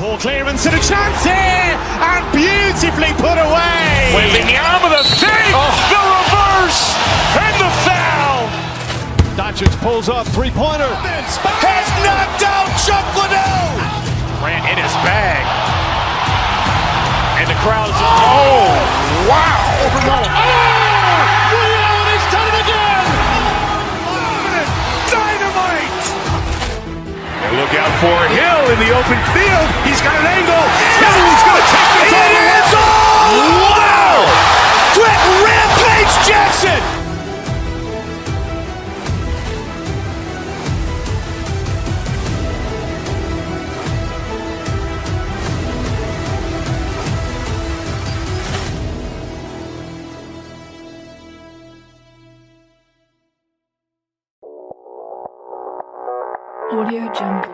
Ball clearance and a chance here, and beautifully put away. Waving the arm of the save, the reverse, and the foul. Doncic pulls up, three-pointer. Has knocked out Chuck Liddell. Grant in his bag. And the crowd is, oh, wow. He's done it again. Dynamite. And look out for Hill in the open field. He's got an angle. He's going to take this all the way. Wow. Quick Rampage Jackson. Audio Jungle.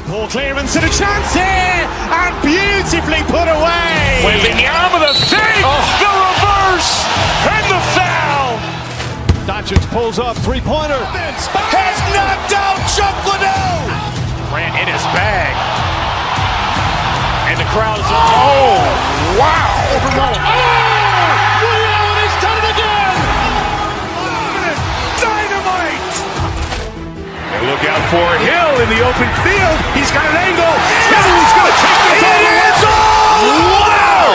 Ball clearance and a chance here, and beautifully put away. Waving the arm of the save, the reverse, and the foul. Doncic pulls up, three-pointer. Has knocked out Chuck Liddell. Grant in his bag. And the crowd is, oh, wow. He's done it again. Dynamite. And look out for Hill in the open field. He's got an angle. He's going to take this all the way. Wow.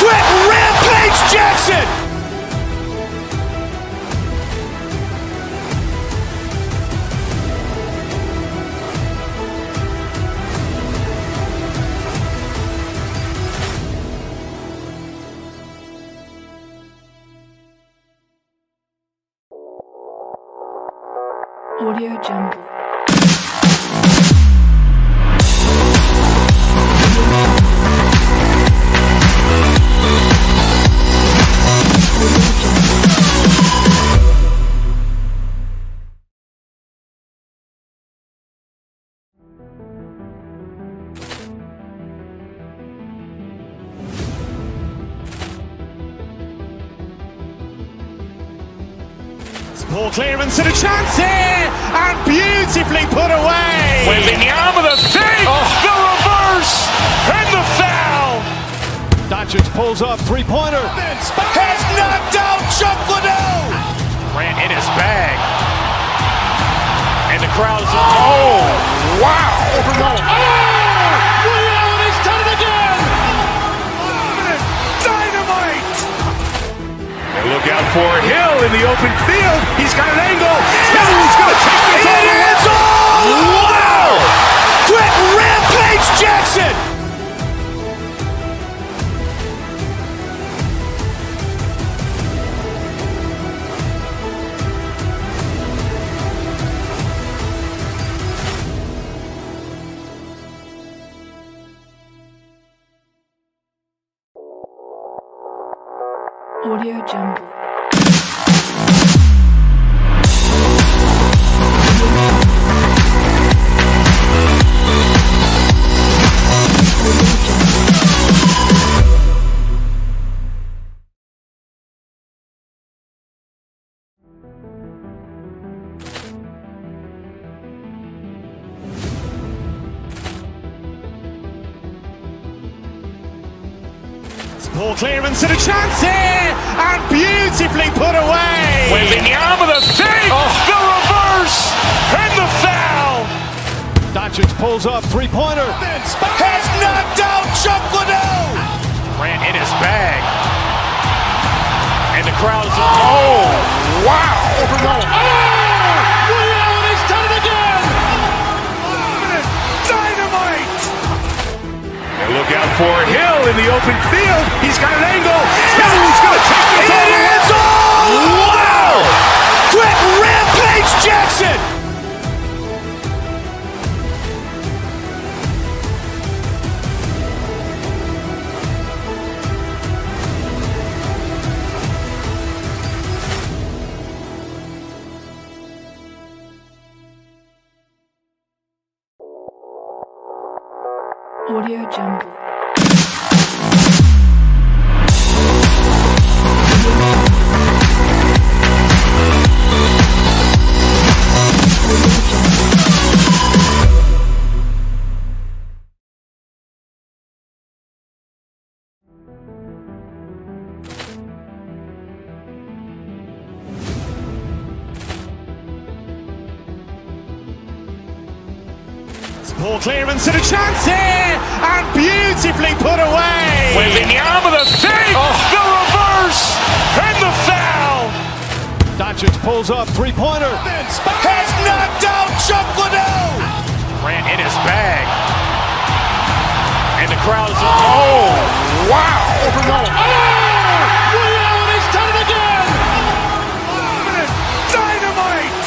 Quick Rampage Jackson. Audio Jungle. Ball clearance and a chance here, and beautifully put away. Waving the arm of the save, the reverse, and the foul. Doncic pulls up, three-pointer. Has knocked out Chuck Liddell. Grant in his bag. And the crowd is, oh, wow. He's done it again. Dynamite. And look out for Hill in the open field. He's got an angle. He's going to take this all the way. Wow. Quick Rampage Jackson. Audio Jungle. Ball clearance and a chance here, and beautifully put away. Waving the arm of the save, the reverse, and the foul. Doncic pulls up, three-pointer. Has knocked out Chuck Liddell. Grant in his bag. And the crowd is, oh, wow. He's done it again. Dynamite. And look out for Hill in the open field. He's got an angle. He's going to take this all the way. Wow. Quick Rampage Jackson. Audio Jungle. Ball clearance and a chance here, and beautifully put away. Wembanyama the fake, the reverse, and the foul. Doncic pulls up, three-pointer. Has knocked out Chuck Liddell. Ran in his bag. And the crowd is, oh, wow. Ray Allen, he's done it again. Dynamite.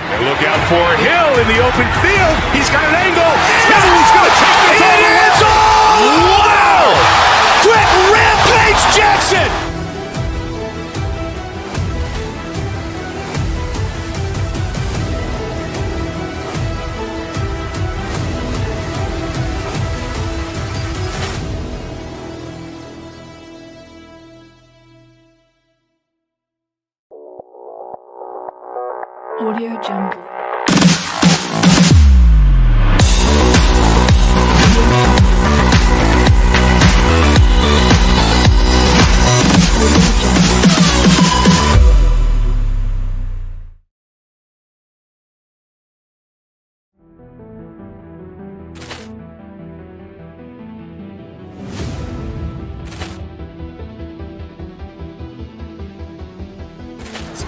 And look out for Hill in the open field. He's got an angle. He's going to take this all the way. Wow! Quick Rampage Jackson. Audio Jungle.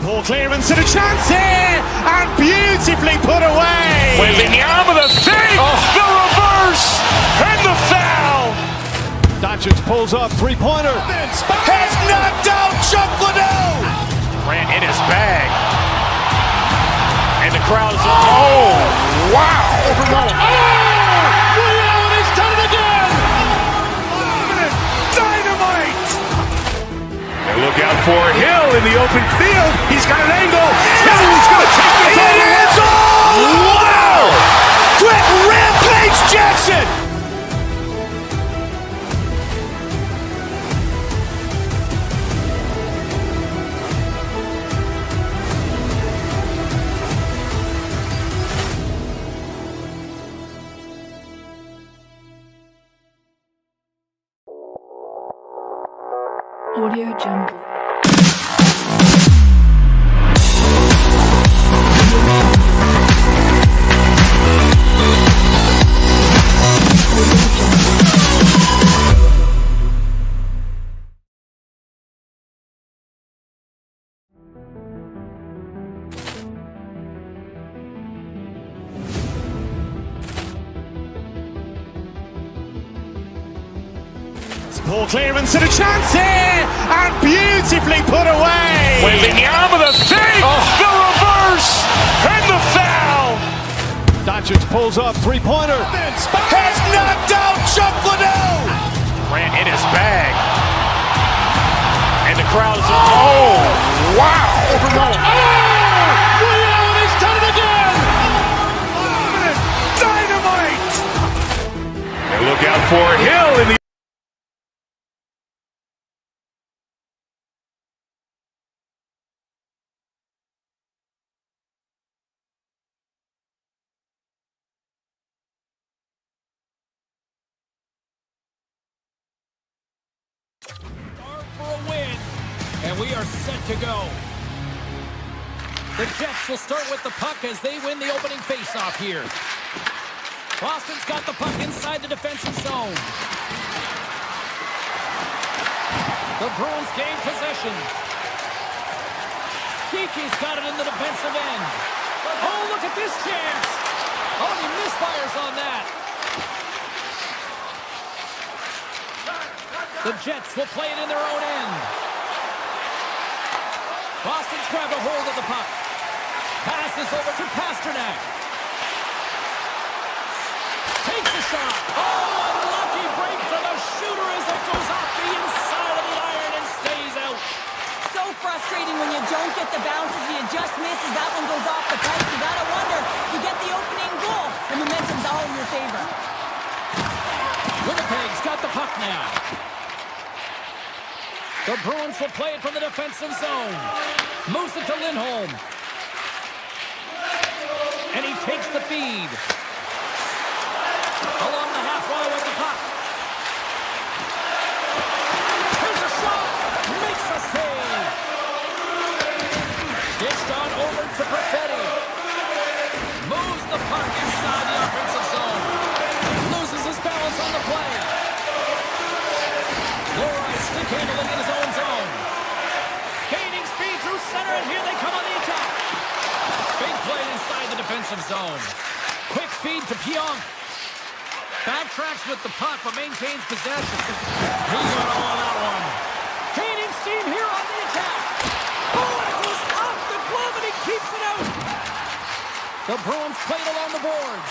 Ball clearance and a chance here, and beautifully put away. Wembanyama the fake, the reverse, and the foul. Doncic pulls up, three-pointer. Has knocked out Chuck Liddell. Ran in his bag. And the crowd is, oh, wow. Ray Allen, he's done it again. Dynamite. And look out for Hill in the open field. He's got an angle. He's going to take this all the way. Wow. Quick Rampage Jackson. Audio Jungle. Ball clearance and a chance here, and beautifully put away. Wembanyama the fake, the reverse, and the foul. Doncic pulls up, three-pointer. Has knocked out Chuck Liddell. Ran in his bag. And the crowd is, oh, wow. Ray Allen, he's done it again. Dynamite. And look out for Hill in the for a win, and we are set to go. The Jets will start with the puck as they win the opening faceoff here. Boston's got the puck inside the defensive zone. The Bruins gain possession. Kiki's got it in the defensive end. Oh, look at this chance. Oh, he misfires on that. The Jets will play it in their own end. Boston's grabbed a hold of the puck. Passes over to Pasternak. Takes a shot. Oh, unlucky break for the shooter as it goes off the inside of the iron and stays out. So frustrating when you don't get the bounces, you just miss as that one goes off the pipe. You gotta wonder, you get the opening goal, and momentum's all in your favor. The Bruins will play it from the defensive zone. Moves it to Lindholm. And he takes the feed. Along the half wall with the puck. Here's a shot. Makes a save. Dished on over to Perfetti. Moves the puck inside the offensive zone. Loses his balance on the play. Loris stick handling in his own zone. Gaining speed through center, and here they come on the attack. Big play inside the defensive zone. Quick feed to Pionk. Backtracks with the puck, but maintains possession. He got all on that one. Gaining steam here on the attack. Oh, it goes off the glove, and he keeps it out. The Bruins played along the boards.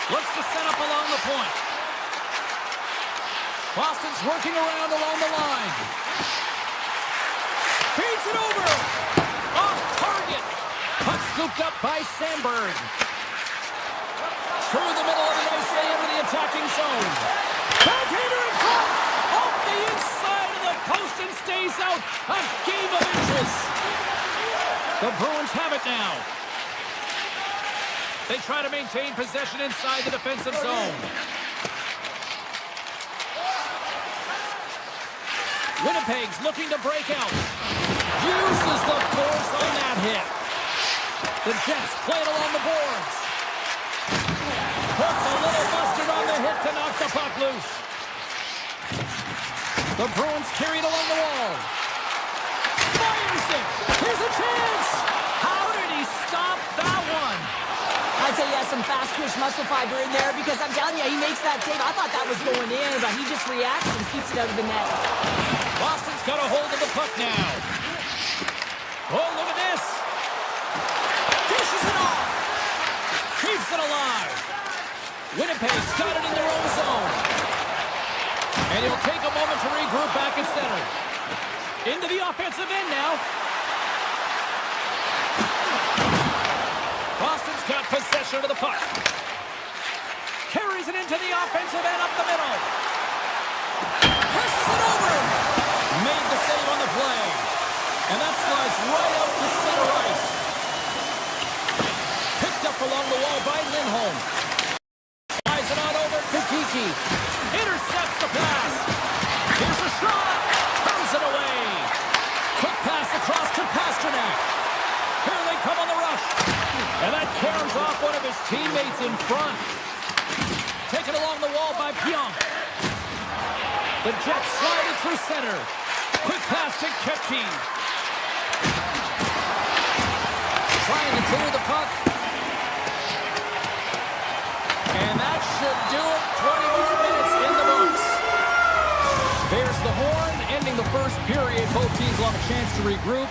Looks to set up along the point. Boston's working around along the line. Feeds it over. Off target. Puck scooped up by Sandberg. Through the middle of the ice, they enter the attacking zone. Backhander in front. Off the inside of the post and stays out. A game of inches. The Bruins have it now. They try to maintain possession inside the defensive zone. Winnipeg's looking to break out. Uses the force on that hit. The Jets play it along the boards. Puts a little mustard on the hit to knock the puck loose. The Bruins carry it along the wall. Fires it. Here's a chance. How did he stop that one? I'd say he has some fast twitch muscle fiber in there because I'm telling you, he makes that save. I thought that was going in, but he just reacts and keeps it out of the net. Boston's got a hold of the puck now. Oh, look at this. Dishes it off. Keeps it alive. Winnipeg's got it in their own zone. And he'll take a moment to regroup back at center. Into the offensive end now. Boston's got possession of the puck. Carries it into the offensive end up the middle. Presses it over. Made the save on the play. And that slides right out to center ice. Picked up along the wall by Lindholm. Slides it on over to Kiki. Intercepts the pass. Here's a shot. Turns it away. Quick pass across to Pasternak. Here they come on the rush. And that caroms off one of his teammates in front. Taken along the wall by Pionk. The Jets slide it through center. Quick pass to Kepke. Trying to clear the puck. And that should do it. 20 more minutes in the books. There's the horn, ending the first period. Both teams will have a chance to regroup.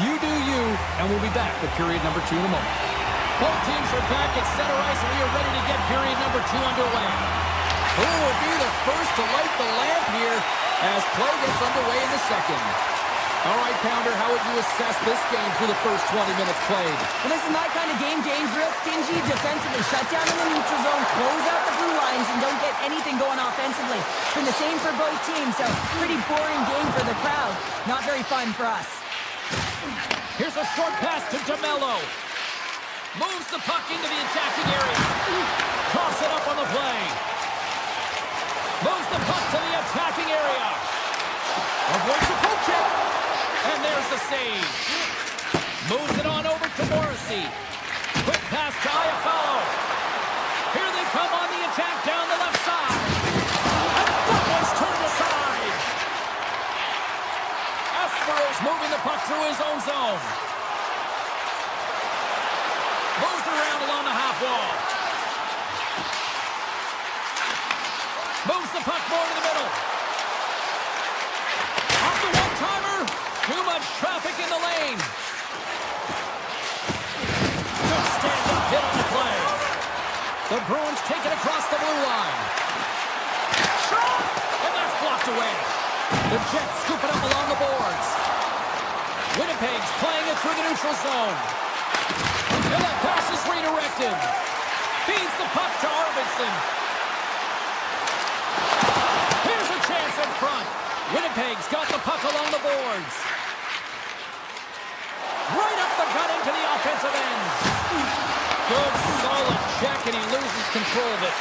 You do you, and we'll be back with period number 2 in a moment. Both teams are back at center ice, and we are ready to get period number 2 underway. Who will be the first to light the lamp here as play gets underway in the second? All right, Pounder, how would you assess this game through the first 20 minutes played? Well, this is my kind of game, James. Real stingy defensively. Shut down in the neutral zone, close out the blue lines, and don't get anything going offensively. It's been the same for both teams, so pretty boring game for the crowd. Not very fun for us. Here's a short pass to DeMello. Moves the puck into the attacking area. Toss it up on the play. Moves the puck to the attacking area. Avoids the poke check. And there's the save. Moves it on over to Morrissey. Quick pass to Iafallo. Here they come on the attack down the left side. And that one's turned aside. Aspero's moving the puck through his own zone. Moves it around along the half wall. Moves the puck more to the middle. Off the one-timer. Too much traffic in the lane. Good stand-up hit on the play. The Bruins take it across the blue line. Shot! And that's blocked away. The Jets scoop it up along the boards. Winnipeg's playing it through the neutral zone. And that pass is redirected. Feeds the puck to Arvidsson. Here's a chance in front. leads. Right up the gut into the offensive end. Good, solid check, and he loses control of it.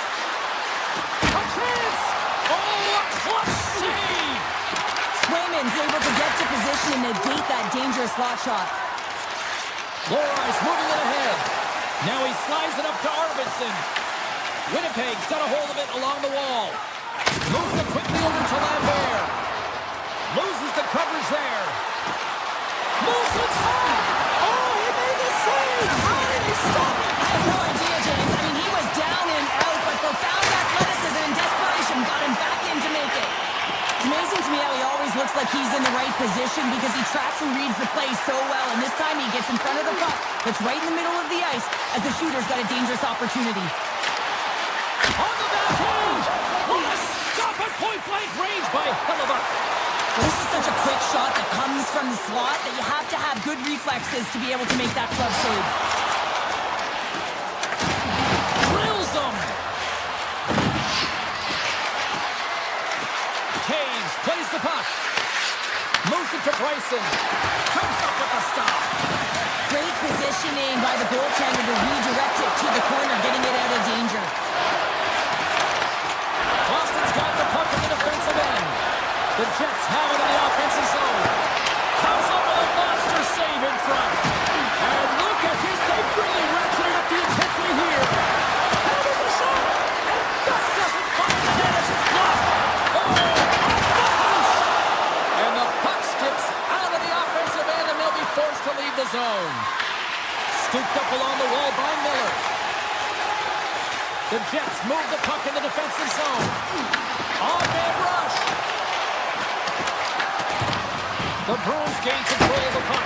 A chance! Oh, a clutch save! Swayman's able to get to position and negate that dangerous slot shot. Loris moving it ahead. Now he slides it up to Arvidsson. Winnipeg's got a hold of it along the wall. Moves it quickly over to Lambert. Loses the coverage there. Moves inside. Oh, he made the save. How did he stop it? I have no idea, James. I mean, he was down and out, but profound athleticism and desperation got him back in to make it. It's amazing to me how he always looks like he's in the right position because he tracks and reads the play so well, and this time he gets in front of the puck that's right in the middle of the ice as the shooter's got a dangerous opportunity. On the backhand. What a stop at point-blank range by Hellebuyck. This is such a quick shot that comes from the slot that you have to have good reflexes to be able to make that club save. Drills him. Taves plays the puck. Moves it to Bryson. Comes up with a stop. Great positioning by the goaltender to redirect it to the corner, getting it out of danger. Boston's got the puck in the defensive end. The Jets have it in the offensive zone. Comes up with a monster save in front. And look at this. They've really ratcheted up the intensity here. That is a shot. And that doesn't find the net as it's blocked. Oh, off the post. And the puck skips out of the offensive end, and they'll be forced to leave the zone. Scooped up along the wall by Miller. The Jets move the puck in the defensive zone. On-man rush. The Bruins gain control of the puck.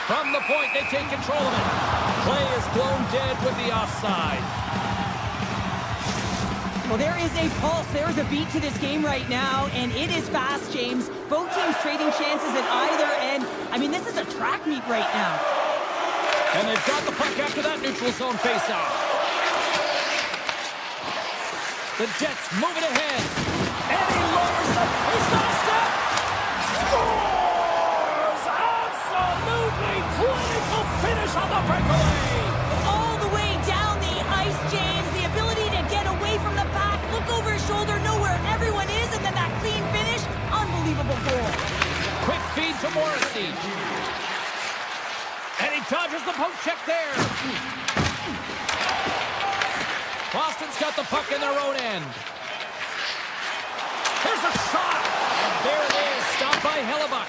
From the point, they take control of it. Play is blown dead with the offside. Well, there is a pulse. There is a beat to this game right now, and it is fast, James. Both teams trading chances at either end. I mean, this is a track meet right now. And they've got the puck after that neutral zone faceoff. The Jets move it ahead. And he lowers it. He's got a step. Scores! Absolutely clinical finish on the breakaway. All the way down the ice, James. The ability to get away from the pack, look over his shoulder, know where everyone is, and then that clean finish. Unbelievable goal. Quick feed to Morrissey. And he dodges the poke check there. Boston's got the puck in their own end. Here's a shot. And there it is. Stopped by Hellebuyck.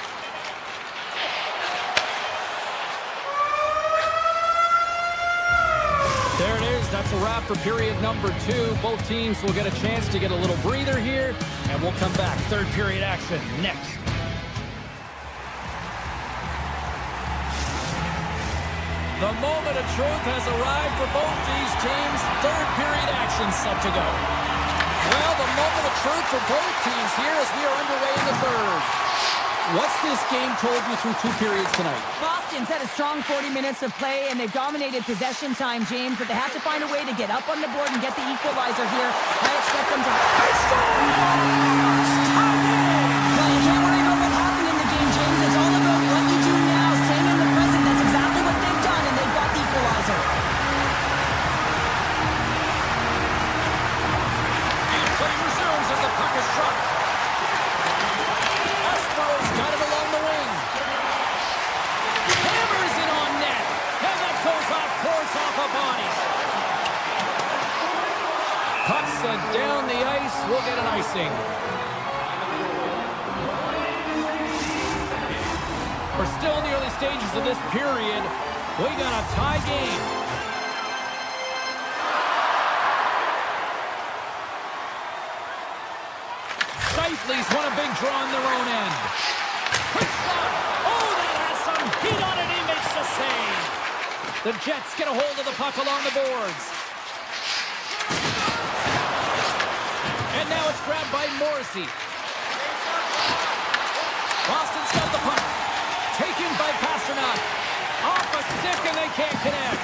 There it is. That's a wrap for period number 2. Both teams will get a chance to get a little breather here, and we'll come back. Third period action next. The moment of truth has arrived for both these teams. Third period action set to go. Well, the moment of truth for both teams here as we are underway in the third. What's this game told you through 2 periods tonight? Boston's had a strong 40 minutes of play, and they've dominated possession time, James, but they have to find a way to get up on the board and get the equalizer here. I expect them to... Well, you can't worry about what happened in the game, James. It's all about what you do now, staying in the present. That's exactly what they've done, and they've got the equalizer. And play resumes as the puck is dropped. Got it along the wing. Hammers it on net. And that goes off course off a body. Pucks down the ice. We'll get an icing. We're still in the early stages of this period. We got a tie game. Shifley's won a big draw on their own end. Quick shot. Oh, that has some heat on it. He makes the save. The Jets get a hold of the puck along the boards. And now it's grabbed by Morrissey. Boston's got the puck. Taken by Pasternak. Off a stick and they can't connect.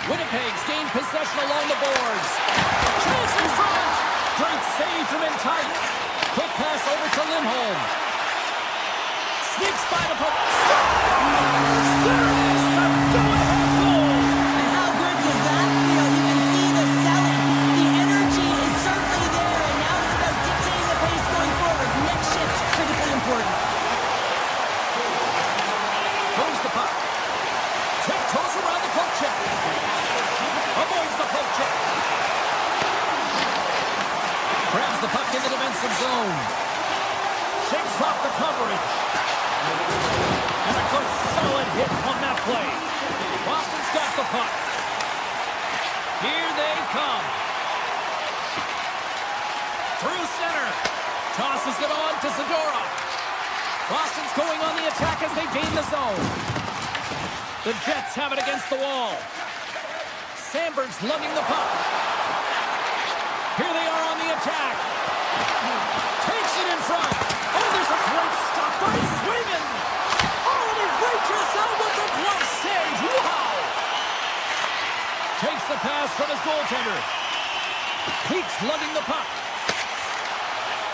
Winnipeg's gained possession along the boards. Chase in front. Great save from in tight. Quick pass over to Lindholm. Sneaks zone. Shakes off the coverage. And a good solid hit on that play. Boston's got the puck. Here they come. Through center. Tosses it on to Zadorov. Boston's going on the attack as they gain the zone. The Jets have it against the wall. Sandberg's lugging the puck. Here they are on the attack. Takes it in front. Oh, there's a great stop by Swayman. Oh, and he reaches out with a glove save. Wow. Takes the pass from his goaltender. Keeps lugging the puck.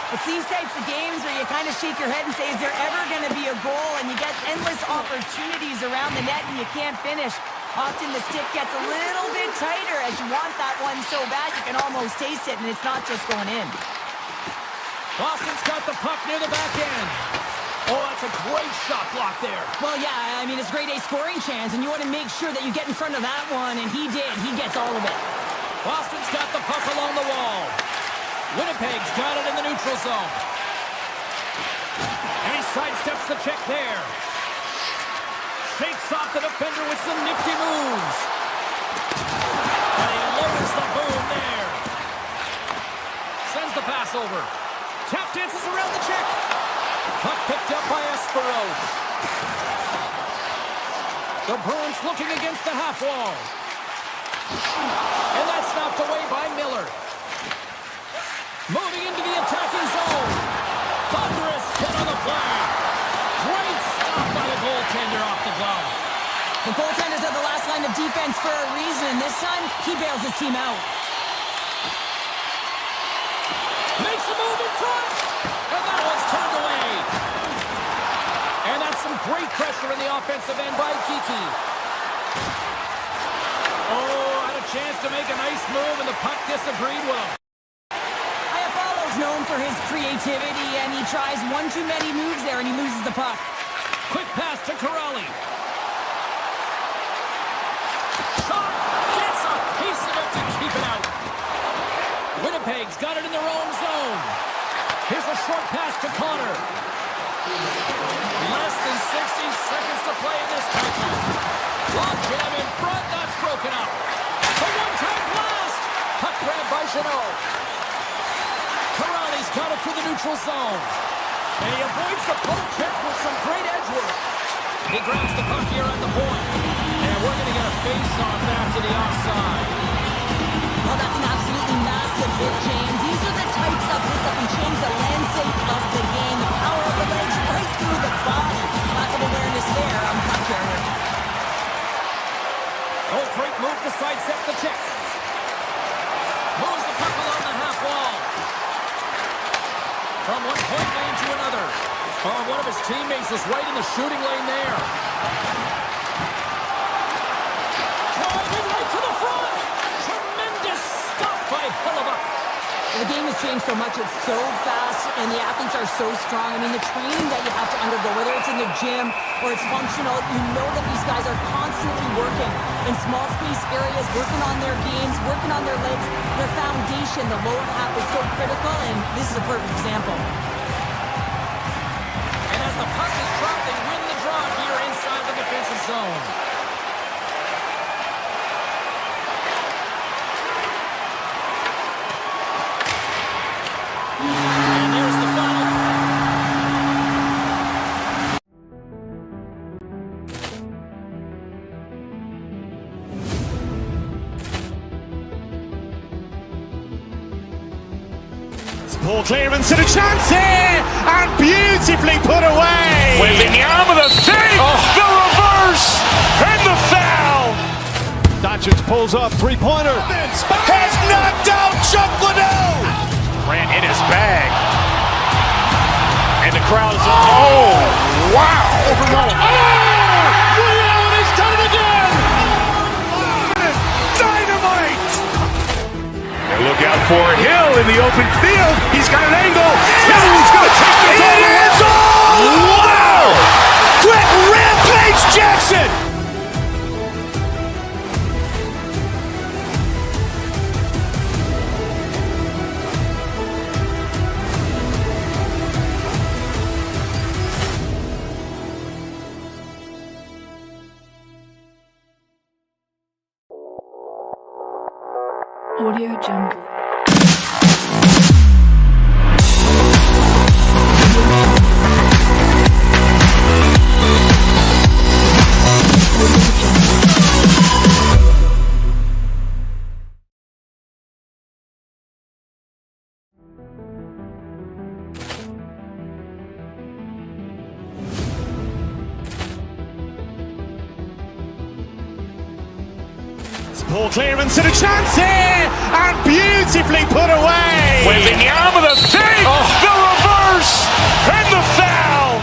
It's these types of games where you kind of shake your head and say, is there ever going to be a goal? And you get endless opportunities around the net and you can't finish. Often the stick gets a little bit tighter as you want that one so bad you can almost taste it, and it's not just going in. Boston's got the puck near the back end. Oh, that's a great shot block there. Well, yeah, I mean, it's a grade A scoring chance, and you want to make sure that you get in front of that one, and he did. He gets all of it. Boston's got the puck along the wall. Winnipeg's got it in the neutral zone. And he sidesteps the check there. Shakes off the defender with some nifty moves. And he lowers the boom there. Sends the pass over. Tap dances around the check. Puck picked up by Espero. The Bruins looking against the half wall. And that's knocked away by Miller. Moving into the attacking zone. Thunderous hit on the play. Great stop by the goaltender off the glove. The goaltenders are the last line of defense for a reason. This time, he bails his team out. Makes a move in front. And that one's turned away. And that's some great pressure in the offensive end by Kiki. Oh, had a chance to make a nice move, and the puck disagreed with him. Known for his creativity, and he tries one too many moves there, and he loses the puck. Quick pass to Corrali. Shot! Gets a piece of it to keep it out. Winnipeg's got it in their own zone. Here's a short pass to Connor. Less than 60 seconds to play in this tight one. Lock jam in front, that's broken up. A one-time blast! Puck grab by Jeannot. Corrali's got it through the neutral zone. And he avoids the poke check with some great edge work. He grabs the puck here at the point. And we're going to get a face-off after the offside. Oh, that's an absolutely massive hit, James. These are the types of hits that can change the landscape of the game. The power of the legs right through the body. Lack of awareness there on puck carrier. Oh, great move to sidestep the check. Moves the puck along the half wall. From one point lane to another. Oh, one of his teammates is right in the shooting lane there. Driving right to the front. Tremendous stop by Hellebuck. The game has changed so much. It's so fast, and the athletes are so strong. I mean, the training that you have to undergo, whether it's in the gym or it's functional, you know that these guys are constantly working in small space areas, working on their games, working on their legs. Their foundation, the lower half, is so critical, and this is a perfect example. And as the puck is dropped, they win the draw here inside the defensive zone. And there's the final. Ball clearance and a chance here, and beautifully put away. Wembanyama the save, the reverse, and the foul. Doncic pulls up, three-pointer. Has knocked out Chuck Liddell. Ran in his bag. And the crowd is, oh, wow. Ray Allen has done it again. Dynamite. And look out for Hill in the open field. He's got an angle. Hill's going to take this all the way. Wow. Brett Rampage Jackson. Audio Jungle. Ball clearance and a chance here, and beautifully put away. With the arm of the fake, the reverse, and the foul.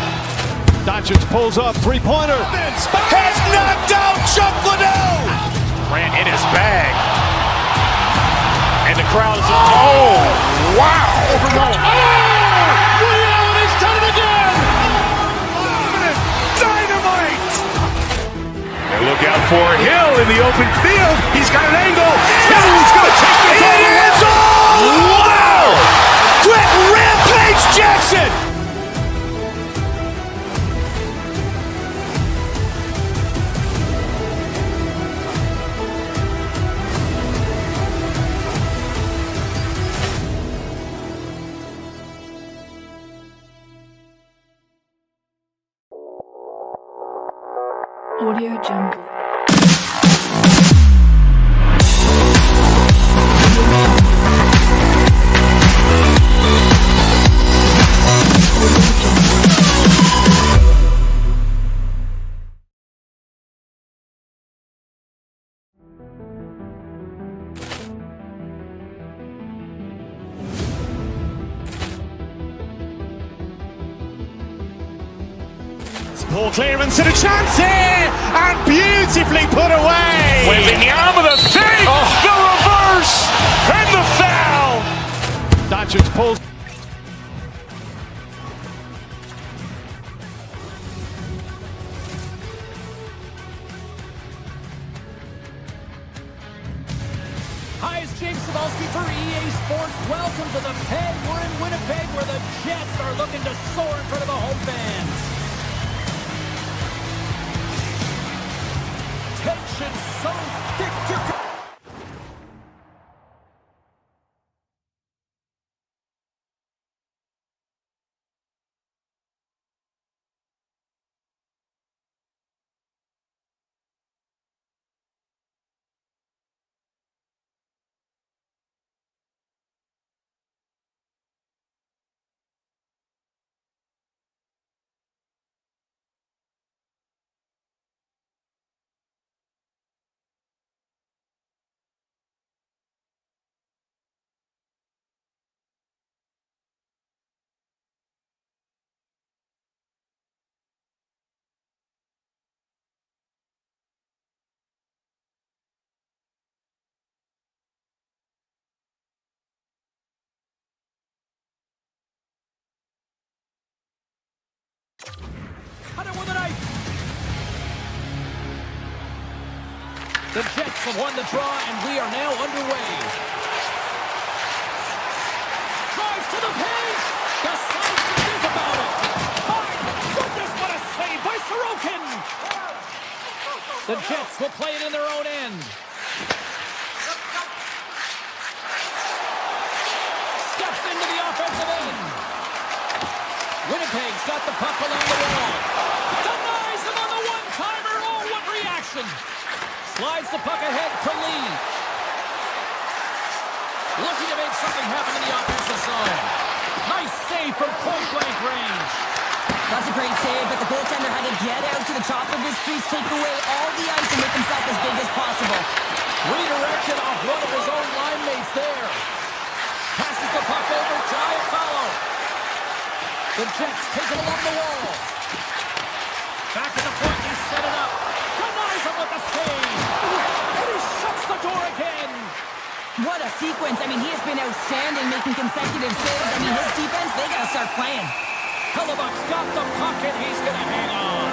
Doncic pulls up, three-pointer. Has knocked out Chuck Liddell. Ran in his bag. And the crowd is, oh, wow. Reality's done it again. Dynamite. And look out for Hill in the open field. He's got an angle. He's going to take this all the way. Wow! Quick Rampage Jackson. Audio Jungle. Ball clearance and a chance here, and beautifully put away. With the arm of the fake, the reverse, and the foul. Doncic pulls. Hi, it's James Cebulski for EA Sports. Welcome to the Pen. We're in Winnipeg, where the Jets are looking to soar in front of the home fans. Tension so thick to... Cut it with a knife. The Jets have won the draw, and we are now underway. Drives to the paint. Decides to think about it. My goodness, what a save by Sorokin. The Jets will play it in their own end. Steps into the offensive end. Winnipeg's got the puck along the wall. Denies him on the one-timer. Oh, what reaction. Slides the puck ahead to Lee. Looking to make something happen in the offensive zone. Nice save from point-blank range. That's a great save, but the goaltender had to get out to the top of his crease, take away all the ice, and make himself as big as possible. Redirected off one of his own line mates there. Passes the puck over, giant follow. The Jets take it along the wall. Back at the point, they set it up. Denies him with the save. And he shuts the door again. What a sequence. I mean, he has been outstanding, making consecutive saves. I mean, his defense, they got to start playing. Hellebuck's got the puck, and he's going to hang on.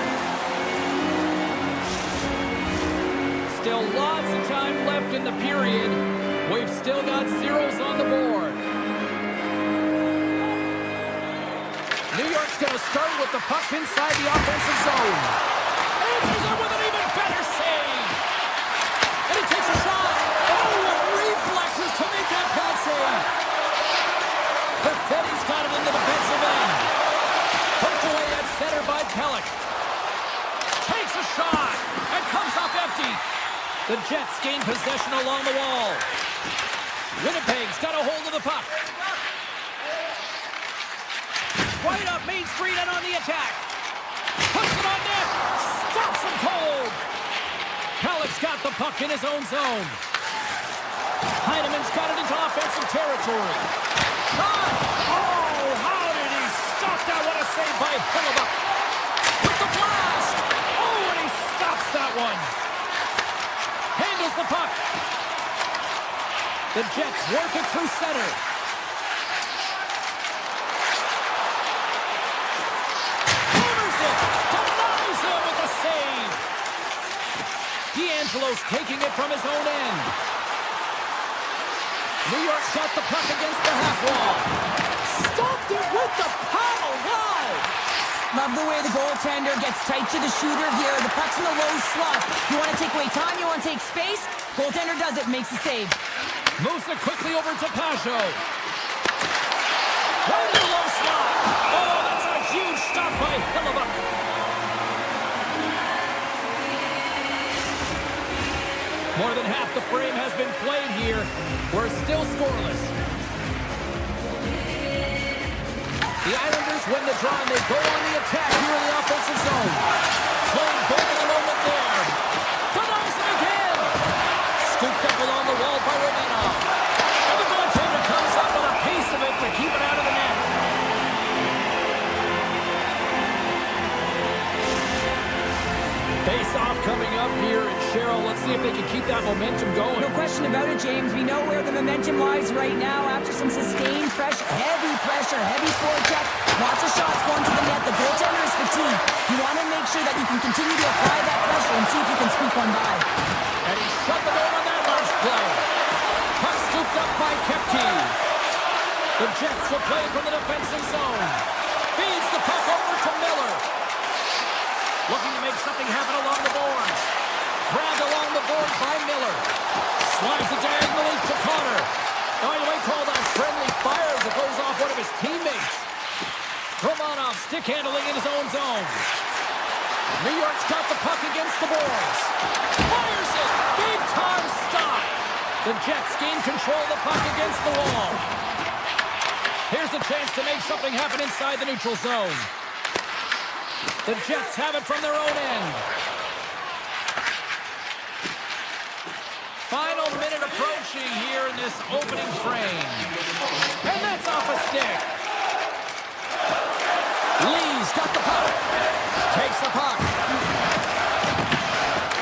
Still lots of time left in the period. We've still got zeros on the board. New York's going to start with the puck inside the offensive zone. Answers it with an even better save. And he takes a shot. Oh, what reflexes to gain possession along the wall. Winnipeg's got a hold of the puck. Right up Main Street and on the attack. Puts it on net. Stops him cold. Halleck's got the puck in his own zone. Heineman's got it into offensive territory. Shot! Oh, how did he stop that? What a save by Hellebuyck. With the blast! Oh, and he stops that one. Handles the puck. The Jets work it through center. Hammers it! Denies him with the save! D'Angelo's taking it from his own end. New York's got the puck against the half wall. Stopped it with the paddle. Wow! Love the way the goaltender gets tight to the shooter here. The puck's in the low slot. You want to take away time, you want to take space. Goaltender does it, makes the save. Moves it quickly over to Pajot. Right in the low slot. Oh, that's a huge stop by Hellebuyck. More than half the frame has been played here. We're still scoreless. The Islanders win the draw and they go on the attack here in the offensive zone. Playing big in the moment there. Denies him again. Scooped up along the wall by Romanov. And the goaltender comes up with a piece of it to keep it out of the net. Face-off coming up here, and Cheryl, let's see if they can keep that momentum going. No question about it, James. We know where the momentum lies right now after some sustained pressure, heavy forecheck, lots of shots going to the net. The goaltender is fatigued. You want to make sure that you can continue to apply that pressure and see if you can squeak one by. And he shut the door on that last play. Puck scooped up by Kepke. The Jets will play from the defensive zone. Feeds the puck over to Miller. Looking to make something happen along the boards. Grabbed along the boards by Miller. Slides it diagonally to Connor. Anyway, called a friendly fire as it goes off one of his teammates. Romanov stick handling in his own zone. New York's got the puck against the boards. Fires it! Big time stop! The Jets gain control of the puck against the wall. Here's a chance to make something happen inside the neutral zone. The Jets have it from their own end. Final minute approaching here in this opening frame. And that's off a stick. Lee's got the puck. Takes the puck.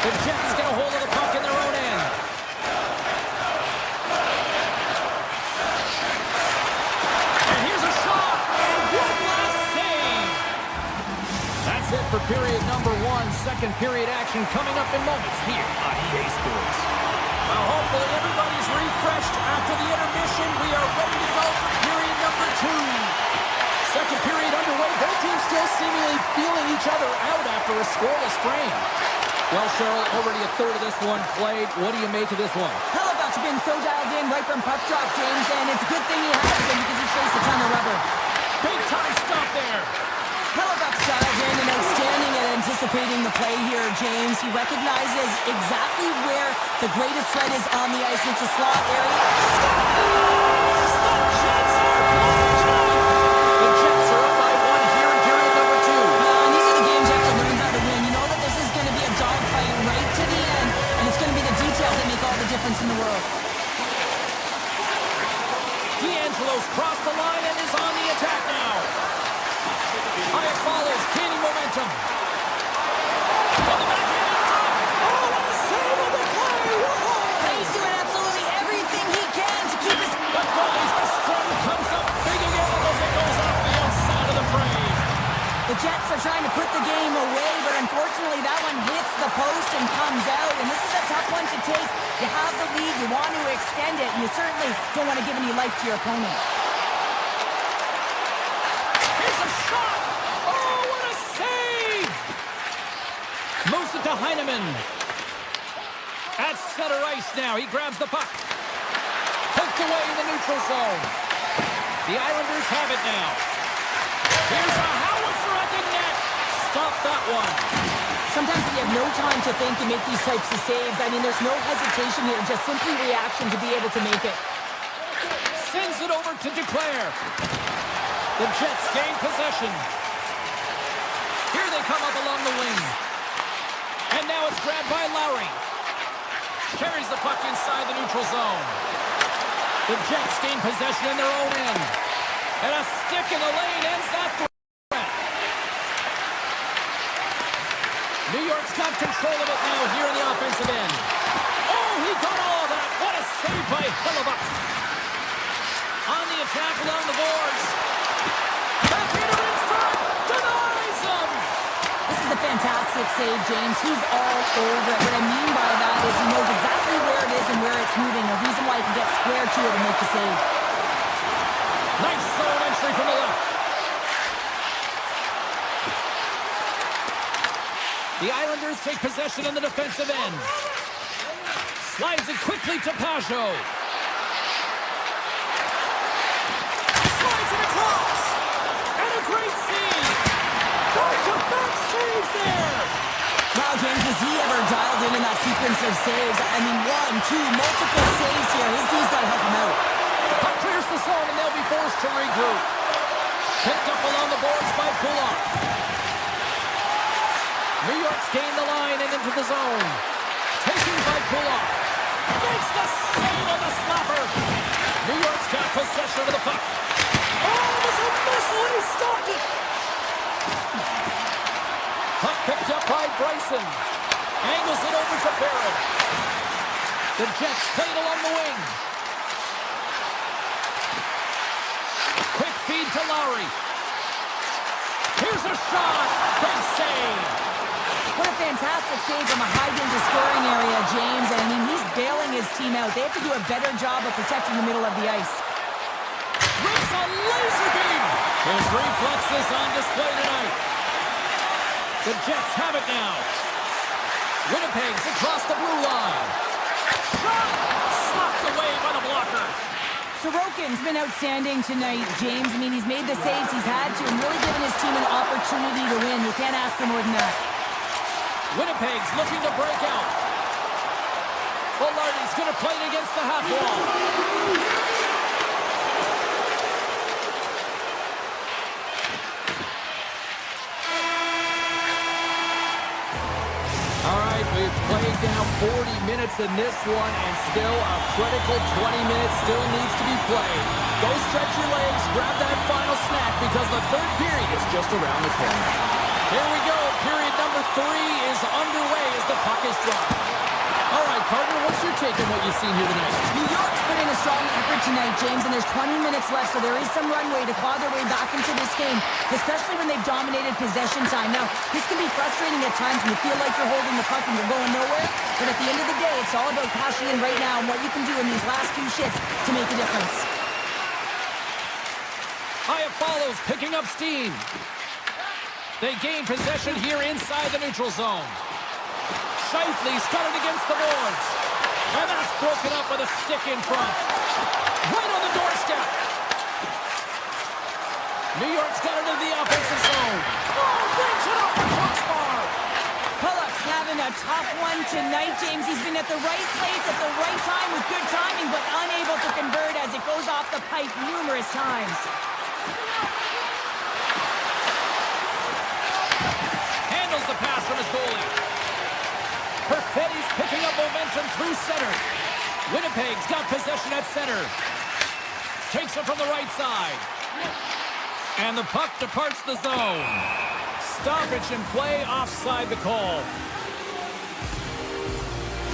The Jets get a hold of the puck in their own end. And here's a shot. And one last save. That's it for period number one. Second period action coming up in moments here on EA Sports. Well, hopefully everybody's refreshed after the intermission. We are ready to go for period number two. Second period underway. Both teams still seemingly feeling each other out after a scoreless frame. Well, Cheryl, already a third of this one played. What do you make of this one? Hellebuyck's been so dialed in right from puck drop, James, and it's a good thing he has been because he's faced a ton of rubber. Big time stop there. Hellebuyck's dialed in and outstanding at anticipating the play here, James. He recognizes exactly where the greatest threat is on the ice. It's a slot area. The Jets are playing tonight. The Jets are up by one here in period number two. And these are the games you have to learn how to win. You know that this is going to be a dogfight right to the end, and it's going to be the details that make all the difference in the world. D'Angelo's crossed the line and is on the attack now. Hyatt follows, gaining momentum. From the backhand in front. Oh, what a save on the play! Whoa! He's doing absolutely everything he can to keep his... The goalie's the string comes up big again as it goes off the outside of the frame. The Jets are trying to put the game away, but unfortunately that one hits the post and comes out, and this is a tough one to take. You have the lead, you want to extend it, and you certainly don't want to give any life to your opponent. Here's a shot! Oh, what a save! Moves it to Heineman. At center ice now, he grabs the puck. Poked away in the neutral zone. The Islanders have it now. Here's a howitzer at the net. Stop that one. Sometimes when you have no time to think and make these types of saves, I mean, there's no hesitation here, just simply reaction to be able to make it. Sends it over to Declare. The Jets gain possession. Here they come up along the wing. And now it's grabbed by Lowry. Carries the puck inside the neutral zone. The Jets gain possession in their own end. And a stick in the lane ends that threat. New York's got control of it now here in the offensive end. Oh, he got all of that. What a save by Hellebuyck. On the attack along the boards. Backhander in front. Denies him. This is a fantastic save, James. He's all over it. What I mean by that is he knows exactly where it is and where it's moving. A reason why he can get square to it and make the save. Nice zone entry from the left. The Islanders take possession in the defensive end. Slides it quickly to Pajot. Slides it across. And a great save. Back-to-back saves there. Wow, James, was he ever dialed in that sequence of saves? I mean, 1, 2, multiple saves here. His D's got to help him out. Puck clears the zone and they'll be forced to regroup. Picked up along the boards by Pullock. New York's gained the line and into the zone. Taken by Pullock. Makes the save on the slapper. New York's got possession of the puck. Oh, it was a missile and he stopped it. Puck picked up by Bryson. Angles it over to Barrett. The Jets played along the wing. Quick feed to Lowry. Here's a shot. Big save. What a fantastic save from a high-danger scoring area, James. I mean, he's bailing his team out. They have to do a better job of protecting the middle of the ice. Rips a laser beam. His reflexes on display tonight. The Jets have it now. Winnipeg's across the blue line. Shot! Slapped away by the blocker. Sorokin's been outstanding tonight, James. I mean, he's made the saves he's had to and really given his team an opportunity to win. You can't ask for more than that. Winnipeg's looking to break out. Velarde's going to play it against the half wall. All right, we've played now 40 minutes in this one, and still a critical 20 minutes still needs to be played. Go stretch your legs, grab that final snack, because the third period is just around the corner. Here we go. Period number 3 is underway as the puck is dropped. All right, partner, what's your take on what you've seen here tonight? New York's put in a strong effort tonight, James, and there's 20 minutes left, so there is some runway to claw their way back into this game, especially when they've dominated possession time. Now, this can be frustrating at times when you feel like you're holding the puck and you're going nowhere, but at the end of the day, it's all about cashing in right now and what you can do in these last few shifts to make a difference. Hyatt follows, picking up steam. They gain possession here inside the neutral zone. Shifley's got it against the boards. And that's broken up with a stick in front. Right on the doorstep. New York's got it in the offensive zone. Oh, brings it off the crossbar. Pullock's having a tough one tonight, James. He's been at the right place at the right time with good timing, but unable to convert as it goes off the pipe numerous times. Handles the pass from his goalie. Perfetti's picking up momentum through center. Winnipeg's got possession at center. Takes it from the right side. And the puck departs the zone. Stoppage in play, offside the call.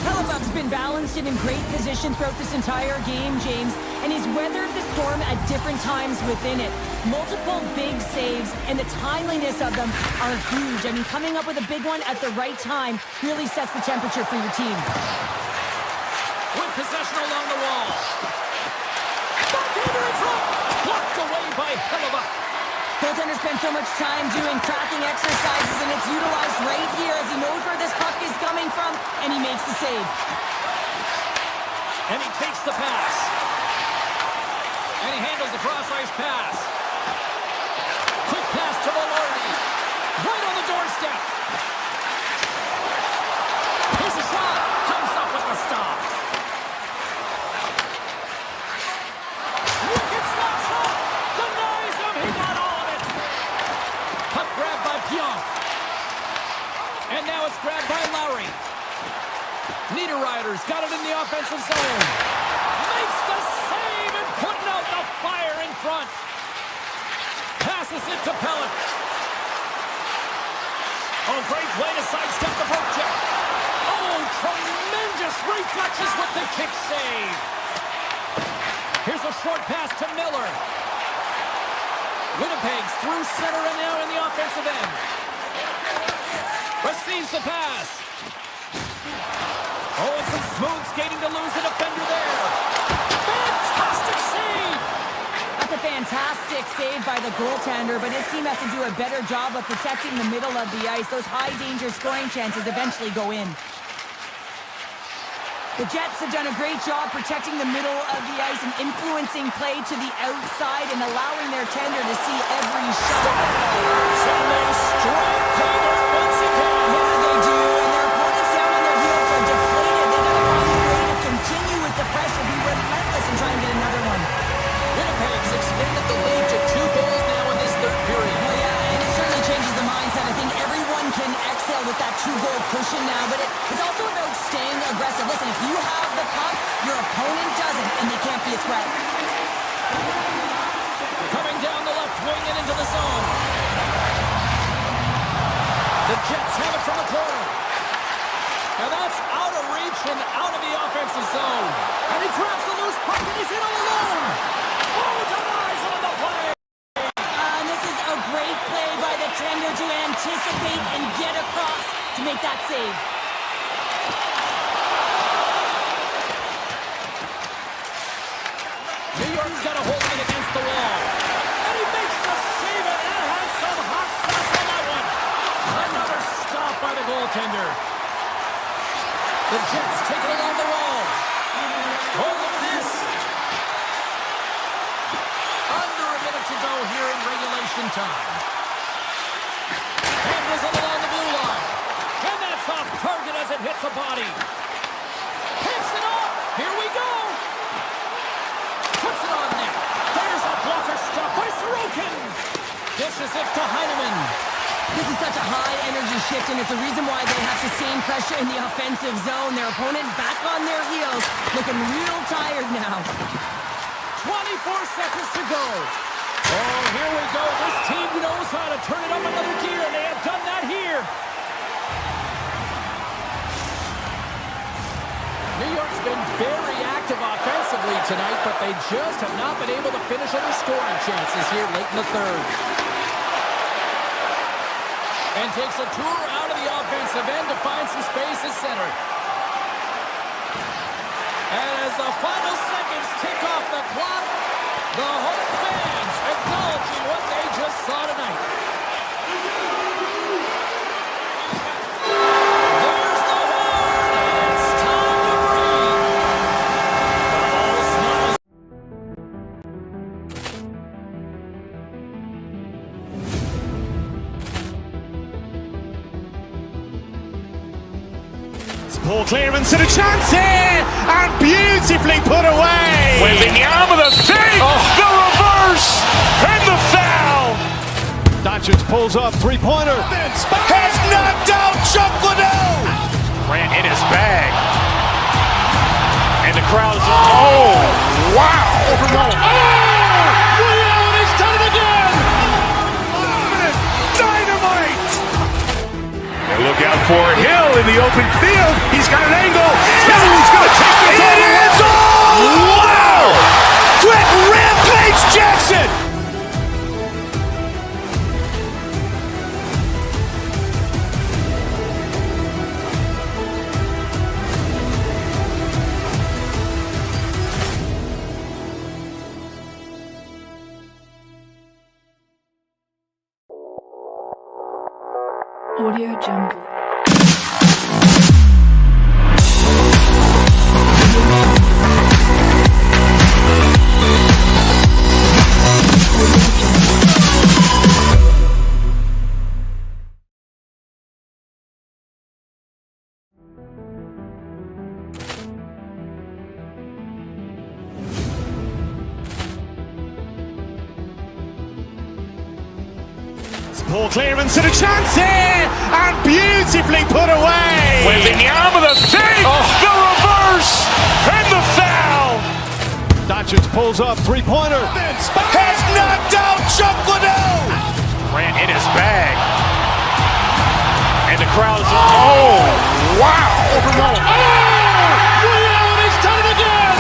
Hellebuyck's been balanced and in great position throughout this entire game, James, and he's weathered the storm at different times within it. Multiple big saves, and the timeliness of them are huge. I mean, coming up with a big one at the right time really sets the temperature for your team. With possession along the wall. Backhander in front. Blocked away by Hellebuyck. Goaltender spends so much time doing tracking exercises, and it's utilized right here as he knows where this puck is coming from, and he makes the save. And he takes the pass. And he handles the cross-ice pass. Quick pass to Velarde. Right on the doorstep. Niederreiter's got it in the offensive zone. Makes the save and putting out the fire in front. Passes it to Pellet. Oh, great play to sidestep the poke check. Oh, tremendous reflexes with the kick save. Here's a short pass to Miller. Winnipeg's through center and now in the offensive end. Receives the pass. Oh, and some smooth skating to lose a defender there. Fantastic save! That's a fantastic save by the goaltender, but his team has to do a better job of protecting the middle of the ice. Those high-danger scoring chances eventually go in. The Jets have done a great job protecting the middle of the ice and influencing play to the outside and allowing their tender to see every shot. And they strike Taylor once again. Yeah, they do, and their opponents down on their heels are deflated. They got to find a way to continue with the pressure, be relentless, and try and get another one. Winnipeg's expanded the lead to 2 goals now in this third period. Well, yeah, and it certainly changes the mindset. I think everyone can exhale with that 2-goal cushion now, but it's also about staying aggressive. Listen, if you have the puck, your opponent doesn't, and they can't be a threat. Coming down the left wing and into the zone. The Jets have it from the corner. Now that's out of reach and out of the offensive zone. And he grabs the loose puck and he's in all alone. Oh, denies him on the play. And this is a great play by the tender to anticipate and get across to make that save. New York's got a hold of it against the wall. And he makes the save, and that has some hot sauce on that one. Another stop by the goaltender. The Jets take it along the wall. Oh, look at this. Under a minute to go here in regulation time. And this along the blue line. And that's off target as it hits a body. Picks it up. Here we go. Puts it on net. There's a blocker stop by Sorokin. Dishes it to Heineman. This is such a high-energy shift, and it's a reason why they have sustained pressure in the offensive zone. Their opponent back on their heels, looking real tired now. 24 seconds to go. Oh, here we go. This team knows how to turn it up another gear, and they have done that here. New York's been very active offensively tonight, but they just have not been able to finish on their scoring chances here late in the third. And takes a tour out of the offensive end to find some space at center. And as the final seconds tick off the clock, the home fans acknowledging what they just saw tonight. There's the horn, and it's time to breathe. All smiles. Poor clearance and a chance here, and beautifully put away. Waving the arm of the save, the reverse, and the foul. Doncic pulls up, three-pointer. Has knocked out Chuck Liddell. Ran in his bag. And the crowd is, oh, wow. He's done it again! Dynamite. And look out for Hill in the open field. He's got an angle. He's going to take this all the way. Wow! Brett Rampage Jackson. Audio Jungle. Ball clearance and a chance here, and beautifully put away. Wembanyama the save, the reverse, and the foul. Doncic pulls up, three-pointer. Has knocked out Chuck Liddell. Ran in his bag. And the crowd is, oh, wow. He's done it again.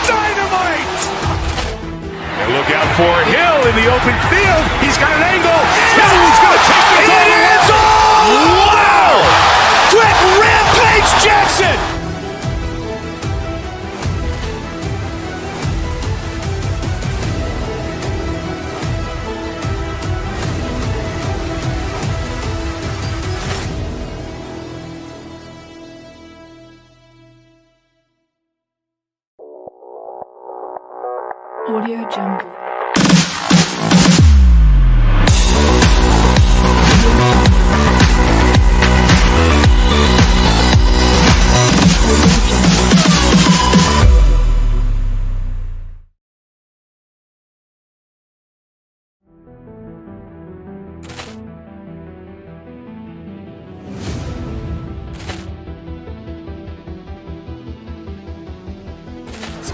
Dynamite. And look out for Hill in the open field. He's got an angle. He's going to take this all the way. Wow. Quick Rampage Jackson. Audio Jungle.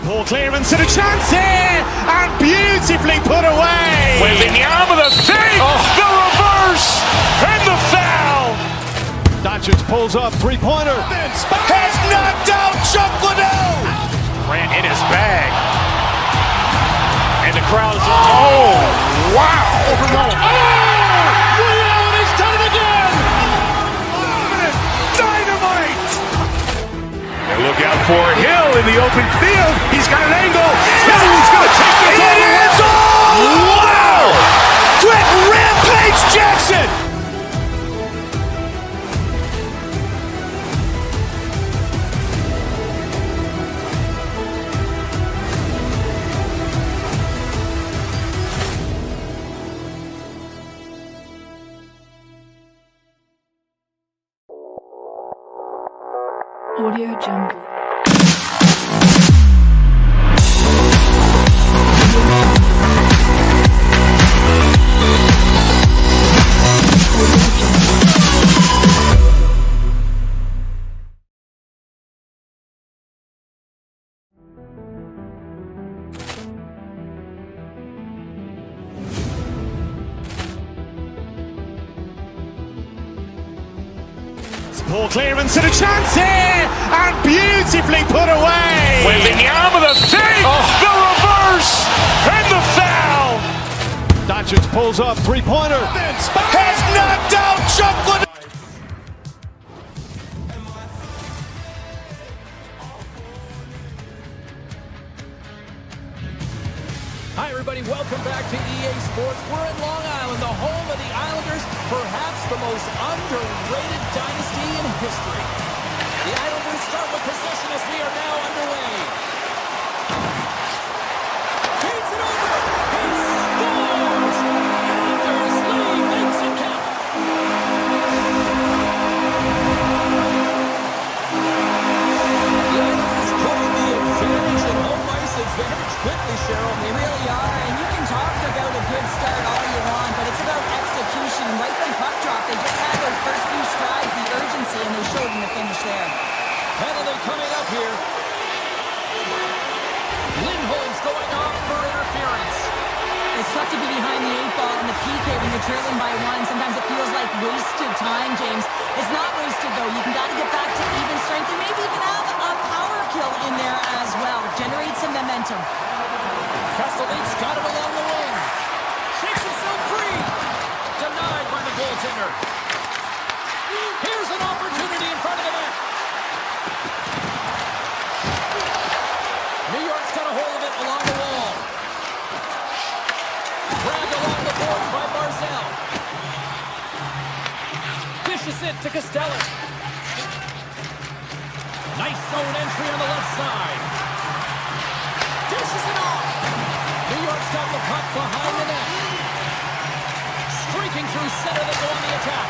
Ball clearance and a chance here, and beautifully put away. Wembanyama the save, the reverse, and the foul. Doncic pulls up, three-pointer. Has knocked out Chuck Liddell. Ran in his bag. And the crowd is, oh, wow. He's done it again. Dynamite. And look out for Hill in the open field. He's got an angle. He's going to take this all the way. Wow. Quick Rampage Jackson. Audio Jungle. Ball clearance and a chance here, and beautifully put away. Wembanyama the save, the reverse, and the foul. Doncic pulls up, three-pointer. Has knocked out Chuck Liddell. Hi, everybody. Welcome back to EA Sports. We're in Long Island, the home of the Islanders, perhaps the most underrated dynasty in history. The Islanders start with possession as we are now underway. Feeds it over. He scores! Anders Lee makes it count. The Islanders putting the advantage and home ice advantage quickly, Cheryl. They really are, and you can talk about a good start all you want, but it's about execution. Right from puck drop, they just had those first few strides, the urgency, and they showed in the finish there. Penalty coming up here. Lindholm's going off for interference. It's tough to be behind the 8 ball in the PK when you're trailing by one. Sometimes it feels like wasted time, James. It's not wasted, though. You can got to get back to even strength and maybe even have a power kill in there as well. Generate some momentum. Castelline's got it along the wing. Shakes himself free. Denied by the goaltender. Here's an opportunity in front of the net. New York's got a hold of it along the wall. Grabbed along the boards by Barzell. Dishes it to Costello. Nice zone entry on the left side. Dishes it off. New York's got the puck behind the net. Streaking through center, they go on the attack.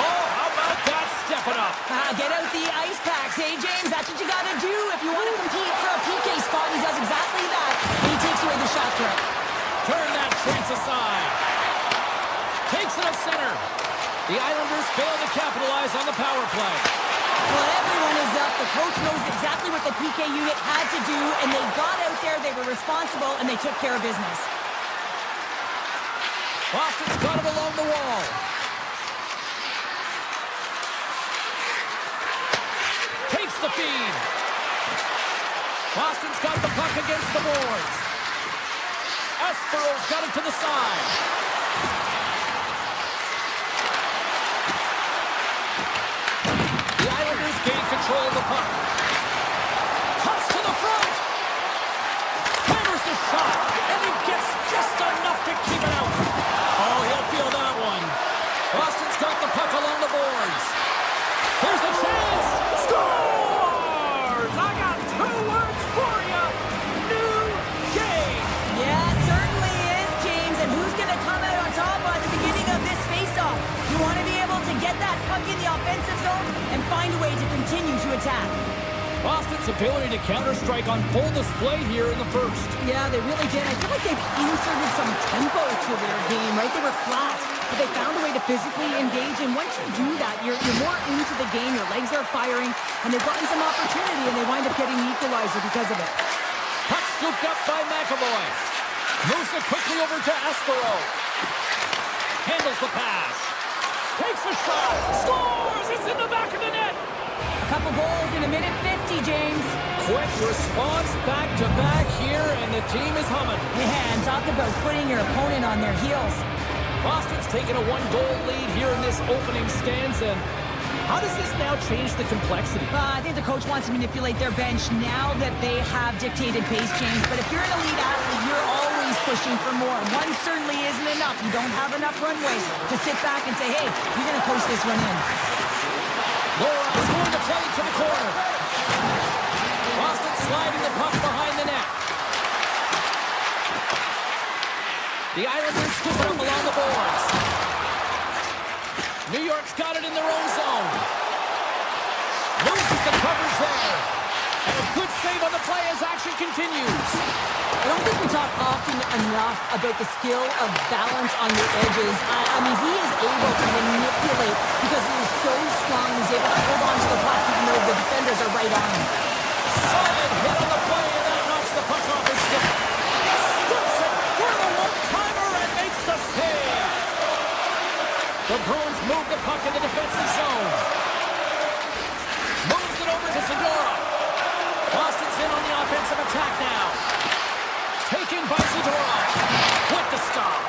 Oh, how about that? Step it up. Get out the ice packs. Hey, James, that's what you got to do if you want to compete for a PK spot. He does exactly that. He takes away the shot threat. Turn that chance aside. it up center. The Islanders fail to capitalize on the power play. Well, everyone is up. The coach knows exactly what the PK unit had to do, and they got out there, they were responsible, and they took care of business. Boston's got it along the wall. Takes the feed. Boston's got the puck against the boards. Espero's got it to the side. The Islanders gain control of the puck. Toss to the front. Hammers the shot, and he gets just enough to keep it out. Oh, he'll feel that one. Boston's got the puck along the boards. Here's a chance. Scores! I got 2 words for you. New game. Yeah, certainly is, James. And who's going to come out on top at the beginning of this faceoff? You want to be able to get that puck in the offensive zone and find a way to continue to attack. Boston's ability to counter-strike on full display here in the first. Yeah, they really did. I feel like they've inserted some tempo to their game, right? They were flat, but they found a way to physically engage. And once you do that, you're more into the game. Your legs are firing, and they've gotten some opportunity, and they wind up getting the equalizer because of it. Puck scooped up by McAvoy. Moves it quickly over to Espero. Handles the pass. Takes a shot. Scores! It's in the back of the net. A couple goals in a minute 50, James. Quick response back-to-back here, and the team is humming. Man, talk about putting your opponent on their heels. Boston's taken a 1-goal lead here in this opening stanza. How does this now change the complexity? I think the coach wants to manipulate their bench now that they have dictated pace change. But if you're an elite athlete, you're always pushing for more. One certainly isn't enough. You don't have enough runway to sit back and say, hey, you're going to coast this one in. Laura is going to play to the corner. Boston sliding the puck behind the net. The Islanders scoop it up along the boards. New York's got it in their own zone. Loses the coverage there. And a good save on the play as action continues. I don't think we talk often enough about the skill of balance on the edges. I mean, he is able to manipulate because he is so strong. He's able to hold on to the puck even though the defenders are right on him. Solid hit on the play, and that knocks the puck off his stick. Strips it for the one-timer and makes the save. The Bruins move the puck in the defensive zone. Moves it over to Segura. Boston's in on the offensive attack now. Taken by Segura. With the stop.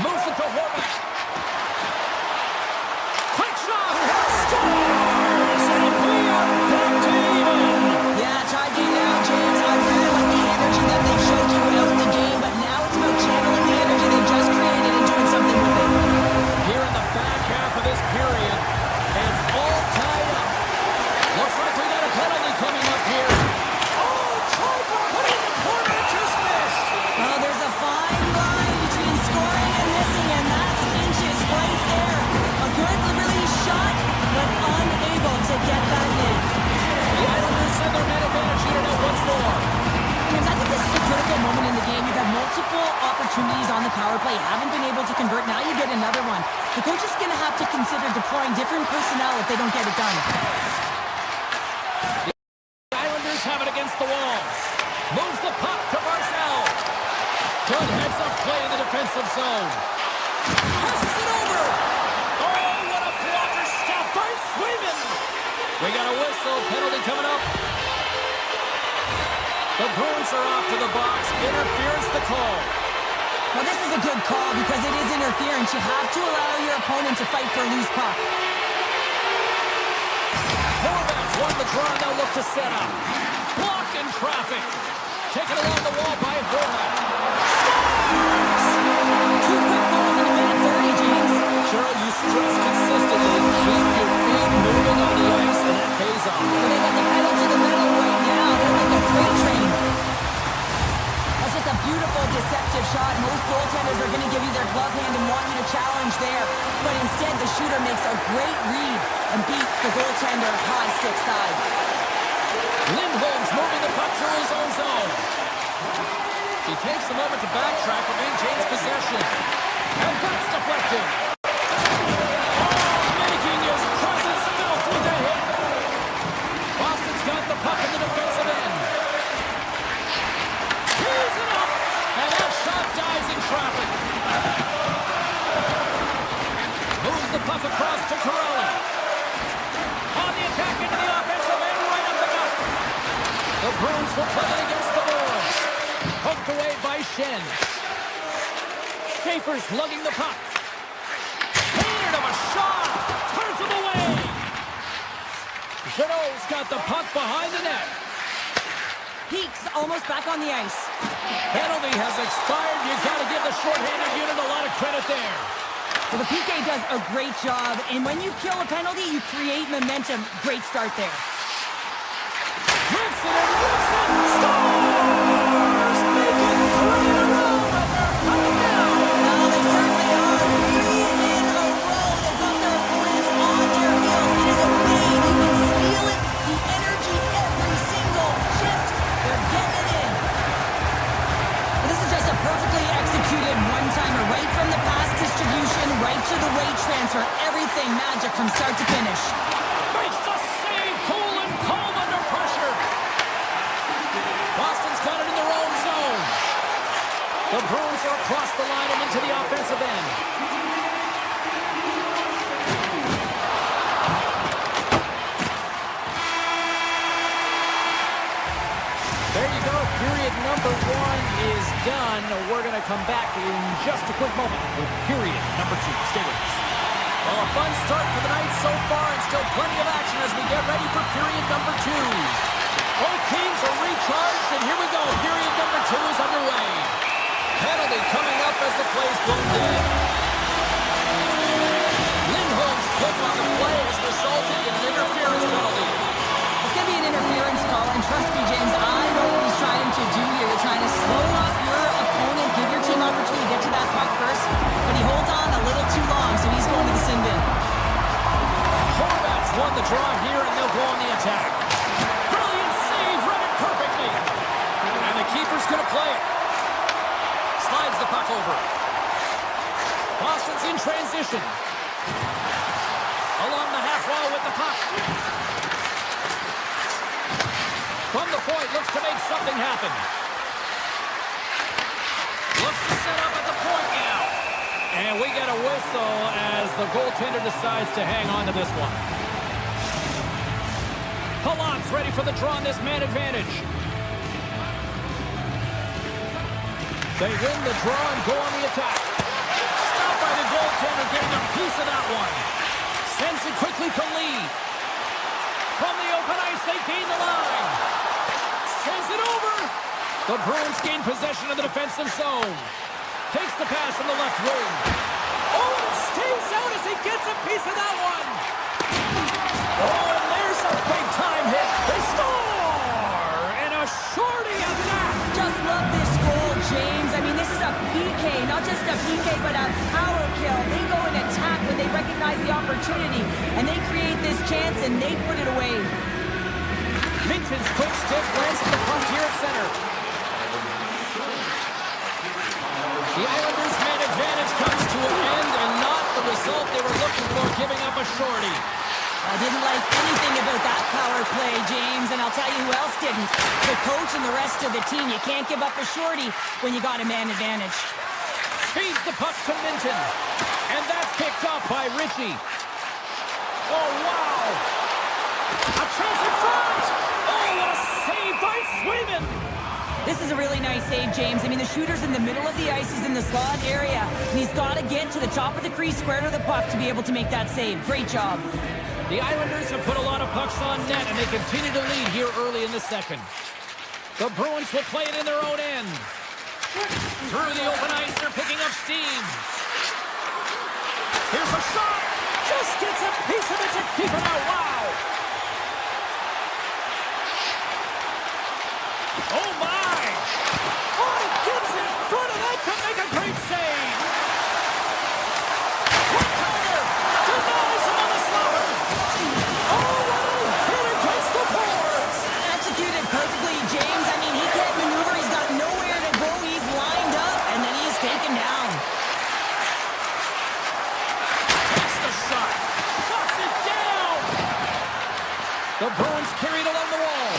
Moves it to Horvath. Quick shot. Scores! And we are back to even. Yeah, tie game now, James. I really like the energy that they showed throughout the game, but now it's about channeling the energy they just created and doing something with it. Here in the back half of this period, it's all tied up. Looks like we got a penalty coming up here. Oh, tried to put it in the corner, just missed. Well, there's a fine line between scoring and missing, and that's inches right there. A good release shot, but unable to get that in. The Islanders send their net advantage here now once more. James, I think this is a critical moment in the game. You've had multiple opportunities on the power play, haven't been able to convert. Now you get another one. The coach is going to have to consider deploying different personnel if they don't get it done. The Islanders have it against the wall. Moves the puck to Barzal. Good heads-up play in the defensive zone. Passes it over. Oh, what a blocker stop by Swayman. We got a whistle. Penalty coming up. The Bruins are off to the box. Interference the call. Well, this is a good call because it is interference. You have to allow your opponent to fight for a loose puck. Horvath's won the draw. Now look to set up. Blocked in traffic. Taken along the wall by Horvath. Scores! 2 quick goals in a minute 30, James. Cheryl, you stress consistently. Keep your feet moving on the ice, and that pays off. So they got the pedal to the metal right now. They're like a freight train. That's just a beautiful, deceptive shot. Most goaltenders are going to give you their glove hand and want you to challenge there. But instead, the shooter makes a great read and beats the goaltender high stick side. Lindholm's moving the puck through his own zone. He takes a moment to backtrack but maintains possession. And that's deflected. end. Schaefer's lugging the puck. Painted him a shot. Turns him away. Jeannot's got the puck behind the net. Peaks almost back on the ice. Penalty has expired. You got to give the shorthanded unit a lot of credit there. Well, the PK does a great job, and when you kill a penalty, you create momentum. Great start there. Gibson and Gibson scores! Make it 3 in a row, but they're coming down. Well, they certainly are. 3 in a row. They've got their opponents on their heels. It is a win. You can feel it. The energy every single shift. They're getting it in. This is just a perfectly executed one-timer. Right from the pass distribution, right to the weight transfer. Everything magic from start to finish. Makes the save. Cool and calm under pressure. Boston's got it in their own zone. The Bruins are across the line and into the offensive end. There you go. Period number 1 is done. We're going to come back in just a quick moment with period number 2. Stay with us. Well, a fun start for the night so far and still plenty of action as we get ready for period number 2. Both teams are recharged, and here we go. Period number 2 is underway. Penalty coming up as the play's blown dead. Lindholm's clip on the play has resulted in an interference penalty. It's going to be an interference call, and trust me, James, I know what he's trying to do here. You're trying to slow up your opponent, give your team opportunity to get to that puck first, but he holds on a little too long, so he's going to the sin bin. Horvats won the draw here, and they'll go on the attack. Brilliant save, read it perfectly. And the keeper's going to play it. Slides the puck over. Boston's in transition. Along the half wall with the puck. From the point, looks to make something happen. Looks to set up at the point now. And we get a whistle as the goaltender decides to hang on to this one. Palat's ready for the draw on this man advantage. They win the draw and go on the attack. Stopped by the goaltender, getting a piece of that one. Sends it quickly to Lee. From the open ice, they gain the line. Sends it over. The Bruins gain possession of the defensive zone. Takes the pass from the left wing. Oh, and it stays out as he gets a piece of that one. Oh, and there's a big-time hit. They score! And a shorty of that. Just love this goal, James. I mean, this is a PK, not just a PK, but a power kill. They go and attack when they recognize the opportunity, and they create this chance, and they put it away. Minton's quick stick lands at the front here at center. The Islanders' man advantage comes to an end, and not the result they were looking for, giving up a shorty. I didn't like anything about that power play, James, and I'll tell you who else didn't. The coach and the rest of the team. You can't give up a shorty when you got a man advantage. Feeds the puck to Minton, and that's picked up by Ritchie. Oh, wow! A chance in front! Oh, what a save by Swayman! This is a really nice save, James. I mean, the shooter's in the middle of the ice. He's in the slot area, and he's got to get to the top of the crease, square to the puck, to be able to make that save. Great job. The Islanders have put a lot of pucks on net, and they continue to lead here early in the second. The Bruins will play it in their own end. Through the open ice, they're picking up steam. Here's a shot. Just gets a piece of it to keep it out. Wow. Oh, my. Oh, he gets in front of that to make a great save. One-timer. Denies him on the slapper. Oh, what a hit against the boards. Executed perfectly, James. I mean, he can't maneuver. He's got nowhere to go. He's lined up, and then he's taken down. Takes the shot. Shuts it down. The Bruins carried along the wall.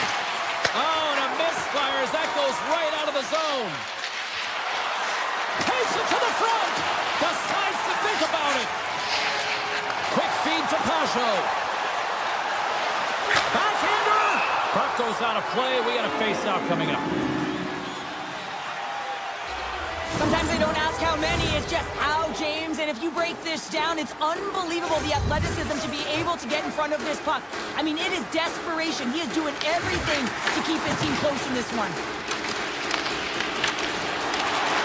Oh, and a misfire as that goes right out of the zone. Takes it to the front. Decides to think about it. Quick feed to Pajot. Backhander. Puck goes out of play. We got a face-off coming up. many. It's just how, James. And if you break this down, it's unbelievable the athleticism to be able to get in front of this puck. I mean, it is desperation. He is doing everything to keep his team close in this one.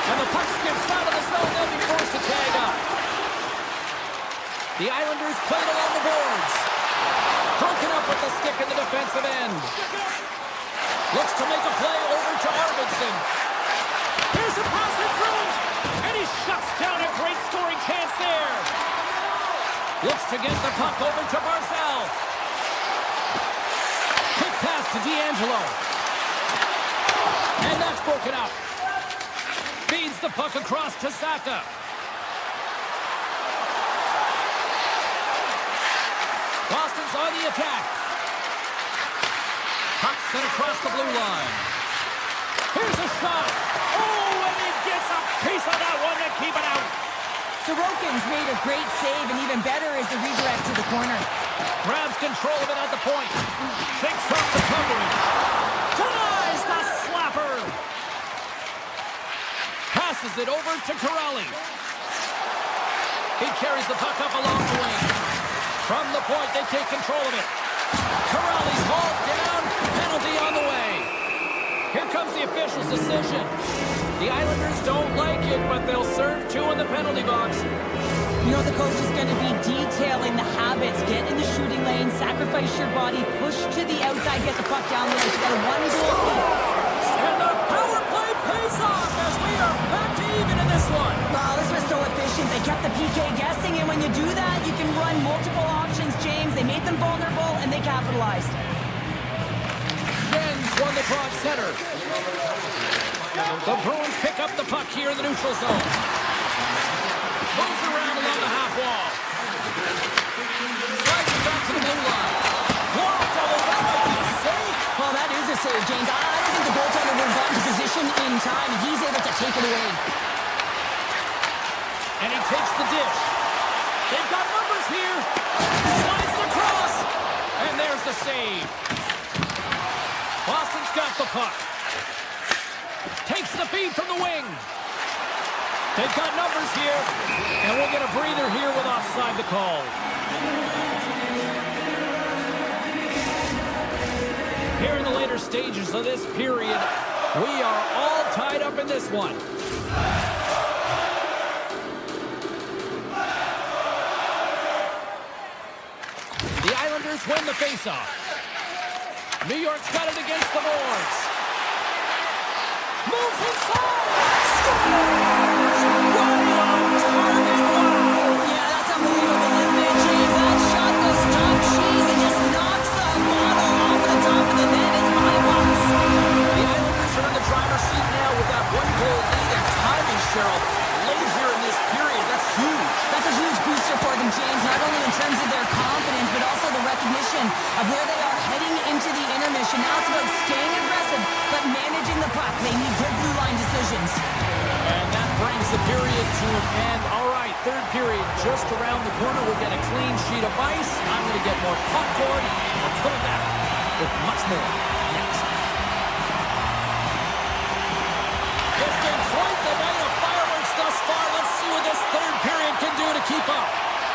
And the puck skips out of the zone. They'll be forced to tag up. The Islanders played along the boards. Broken up with the stick in the defensive end. Looks to make a play over to Arvidsson. Here's a pass in front. And he shuts down a great scoring chance there. Looks to get the puck over to Barzal. Quick pass to D'Angelo. And that's broken up. Feeds the puck across to Saka. Boston's on the attack. Puck sent across the blue line. Here's a shot. Oh, and he gets a piece of that one to keep it out. Sorokin's made a great save, and even better is the redirect to the corner. Grabs control of it at the point. Shakes off the coverage. Denies the slapper. Passes it over to Corrali. He carries the puck up along the wing. From the point, they take control of it. Corrali's hauled down. Penalty on the way. Here comes the official's decision. The Islanders don't like it, but they'll serve two in the penalty box. You know, the coach is going to be detailing the habits. Get in the shooting lane, sacrifice your body, push to the outside, get the puck down there. You got a one-goal lead. And the power play pays off as we are back to even in this one. Wow, this was so efficient. They kept the PK guessing, and when you do that, you can run multiple options, James. They made them vulnerable, and they capitalized. Jens won the draw at center. The Bruins pick up the puck here in the neutral zone. Moves around along the half wall. Slides it back to the blue line. Whoa, double, that might be a save. Well, that is a save, James. I don't think the goaltender would have gotten to position in time. He's able to take it away. And he takes the dish. They've got numbers here. Slides it across. And there's the save. Boston's got the puck. Takes the feed from the wing. They've got numbers here. And we'll get a breather here with offside the call. Here in the later stages of this period, we are all tied up in this one. The Islanders win the faceoff. New York's got it against the boards. Moves inside! Scores! Right on target! Wow! Yeah, that's unbelievable, isn't it, James? That shot goes top cheese and just knocks the bottle off of the top of the net. It's my box. The Islanders are in the driver's seat now with that one-goal lead and timing, Cheryl. Late here in this period, that's huge. That's a huge booster for them, James, not only in terms of their confidence, but also the recognition of where they are heading into the intermission. Now it's about staying aggressive, but managing the puck. They need good blue line decisions. And that brings the period to an end. All right, third period just around the corner. We'll get a clean sheet of ice. I'm going to get more popcorn. We're coming back with much more next. It's been quite the night of fireworks thus far. Let's see what this third period can do to keep up.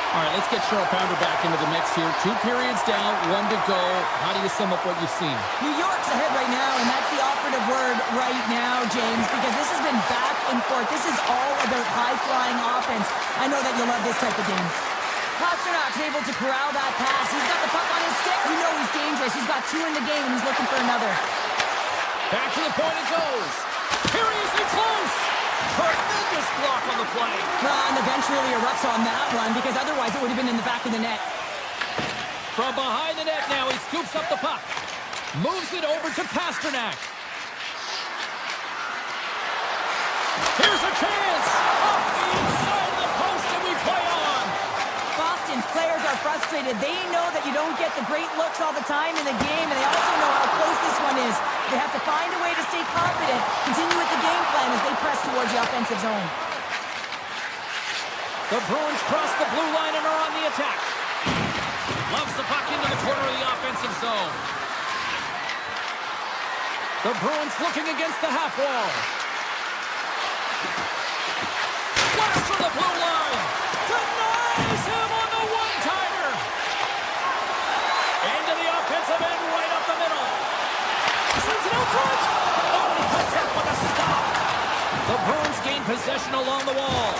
All right, let's get Cheryl Pounder back into the mix here. 2 periods down, 1 to go. How do you sum up what you've seen? New York's ahead right now, and that's the operative word right now, James, because this has been back and forth. This is all about high-flying offense. I know that you'll love this type of game. Pasternak's able to corral that pass. He's got the puck on his stick. You know he's dangerous. He's got 2 in the game, and he's looking for another. Back to the point it goes. Here he is in close. Tremendous block on the play. And the bench really erupts on that one, because otherwise it would have been in the back of the net. From behind the net now, he scoops up the puck. Moves it over to Pasternak. Here's a chance. Off the inside of the post, and we play on. Boston's players are frustrated. They know that you don't get the great looks all the time in the game, and they also know how close this one is. They have to find a way to stay confident, continue with the game plan as they press towards the offensive zone. The Bruins cross the blue line and are on the attack. Loves the puck into the corner of the offensive zone. The Bruins looking against the half wall. along the wall.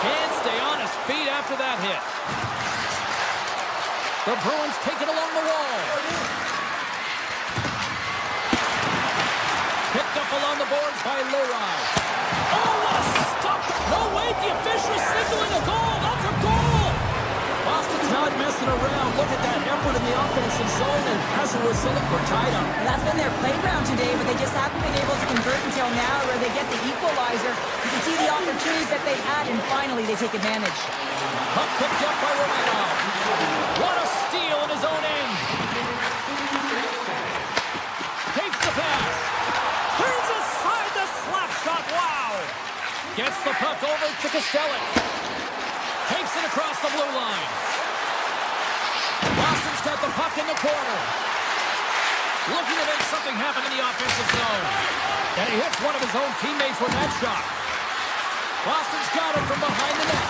Can't stay on his feet after that hit. The Bruins take it along the wall. Picked up along the boards by Leroy. Oh, what a stop! No, wait, the official's signaling a goal. That's a goal! Boston's not messing around. Look at that effort in the offensive zone, and as a result, we're tied up. And that's been their playground today, but they just haven't been able to convert until now where they get the equalizer. You can see the opportunities that they had, and finally they take advantage. Puck picked up by Romanov. What a steal in his own end. Takes the pass. Turns aside the slap shot. Wow. Gets the puck over to Costello. Takes it across the blue line. Boston's got the puck in the corner. Looking to make something happen in the offensive zone. And he hits one of his own teammates with that shot. Boston's got it from behind the net.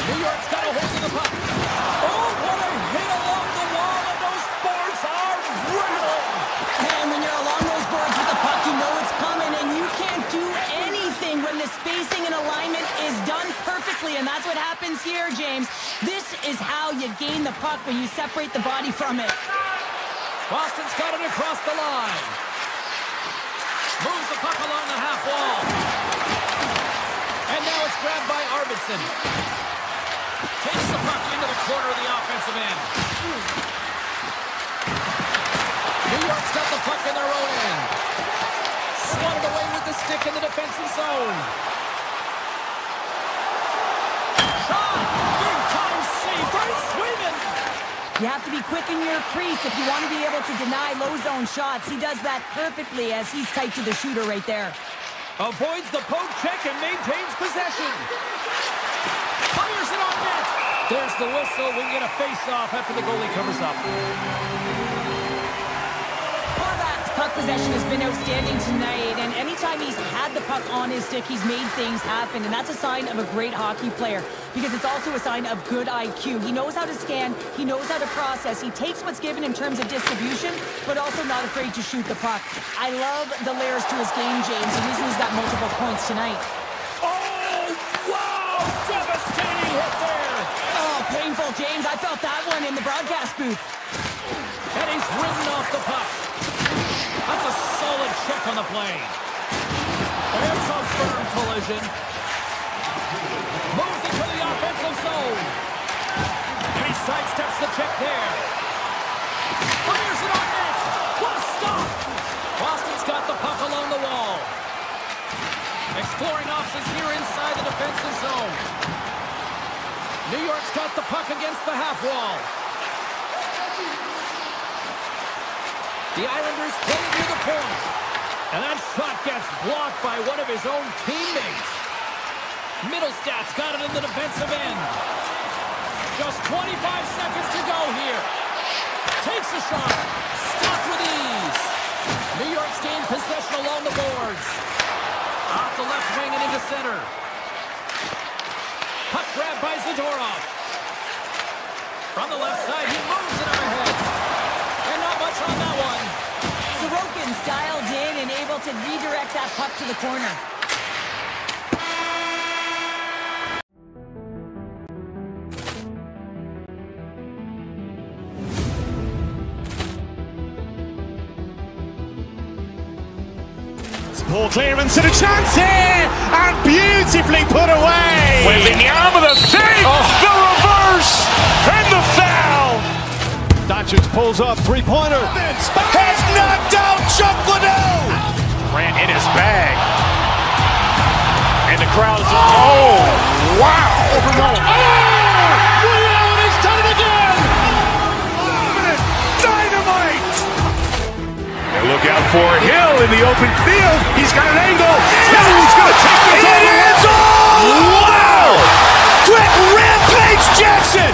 New York's got a hold of the puck. Oh, what a hit along the wall, and those boards are rattling. And when you're along those boards with the puck, you know it's coming, and you can't do anything when the spacing and alignment is done perfectly, and that's what happens here, James. This is how you gain the puck, when you separate the body from it. Boston's got it across the line. Moves the puck along the half wall. And now it's grabbed by Arvidsson. Takes the puck into the corner of the offensive end. New York's got the puck in their own end. Swatted away with the stick in the defensive zone. Shot! Big time save by Swayman! You have to be quick in your crease if you want to be able to deny low zone shots. He does that perfectly as he's tight to the shooter right there. Avoids the poke check and maintains possession. Fires it on net. There's the whistle. We get a face-off after the goalie covers up. Horvat's puck possession has been outstanding tonight, and anytime he's had the puck on his stick, he's made things happen, and that's a sign of a great hockey player, because it's also a sign of good IQ. He knows how to scan, he knows how to process, he takes what's given in terms of distribution, but also not afraid to shoot the puck. I love the layers to his game, James, the reason he's got multiple points tonight. Oh, wow! Devastating hit there! Oh, painful, James. I felt that one in the broadcast booth. And he's ridden off the puck. That's a solid check on the play. It's a firm collision. Moves into the offensive zone. And he sidesteps the check there. Fires it on net. What a stop! Boston's got the puck along the wall. Exploring options here inside the defensive zone. New York's got the puck against the half wall. The Islanders play it near the point. And that shot gets blocked by one of his own teammates. Middlestad's got it in the defensive end. Just 25 seconds to go here. Takes a shot. Stopped with ease. New York's gained possession along the boards. Off the left wing and into center. Puck grab by Zadorov. From the left side, he moves it overhead. And not much on that one. Sorokin's dialed in and able to redirect that puck to the corner. Poor clearance and a chance here, and beautifully put away. Wembanyama the save, the reverse, and the foul. Doncic pulls up, three-pointer. Has knocked out Chuck Liddell. Grant in his bag. And the crowd is, oh, wow. William has done it again. Dynamite. And look out for Hill in the open field. He's got an angle. Hill's going to take this over. It is all. Wow. Brett Rampage Jackson.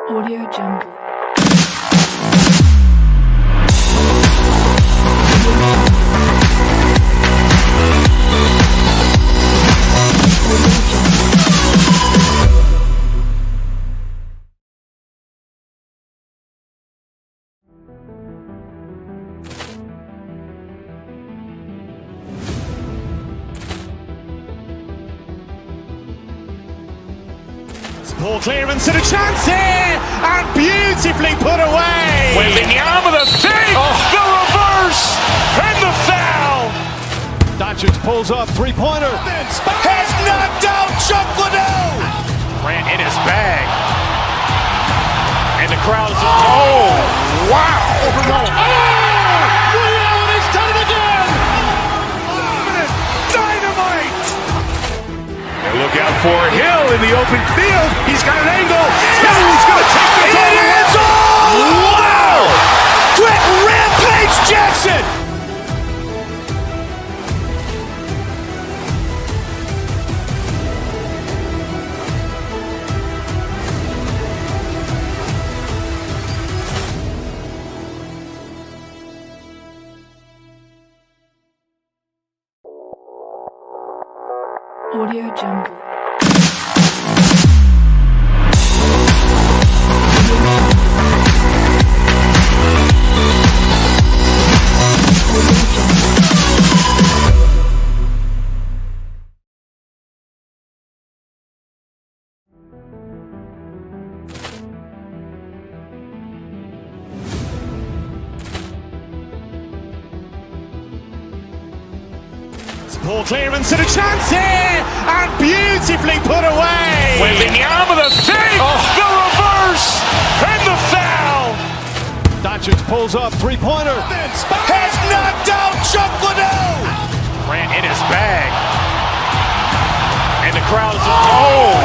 Audio Jungle. Ball clearance and a chance here, and beautifully put away. Wembanyama the save, the reverse, and the foul. Doncic pulls up, three-pointer. Has knocked out Chuck Liddell. Grant in his bag. And the crowd is, oh, wow. He's done it again. Dynamite. And look out for Hill in the open field. He's got an angle. He's going to take this all the way. Wow. Quick Rampage Jackson. Audio Jungle. Ball clearance and a chance here, and beautifully put away. Wembanyama the save, the reverse, and the foul. Doncic pulls up, three-pointer. Has knocked out Chuck Liddell. Grant in his bag. And the crowd is, oh,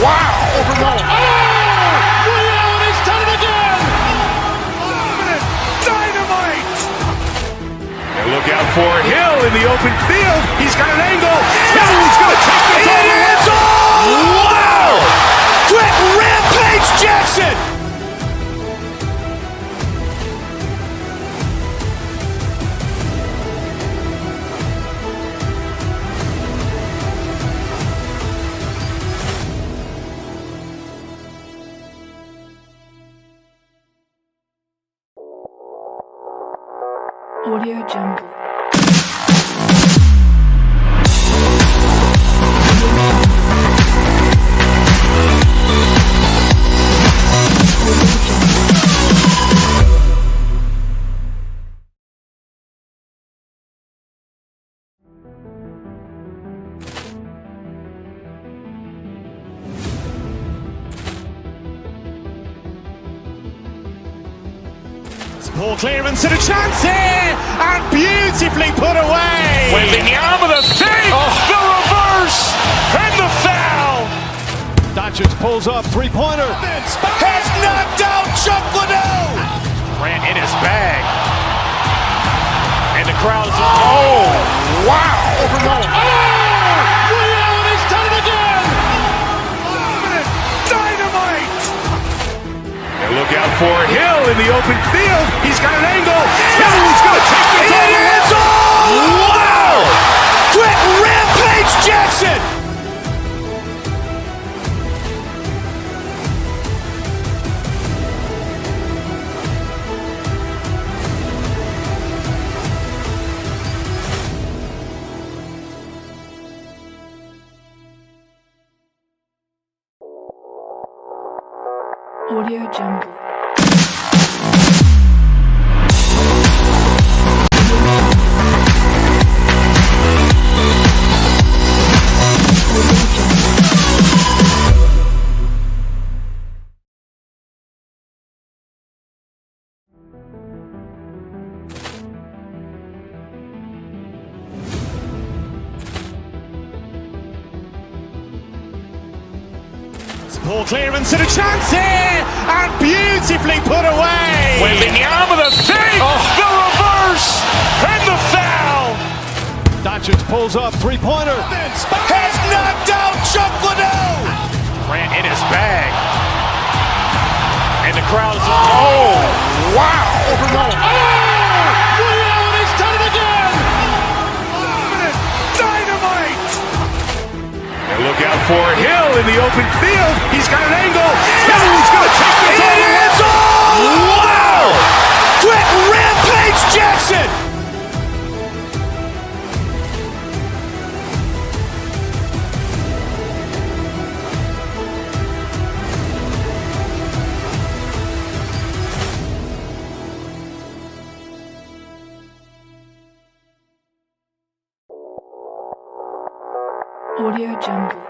wow. He's done it again. Dynamite. And look out for Hill in the open field. He's got an angle. He's going to take this all the way. Wow. Quick Rampage Jackson. Audio Jungle. Ball clearance and a chance here, and beautifully put away. Wembanyama the save, the reverse, and the foul. Doncic pulls up, three-pointer. Has knocked out Chuck Liddell. Grant in his bag. And the crowd is, oh, wow. He's done it again. Dynamite. And look out for Hill in the open field. He's got an angle. He's going to take this all the way. Wow. Quick Rampage Jackson. Audio Jungle. Ball clearance and a chance here, and beautifully put away. Wembanyama the save, the reverse, and the foul. Doncic pulls up, three-pointer. Has knocked out Chuck Liddell. Grant in his bag. And the crowd is, oh, wow. He's done it again. Dynamite. And look out for Hill in the open field. He's got an angle. He's going to take this all the way. Wow. Quick Rampage Jackson. Audio Jungle.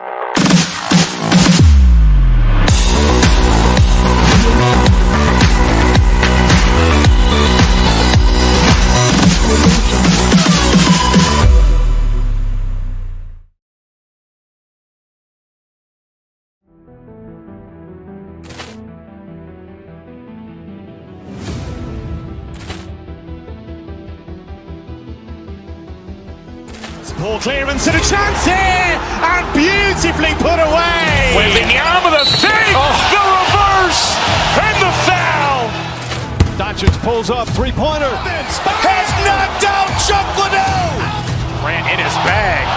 Ball clearance and a chance here, and beautifully put away. Wembanyama the save, the reverse, and the foul. Doncic pulls up, three-pointer. Has knocked out Chuck Liddell. Grant in his bag.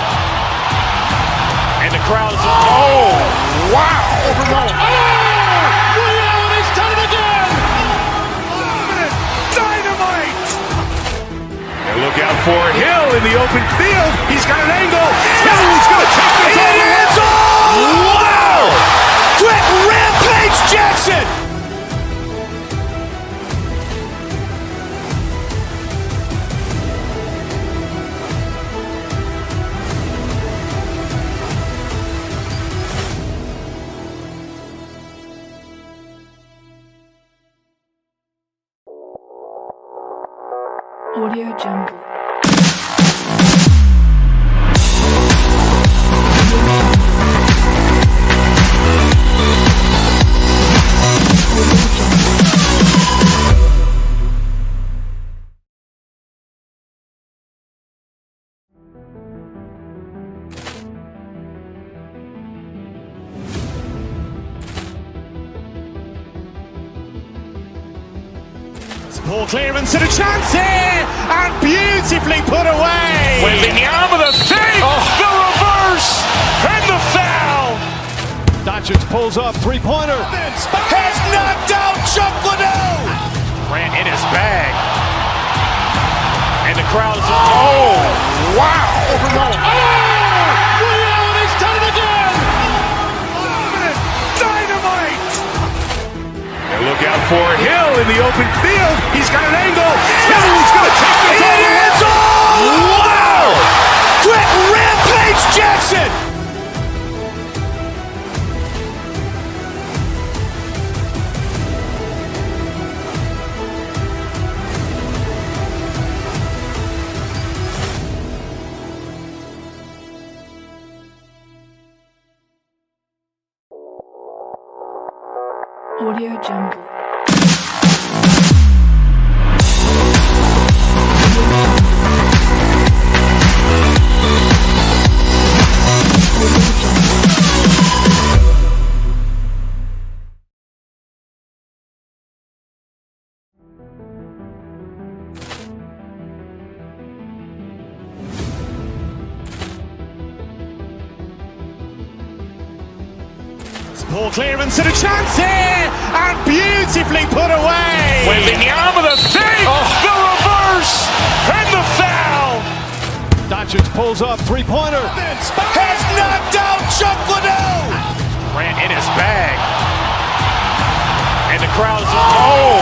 And the crowd is, oh, wow. He's done it again. Dynamite. And look out for Hill in the open field. He's got an angle. Hill's going to take this all the way. Wow. Brett Rampage Jackson. Audio Jungle. Ball clearance and a chance here, and beautifully put away. Wembanyama the save, the reverse, and the foul. Doncic pulls up, three-pointer. Has knocked out Chuck Liddell. Grant in his bag. And the crowd is, oh, wow. He's done it again. Dynamite. And look out for Hill in the open field. He's got an angle. Hill's going to take this all the way. Wow. Brett Rampage Jackson. Audio Jungle. Ball clearance and a chance here, and beautifully put away. Wembanyama the save, the reverse, and the foul. Doncic pulls up, three-pointer. Has knocked out Chuck Liddell. Grant in his bag. And the crowd is, oh,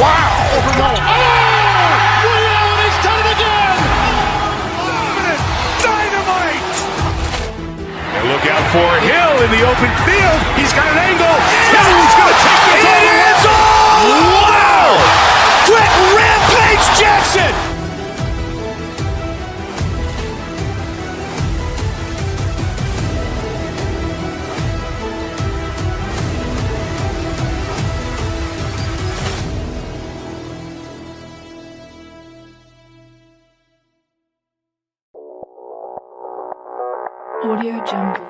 wow. He's done it again. Dynamite. And look out for Hill in the open field. He's got an angle. Hill's going to take this all the way. Wow. Brett Rampage Jackson. Audio Jungle.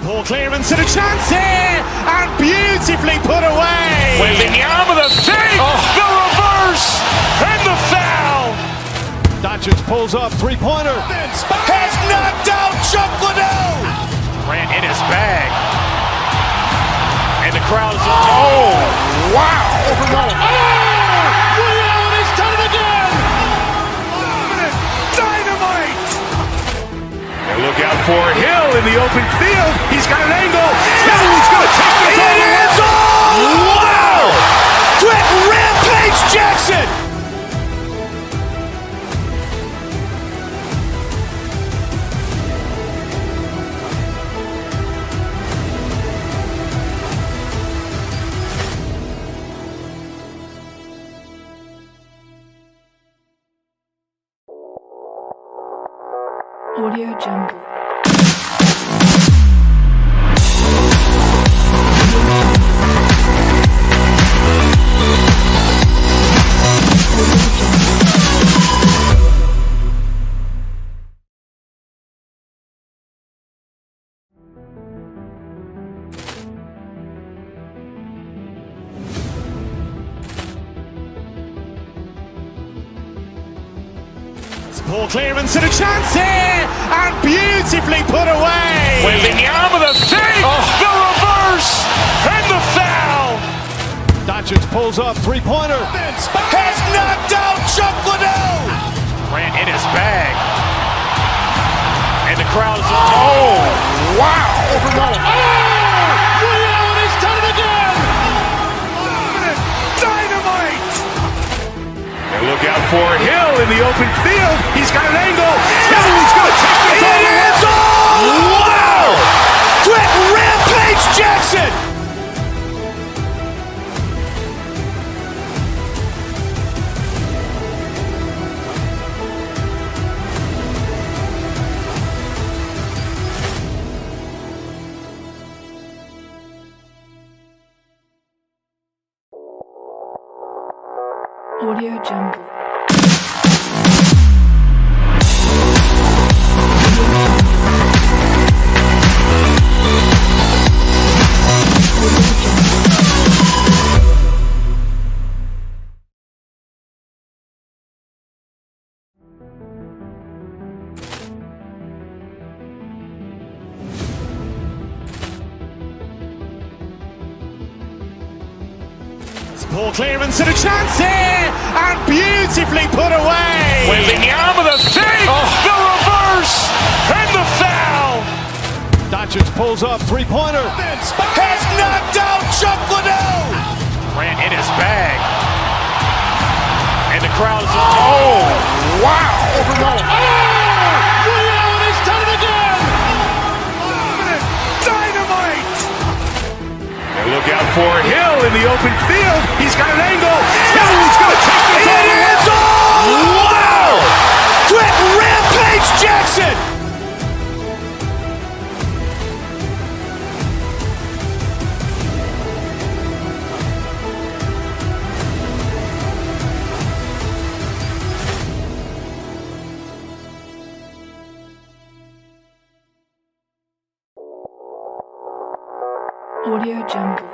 Ball clearance and a chance here, and beautifully put away. Wembanyama the save, the reverse, and the foul. Doncic pulls up, three-pointer. Has knocked out Chuck Liddell. Grant in his bag. crowd is, oh, wow! He's done it again! Dynamite! And look out for Hill in the open field. He's got an angle. Hill's going to take this all the way. Wow! Brett Rampage Jackson! Audio Jungle. Ball clearance and a chance here, and beautifully put away. With the arm of the fake, the reverse, and the foul. Doncic pulls up, three-pointer. Has knocked out Chuck Liddell. Grant in his bag. And the crowd is, oh, wow. He's done it again! Dynamite. And look out for Hill in the open field. He's got an angle. Hill's going to take this all the way. Wow! Brett Rampage Jackson! Audio Jungle. Ball clearance and a chance here, and beautifully put away. With the arm of the fake, the reverse, and the foul. Doncic pulls up, three-pointer. Has knocked out Chuck Liddell. Grant in his bag. And the crowd is, oh, wow. He's done it again! Dynamite. And look out for Hill in the open field. He's got an angle. Hill's going to take this all the way. Wow! Brett Rampage Jackson! Audio Jungle.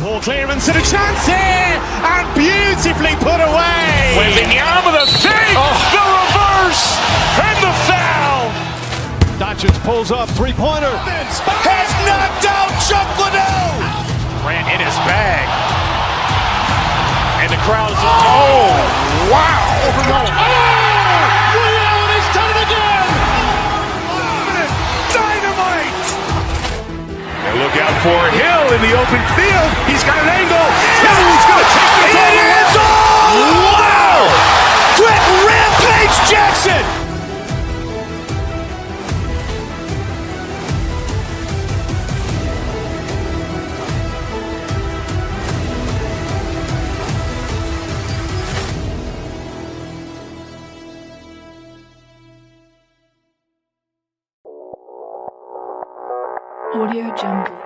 Ball clearance and a chance here, and beautifully put away. With the arm of the fake, the reverse, and the foul. Doncic pulls up, three-pointer. Has knocked out Chuck Liddell. Grant in his bag. And the crowd is, oh, wow. He's done it again! Dynamite. And look out for Hill in the open field. He's got an angle. Hill's going to take this all the way. Wow! Brett Rampage Jackson! Audio Jungle.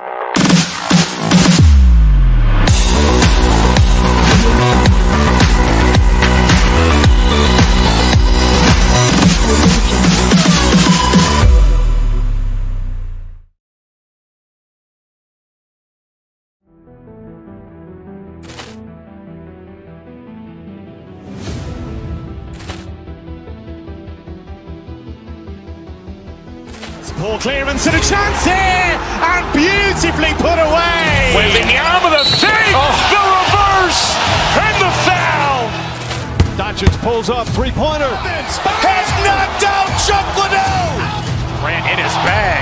Ball clearance and a chance here, and beautifully put away. With the arm of the fake, the reverse, and the foul. Doncic pulls up, three-pointer. Has knocked out Chuck Liddell. Grant in his bag.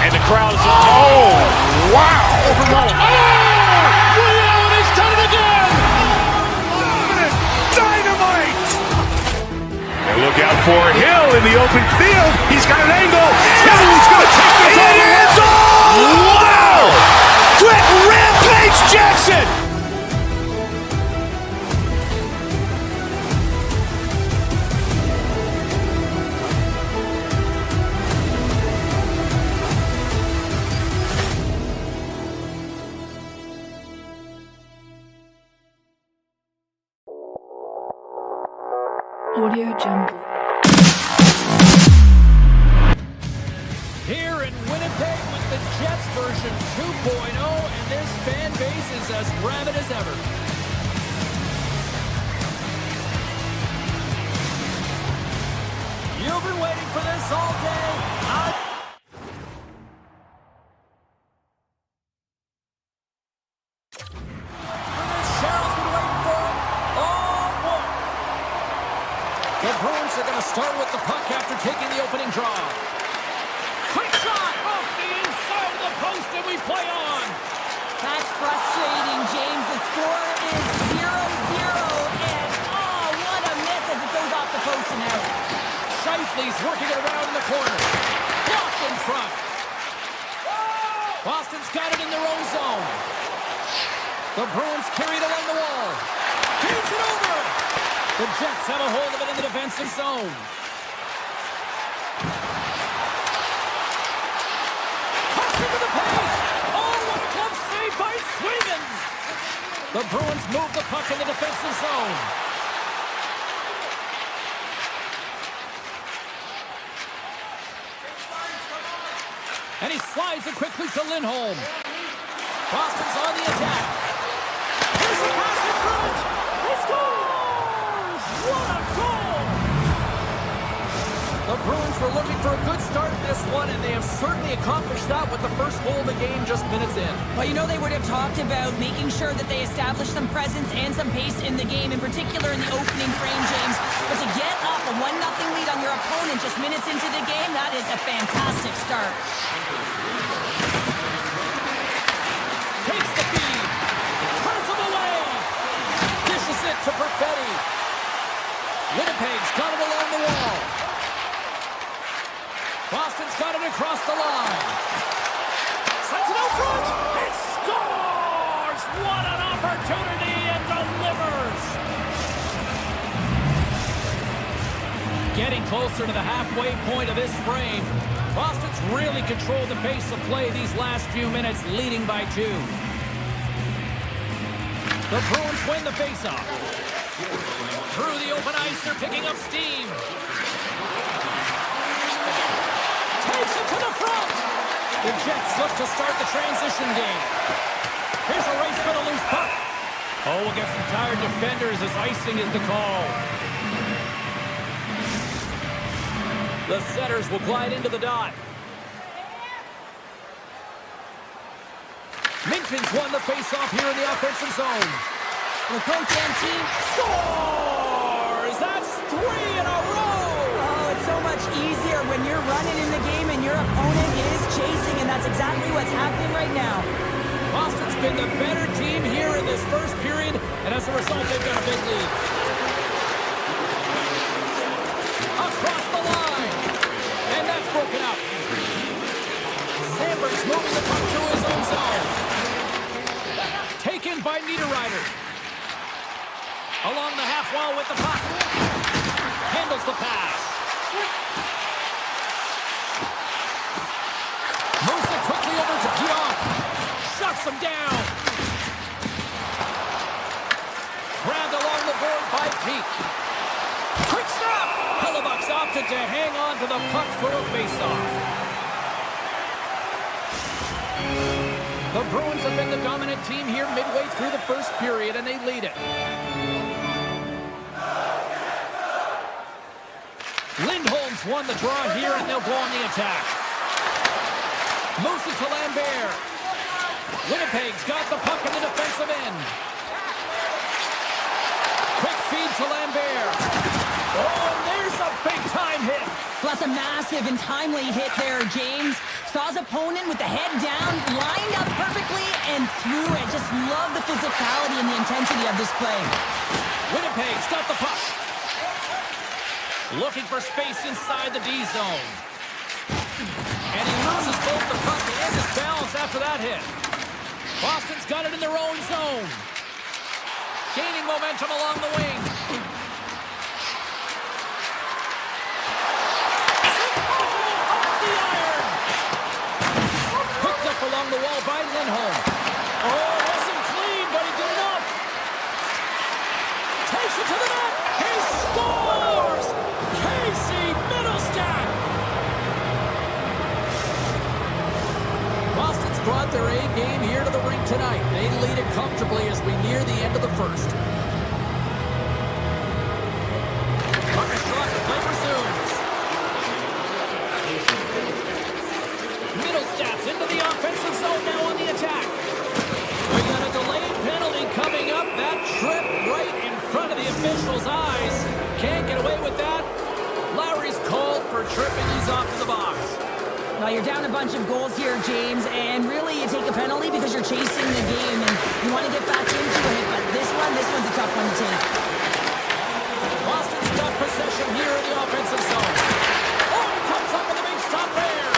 And the crowd is, oh, wow. Allen has done it again. Dynamite. And look out for Hill in the open field. He's got an angle. He's going to take this all the way. Wow. Quick Rampage Jackson. Audio Jungle. Here in Winnipeg with the Jets version 2.0, and this fan base is as rabid as ever. You've been waiting for this all day. Cheryl's been waiting for it all morning. The Bruins are going to start with the puck after taking the opening draw. Quick shot off the inside of the post, and we play on. That's frustrating, James. The score is 0-0, and oh, what a miss as it goes off the post and out. Shifley's working it around in the corner. Blocked in front. Boston's got it in their own zone. The Bruins carry it along the wall. Keeps it over. The Jets have a hold of it in the defensive zone. Cuts into the paint. Oh, what a glove save by Sweden. The Bruins move the puck in the defensive zone. And he slides it quickly to Lindholm. Boston's on the attack. Here's a pass in front. He scores! What a goal! The Bruins were looking for a good start in this one, and they have certainly accomplished that with the first goal of the game just minutes in. Well, you know, they would have talked about making sure that they establish some presence and some pace in the game, in particular in the opening frame, James. But to get up a 1-0 lead on your opponent just minutes into the game, that is a fantastic start. Takes the feed. Turns him away. Dishes it to Perfetti. Winnipeg's got it along the wall. Boston's got it across the line. Sends it out front. It scores! What an opportunity, and delivers! Getting closer to the halfway point of this frame. Boston's really controlled the pace of play these last few minutes, leading by 2. The Bruins win the faceoff. Through the open ice, they're picking up steam. Takes it to the front. The Jets look to start the transition game. Here's a race for the loose puck. Oh, we'll get some tired defenders as icing is the call. The setters will glide into the dot. Minton's won the faceoff here in the offensive zone. The coach and team Scores! That's 3 in a row! Oh, it's so much easier when you're running in the game and your opponent is chasing, and that's exactly what's happening right now. Boston's been the better team here in this first period, and as a result, they've got a big lead. Across the line, and that's broken up. Sandberg's moving the puck to his own zone. Taken by Niederreiter. Along the half wall with the puck. Handles the pass. Moves it quickly over to Pionk. Shuts him down. Grabbed along the board by Peak. Quick stop. Hellebuck's opted to hang on to the puck for a faceoff. The Bruins have been the dominant team here midway through the first period, and they lead it. Lindholm's won the draw here, and they'll go on the attack. Moves it to Lambert. Winnipeg's got the puck in the defensive end. Quick feed to Lambert. Oh, and there's a big-time hit. Plus a massive and timely hit there, James. Saw his opponent with the head down, lined up perfectly, and threw it. Just love the physicality and the intensity of this play. Winnipeg's got the puck. Looking for space inside the D zone. And he loses both the puck and his balance after that hit. Boston's got it in their own zone. Gaining momentum along the wing. Along the wall by Lindholm. Oh, wasn't clean, but he did enough. Takes it to the net. He scores! Casey Middlestat. Boston's brought their A game here to the rink tonight. They lead it comfortably as we near the end of the first. Puck is dropped. The play resumes. Middlestat's into the offensive zone now on the attack. We got a delayed penalty coming up. That trip right in front of the official's eyes. Can't get away with that. Lowry's called for tripping. He's off to the box. Well, you're down a bunch of goals here, James, and really you take a penalty because you're chasing the game and you want to get back into it, but this one's a tough one to take. Boston's got possession here in the offensive zone. Oh, he comes up with a big stop there.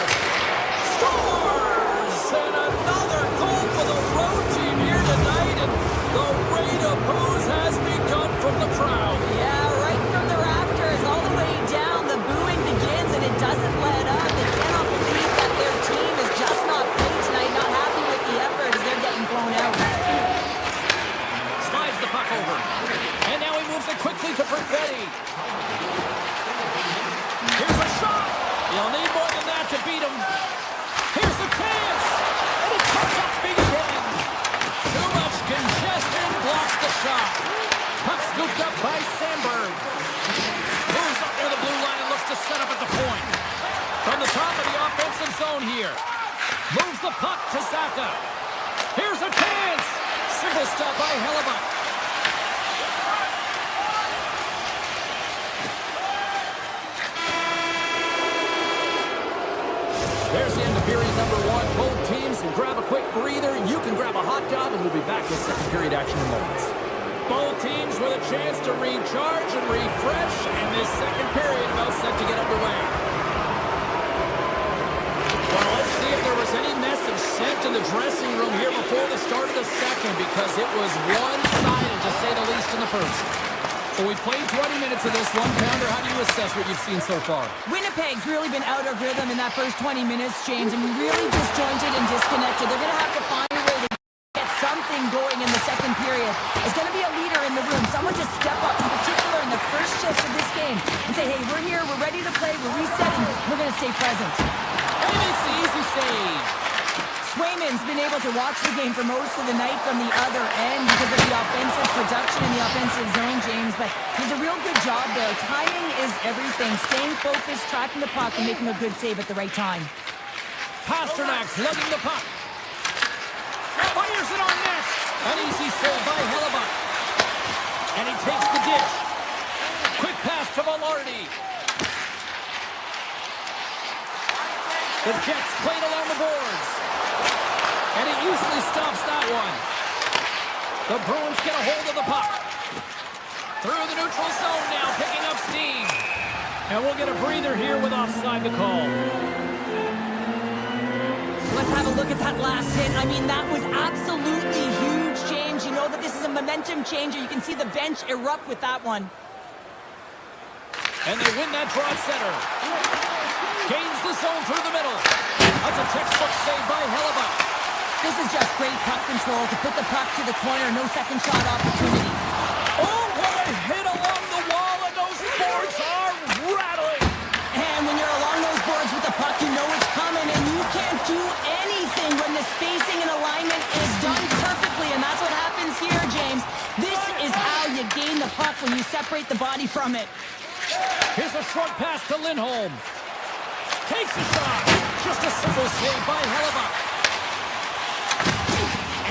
Scores! And another goal for the road team here tonight, and the rate of booze has begun from the crowd. Yeah, right from the rafters all the way down. The booing begins, and it doesn't let up. They cannot believe that their team is just not playing tonight, not happy with the effort as they're getting blown out. Slides the puck over. And now he moves it quickly to Perfetti. Here's a shot. You'll need more than that to beat him. Here's a chance. And it comes up big again. Too much congestion blocks the shot. Puck scooped up by Sandberg. Moves up near the blue line and looks to set up at the point. From the top of the offensive zone here. Moves the puck to Zaka. Here's a chance. Single stop by Hellebuck. There's the end of period number one. Both teams will grab a quick breather. You can grab a hot dog, and we'll be back with second period action in moments. Both teams with a chance to recharge and refresh, and this second period about set to get underway. Well, let's see if there was any message sent in the dressing room here before the start of the second, because it was one-sided, to say the least, in the first. So we played 20 minutes of this one. Pounder, how do you assess what you've seen so far? Winnipeg's really been out of rhythm in that first 20 minutes, James, and really disjointed and disconnected. They're going to have to find a way to get something going in the second period. There's going to be a leader in the room, someone to step up, in particular in the first shifts of this game, and say, hey, we're here, we're ready to play, we're resetting, we're going to stay present. And he makes the easy save. Swayman's been able to watch the game for most of the night from the other end because of the offensive production in the offensive zone, James, but he's a real good job there. Timing is everything. Staying focused, tracking the puck, and making a good save at the right time. Pasternak's lugging the puck. Fires it on net. An easy save by Hellebuck. And he takes the dish. Quick pass to Velarde. The Jets played along the boards. And he easily stops that one. The Bruins get a hold of the puck. Through the neutral zone now, picking up steam. And we'll get a breather here with offside to call. Let's have a look at that last hit. I mean, that was absolutely huge, James. You know that this is a momentum changer. You can see the bench erupt with that one. And they win that draw at center. Gains the zone through the middle. That's a textbook save by Hellebuck. This is just great puck control to put the puck to the corner. No second shot opportunity. Oh, what a hit along the wall, and those boards are rattling. And when you're along those boards with the puck, you know it's coming, and you can't do anything when the spacing and alignment is done perfectly, and that's what happens here, James. This is how you gain the puck when you separate the body from it. Here's a short pass to Lindholm. Takes a shot. Just a simple save by Hellebuck.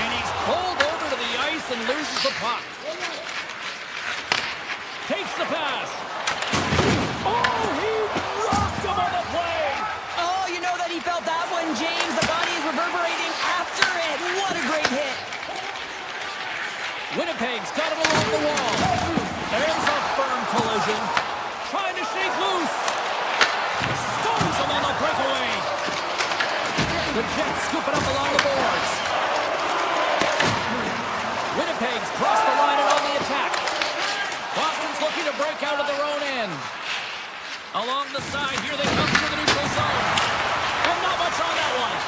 And he's pulled over to the ice and loses the puck. Takes the pass. Oh, he rocked him on the play. Oh, you know that he felt that one, James. The body is reverberating after it. What a great hit. Winnipeg's got him along the wall. There's a firm collision. Trying to shake loose. Stones him on the breakaway. The Jets scoop it up along the boards. Winnipeg's crossed the line and on the attack. Boston's looking to break out of their own end. Along the side, here they come through the neutral zone. And not much on that one.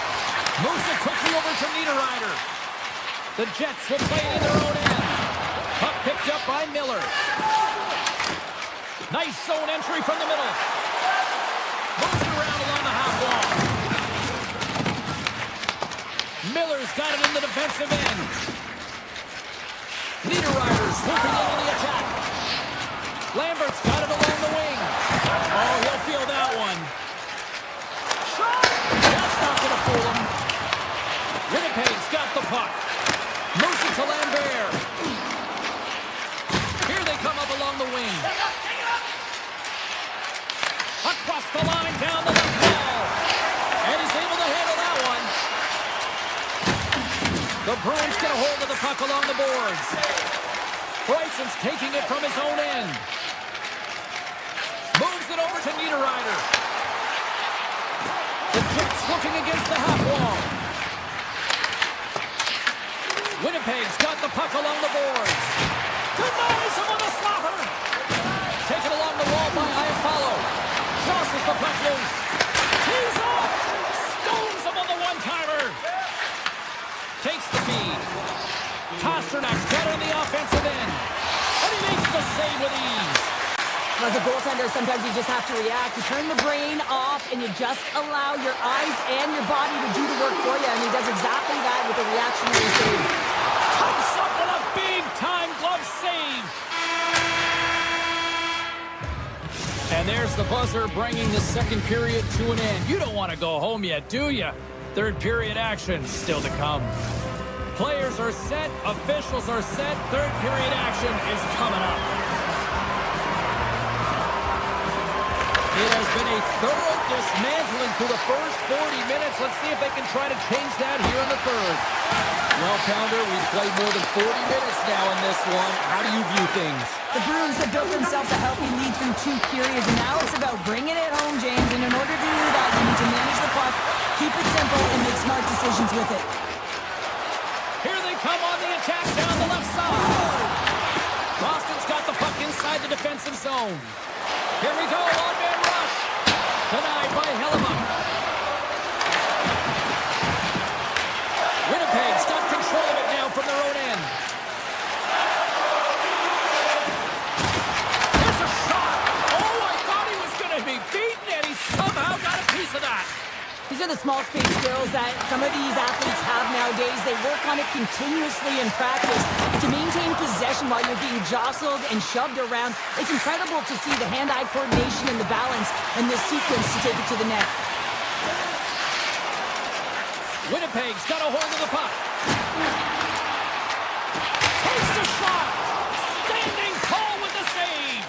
Moves it quickly over to Niederreiter. The Jets will play it in their own end. Puck picked up by Miller. Nice zone entry from the middle. Moves it around along the half wall. Miller's got it in the defensive end. Niederreiter swooping in on the attack. Lambert's got it along the wing. Oh, he'll feel that one. Shot! That's not going to fool him. Winnipeg's got the puck. Moves it to Lambert. Here they come up along the wing. Across the line, down the left wall. And he's able to handle that one. The Bruins get a hold of the puck along the boards. Bryson's taking it from his own end. Moves it over to Niederreiter. The Jets looking against the half wall. Winnipeg's got the puck along the boards. Denies him on the slapper. Taken along the wall by Iafallo. Tosses the puck loose. Tees off. Stones him on the one-timer. Takes the feed. Pasternak's got on the offensive end. And he makes the save with ease. As a goaltender, sometimes you just have to react. You turn the brain off, and you just allow your eyes and your body to do the work for you. And he does exactly that with a reactionary save. Comes up with a big-time glove save. And there's the buzzer bringing the second period to an end. You don't want to go home yet, do you? Third period action still to come. Players are set, officials are set, third period action is coming up. It has been a thorough dismantling through the first 40 minutes. Let's see if they can try to change that here in the third. Well, Pounder, we've played more than 40 minutes now in this one. How do you view things? The Bruins have built themselves a healthy lead through 2 periods, and now it's about bringing it home, James. And in order to do that, you need to manage the puck, keep it simple, and make smart decisions with it. Here they come on the attack down the left side. Boston's got the puck inside the defensive zone. Here we go, one-man rush. Denied by Hellebuck. Winnipeg's got control of it now from their own end. There's a shot. Oh, I thought he was going to be beaten, and he somehow got a piece of that. These are the small space skills that some of these athletes have nowadays. They work on it continuously in practice to maintain possession while you're being jostled and shoved around. It's incredible to see the hand-eye coordination and the balance in this sequence to take it to the net. Winnipeg's got a hold of the puck. Takes a shot. Standing tall with the save.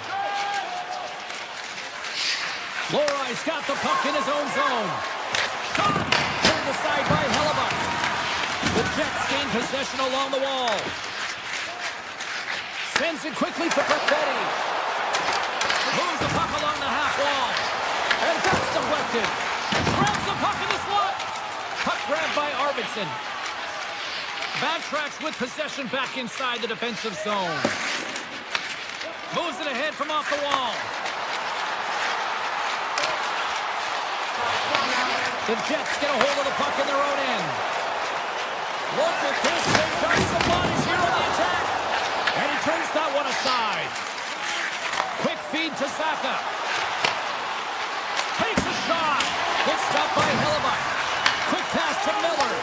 Lorai's got the puck in his own zone. Shot! Turned aside by Hellebuck. The Jets gain possession along the wall. Sends it quickly to Perfetti. Moves the puck along the half wall. And that's deflected. Grabs the puck in the slot. Puck grabbed by Arvidsson. Backtracks with possession back inside the defensive zone. Moves it ahead from off the wall. The Jets get a hold of the puck in their own end. Look at this. They've got some bodies here on the attack. And he turns that one aside. Quick feed to Saka. Takes a shot. Gets stopped by Hellebuck. Quick pass to Miller.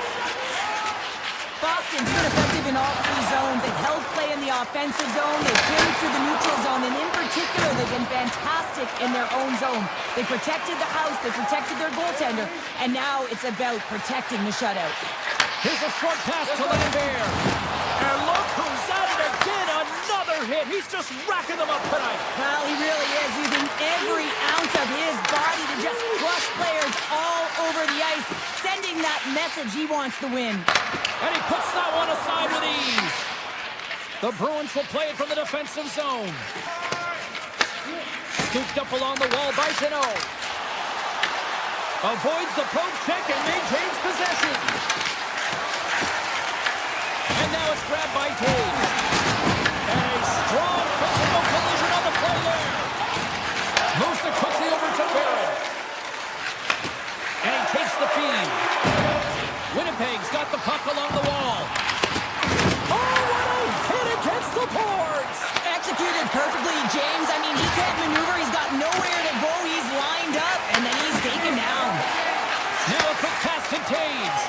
Boston's been effective in all 3 zones. They've held play in the the offensive zone. They carried through the neutral zone, and in particular, they've been fantastic in their own zone. They protected the house, they protected their goaltender, and now it's about protecting the shutout. Here's a short pass to Lambert. And look who's at it again. Another hit. He's just racking them up tonight. Well, he really is using every ounce of his body to just crush players all over the ice, sending that message he wants to win. And he puts that one aside with ease. The Bruins will play it from the defensive zone. Scooped up along the wall by Jeannot. Avoids the poke check and maintains possession. And now it's grabbed by Taves. And a strong physical collision on the play there. Moves it quickly over to Barrett. And he takes the feed. Winnipeg's got the puck along the wall. Oh, what a hit against the boards! Executed perfectly, James. I mean, he can't maneuver. He's got nowhere to go. He's lined up, and then he's taken down. Now a quick pass to Taves.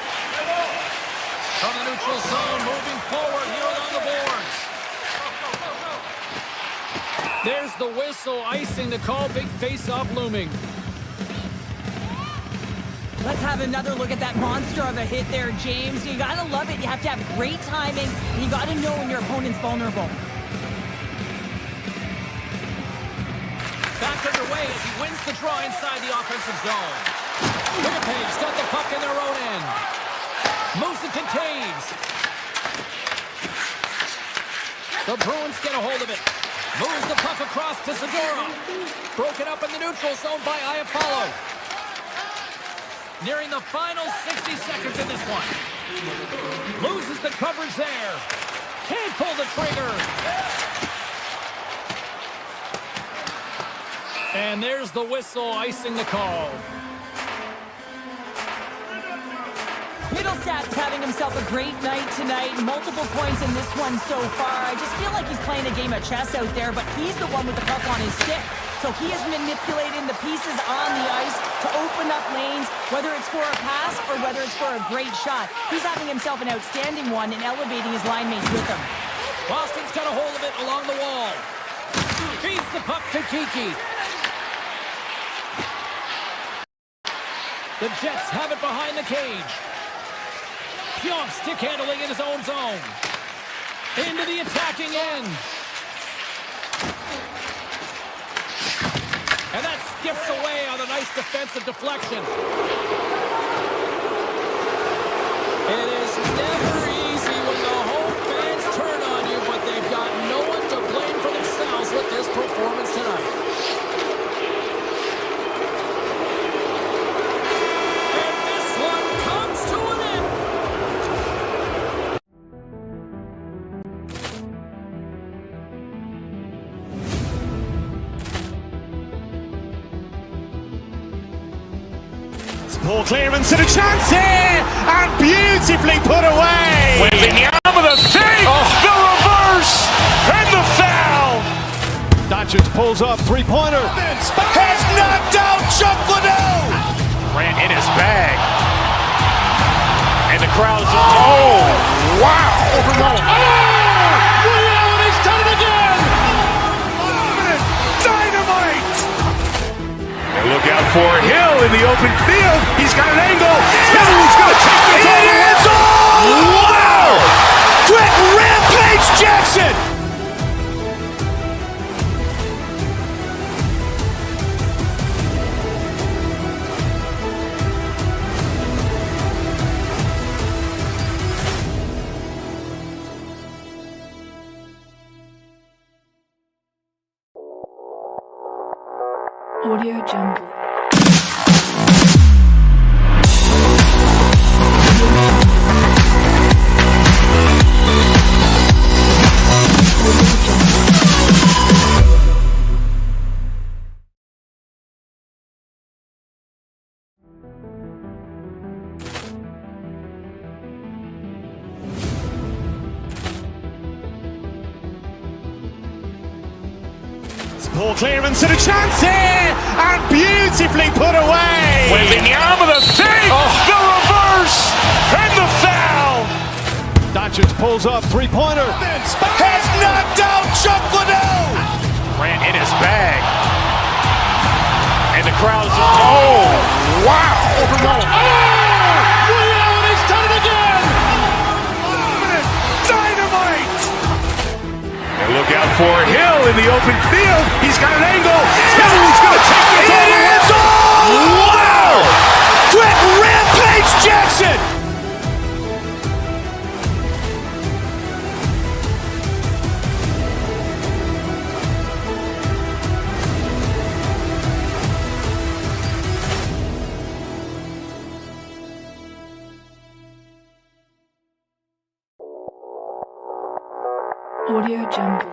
From the neutral zone, moving forward here along the boards. There's the whistle, icing the call. Big face-off looming. Let's have another look at that monster of a hit there, James. You gotta love it. You have to have great timing, and you gotta know when your opponent's vulnerable. Back underway as he wins the draw inside the offensive zone. Winnipeg's got the puck in their own end. Moves it to Taves. The Bruins get a hold of it. Moves the puck across to Subzero. Broken up in the neutral zone by Iafallo. Nearing the final 60 seconds in this one. Loses the coverage there. Can't pull the trigger. And there's the whistle, icing the call. Middlestats having himself a great night tonight. Multiple points in this one so far. I just feel like he's playing a game of chess out there, but he's the one with the puck on his stick. So he is manipulating the pieces on the ice to open up lanes, whether it's for a pass or whether it's for a great shot. He's having himself an outstanding one and elevating his line mates with him. Boston's got a hold of it along the wall. Feeds the puck to Kiki. The Jets have it behind the cage. Pionk stick handling in his own zone. Into the attacking end. And that skips away on a nice defensive deflection. It is never easy when the home fans turn on you, but they've got no one to blame for themselves with this performance tonight. And this one comes to an end. Ball clearance and a chance here, and beautifully put away. Wembanyama the save, the reverse, and the foul. Doncic pulls up, three-pointer. Has knocked out Chuck Liddell. Ran in his bag. And the crowd's oh, wow. He's done it again! Dynamite! And look out for Hill in the open field. He's got an angle. Hill's going to take this all the way. Wow! Quick Rampage Jackson! Audio Jungle. Ball clearance and a chance here, and beautifully put away. Wembanyama the save, the reverse, and the foul. Doncic pulls up, three-pointer. Has knocked out Chuck Liddell. Ran in his bag. And the crowd is, oh, wow. Overwhelmed. Ray Allen has done it again! Dynamite. And look out for Hill in the open field. He's got an angle. He's going to take this all the way. Wow. Trent Rampage Jackson. Audio Jungle.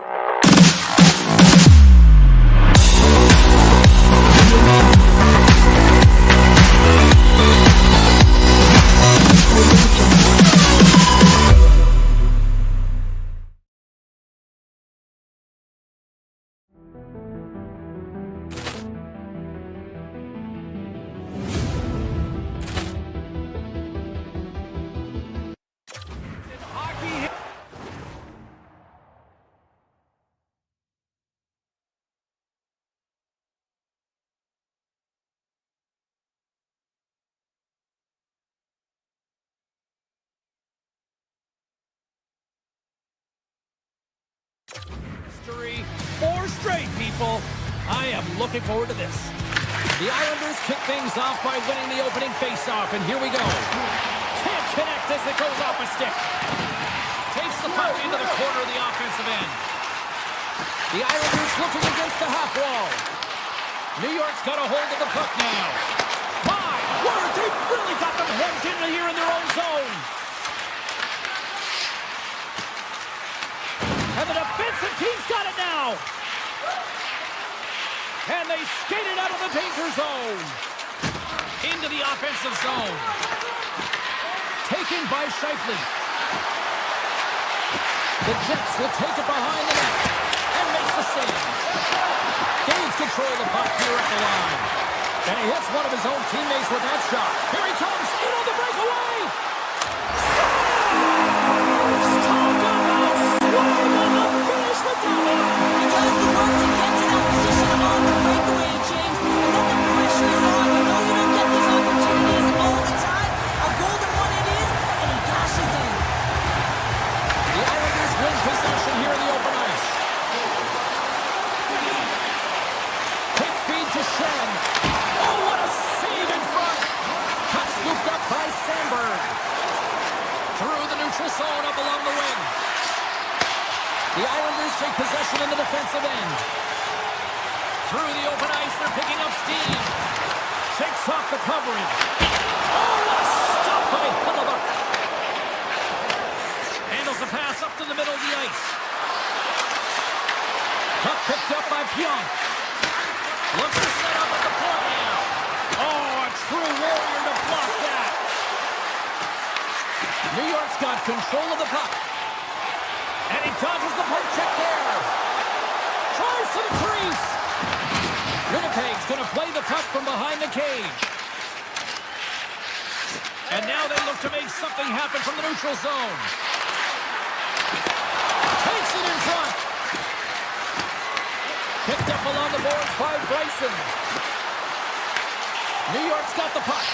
History, 4 straight, people. I am looking forward to this. The Islanders kick things off by winning the opening faceoff, and here we go. Can't connect as it goes off a stick. Takes the puck into the corner of the offensive end. The Islanders looking against the half wall. New York's got a hold of the puck now. My word, they've really got them hemmed in here in their own zone. And the defensive team's got it now. And they skated out of the danger zone. Into the offensive zone. Taken by Scheifele. The Jets will take it behind the net. And makes the save. Gains control of the puck here at the line. And he hits one of his own teammates with that shot. Here he comes. In on the breakaway. Talk about swing on the finish with that one. He does the work to get to that position on the breakaway, James. And then the pressure is on. You know you don't get these opportunities all the time. A golden one it is, and he cashes in. The Islanders win possession here in the open ice. Quick feed to Shen. Oh, what a save in front. Puck scooped up by Sandberg. Through the neutral zone up along the wing. The Islanders take possession in the defensive end. Through the open ice, they're picking up steam. Shakes off the coverage. Oh, what a stop by Hellebuyck. Handles the pass up to the middle of the ice. Puck picked up by Pionk. Looks to set up at the point now. Oh, a true warrior to block that. New York's got control of the puck. And he dodges the poke check there. Tries to the crease. Winnipeg's going to play the puck from behind the cage. And now they look to make something happen from the neutral zone. Takes it in front. Picked up along the boards by Bryson. New York's got the puck.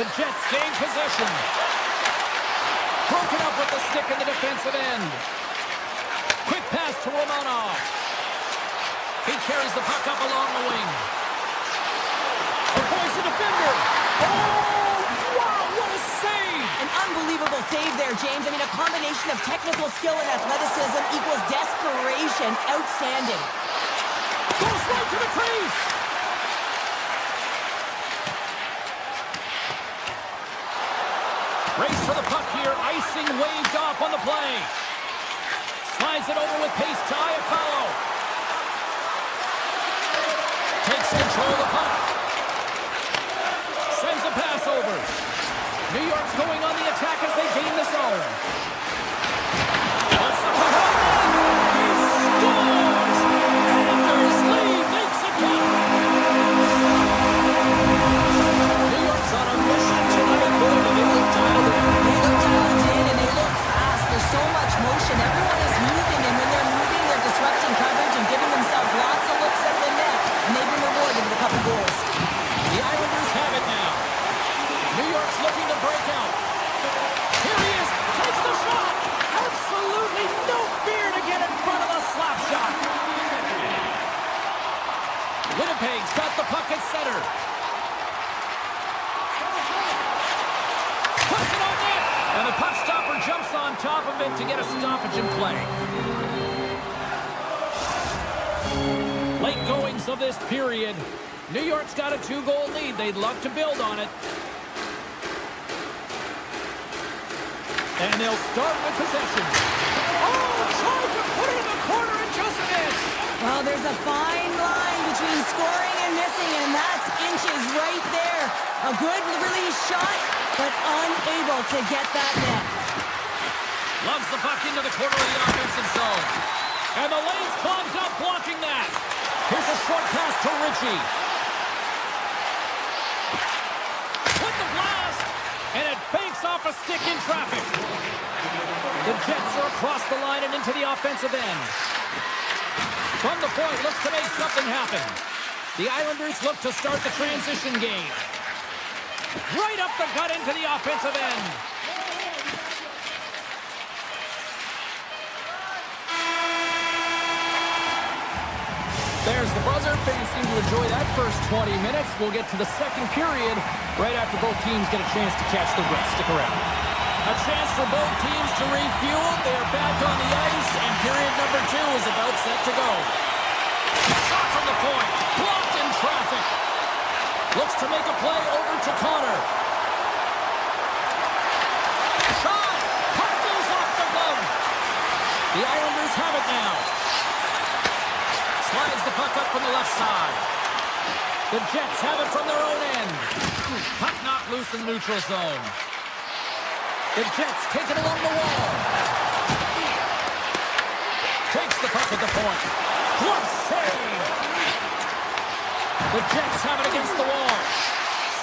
The Jets gain possession. Broken up with the stick in the defensive end. Quick pass to Romanov. He carries the puck up along the wing. Avoids the defender. Oh, wow, what a save! An unbelievable save there, James. I mean, a combination of technical skill and athleticism equals desperation. Outstanding. Goes right to the crease. Race for the puck here. Icing waved off on the play. Slides it over with pace to Iafallo. Takes control of the puck. Sends a pass over. New York's going on the attack as they gain the zone. Puts the puck out. He scores! Anders Lee makes it count. New York's on a mission tonight. Boy, they look dialed in. They look dialed in. it to get a stoppage in play. Late goings of this period. New York's got a 2-goal lead. They'd love to build on it. And they'll start with possession. Oh, tried to put it in the corner and just missed. Well, there's a fine line between scoring and missing, and that's inches right there. A good release shot, but unable to get that net. Loves the puck into the corner of the offensive zone. And the lane's clogged up blocking that. Here's a short pass to Ritchie. With the blast, and it banks off a stick in traffic. The Jets are across the line and into the offensive end. From the point, looks to make something happen. The Islanders look to start the transition game. Right up the gut into the offensive end. There's the buzzer. Fans seem to enjoy that first 20 minutes. We'll get to the second period right after both teams get a chance to catch the breath. Stick around. A chance for both teams to refuel. They are back on the ice, and period number 2 is about set to go. Shot from the point. Blocked in traffic. Looks to make a play over to Connor. Shot. Puck goes off the glove. The Islanders have it now. Slides the puck up from the left side. The Jets have it from their own end. Puck knocked loose in the neutral zone. The Jets take it along the wall. Takes the puck at the point. Glove save. The Jets have it against the wall.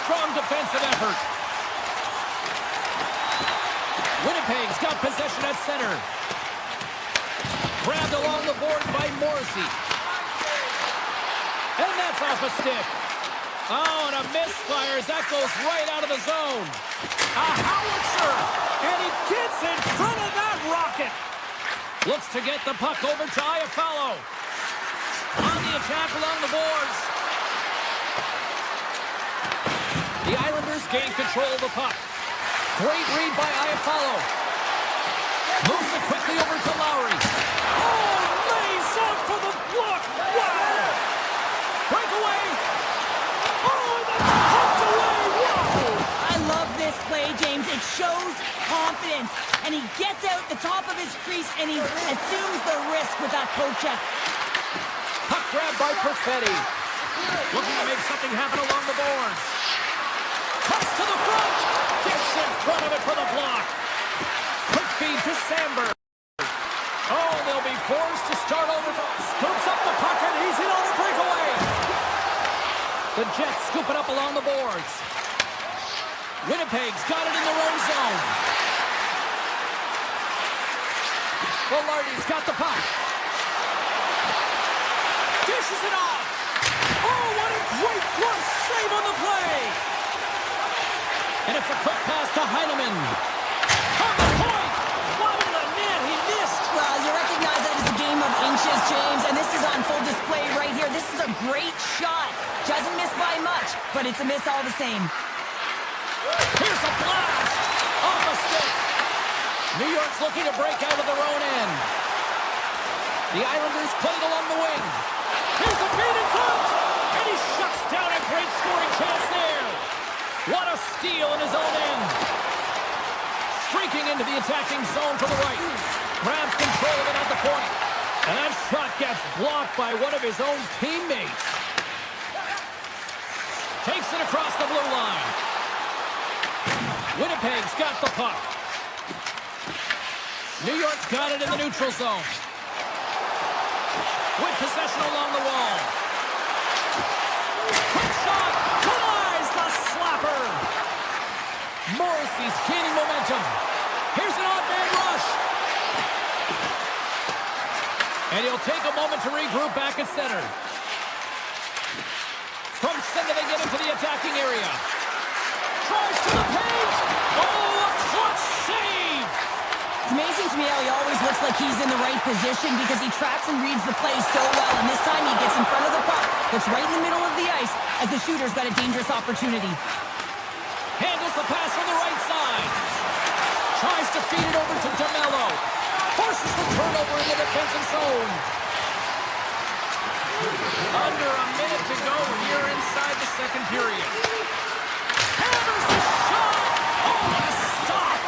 Strong defensive effort. Winnipeg's got possession at center. Grabbed along the board by Morrissey. And that's off a stick. Oh, and a misfire as that goes right out of the zone. A howitzer, and he gets in front of that rocket. Looks to get the puck over to Iafallo. On the attack along the boards. The Islanders gain control of the puck. Great read by Iafallo. Moves it quickly over to Lowry. Oh, lays up for the block. Wow! Breakaway. Oh, that's pumped away. Wow! I love this play, James. It shows confidence, and he gets out the top of his crease, and he assumes the risk with that poke check. Puck grab by Perfetti. Looking to make something happen along the boards. Toss to the front. Gets in front of it for the block. Quick feed to Sandberg. Oh, they'll be forced to start over. Scoops up the puck, and he's in on the breakaway. The Jets scoop it up along the boards. Winnipeg's got it in their own zone. Velarde's got the puck. Dishes it off. Oh, what a great glove save on the play. And it's a quick pass to Heineman. On the point. Wide of the net. He missed. Well, you recognize that it's a game of inches, James, and this is on full display right here. This is a great shot. Doesn't miss by much, but it's a miss all the same. Here's a blast. Off a stick. New York's looking to break out of their own end. The Islanders played along the wing. Here's a feed in front. And he shuts down a great scoring chance there. What a steal in his own end. Streaking into the attacking zone from the right. Grabs control of it at the point. And that shot gets blocked by one of his own teammates. Takes it across the blue line. Winnipeg's got the puck. New York's got it in the neutral zone. With possession along the wall. Quick shot. Denies the slapper. Morrissey's gaining momentum. Here's an odd man rush. And he'll take a moment to regroup back at center. From center they get into the attacking area. Tries to the paint. Oh, a clutch save. It's amazing to me how he always looks like he's in the right position because he tracks and reads the play so well, and this time he gets in front of the puck that's right in the middle of the ice as the shooter's got a dangerous opportunity. Handles the pass from the right side. Tries to feed it over to DeMello. offensive zone. Under a minute to go here inside the second period. Hammers the shot! Oh, what a stop!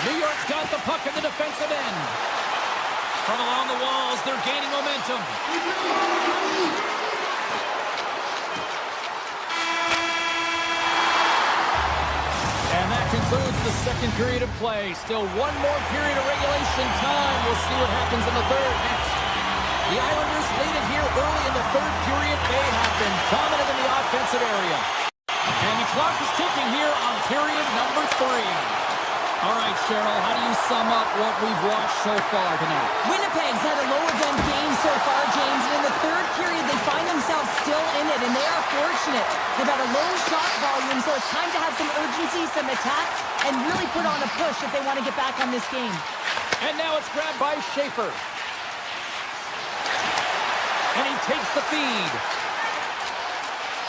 New York's got the puck in the defensive end. From along the walls, they're gaining momentum. And that concludes the second period of play. Still one more period of regulation time. We'll see what happens in the third next. The Islanders lead it here early in the third period. They have been dominant in the offensive area. And the clock is ticking here on period number 3. All right, Cheryl, how do you sum up what we've watched so far tonight? Winnipeg's had a low-event game so far, James, and in the third period, they find themselves still in it, and they are fortunate. They've had a low shot volume, so it's time to have some urgency, some attack, and really put on a push if they want to get back on this game. And now it's grabbed by Schaefer. And he takes the feed.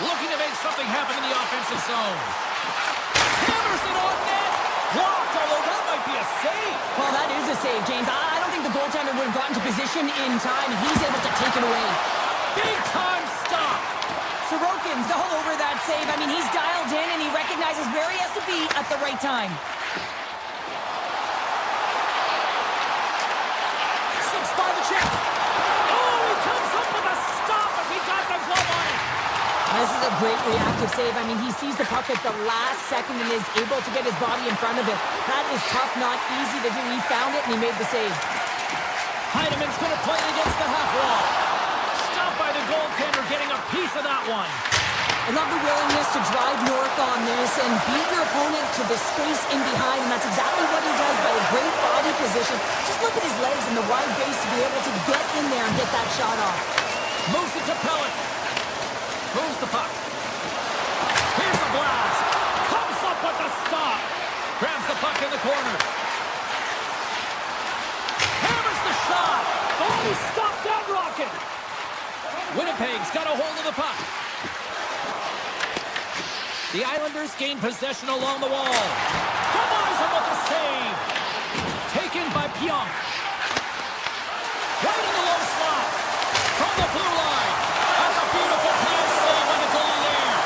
Looking to make something happen in the offensive zone. Hammers it on net. Blocked, although that might be a save. Well, that is a save, James. I don't think the goaltender would have gotten to position in time, and he's able to take it away. Big-time stop. Sorokin's all over that save. I mean, he's dialed in, and he recognizes where he has to be at the right time. Six by the check. Oh, he comes up with a stop as he got the glove on it. This is a great reactive save. I mean, he sees the puck at the last second and is able to get his body in front of it. That is tough, not easy to do. He found it, and he made the save. Heineman's going to play it against the half wall. Stopped by the goaltender, getting a piece of that one. I love the willingness to drive north on this and beat your opponent to the space in behind, and that's exactly what he does by a great body position. Just look at his legs and the wide base to be able to get in there and get that shot off. Moves it to Pellet. Moves the puck. Here's a blast. Comes up with the stop. Grabs the puck in the corner. Hammers the shot. Oh, he stopped that rocket. Winnipeg's got a hold of the puck. The Islanders gain possession along the wall. Denies him with the save. Taken by Pionk. Right in the low slot. From the blue line. That's a beautiful pass save by the goalie there.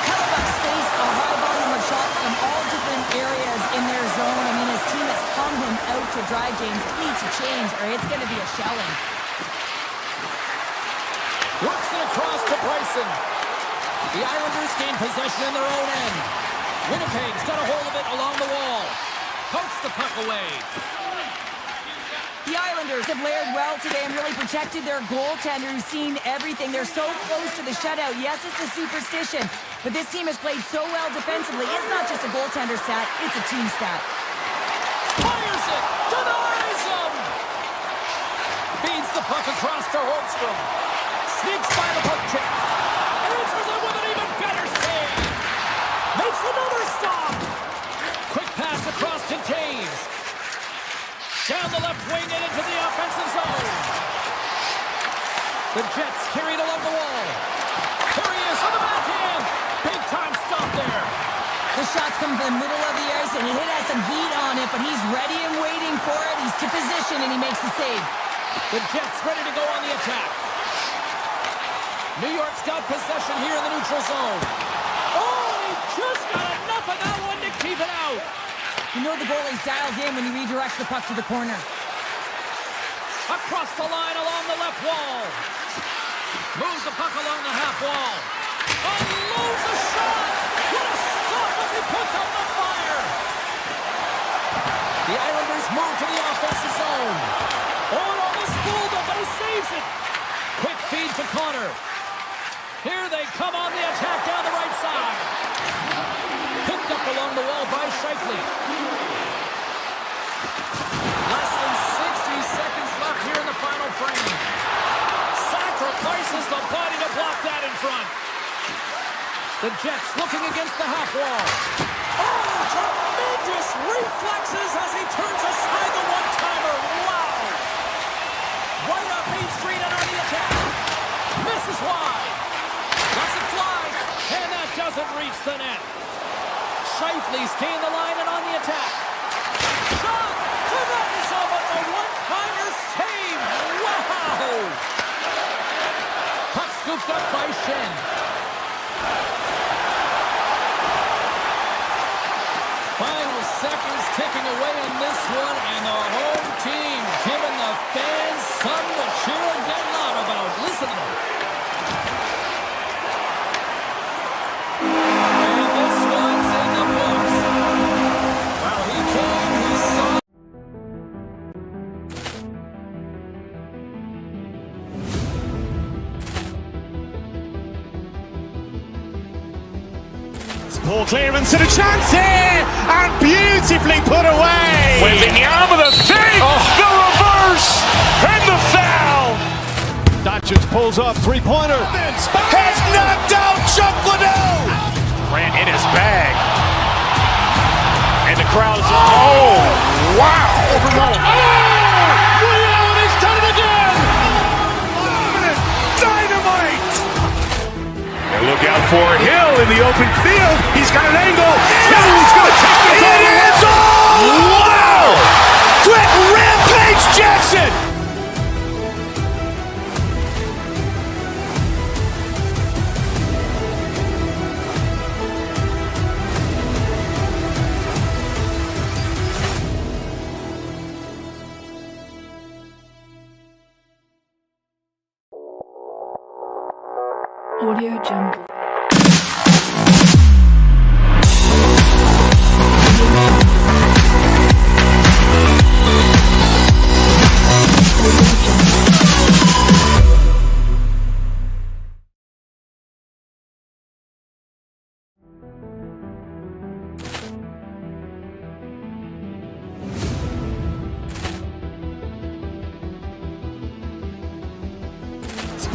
Hellebuyck faced a high volume of shots from all different areas in their zone. I mean, his team has hung him out to dry, James. He needs to change, or it's going to be a shelling. Works it across to Bryson. The Islanders gain possession in their own end. Winnipeg's got a hold of it along the wall. Pokes the puck away. The Islanders have layered well today and really protected their goaltender, who's seen everything. They're so close to the shutout. Yes, it's a superstition, but this team has played so well defensively. It's not just a goaltender stat, it's a team stat. Fires it! Denies him! Feeds the puck across to Holmstrom. Sneaks by the puck check. Answers it with an even better save. Makes another stop. Quick pass across to Taves. Down the left wing and into the offensive zone. The Jets carried along the wall. Here he is on the backhand. Big time stop there. The shots come from the middle of the ice, and he has some heat on it, but he's ready and waiting for it. He's to position, and he makes the save. The Jets ready to go on the attack. New York's got possession here in the neutral zone. Oh, he just got enough of that one to keep it out. You know the goalie's dialed in when he redirects the puck to the corner. Across the line along the left wall. Moves the puck along the half wall. Unloads a shot. What a stop as he puts out the fire. The Islanders move to the offensive zone. Oh, it almost fooled him, but he saves it. Quick feed to Connor. Here they come on the attack down the right side. Picked up along the wall by Scheifele. Less than 60 seconds left here in the final frame. Sacrifices the body to block that in front. The Jets looking against the half wall. Oh, tremendous reflexes as he turns aside the one-timer. Wow. Right up Main Street and on the attack. Misses wide. Lets it fly. And that doesn't reach the net. Scheifele's gained the line and on the attack. Shot! Denies him, but the one-timer end. Final seconds ticking away in this one, and the home team giving the fans something to cheer and get loud about. Listen to them. And this one's in the books. Well, he came, he saw. Ball clearance and a chance here, and beautifully put away. Wembanyama the save, the reverse, and the foul. Doncic pulls up, three-pointer. Has knocked out Chuck Liddell. Ran in his bag. And the crowd is, oh, wow. Ray Allen has done it again. Dynamite. And look out for Hill in the open field. He's got an angle. He's going to take this all the way. Wow. Quick Rampage Jackson. Audio Jungle.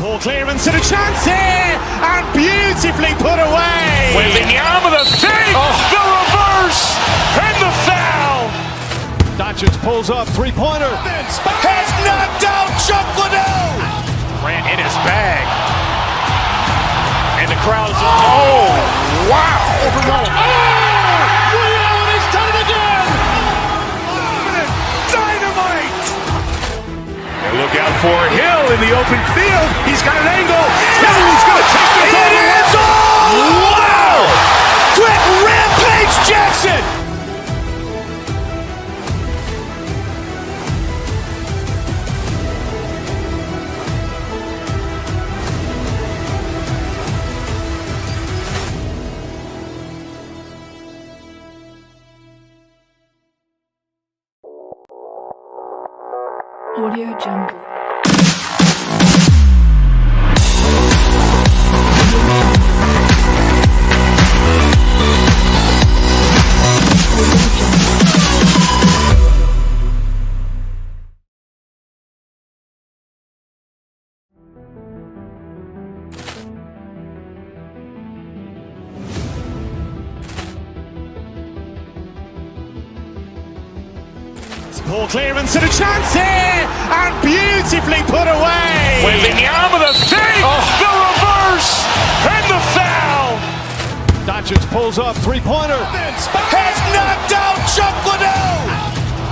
Ball clearance and a chance here, and beautifully put away. Wembanyama the save, the reverse, and the foul. Doncic pulls up, three-pointer. Has knocked out Chuck Liddell. Ran in his bag. And the crowd is, oh, wow. Ray Allen has done it again. Dynamite. And look out for Hill in the open field. He's got an angle. He's going to take this all the way. Wow. Quick Rampage Jackson. Audio Jungle. Ball clearance and a chance here, and beautifully put away. Wembanyama the save, the reverse, and the foul. Doncic pulls up, three-pointer. Has knocked out Chuck Liddell.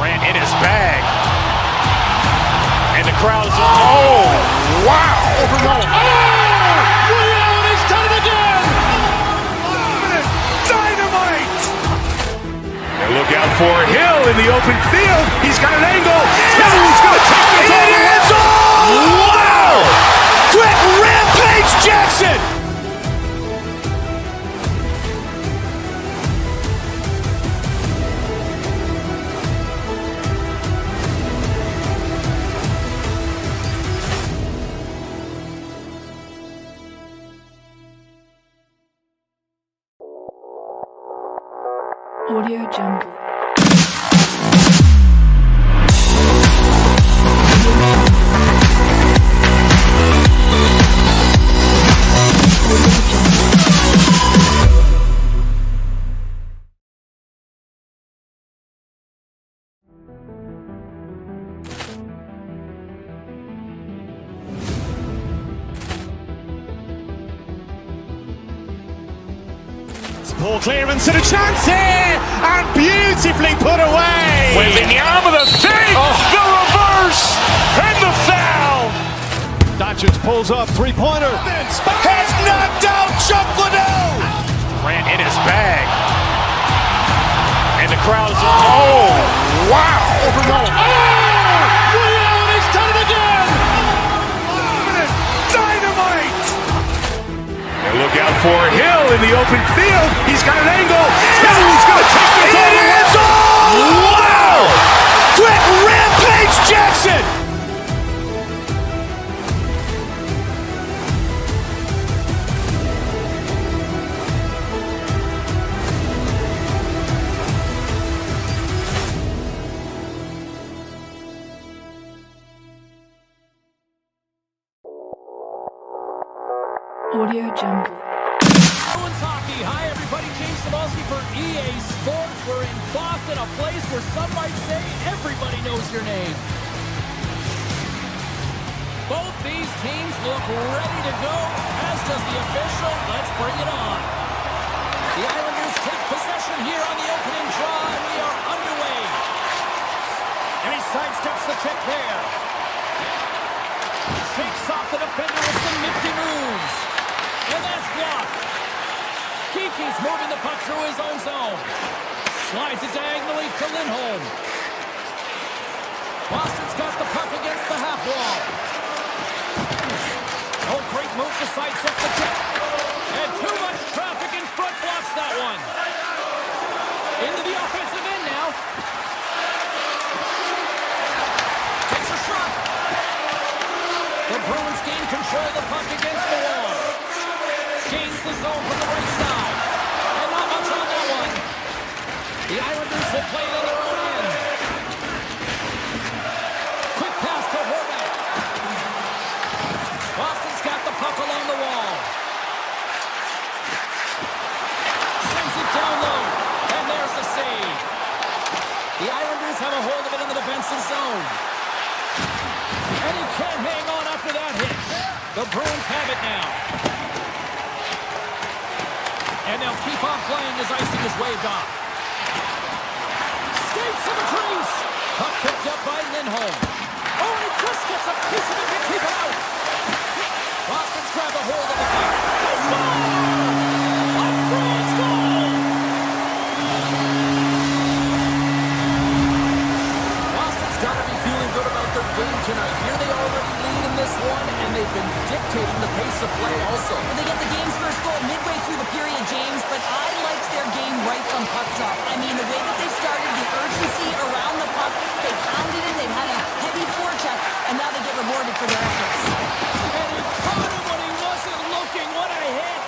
Ran in his bag. And the crowd is, oh, wow. Ray Allen has done it again. Dynamite. And look out for Hill in the open field. He's got an angle. He's going to take this all the way. Wow. Quick Rampage Jackson. Audio Jungle. Ball clearance and a chance here, and beautifully put away. Wembanyama the save, the reverse, and the foul. Doncic pulls up, three-pointer. Has knocked out Chuck Liddell. Grant in his bag. And the crowd is... Oh, wow! He's done it again! Dynamite! And look out for Hill in the open field. He's got an angle. Hill's going to take this all the way. Wow! Brett Rampage Jackson! Audio Jungle. Bruins hockey. Hi, everybody. James Cebulski for EA Sports. We're in Boston, a place where some might say everybody knows your name. Both these teams look ready to go, as does the official. Let's bring it on. The Islanders take possession here on the opening draw, and we are underway. And he sidesteps the check there. Shakes off the defender with some nifty moves. And that's blocked. Kiki's moving the puck through his own zone. Slides it diagonally to Lindholm. Boston's got the puck against the half wall. Oh, great move to sidestep the check. And too much traffic in front blocks that one. Into the offensive end now. Takes a shot. The Bruins gain control of the puck against the wall. Gains the zone from the right side. And not much on that one. The Islanders will play it in their own end. Quick pass to Horvath. Boston's got the puck along the wall. Sends it down low. And there's the save. The Islanders have a hold of it in the defensive zone. And he can't hang on after that hit. The Bruins have it now. And they'll keep on playing as icing is waved off. Skates to the crease. Puck picked up by Lindholm. Oh, he just gets a piece of it to keep it out. Boston's grabbed a hold of the puck. They score! A Bruins goal! Boston's got to be feeling good about their game tonight. Here they already lead in this one, and they've been dictating the pace of play also. Well, they get the game's first goal midway through the period, James, but I liked their game right from puck drop. I mean, the way that they started, the urgency around the puck, they pounded it, they've had a heavy forecheck, and now they get rewarded for their efforts. And he caught him when he wasn't looking. What a hit!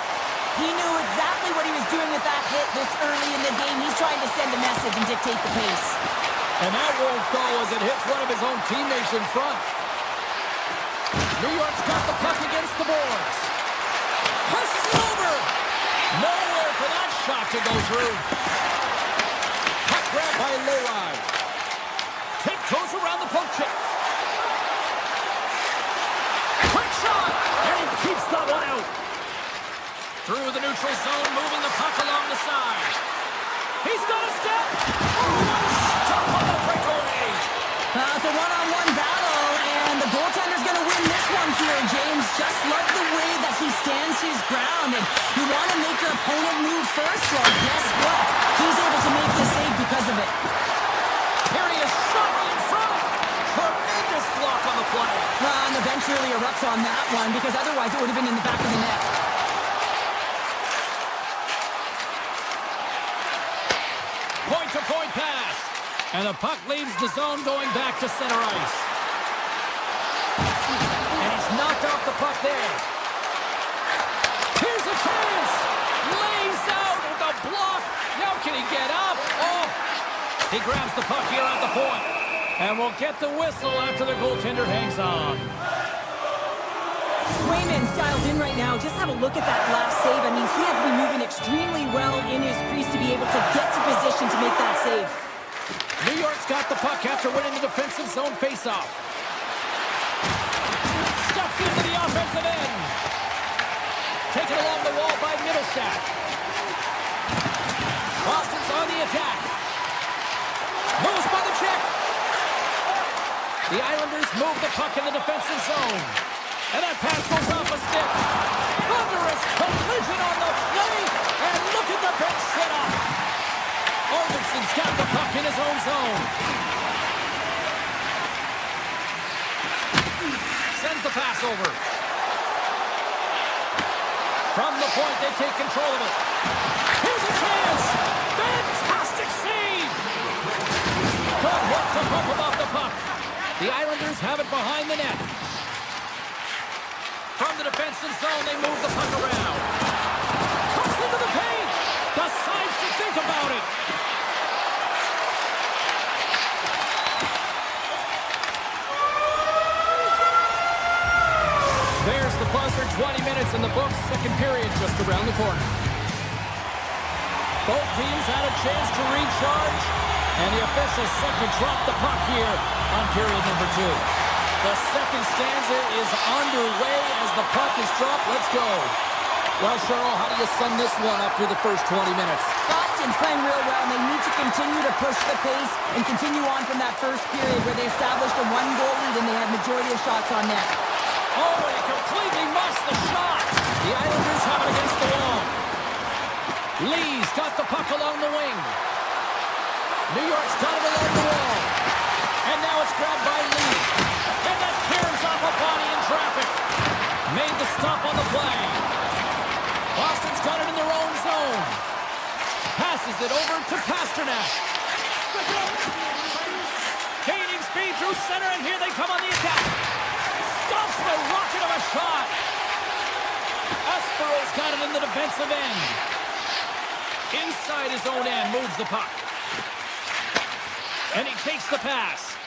He knew exactly what he was doing with that hit this early in the game. He's trying to send a message and dictate the pace. And that won't go as it hits one of his own teammates in front. New York's got the puck against the boards. Passes it over. Nowhere for that shot to go through. Puck grab by Leroy. Tiptoes around the poke check. Quick shot. And he keeps that one out. Through the neutral zone, moving the puck along the side. He's got a step. Stop on the breakaway. It's a one-on-one battle, and the goaltender's going to win this one here, James. Just love the way that he stands his ground, and you want to make your opponent move first, well, guess what? He's able to make the save because of it. Here he is, shot right in front. Tremendous block on the play. And the bench really erupts on that one, because otherwise it would have been in the back of the net. Point-to-point pass. And the puck leaves the zone going back to center ice. And he's knocked off the puck there. Here's a chance. Lays out with a block. Now can he get up? Oh! He grabs the puck here at the point. And we'll get the whistle after the goaltender hangs on. Swayman's dialed in right now. Just have a look at that last save. I mean, he had to be moving extremely well in his crease to be able to get to position to make that save. New York's got the puck after winning the defensive zone faceoff. Steps into the offensive end. Taken along the wall by Middlestat. Boston's on the attack. Moves by the check. The Islanders move the puck in the defensive zone. And that pass goes off a stick. Thunderous collision on the play, and look at the bench set up. Arvidsson's got the puck in his own zone. Sends the pass over. From the point, they take control of it. Here's a chance. Fantastic save. Good hook to bump him off the puck. The Islanders have it behind the net. From the defensive zone, they move the puck around. Cuts into the paint. Decides to think about it. There's the buzzer, 20 minutes in the books, second period just around the corner. Both teams had a chance to recharge, and the officials set to drop the puck here on period number 2. The second stanza is underway as the puck is dropped. Let's go. Well, Cheryl, how do you sum this one up through the first 20 minutes? Boston's playing real well, and they need to continue to push the pace and continue on from that first period where they established a one-goal lead and they had majority of shots on net. Oh, he completely missed the shot. The Islanders have it against the wall. Lee's got the puck along the wing. New York's got it along the wall. And now it's grabbed by Lee. And that caroms off a body in traffic. Made the stop on the play. Boston's got it in their own zone. Passes it over to Pasternak. Gaining speed through center, and here they come on the attack. Stops the rocket of a shot. Espero's got it in the defensive end. Inside his own end, moves the puck. And he takes the pass.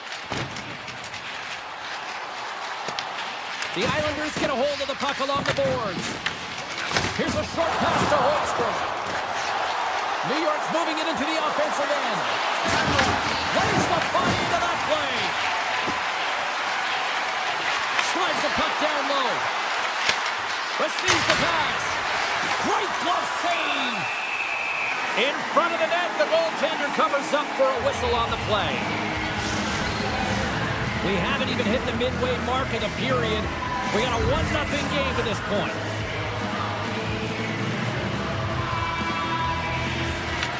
The Islanders get a hold of the puck along the boards. Here's a short pass to Holmstrom. New York's moving it into the offensive end. Lays the body into that play. Slides the puck down low. Receives the pass. Great glove save. In front of the net, the goaltender covers up for a whistle on the play. We haven't even hit the midway mark of the period. We got a 1-0 game to this point.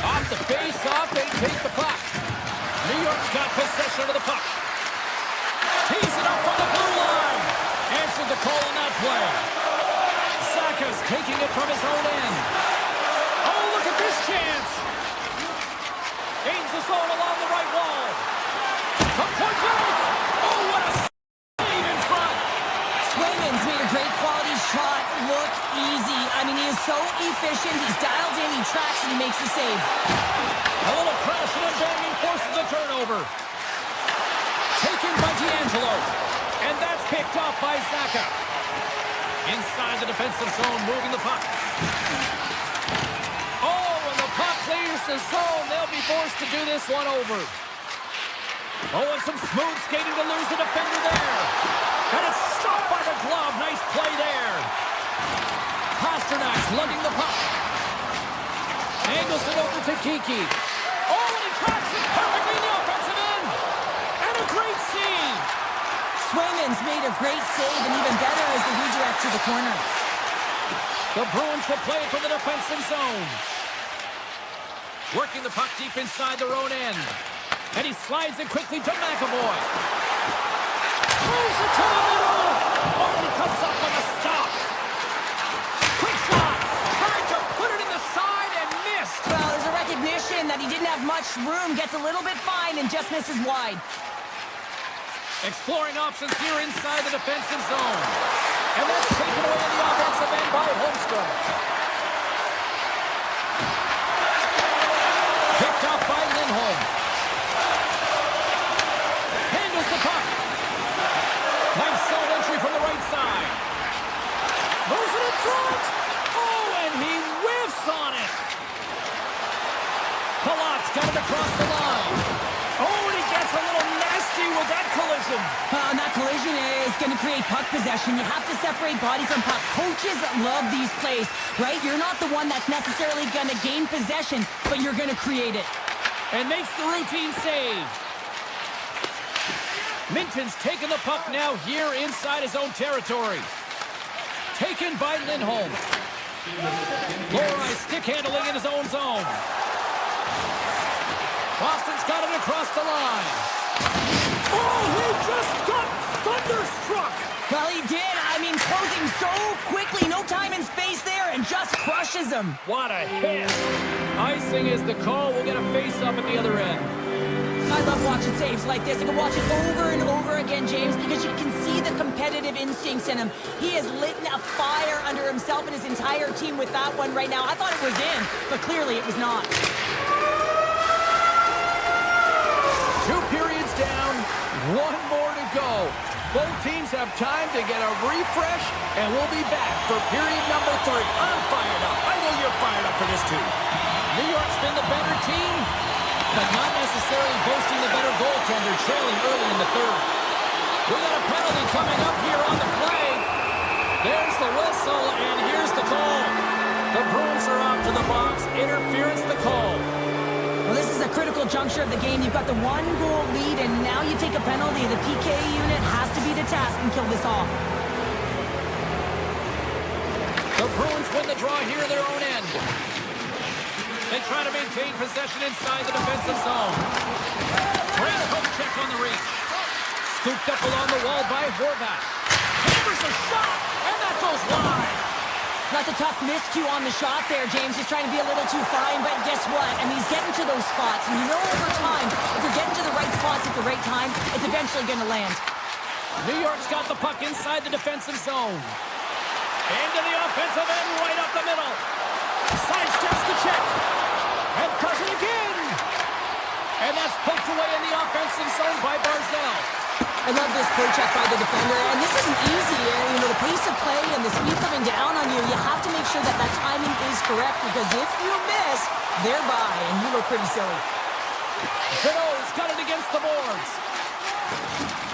Off the face-off, they take the puck. New York's got possession of the puck. Tees it up from the blue line. Answered the call on that play. Zacha's taking it from his own end. Oh, look at this chance. Gains the zone along the right wall. From point blank. Oh, what a save in front. Swayman's made a great quality shot look easy. I mean, he is so efficient. He's dialed in, he tracks, and he makes the save. A little crashing and banging forces the turnover. Taken by D'Angelo. And that's picked off by Zacha. Inside the defensive zone, moving the puck. Oh, when the puck clears the zone, they'll be forced to do this one over. Oh, and some smooth skating to lose the defender there. And it's stopped by the glove. Nice play there. Pasternak's lugging the puck. Angles it over to Kiki. Oh, and he tracks it perfectly in the offensive end. And a great save. Swayman's made a great save, and even better is the redirect to the corner. The Bruins will play it from the defensive zone. Working the puck deep inside their own end. And he slides it quickly to McAvoy. Moves it to the middle. Oh, and he comes up with a stop. Quick shot. Tried to put it in the side and missed. Well, there's a recognition that he didn't have much room. Gets a little bit fine and just misses wide. Exploring options here inside the defensive zone. And that's taken away in the offensive end by Holmstrom. Picked up by Lindholm. Handles the puck. Nice zone entry from the right side. Moves it in front. Oh, and he whiffs on it. Palat's got it across the line. Oh, and he gets a little nasty with that collision. And that collision is going to create puck possession. You have to separate body from puck. Coaches love these plays, right? You're not the one that's necessarily going to gain possession, but you're going to create it. And makes the routine save. Minton's taking the puck now here inside his own territory. taken by Lindholm. Lorei stick handling in his own zone. Boston's got it across the line. Oh, he just got thunderstruck. Well, he did. I mean, closing so quickly, no time and space there, and just crushes him. What a hit. Icing is the call. We'll get a face-up at the other end. I love watching saves like this. I can watch it over and over again, James, because you can see the competitive instincts in him. He has lit a fire under himself and his entire team with that one right now. I thought it was in, but clearly it was not. 2 periods down, 1 more to go. Both teams have time to get a refresh, and we'll be back for period number 3. I'm fired up. I know you're fired up for this too. New York's been the better team, but not necessarily boasting the better goaltender, trailing early in the 3rd. We got a penalty coming up here on the play. There's the whistle, and here's the call. The Bruins are off to the box. Interference the call. Well, this is a critical juncture of the game. You've got the 1-goal lead, and now you take a penalty. The PK unit has to be the task and kill this off. The Bruins win the draw here in their own end. They try to maintain possession inside the defensive zone. Great poke check on the reach. Scooped up along the wall by Horvat. Hammers a shot, and that goes wide. That's a tough miscue on the shot there, James. He's trying to be a little too fine, but guess what? I mean, he's getting to those spots, and you know over time, if you're getting to the right spots at the right time, it's eventually going to land. New York's got the puck inside the defensive zone. Into the offensive end, right up the middle. Sidesteps the check. And does it again. And that's poked away in the offensive zone by Barzal. I love this check by the defender, and this isn't easy. You know, the pace of play and the speed coming down on you, you have to make sure that that timing is correct, because if you miss, they're by, and you look pretty silly. Jeannot's got it against the boards.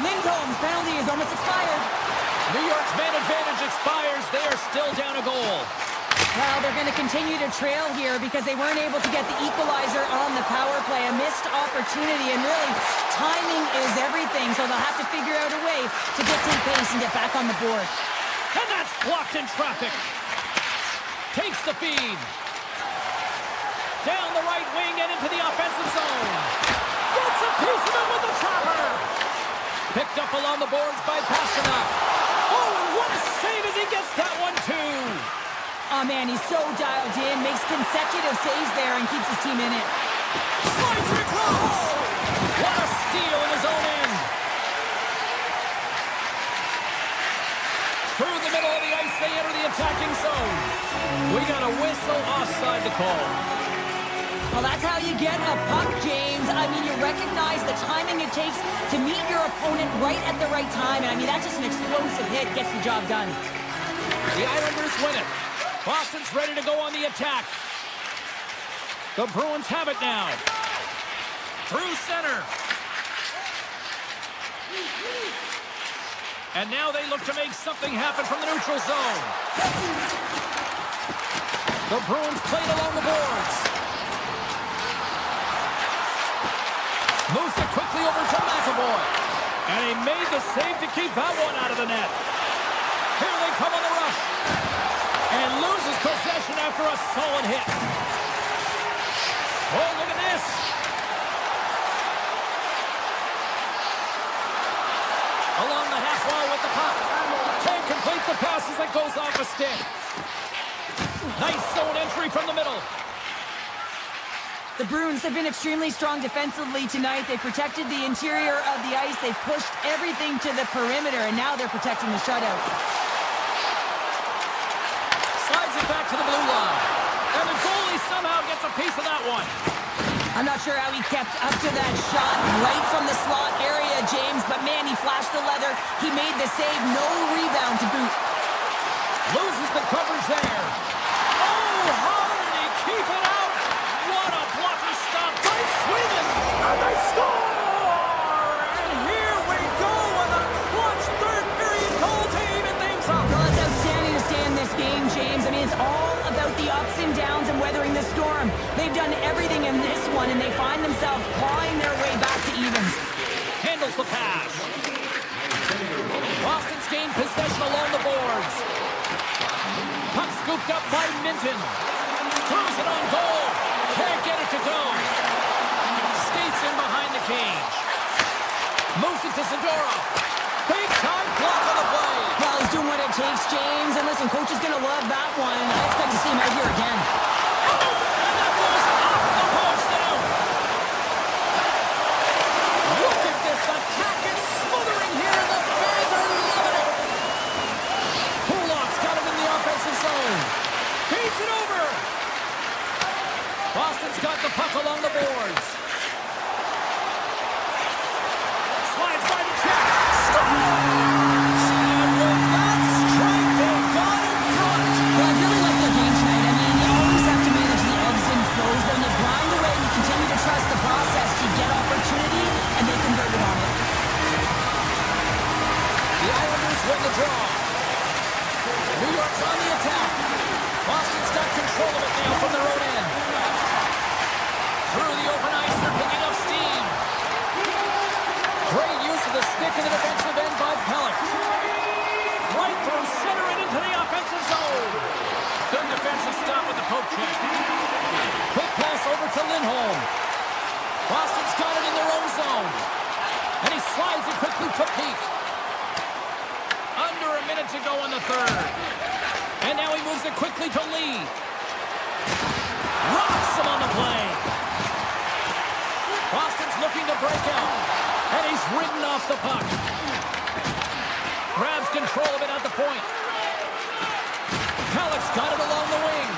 Lindholm's penalty is almost expired. New York's man advantage expires. They are still down a goal. Well, they're going to continue to trail here because they weren't able to get the equalizer on the power play. A missed opportunity, and really, timing is everything, so they'll have to figure out a way to dictate pace and get back on the board. And that's blocked in traffic. Takes the feed. Down the right wing and into the offensive zone. Gets a piece of it with the chopper. Picked up along the boards by Pasternak. Oh, and what a save as he gets that one, too. Oh, man, he's so dialed in, makes consecutive saves there and keeps his team in it. Slides it across. What a steal in his own end. Through the middle of the ice, they enter the attacking zone. We got a whistle offside to call. Well, that's how you get a puck, James. I mean, you recognize the timing it takes to meet your opponent right at the right time. And I mean, that's just an explosive hit, gets the job done. The Islanders win it. Boston's ready to go on the attack. The Bruins have it now. Through center. And now they look to make something happen from the neutral zone. The Bruins played along the boards. Moves it quickly over to McAvoy. And he made the save to keep that one out of the net. Here they come on the rush. And loses possession after a solid hit. Oh, look at this. Along the half wall with the puck. Can't complete the pass as it goes off a stick. Nice zone entry from the middle. The Bruins have been extremely strong defensively tonight. They protected the interior of the ice. They pushed everything to the perimeter, and now they're protecting the shutout. Slides it back to the blue line. And the goalie somehow gets a piece of that one. I'm not sure how he kept up to that shot right from the slot area, James, but man, he flashed the leather. He made the save, no rebound to boot. Loses the coverage there. Oh, how did he keep it out? What a blocker stop by Sweden. And they score! And here we go with a clutch third period goal to even things up. Well, it's outstanding to stay in this game, James. I mean, it's all about the ups and downs and weathering the storm. They've done everything in this one, and they find themselves clawing their way back to evens. Handles the pass. Boston's gained possession along the boards. Puck scooped up by Minton. Throws it on goal. Can't get it to go. Skates in behind the cage. Moves it to Subzero. Big time block on the play. Well, he's doing what it takes, James. And listen, coach is going to love that one. I expect to see him right here again. And that goes off the post out. Look at this attack. It's smothering here, and the fans are loving it. Kulak's got him in the offensive zone. Feeds it over. Boston's got the puck along the boards. Slides by the check. And with that strike, they got in front. Well, I really like their game tonight. I mean, you always have to manage the ebbs and flows. When you grind away, you continue to trust the process. You get opportunity, and they converted on it. The Islanders win the draw. New York's on the attack. Boston's got control of it now from their own end. Through the open ice, they're picking up steam. Great use of the stick in the defensive end by Pellick. Right through center and into the offensive zone. Good defensive stop with the poke check. Quick pass over to Lindholm. Boston's got it in their own zone. And he slides it quickly to Peak. Under a minute to go in the third. And now he moves it quickly to Lee. Rocks him on the play. Boston's looking to break out. And he's ridden off the puck. Grabs control of it at the point. Pellick's got it along the wing.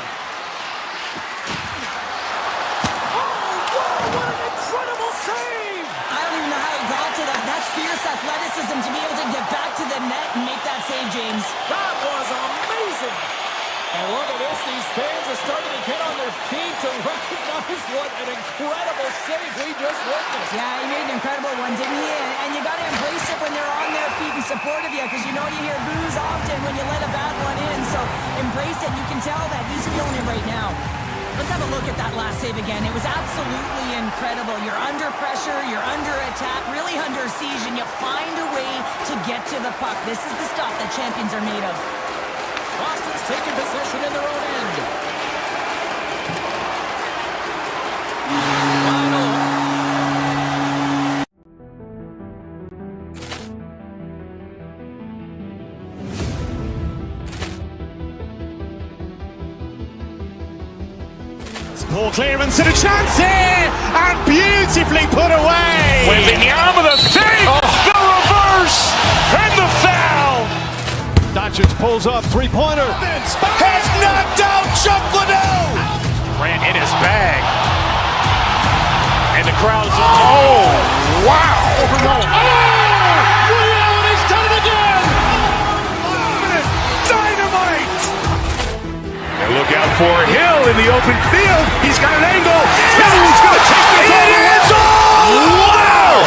Oh, what an incredible save! I don't even know how he got to that. That's fierce athleticism to be able to get back to the net and make that save, James. That was amazing! And look at this, these fans are starting to get on their feet to recognize what an incredible save we just witnessed. Yeah, he made an incredible one, didn't he? And you got to embrace it when they're on their feet in support of you, because you know you hear boos often when you let a bad one in. So embrace it. You can tell that he's feeling it right now. Let's have a look at that last save again. It was absolutely incredible. You're under pressure, you're under attack, really under siege, and you find a way to get to the puck. This is the stuff that champions are made of. Boston's taking possession in their own end. Final. Ball clearance and a chance here, and beautifully put away. Wembanyama the save, the reverse, and the foul. Doncic pulls up, three-pointer. Has knocked out Chuck Liddell. Ran in his bag. And the crowd's, oh, wow. Ray Allen, he's done it again! Dynamite. And look out for Hill in the open field. He's got an angle. He's going to take this all the way. Wow.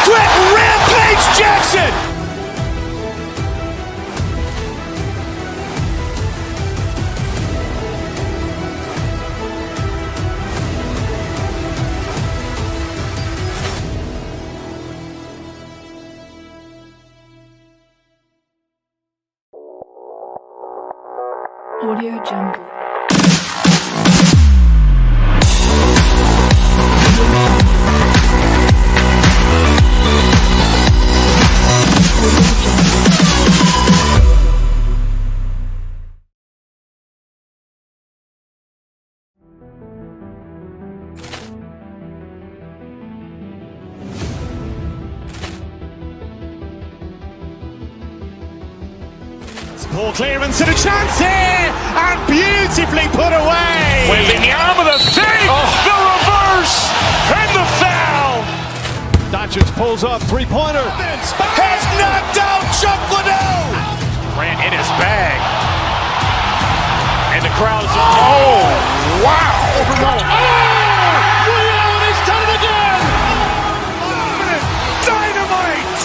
Brett Rampage Jackson. Audio Jungle. Ball clearance and a chance here, and beautifully put away. Wembanyama the save, the reverse, and the foul. Doncic pulls up, three-pointer. Has knocked out Chuck Liddell. Ran in his bag. And the crowd's, oh, wow. Ray Allen, he's done it again! Dynamite.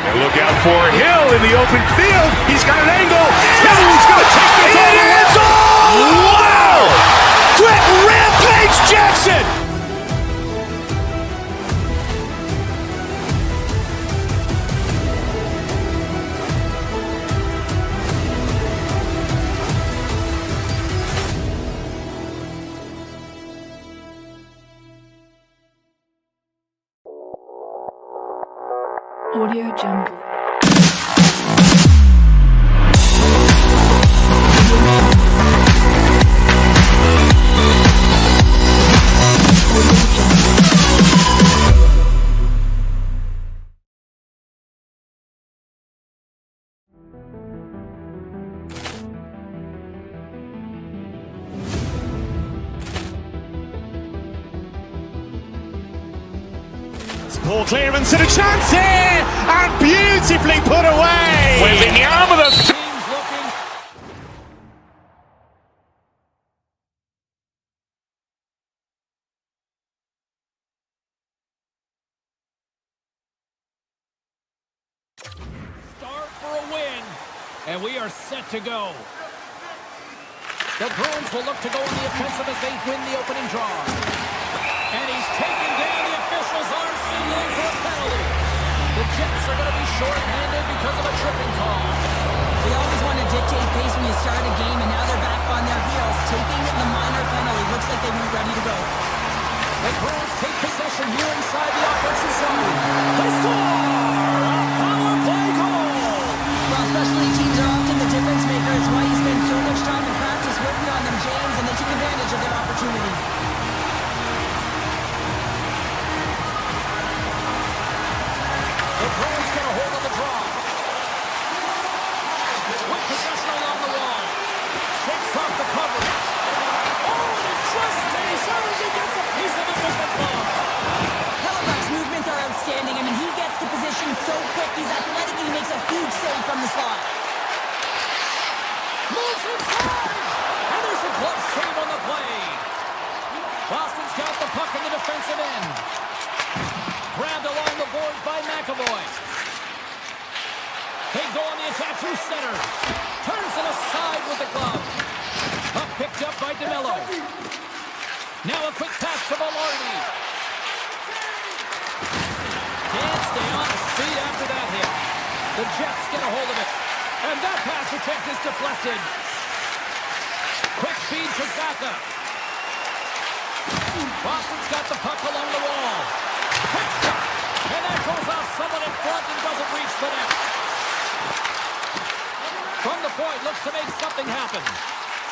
And look out for Hill in the open field. He's got an angle. He's going to take this all the way. Wow. Brett Rampage Jackson. Audio Jungle. Ball clearance and a chance here, and beautifully put away. Waving the arm of the Teams looking. Start for a win, and we are set to go. The Bruins will look to go on the offensive as they win the opening draw. And he's taken down. The officials are signaling for a penalty. The Jets are going to be short-handed because of a tripping call. They always want to dictate pace when you start a game, and now they're back on their heels, taking the minor penalty. Looks like they weren't ready to go. The Bruins take possession here inside the offensive zone. They score! A power play goal! Well, specialty teams are often the difference maker. It's why you spend so much time in practice working on them, James, and they took advantage of their opportunity. The Bruins get a hold of the draw. With possession along the wall. Takes off the coverage. Oh, and it just stays out as he gets a piece of it with the glove. Hellebuck's movements are outstanding. I mean, he gets to position so quick. He's athletic and he makes a huge save from the slot. Moves inside. And there's a glove save on the play. Boston's got the puck in the defensive end. Grabbed along the boards by McAvoy. They go on the attack through center. Turns it aside with the glove. Puck picked up by DeMello. Now a quick pass to Velarde. Can't stay on his feet after that hit. The Jets get a hold of it. And that pass attempt is deflected. Quick feed to Zaka. Boston's got the puck along the wall. Quick shot. And that goes off someone in front and doesn't reach the net. From the point, looks to make something happen.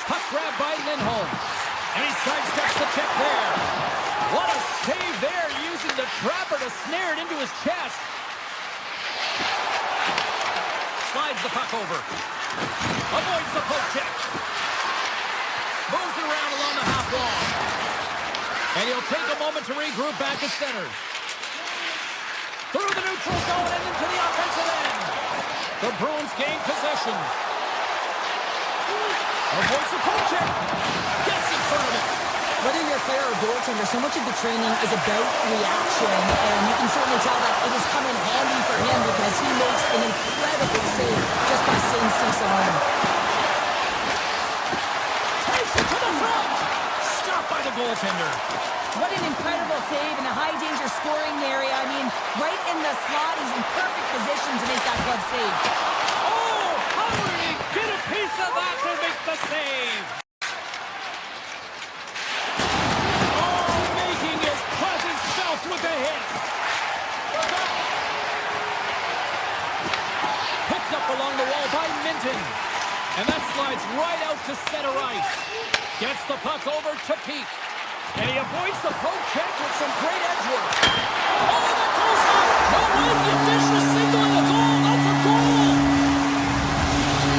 Puck grabbed by Lindholm. And he sidesteps the check there. What a save there, using the trapper to snare it into his chest. Slides the puck over. Avoids the poke check. Moves it around along the half wall. And he'll take a moment to regroup back to center. Through the neutral zone and into the offensive end. The Bruins gain possession. Avoids the poke check. Gets in front of it. Whether you're a player or goaltender, so much of the training is about reaction, and you can certainly tell that it has come in handy for him because he makes an incredible save just by instincts alone. Takes it to the front. Stopped by the goaltender. What an incredible save in a high-danger scoring area. I mean, right in the slot, he's in perfect position to make that glove save. Oh, how did he get a piece of that to make the save? Oh, making his presence felt with the hit. Picked up along the wall by Minton. And that slides right out to center ice. Gets the puck over to Peak. And he avoids the poke check with some great edge work. Oh, that goes up! No way, the official signaling a goal. That's a goal!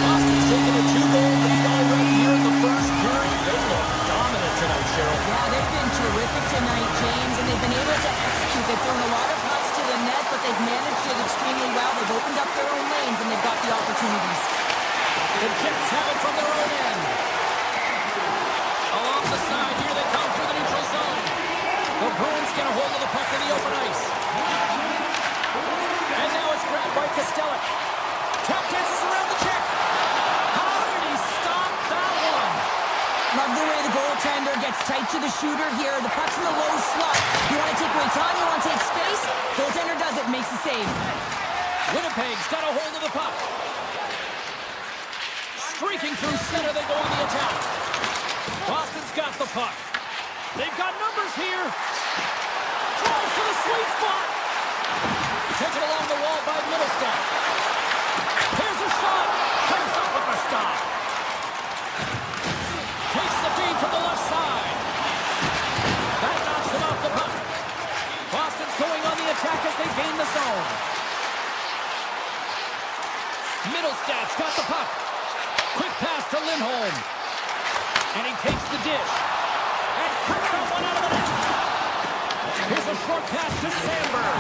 Boston's taken a 2-goal lead already here in the first period. They look dominant tonight, Cheryl. Yeah, they've been terrific tonight, James, and they've been able to execute. They've thrown a lot of pucks to the net, but they've managed it extremely well. They've opened up their own lanes, and they've got the opportunities. The Jets have it from their own end. Along the side, here they come through the neutral zone. The Bruins get a hold of the puck in the open ice. And now it's grabbed by Kostelic. Tap dances around the check. How did he stop that one? Love the way the goaltender gets tight to the shooter here. The puck's in the low slot. You want to take away time, you want to take space. Goaltender does it, makes the save. Winnipeg's got a hold of the puck. Streaking through center, they go on the attack. Boston's got the puck. They've got numbers here. Drives to the sweet spot. Taken along the wall by Middlestad's got the puck. Quick pass to Lindholm. And he takes the dish. And kicks that one out of the net. Here's a short pass to Sandberg.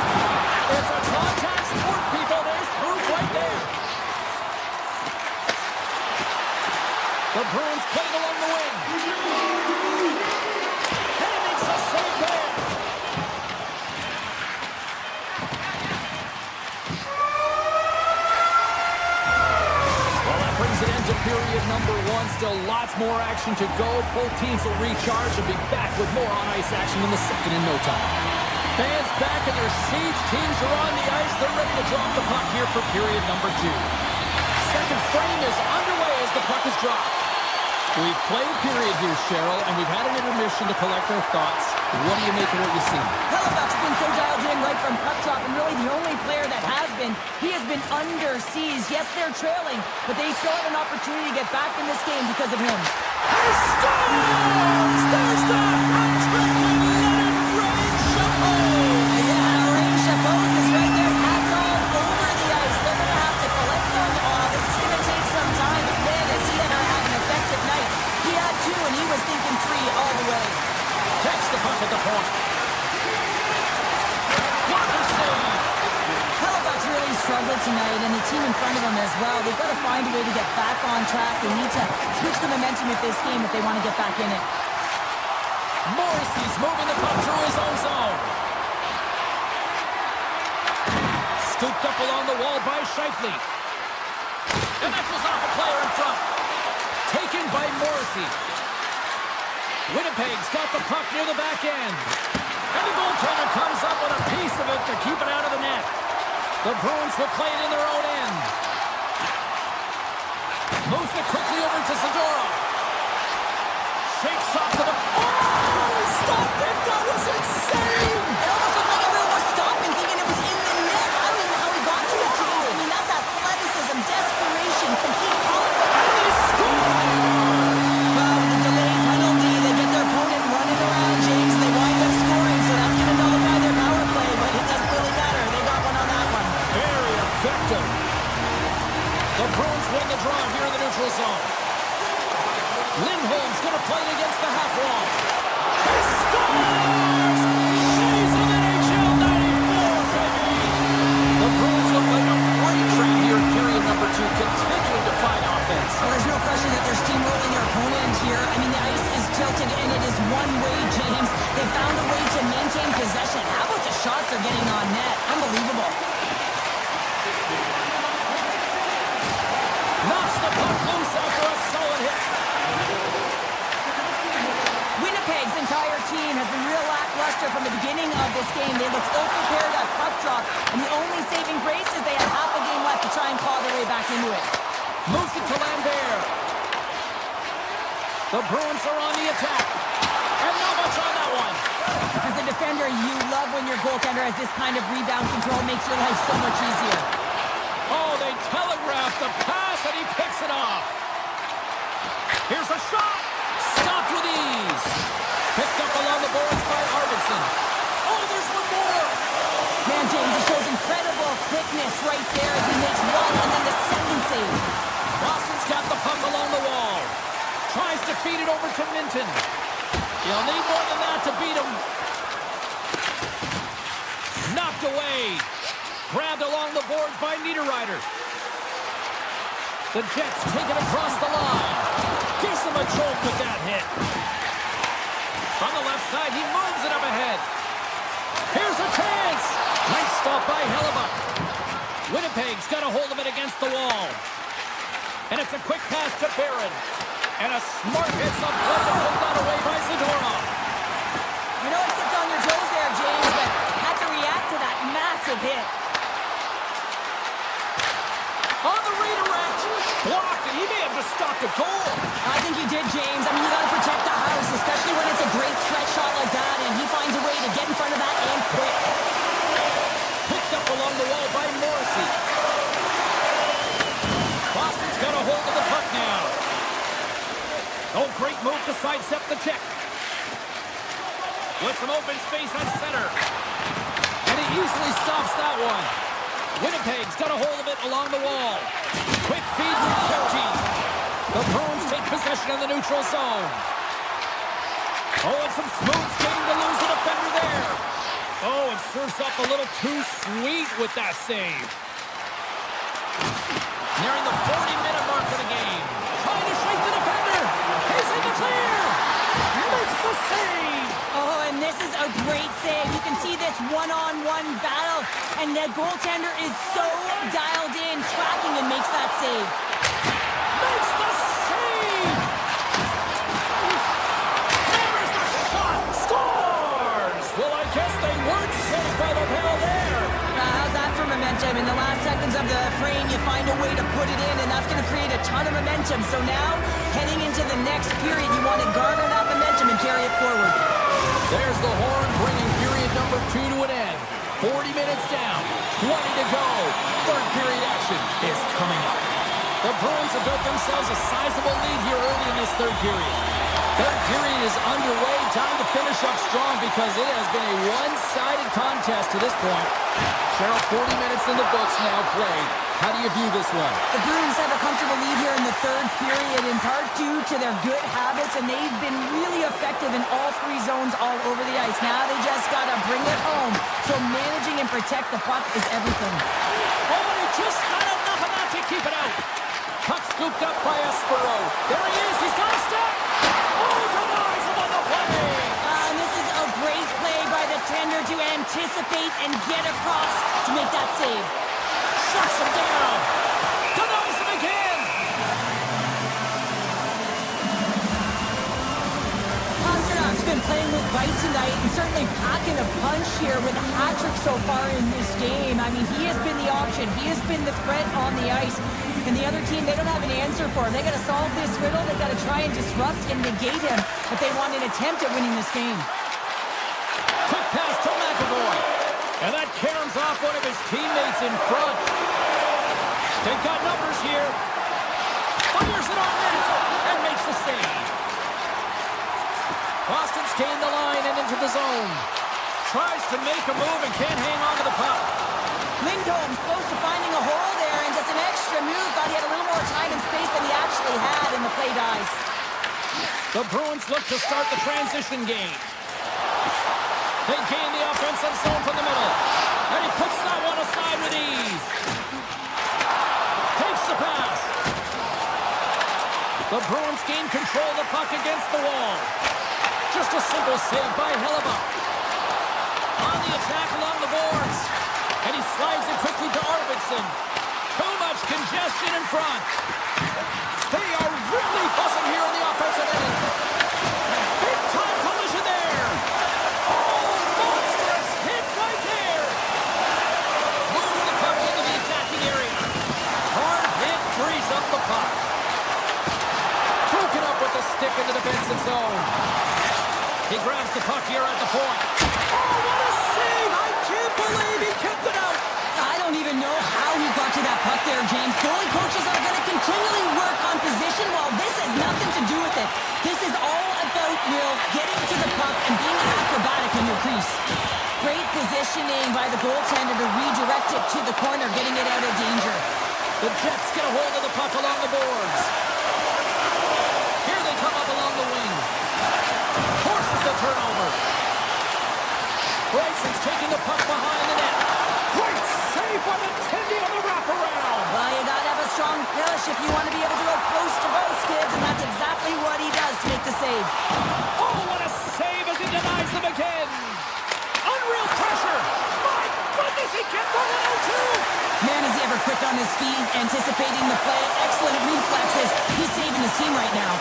It's a contact sport, people. There's proof right there. The Bruins played along the wing. And he makes a save there. Well, that brings an end to period number 1. Still lots more action to go. Both teams will recharge and be back with more on-ice action in the second in no time. Fans back in their seats. Teams are on the ice. They're ready to drop the puck here for period number 2. Second frame is underway as the puck is dropped. We've played a period here, Cheryl, and we've had an intermission to collect our thoughts. What do you make of what you've seen? Hellebuyck's been so dialed in right from puck drop, and really the only player that has been. He has been under siege. Yes, they're trailing, but they still have an opportunity to get back in this game because of him. He scores! There's the hat-trick and Leonard Ray Chabot! Yeah, Ray Chabot is right there. Hats all over the ice. They're going to have to collect them. This is going to take some time. But man, has he ever had an effective night. He had 2, and he was thinking 3 all the way. Takes the puck at the point. Blocker save! Hellebuyck's really struggled tonight, and the team in front of him as well. They've got to find a way to get back on track. They need to switch the momentum of this game if they want to get back in it. Morrissey's moving the puck through his own zone. Scooped up along the wall by Scheifele. And that goes off a player in front. Taken by Morrissey. Winnipeg's got the puck near the back end. And the goaltender comes up with a piece of it to keep it out of the net. The Bruins will play it in their own end. Moves it quickly over to Subzero. Shakes off to the... Oh! Stop it! That was insane! It almost looked like everyone was stopping, thinking it was in the net. I don't know how he got to it, James. I mean, that's athleticism, desperation, complete confidence. And he scores! Well, with the delayed penalty, they get their opponent running around, James, and they wind up scoring, so that's going to nullify their power play, but it doesn't really matter. They got one on that one. Very effective. The Bruins win the draw here in the neutral zone. Lindholm's going to play it against the half wall. He scores! She's an NHL 94, baby! The Bruins look like a freight train here in period number 2, continuing to find offense. Well, there's no question that they're steamrolling their opponent here. I mean, the ice is tilted, and it is one way, James. They found a way to maintain possession. How about the shots they're getting on net? Unbelievable. Knocks the puck loose after a solid hit. Winnipeg's entire team has been real lackluster from the beginning of this game. They looked ill-prepared at puck drop, and the only saving grace is they have half a game left to try and claw their way back into it. Moves it to Lambert. The Bruins are on the attack. And not much on that one. As a defender, you love when your goaltender has this kind of rebound control. Makes your life so much easier. Oh, they telegraphed the pass, and he picks it off. Here's a shot. Stopped with ease. Picked up along the boards by Arvidsson. Oh, there's one more. Man, James, it shows incredible quickness right there as he makes one and then the second save. Boston's got the puck along the wall. Tries to feed it over to Minton. He'll need more than that to beat him. Knocked away. Grabbed along the boards by Niederreiter. The Jets take it across the line. Gives him a jolt with that hit. On the left side, he moves it up ahead. Here's a chance. Nice stop by Hellebuyck. Winnipeg's got a hold of it against the wall. And it's a quick pass to Barron. And a smart hit up play to put that away by Zadorov. You know, I stepped on your toes there, James, but had to react to that massive hit. On the redirect. Blocked, and he may have just stopped a goal. I think he did, James. I mean, you got to protect the house, especially when it's a great threat shot like that, and he finds a way to get in front of that and quick. Picked up along the wall by Morrissey. Boston's got a hold of the puck now. Oh, great move to sidestep the check. With some open space at center. And he easily stops that one. Winnipeg's got a hold of it along the wall. Quick feed to County. The Bruins take possession of the neutral zone. Oh, and some smooth skating to lose the defender there. Oh, and serves up a little too sweet with that save. Nearing the 40-minute mark of the game. Trying to shake the defender. He's in the clear. Makes the save. Oh, and this is a great save. You can see this one-on-one battle, and the goaltender is so dialed in, tracking, and makes that save. Makes the save. Hammers the shot. Scores. Well, I guess they weren't safe by the bell there. How's that for momentum? In the last seconds of the frame, you find a way to put it in, and that's going to create a ton of momentum. So now, heading into the next period, you want to garner that momentum and carry it forward. There's the horn, bringing period number 2 to an end. 40 minutes down, 20 to go. Third period action is coming up. The Bruins have built themselves a sizable lead here early in this third period. Third period is underway. Time to finish up strong because it has been a one-sided contest to this point. Cheryl, 40 minutes in the books now played. How do you view this one? The Bruins have a comfortable lead here in the third period, in part due to their good habits, and they've been really effective in all three zones all over the ice. Now they just got to bring it home. So managing and protect the puck is everything. Oh, and he just had enough of that to keep it out. Puck scooped up by Subzero. There he is. He's got a step. Oh, denies him on the play. And this is a great play by the tender to anticipate and get across to make that save. Shuts him down. Denies him again. Pasternak's been playing with bite tonight and certainly packing a punch here with a hat trick so far in this game. I mean, he has been the option. He has been the threat on the ice. And the other team, they don't have an answer for him. They got to solve this riddle. They got to try and disrupt and negate him if they want an attempt at winning this game. Quick pass to McAvoy. And that caroms off one of his teammates in front. They've got numbers here. Fires it on net and makes the save. Boston's gained the line and into the zone. Tries to make a move and can't hang on to the puck. Lindholm's close to finding a hole there, and just an extra move. Thought he had a little more time and space than he actually had, and the play dies. The Bruins look to start the transition game. They gain the offensive zone from the middle. And he puts that one aside with ease. Takes the pass. The Bruins gain control of the puck against the wall. Just a simple save by Hellebuyck. On the attack along the boards. And he slides it quickly to Arvidsson. Too much congestion in front. They are really buzzing here on the offensive end. Big time collision there. Oh, monstrous hit right there. Moves the puck into the attacking area. Hard hit frees up the puck. Broken up with the stick in the defensive zone. He grabs the puck here at the point. Oh, what a save! I can't believe he kept it out. I don't even know how he got to that puck there, James. Goalie coaches are going to continually work on position while this has nothing to do with it. This is all about Will getting to the puck and being acrobatic in your crease. Great positioning by the goaltender to redirect it to the corner, getting it out of danger. The Jets get a hold of the puck along the boards. Here they come up along the wing. Forces the turnover. Bryson's taking the puck behind the net. Great save by the Tendy on the wraparound. Well, you got to have a strong push if you want to be able to go post to post, kids, and that's exactly what he does to make the save. Oh, what a save as he denies them again. Unreal pressure. My goodness, he kept the 1-0-2. Man, is he ever quick on his feet, anticipating the play. Excellent reflexes. He's saving his team right now.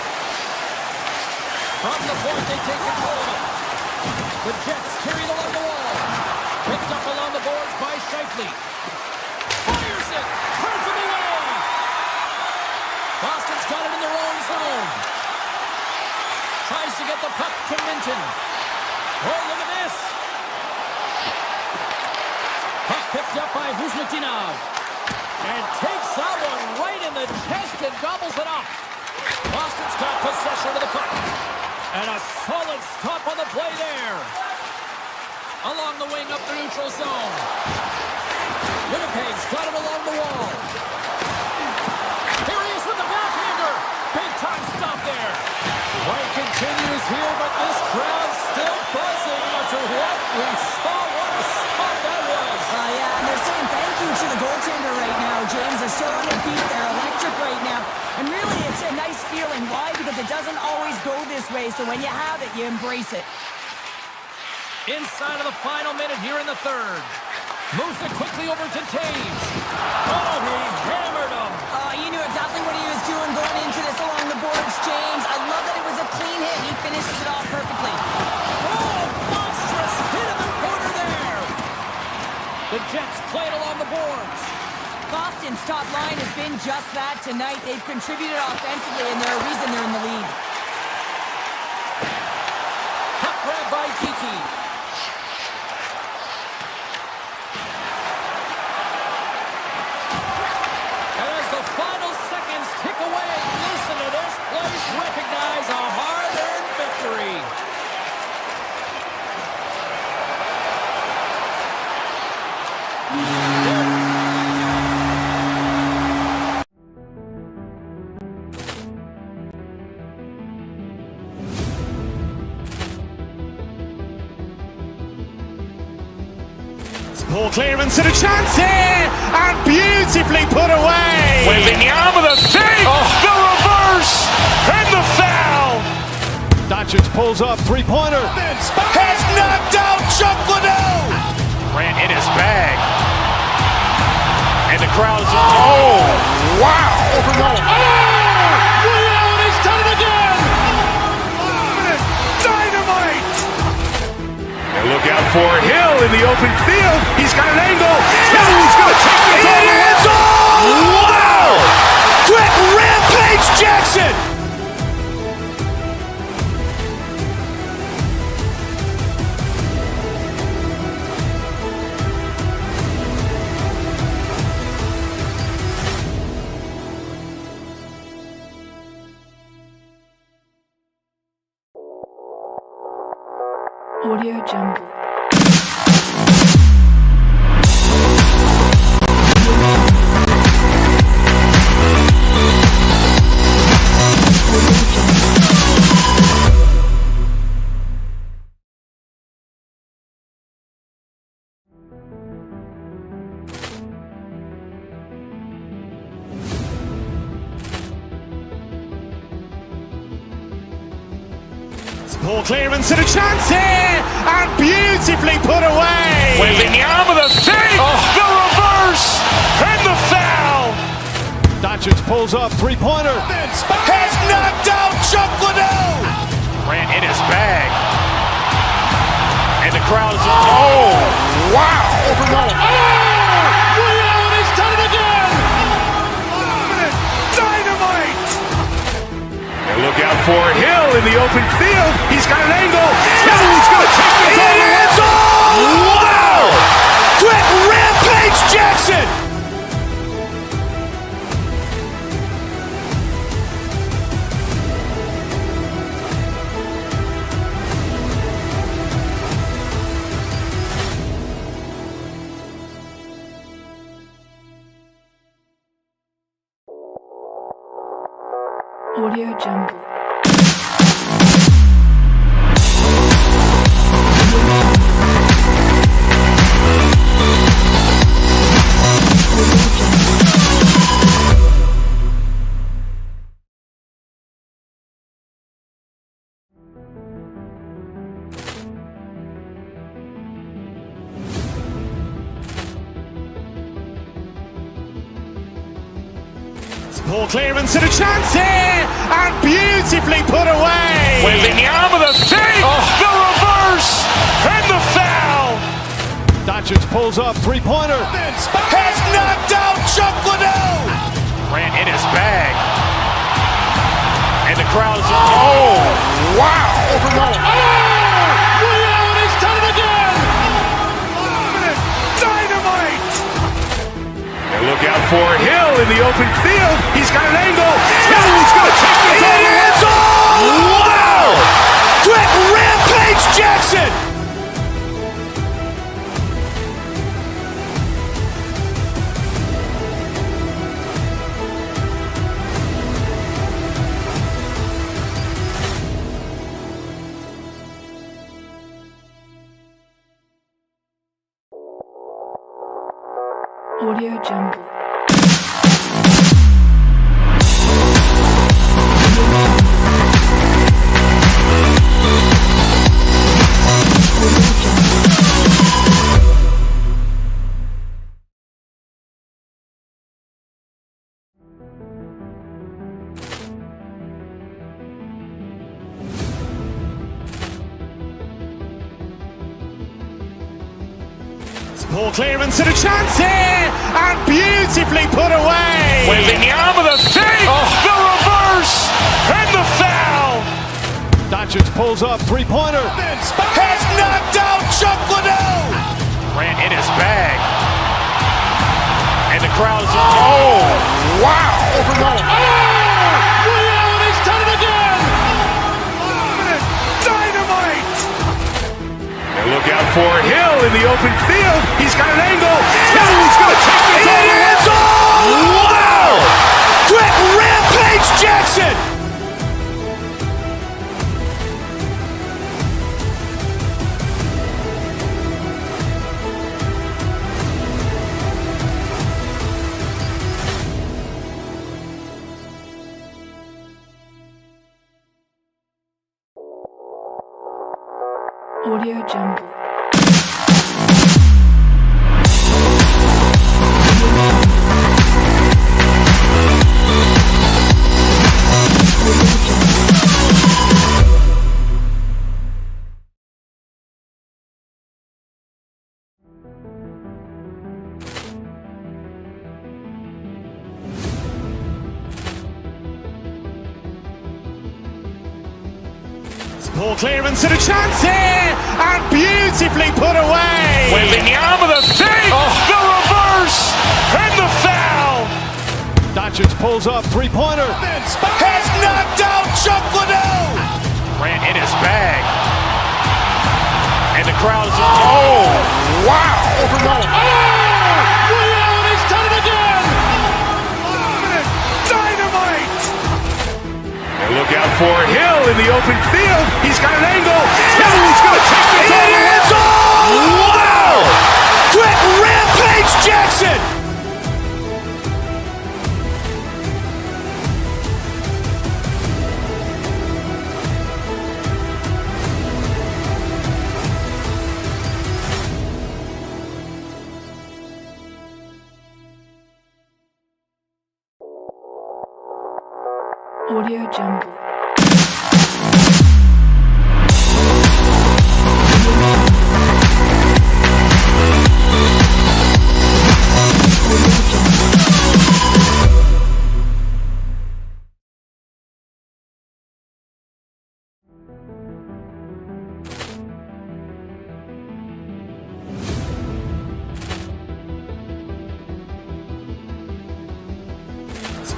From the point, they take control of it. The Jets carry it along the wall. Picked up along the boards by Scheifele. Fires it. Turns him away. Boston's got it in their own zone. Tries to get the puck to Minton. Oh, look at this. Puck picked up by Huzmatinov. And takes that one right in the chest and gobbles it up. Boston's got possession of the puck. And a solid stop on the play there. Along the wing up the neutral zone. Winnipeg's got it along the wall. Here he is with the backhander. Big time stop there. Play continues here, but this crowd's still buzzing after what we saw. What a stop that was. Yeah, and they're saying thank you to the goaltender right now, James. They're so on their feet. They're electric right now. And really, it's a nice feeling. Why? Because it doesn't always go this way. So when you have it, you embrace it. Inside of the final minute here in the third. Moves it quickly over to Taves. Oh, he hammered him. You knew exactly what he was doing going into this along the boards, James. I love that it was a clean hit. He finishes it off perfectly. Oh, monstrous hit in the corner there. The Jets play it along the boards. Boston's top line has been just that tonight. They've contributed offensively, and they're a reason they're in the lead. Puck grab by Kiki. And as the final seconds tick away, listen to this place recognize a hard-earned victory. Ball clearance and a chance here, and beautifully put away. Wembanyama the save, the reverse, and the foul. Doncic pulls up, three-pointer. Has knocked out Chuck Liddell. Grant in his bag. And the crowd is, oh, wow. Allen has done it again. Dynamite. And look out for Hill in the open field. He's got an angle. He's going to take this all the way. Wow. Brett Rampage Jackson. Audio Jungle. Ball clearance and a chance here, and beautifully put away. Wembanyama the save, the reverse, and the foul. Doncic pulls up, three-pointer. Has knocked out Chuck Liddell. Grant in his bag. And the crowd is, oh, wow. Allen has done it again. Dynamite. And look out for Hill in the open field. He's got an angle. He's going to take this all the way. Wow. Brett Rampage Jackson. Audio Jungle. Ball clearance and a chance here, and beautifully put away. Wembanyama the save, the reverse, and the foul. Doncic pulls up, three-pointer. Has knocked out Chuck Liddell. Grant in his bag. And the crowd is, oh, wow. Allen has done it again. Dynamite. And look out for Hill in the open field. He's got an angle. He's going to take this all the way. Wow. Brett Rampage Jackson. Audio Jungle. Ball clearance and a chance here, and beautifully put away. Waving the arm of the fake, the reverse, and the foul. Doncic pulls up, three-pointer. Has knocked out Chuck Liddell. Grant in his bag. And the crowd is, oh, wow. Reality's done it again. Dynamite. And look out for Hill in the open field. He's got an angle. Hill's going to take this all the way. Wow. Brett Rampage Jackson. Audio Jungle. Ball clearance and a chance here, and beautifully put away. Waving the arm of the fake, the reverse, and the foul. Doncic pulls up, three-pointer. Has knocked out Chuck Liddell. Grant in his bag. And the crowd is, oh, wow. Reality's done it again. Dynamite. And look out for Hill in the open field. He's got an angle. Hill's going to take this all the way. Wow. Brett Rampage Jackson. Audio Jungle.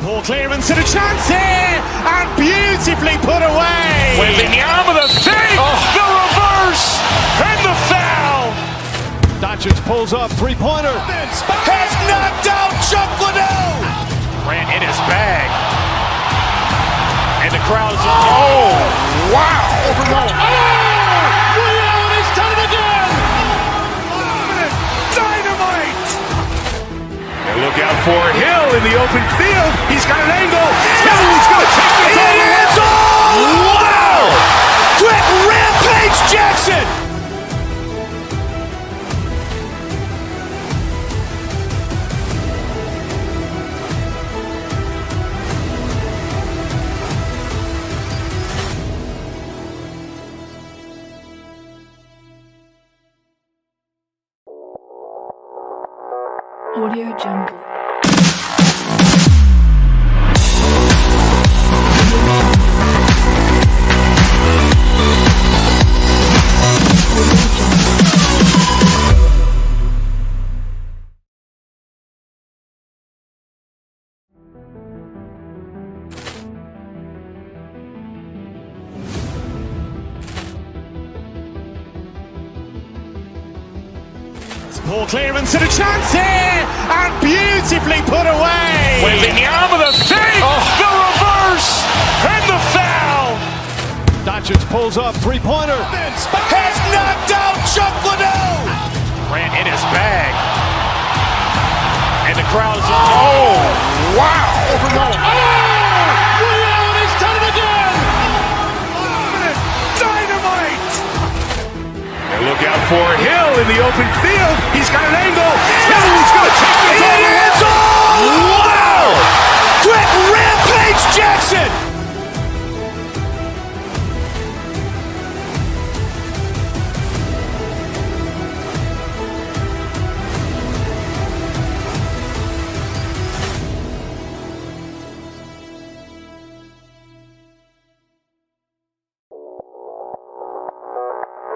Ball clearance and a chance here, and beautifully put away. Waving the arm of the fake, the reverse, and the foul. Doncic pulls up, three-pointer. Has knocked out Chuck Liddell. Grant in his bag. And the crowd is, oh, wow. Reality's done it again. Dynamite. And look out for Hill in the open field. He's got an angle. Hill's going to take this all the way. Wow. Brett Rampage Jackson. Audio Jungle. Ball clearance and a chance here, and beautifully put away. Waving the arm of the fake, the reverse, and the foul. Doncic pulls up, three-pointer. Has knocked out Chuck Liddell. Grant in his bag. And the crowd is, oh, wow. He's done it again! Dynamite! And look out for Hill in the open field. He's got an angle. Hill is going to take this all the way. Wow! Quick Rampage Jackson!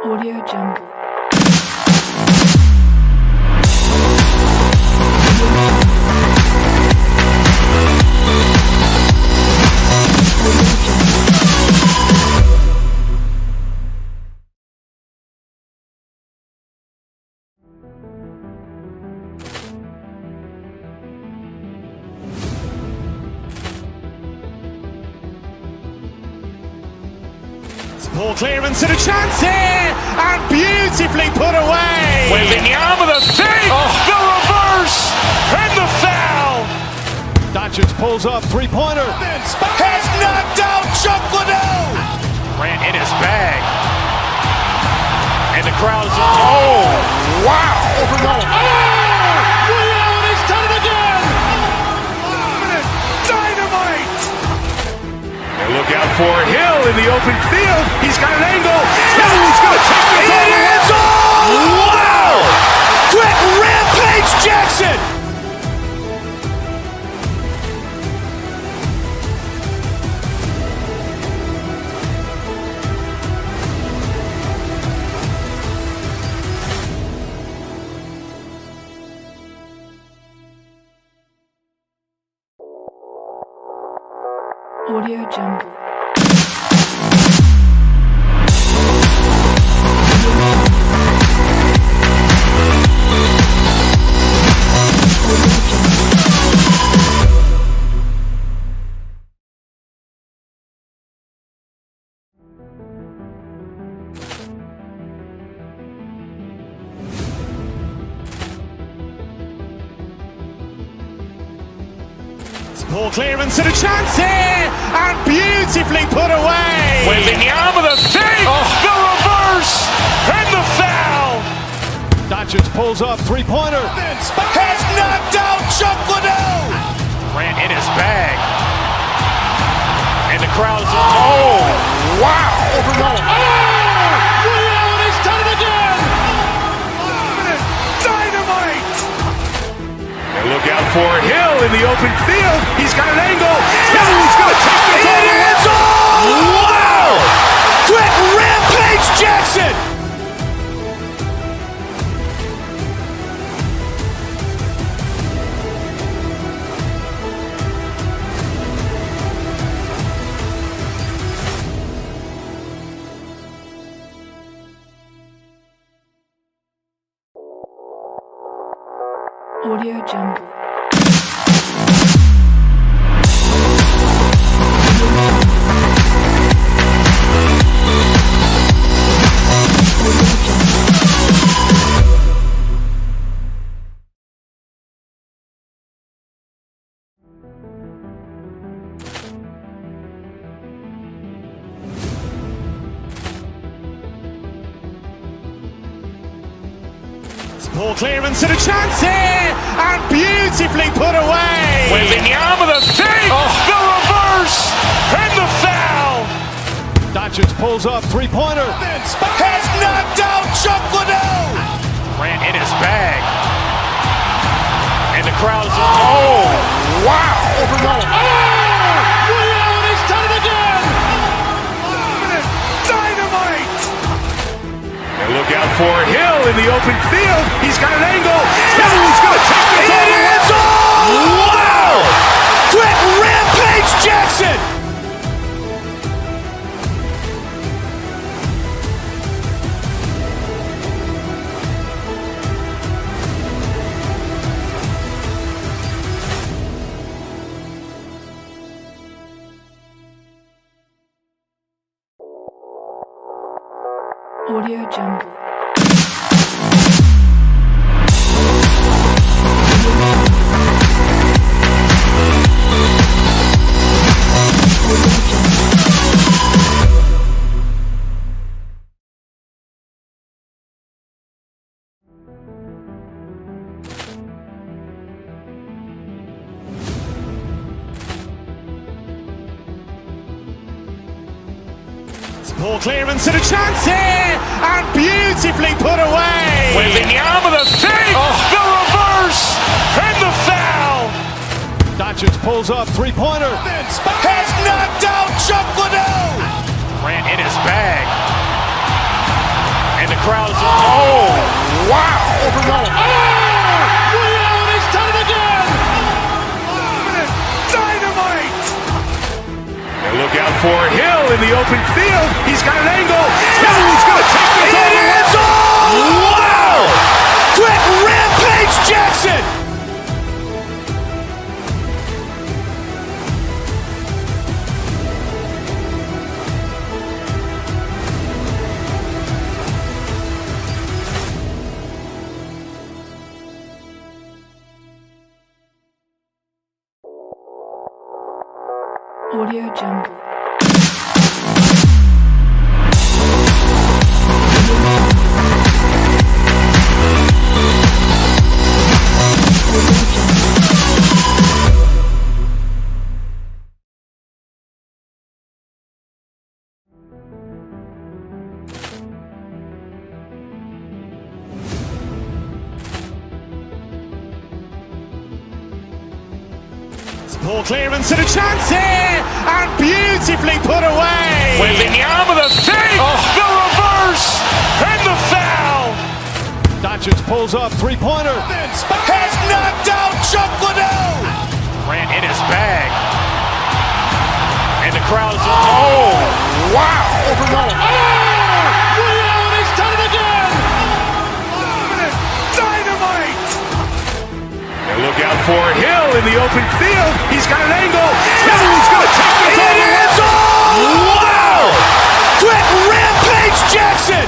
Audio Jungle. Ball clearance and a chance here, and beautifully put away. With the arm of the fake, the reverse, and the foul. Doncic pulls up, three-pointer. Has knocked out Chuck Liddell. Ran in his bag. And the crowd is, oh, wow. He's done it again! Dynamite! And look out for Hill in the open field. He's got an angle. Hill is going to take this all the way. Wow! Quick Rampage Jackson! Audio Jungle. Ball clearance and a chance here, and beautifully put away. With the arm of the fake, the reverse, and the foul. Doncic pulls up, three-pointer. Has knocked out Chuck Liddell. Ran in his bag. And the crowd is, oh, wow. He's done it again! Dynamite! And look out for Hill in the open field. He's got an angle. Hill is going to take this all the way. Wow! Quick Rampage Jackson! Audio Jungle. Ball clearance and a chance here, and beautifully put away. With the arm of the fake, the reverse, and the foul. Doncic pulls up, three-pointer. Has knocked out Chuck Liddell. Ran in his bag. And the crowd is, oh, wow. He's done it again! Dynamite! And look out for Hill in the open field. He's got an angle. Hill is going to take this all the way. Wow! Quick Rampage Jackson! Audio Jungle. Ball clearance and a chance here, and beautifully put away. With the arm of the fake, the reverse, and the foul. Doncic pulls up, three-pointer. Has knocked out Chuck Liddell. Ran in his bag. And the crowd is, oh, wow. Rio, he's done it again. Dynamite. And look out for Hill in the open field. He's got an angle. Hill's going to take this all the way. Wow. Quick Rampage Jackson. Audio Jungle. Ball clearance and a chance here, and beautifully put away. With the arm of the fake, the reverse, and the foul. Doncic pulls up, three-pointer. Has knocked out Chuck Liddell. Ran in his bag. And the crowd is, oh, wow. Rio, he's done it again. Dynamite. And look out for Hill in the open field. He's got an angle. Hill's going to take this all the way. Wow. Quick Rampage Jackson.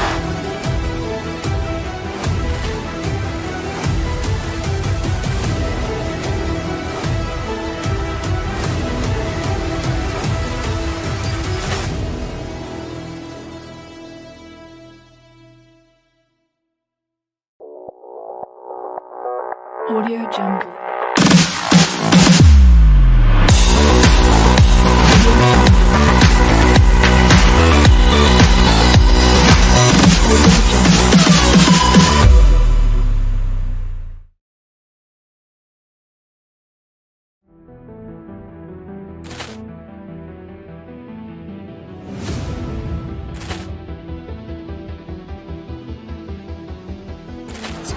Audio Jungle.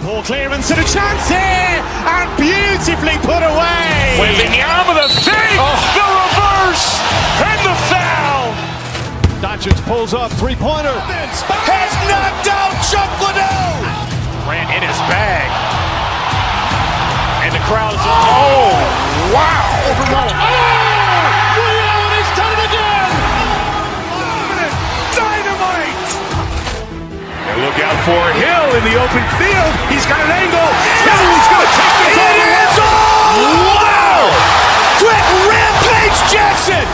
Ball clearance and a chance here, and beautifully put away. With the arm of the fake, the reverse, and the foul. Doncic pulls up, three-pointer. Has knocked out Chuck Liddell. Ran in his bag. And the crowd is, oh, wow. Rio, he's done it again. Dynamite. And look out for Hill in the open field. He's got an angle. Hill's going to take this all the way. Wow. Quick Rampage Jackson.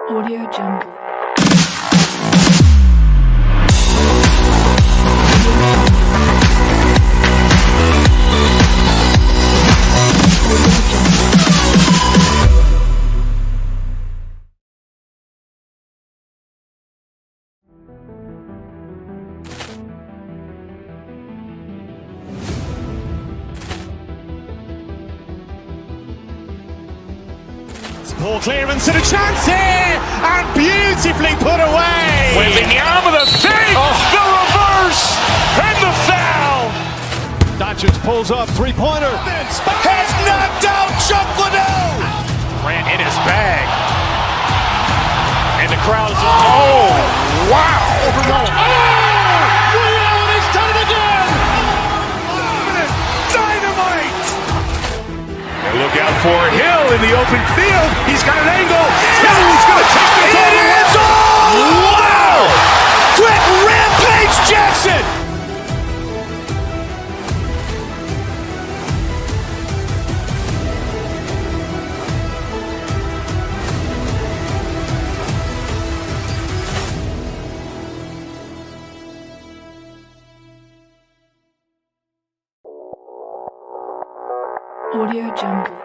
Audio Jungle. Ball clearance and a chance here, and beautifully put away. With the arm of the fake, the reverse, and the foul. Doncic pulls up, three-pointer. Has knocked out Chuck Liddell. Ran in his bag. And the crowd is, oh, wow. Rio, he's done it again. Dynamite. And look out for Hill in the open field. He's got an angle. Hill's going to take this all the way. Wow. Quick Rampage Jackson. Audio Jungle.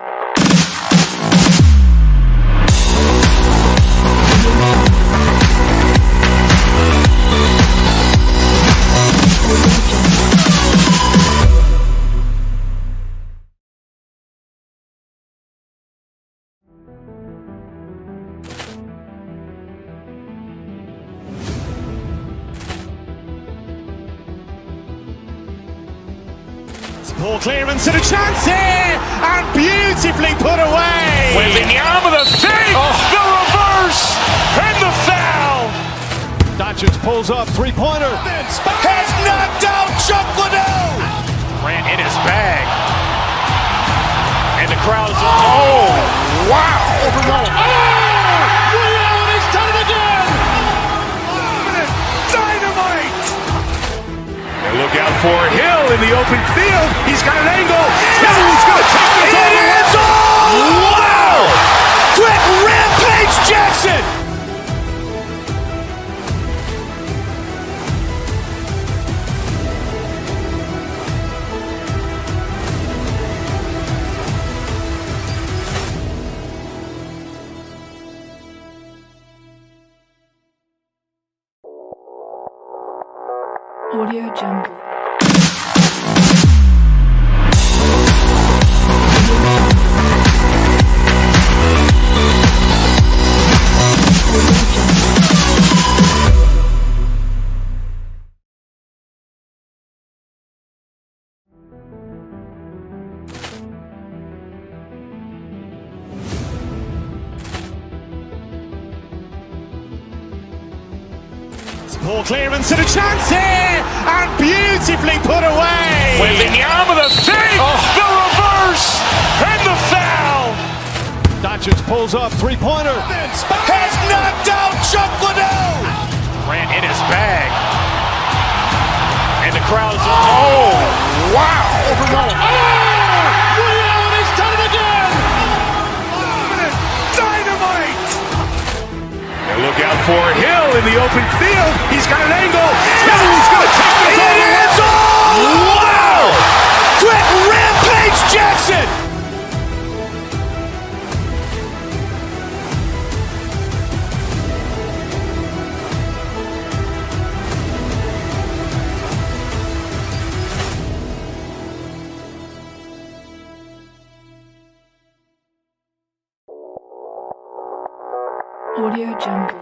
Ball clearance and a chance here, and beautifully put away. Wembanyama the save, the reverse, and the foul. Doncic pulls up, three-pointer. Has knocked out Chuck Liddell. Grant in his bag. And the crowd's, oh, wow. He's done it again. Dynamite. And look out for Hill in the open field. He's got an angle. Hill's going to take this all the way. Wow. Quick Rampage Jackson. Audio Jungle. Ball clearance and a chance here, and beautifully put away. Wembanyama the save, the reverse, and the foul. Doncic pulls up, three-pointer. Has knocked out Chuck Liddell. Grant in his bag. And the crowd's, oh, wow. He's done it again. Dynamite. And look out for Hill in the open field. He's got an angle. Hill's going to take this all the way. Wow. Quick Rampage Jackson. Audio Jungle.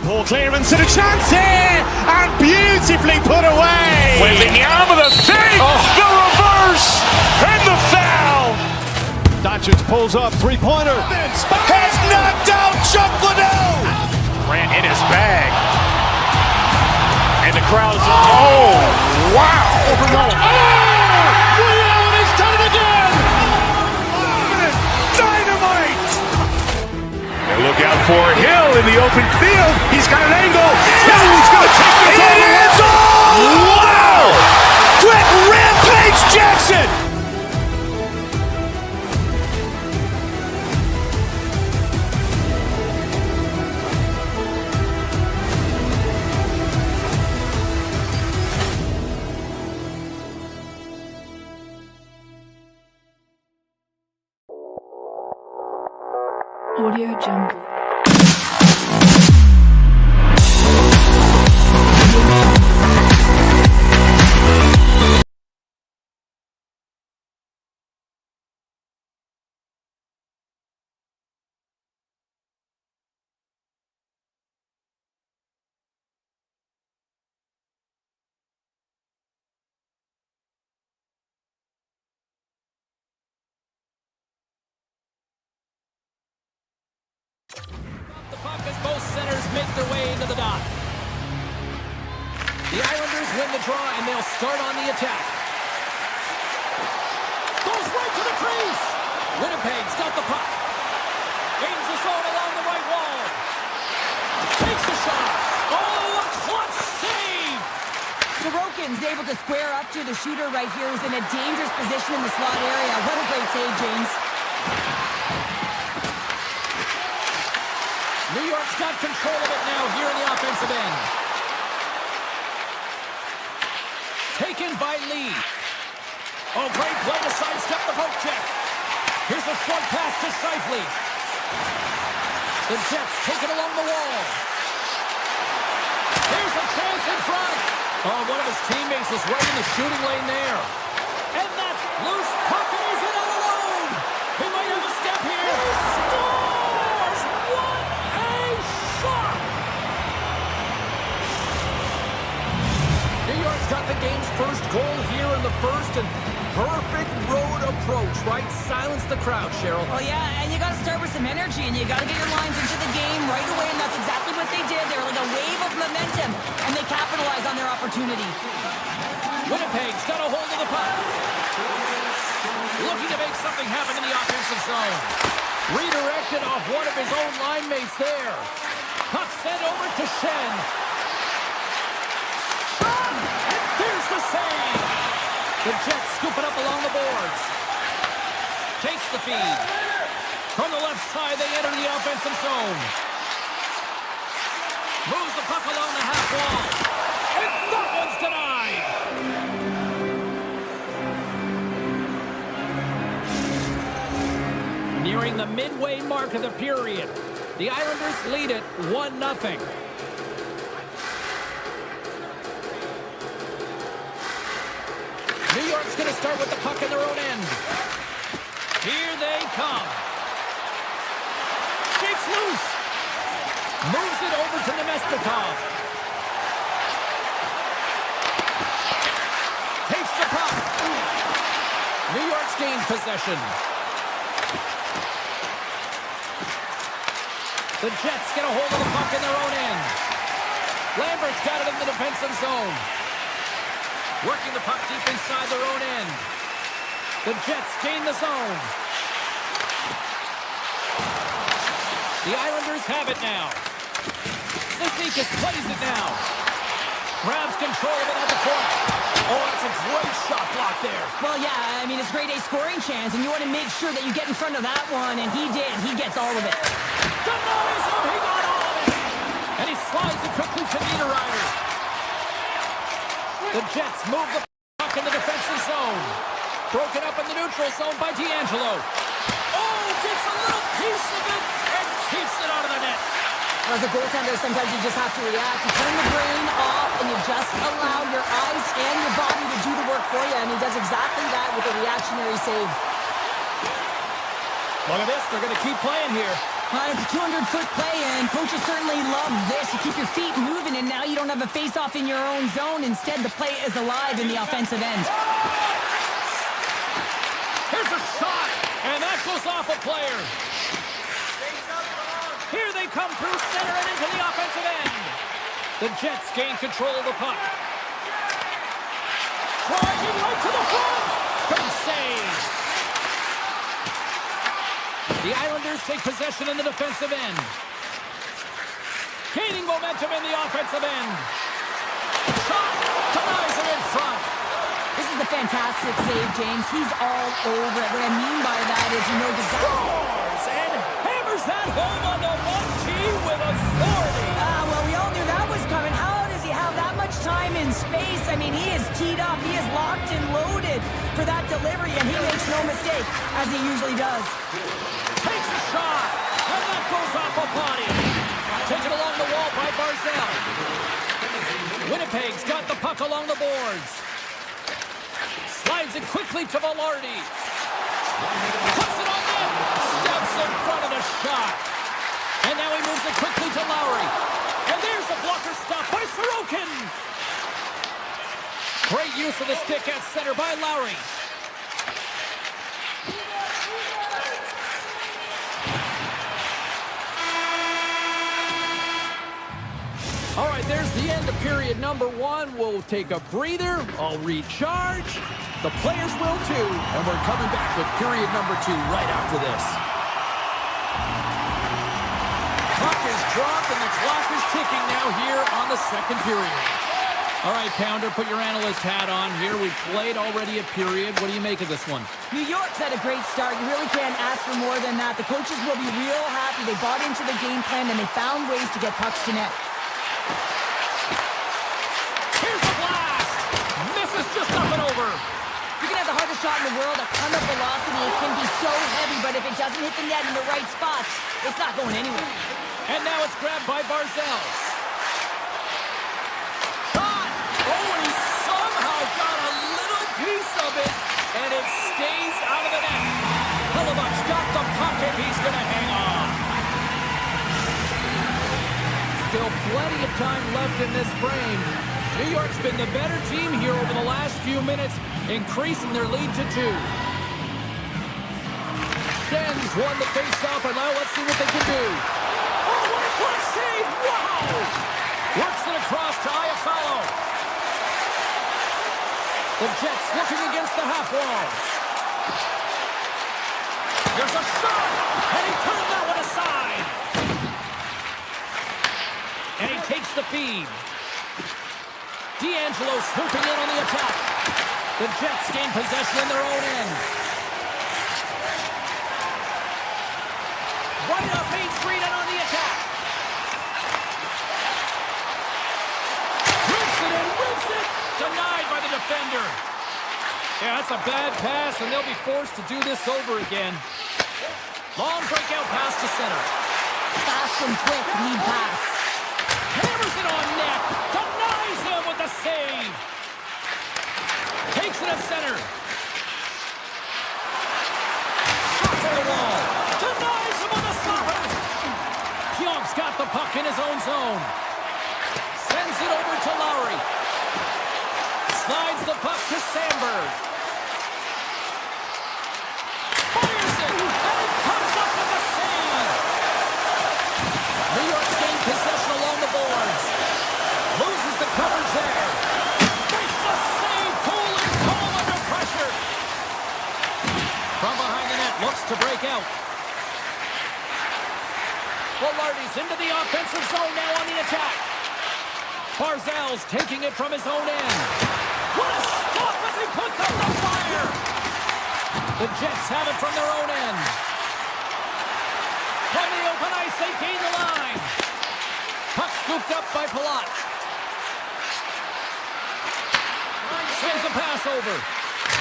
Ball clearance and a chance here, and beautifully put away. Wembanyama the save, the reverse, and the foul. Doncic pulls up, three-pointer. Has knocked out Chuck Liddell. Grant in his bag. And the crowd's, oh, wow. He's done it again. Dynamite. And look out for Hill in the open field. He's got an angle. Hill's going to take this all the way. Wow. Quick Rampage Jackson. Audio Jungle. The puck as both centers make their way into the dot. The Islanders win the draw, and they'll start on the attack. Goes right to the crease. Winnipeg's got the puck. Gains the zone to square up to the shooter right here, who's in a dangerous position in the slot area. What a great save, James. New York's got control of it now here in the offensive end. Taken by Lee. Oh, great play to sidestep the poke check. Here's a short pass to Scheifele. The Jets take it along the wall. Here's a chance in front. Oh, one of his teammates was right in the shooting lane there. And that's loose puck, and he's in all alone. He might have a step here. He scores! What a shot! New York's got the game's first goal here in the first, and perfect road approach, right? Silence the crowd, Cheryl. Oh, yeah, and you got to start with some energy, and you got to get your lines into the game right away, and that's exactly what they did. They were like a wave of momentum, and they capitalized on their opportunity. Winnipeg's got a hold of the puck. Looking to make something happen in the offensive zone. Redirected off one of his own line mates there. Puck sent over to Shen. And there's the save. The Jets scoop it up along the boards. Takes the feed. From the left side, they enter the offensive zone. Moves the puck along the half wall. And that one's denied. Nearing the midway mark of the period. The Islanders lead it 1-0. New York's going to start with the puck in their own end. Here they come. Shakes loose. Moves it over to Nemestikov. Takes the puck. New York's gained possession. The Jets get a hold of the puck in their own end. Lambert's got it in the defensive zone. Working the puck deep inside their own end. The Jets gain the zone. The Islanders have it now. Sisnikas plays it now. Grabs control of it at the point. Oh, that's a great shot block there. Well, yeah, I mean, it's grade A scoring chance, and you want to make sure that you get in front of that one, and he did. He gets all of it. Denies him. He got all of it. And he slides it quickly to Niederreiter. The Jets move the puck in the defensive zone. Broken up in the neutral zone by D'Angelo. Oh, gets a little piece of it and keeps it out of the net. As a goaltender, sometimes you just have to react. You turn the brain off, and you just allow your eyes and your body to do the work for you, and he does exactly that with a reactionary save. Look at this. They're going to keep playing here. It's a 200-foot play, and coaches certainly love this. You keep your feet moving, and now you don't have a face-off in your own zone. Instead, the play is alive in the offensive end. Here's a shot, and that goes off a player. Here they come through center and into the offensive end. The Jets gain control of the puck. Driving right to the front. Big save. The Islanders take possession in the defensive end. Gaining momentum in the offensive end. Shot. Denies him in front. This is a fantastic save, James. He's all over it. What I mean by that is he knows exactly... Scores and hammers that home on the 1T with authority. Well, we all knew that was coming. How does he have that much time and space? I mean, he is teed up. He is locked and loaded for that delivery, and he makes no mistake, as he usually does. Takes a shot, and that goes off a body. Taken along the wall by Barzal. Winnipeg's got the puck along the boards. Slides it quickly to Velarde. Puts it on net. Steps in front of the shot. And now he moves it quickly to Lowry. And there's a blocker stop by Sorokin. Great use of the stick at center by Lowry. All right, there's the end of period number 1. We'll take a breather. I'll recharge. The players will too. And we're coming back with period number 2 right after this. Puck is dropped and the clock is ticking now here on the second period. All right, Pounder, put your analyst hat on here. We played already a period. What do you make of this one? New York's had a great start. You really can't ask for more than that. The coaches will be real happy. They bought into the game plan, and they found ways to get pucks to net. Here's the blast! Misses just up and over. You can have the hardest shot in the world, a ton of velocity. It can be so heavy, but if it doesn't hit the net in the right spots, it's not going anywhere. And now it's grabbed by Barzal. Shot! Oh, and he somehow got a little piece of it, and it stays out of the net. Hellebuck's got the puck, and he's going to hang on. Still plenty of time left in this frame. New York's been the better team here over the last few minutes, increasing their lead to 2. Shen's won the face-off, and now let's see what they can do. Oh, what a clutch save! Wow! Works it across to Iafallo. The Jets looking against the half wall. There's a shot, and he turned that one aside. And he takes the feed. D'Angelo swooping in on the attack. The Jets gain possession in their own end. Right up Main Street and on the attack. Rips it and rips it. Denied by the defender. Yeah, that's a bad pass, and they'll be forced to do this over again. Long breakout pass to center. Fast and quick lead pass. Hammers it on net. Denies him with the save. Takes it at center. Shot for the wall. Denies him on the stopper. Pionk's got the puck in his own zone. Sends it over to Lowry. Slides the puck to Sandberg. Fires it. And it comes up with the save. New York's gained possession along the boards. Loses the coverage there. Makes the save. Cool and calm under pressure. From behind the net, looks to break out. Willardy's into the offensive zone now on the attack. Barzal's taking it from his own end. What a stop as he puts up the fire. The Jets have it from their own end. From the open ice, they gain the line. Puck scooped up by Palat. Sends a pass over.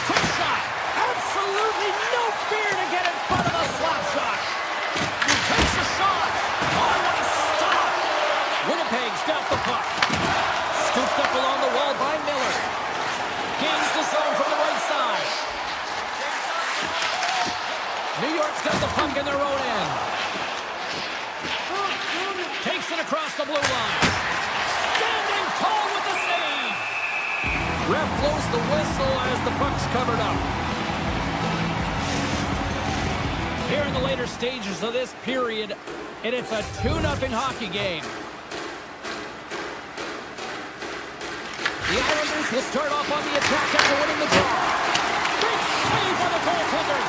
Quick shot. Absolutely no fear to get in front of the slap shot. He takes a shot. Oh, what a stop. Winnipeg's got the puck. Scooped up along the wall by Miller. Gains the zone from the right side. New York's got the puck in their own end. Takes it across the blue line. Standing tall with the save. Ref blows the whistle as the puck's covered up. Here in the later stages of this period, and it's a 2-0 hockey game. The Islanders will start off on the attack after winning the draw. Big save by the goaltender.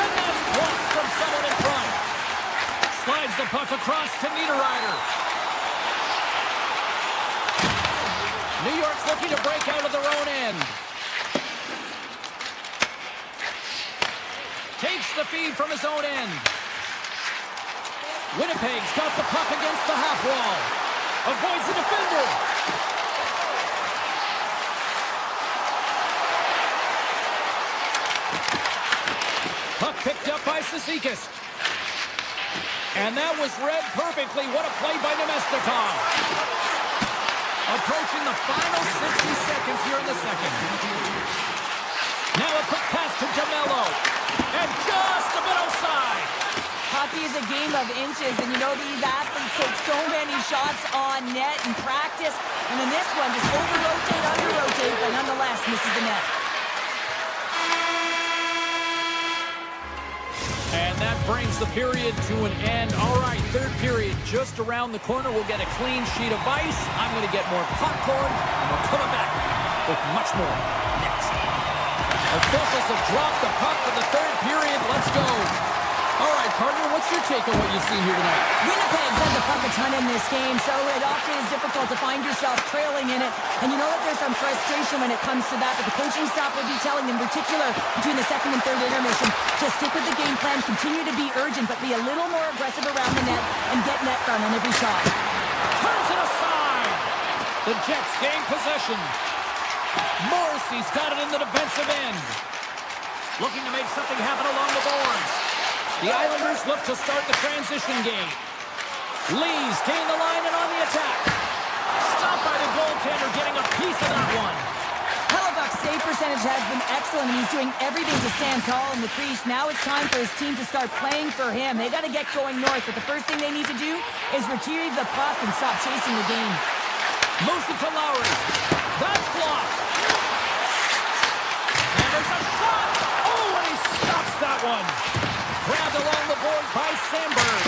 And that's blocked from someone in front. Slides the puck across to Niederreiter. New York's looking to break out of their own end. Takes the feed from his own end. Winnipeg's got the puck against the half wall. Avoids the defender. Puck picked up by Cizikas. And that was read perfectly. What a play by Nemestikov. Approaching the final 60 seconds here in the second. Now a quick pass to Jamello. And just a bit outside. Hockey is a game of inches, and you know these athletes take so many shots on net in practice. And in this one, just over-rotate, under-rotate, but nonetheless misses the net. And that brings the period to an end. All right, third period just around the corner. We'll get a clean sheet of ice. I'm going to get more popcorn, and we're coming back with much more next. Officials have dropped the puck for the third period. Let's go. All right, partner, what's your your take on what you've seen here tonight? Winnipeg's had the puck a ton in this game, so it often is difficult to find yourself trailing in it. And you know that there's some frustration when it comes to that, but the coaching staff will be telling, in particular, between the second and third intermission, to stick with the game plan, continue to be urgent, but be a little more aggressive around the net and get net front on every shot. Turns it aside. The Jets gain possession. Morrissey's got it in the defensive end. Looking to make something happen along the boards. The Islanders look to start the transition game. Lee's gained the line and on the attack. Stopped by the goaltender, getting a piece of that one. Hellebuck's save percentage has been excellent, and he's doing everything to stand tall in the crease. Now it's time for his team to start playing for him. They got to get going north, but the first thing they need to do is retrieve the puck and stop chasing the game. Moves it to Lowry. That's blocked. And there's a shot. Oh, and he stops that one. Grabbed along the boards by Sandberg.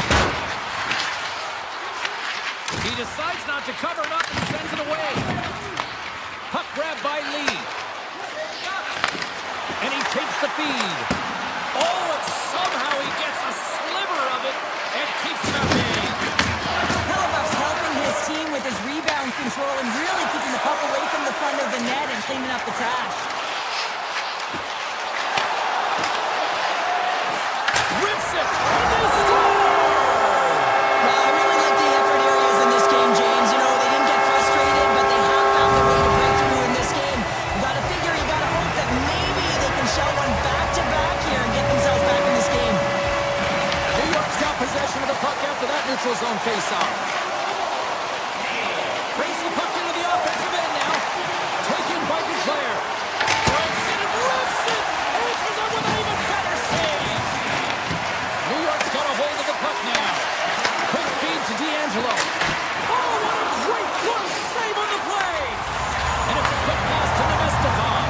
He decides not to cover it up and sends it away. Puck grabbed by Lee. And he takes the feed. Oh, and somehow he gets a sliver of it and keeps it at bay. Hellebuck's helping his team with his rebound control and really keeping the puck away from the front of the net and cleaning up the trash. Rips it, and they score! Well, I really like the effort areas in this game, James. You know, they didn't get frustrated, but they have found a way to break through in this game. You gotta figure, you gotta hope that maybe they can show one back-to-back here and get themselves back in this game. New York's got possession of the puck after that neutral zone face-off. Brings the puck into the offensive end now. Taken by Duclair. Breaks it and rips it! Answers up with an even better save! New York's got a hold of the puck now. Quick feed to D'Angelo. Oh, what a great close save on the play! And it's a quick pass to Nemestikov.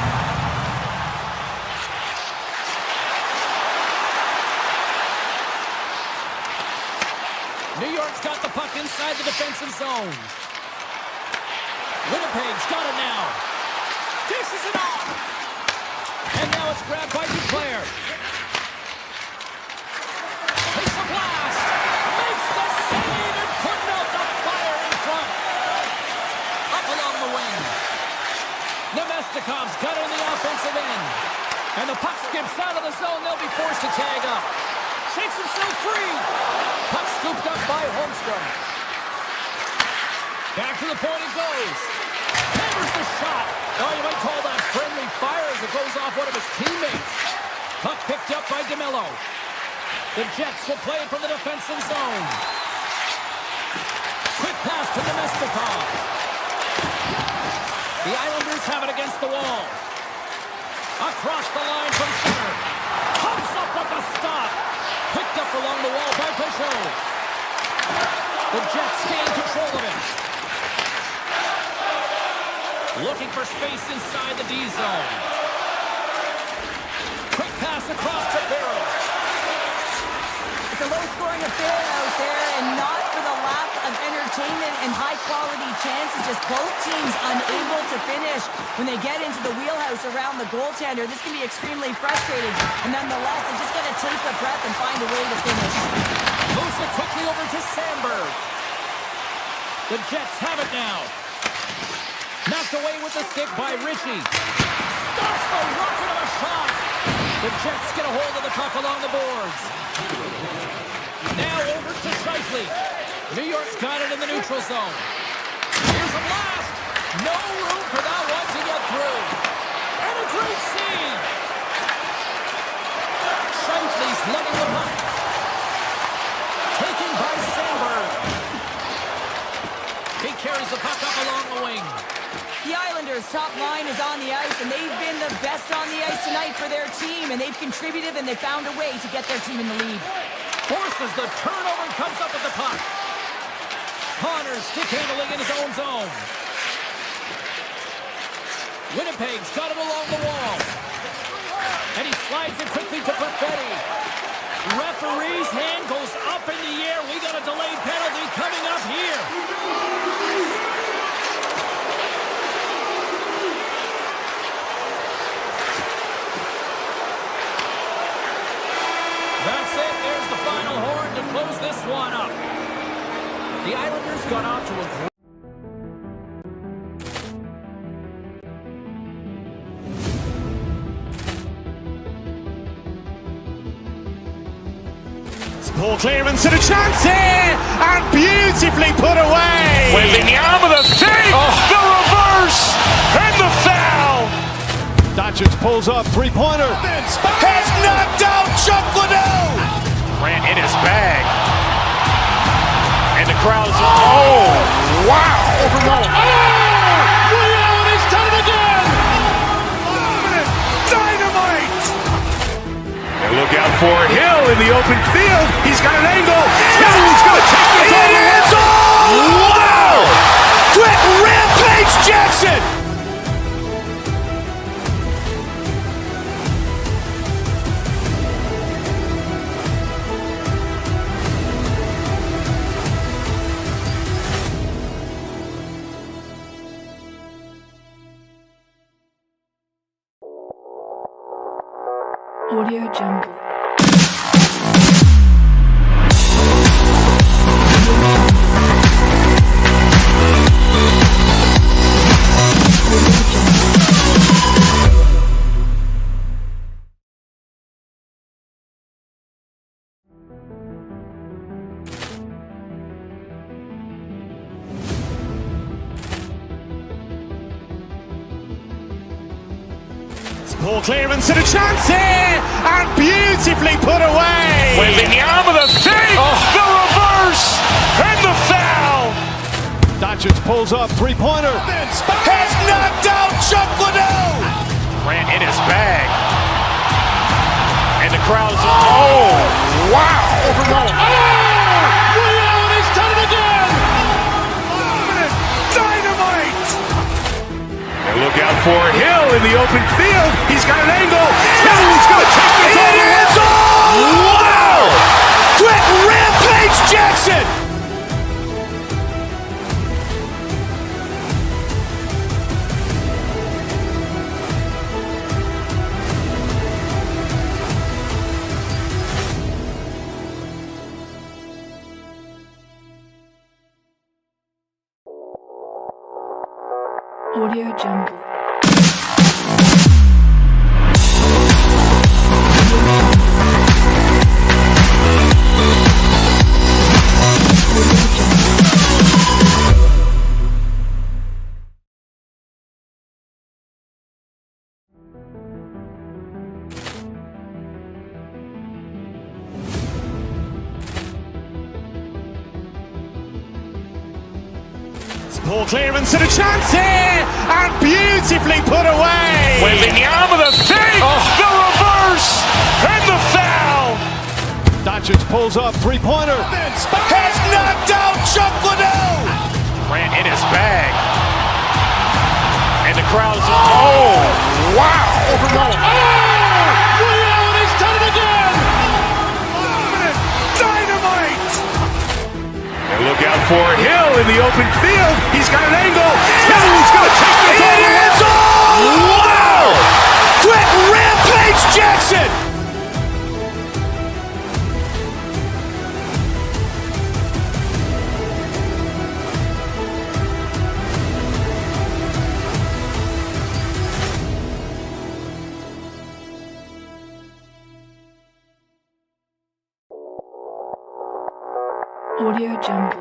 New York's got the puck inside the defensive zone. Winnipeg's got it now. Dishes it off. And now it's grabbed by Duclair. Takes a blast. Makes the save and putting out the fire in front. Up along the wing. Nemestikov's got it in the offensive end. And the puck skips out of the zone. They'll be forced to tag up. Shakes himself free. Puck scooped up by Holmstrom. Back to the point it goes. Hammers the shot. Oh, you might call that friendly fire as it goes off one of his teammates. Puck picked up by DeMello. The Jets will play it from the defensive zone. Quick pass to Nemestikov. The Islanders have it against the wall. Across the line from center. Comes up with the stop. Picked up along the wall by Peugeot. The Jets gain control of it. Looking for space inside the D zone. Quick pass across to Barrow. It's a low-scoring affair out there, and not for the lack of entertainment and high-quality chances. Just both teams unable to finish when they get into the wheelhouse around the goaltender. This can be extremely frustrating, and nonetheless, they just got to take a breath and find a way to finish. Moves it quickly over to Sandberg. The Jets have it now. Knocked away with the stick by Ritchie. Stops the rocket of a shot. The Jets get a hold of the puck along the boards. Now over to Scheifele. New York's got it in the neutral zone. Here's a blast. No room for that one to get through. And a great save. Scheifele's lugging the puck. Taken by Sandberg. He carries the puck up along the wing. The Islanders' top line is on the ice, and they've been the best on the ice tonight for their team, and they've contributed, and they found a way to get their team in the lead. Forces the turnover and comes up with the puck. Connors stick handling in his own zone. Winnipeg's got it along the wall. And he slides it quickly to Perfetti. Referee's hand goes up in the air. We got a delayed penalty coming up here. That's it. There's the final horn to close The Islanders got off to a great... Ball clearance and a chance here, and beautifully put away. Wembanyama the save, the reverse, and the foul. Doncic pulls up, three-pointer. Has knocked out Chuck Liddell. Grant in his bag. And the crowd's, oh, wow. Ray Allen has done it again. Dynamite. And look out for Hill in the open field. He's got an angle. He's going to take this all the way. Wow. Quick Rampage Jackson. Audio Jungle. Ball clearance and a chance here, and beautifully put away. Wembanyama the save, the reverse, and the foul. Doncic pulls up, three-pointer. Has knocked out Chuck Liddell. Grant in his bag. And the crowd's, oh, wow. Ray Allen has done it again. Dynamite. And look out for Hill in the open field. He's got an angle. He's going to take this all the way. Wow. Quick Rampage Jackson. Audio Jungle. Ball clearance and a chance here, and beautifully put away. Wembanyama the save, the reverse, and the foul. Doncic pulls up, three-pointer. Has knocked out Chuck Liddell. Grant in his bag. And the crowd's, oh, wow. Ray Allen has done it again. Dynamite. And look out for Hill in the open field. He's got an angle. He's going to take this all the way. Wow. Quick Rampage Jackson. Audio Jungle.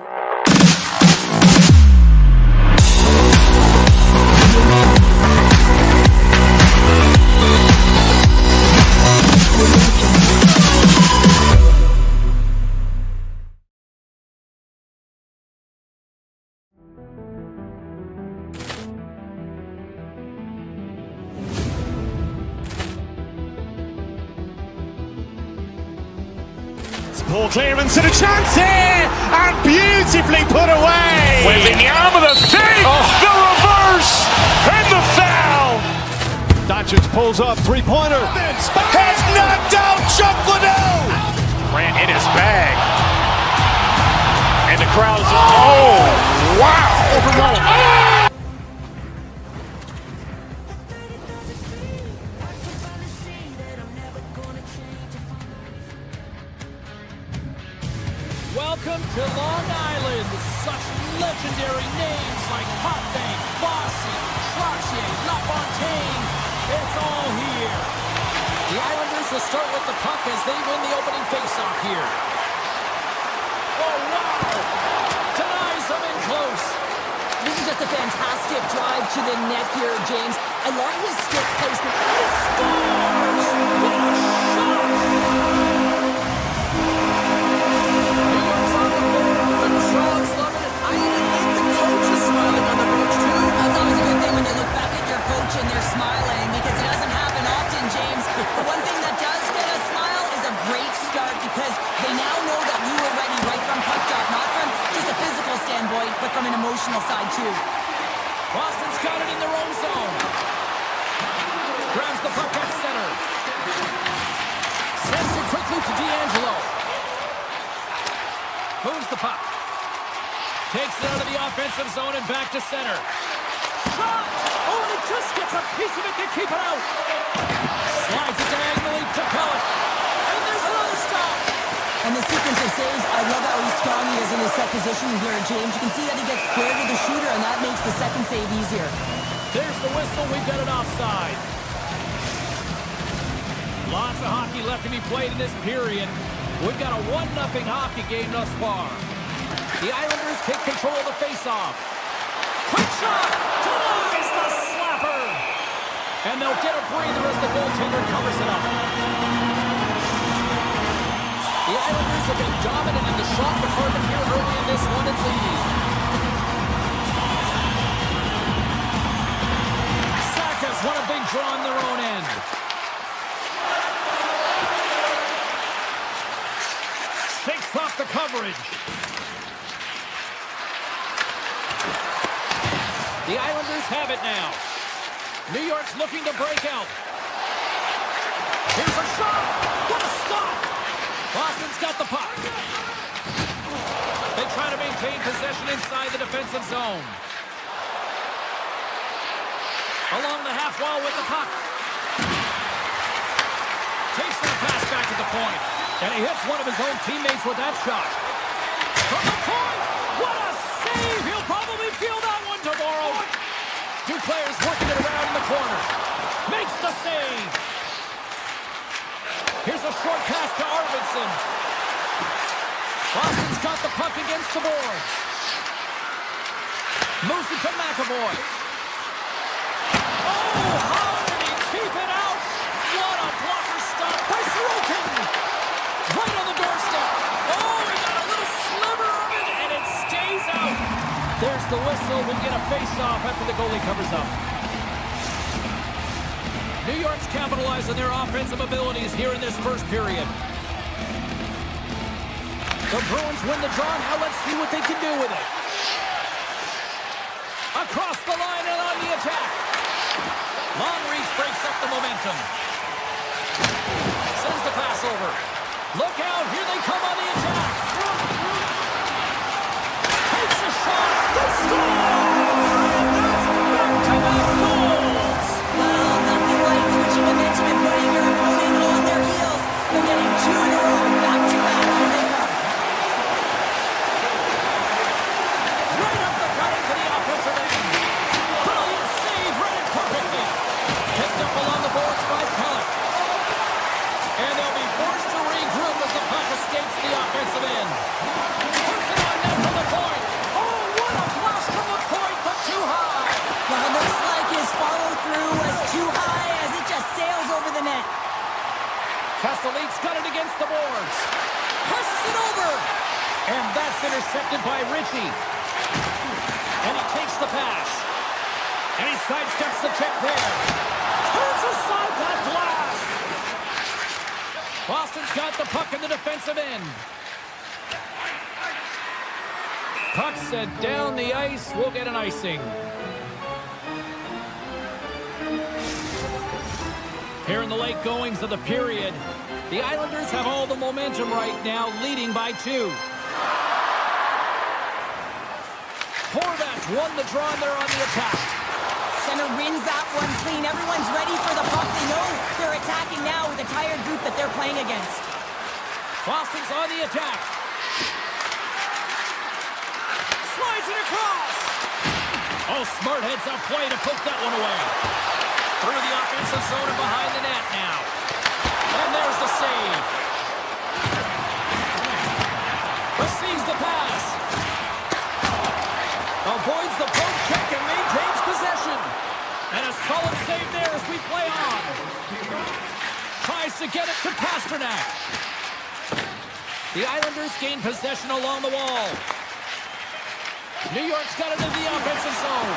Ball clearance and a chance here, and beautifully put away. Wembanyama the save, the reverse, and the foul. Doncic pulls up, three-pointer. Has knocked out Chuck Liddell. Grant in his bag. And the crowd's, oh, wow. Welcome to Long Island. Such legendary names like Hot Bank, Bossy, Trottier, LaFontaine. It's all here. The Islanders will start with the puck as they win the opening faceoff here. Oh, wow! Denies them in close. This is just a fantastic drive to the net here, James. I love his stick placement. He scores! What a shot! New York's on the board. The crowd's loving it. I even think the coach is smiling on the bench, too. That's always a good thing when you look back at your coach and they're smiling, because it doesn't happen often, James. The one thing that does get a smile is a great start, because they now know that you were ready right from puck drop, not from just a physical standpoint, but from an emotional side, too. Boston's got it in their own zone. Grabs the puck at center. Sends it quickly to D'Angelo. Moves the puck. Takes it out of the offensive zone and back to center. Shot! Oh, and it just gets a piece of it to keep it out. Slides it diagonally to Pellet. And there's another stop. And the sequence of saves, I love how strong he is in his set position here, James. You can see that he gets squared with the shooter, and that makes the second save easier. There's the whistle. We've got it offside. Lots of hockey left to be played in this period. We've got a 1-0 hockey game thus far. The Islanders take control of the faceoff. Quick shot! Denies the slapper! And they'll get a breather as the goaltender covers it up. The Islanders have been dominant in the shot department here early in this one and lead. Sakas won a big draw on their own end. Takes off the coverage. The Islanders have it now. New York's looking to break out. Here's a shot! What a stop! Boston's got the puck. They try to maintain possession inside the defensive zone. Along the half wall with the puck. Takes the pass back at the point. And he hits one of his own teammates with that shot. From the point! What a save! He'll probably feel that one tomorrow. Two players working it around in the corner. Makes the save. Here's a short pass to Arvidsson. Boston's got the puck against the boards. Moves it to McAvoy. Oh, how did he keep it out? What a blocker stop by Sorokin. Right on the doorstep. Oh, he got a little sliver of it, and it stays out. There's the whistle. We'll get a face-off after the goalie covers up. New York's capitalized on their offensive abilities here in this first period. The Bruins win the draw. Now let's see what they can do with it. Across the line and on the attack. Long reach breaks up the momentum. Sends the pass over. Look out. Here they come on the attack. Takes a shot. They score! And that's back-to-back goals. Well, nothing like switching momentum and putting your opponent on their heels. They're getting 2 in a row, back-to-back. Here they come. Right up the gut into the offensive end. Brilliant save, read it perfectly. Picked up along the boards by Pellet. And they'll be forced to regroup as the puck escapes the offensive end. Puts it on net from the point. Oh, what a blast from the point, but too high. Well, it looks like his follow-through was too high as it just sails over the net. Castelline's got it against the boards. Passes it over. And that's intercepted by Ritchie. And he takes the pass. And he sidesteps the check there. Turns aside that blast. Boston's got the puck in the defensive end. Puck sent down the ice. We'll get an icing. Here in the late goings of the period, the Islanders have all the momentum right now, leading by 2. Horvats won the draw, and they're on the attack. Center wins that one clean. Everyone's ready for the puck. They know they're attacking now with a tired group that they're playing against. Boston's on the attack. Slides it across. Oh, smart heads-up play to poke that one away. Through the offensive zone and behind the net now. And there's the save. Receives the pass. Avoids the poke check and maintains possession. And a solid save there as we play on. Tries to get it to Pasternak. The Islanders gain possession along the wall. New York's got it in the offensive zone.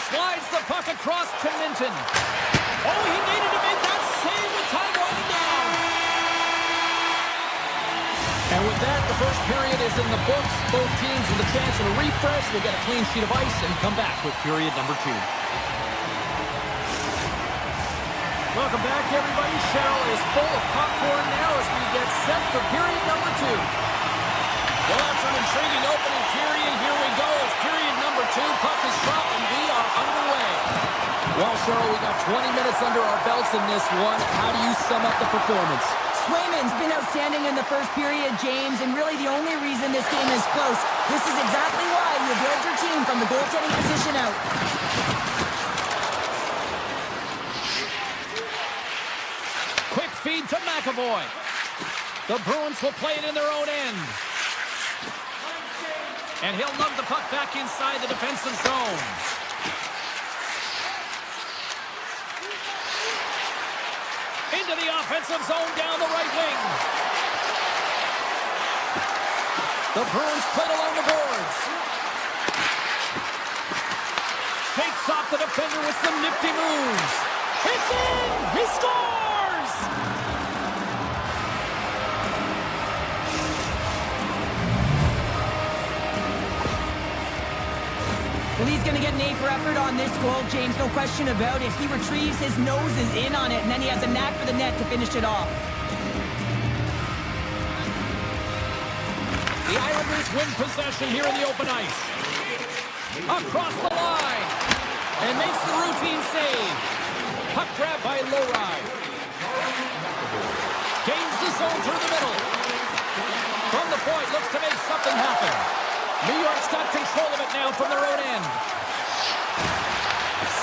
Slides the puck across to Minton. Oh, he needed to make that save with time running down. And with that, the first period is in the books. Both teams with a chance of a refresh. We'll get a clean sheet of ice and come back with period number 2. Welcome back, everybody. Cheryl is full of popcorn now as we get set for period number 2. Well, after an intriguing opening period, here we go. It's period number 2. Puck is dropped, and we are underway. Well, Cheryl, we got 20 minutes under our belts in this one. How do you sum up the performance? Swayman's been outstanding in the first period, James, and really the only reason this game is close. This is exactly why you build your team from the goaltending position out. Quick feed to McAvoy. The Bruins will play it in their own end. And he'll lug the puck back inside the defensive zone. Into the offensive zone down the right wing. The Bruins played along the boards. Shakes off the defender with some nifty moves. It's in! He scores! Well, he's going to get an A for effort on this goal, James, no question about it. He retrieves, his nose is in on it, and then he has a knack for the net to finish it off. The Islanders win possession here in the open ice. Across the line. And makes the routine save. Puck grab by Lowry. Gains the zone through the middle. From the point, looks to make something happen. New York's got control of it now from their own end.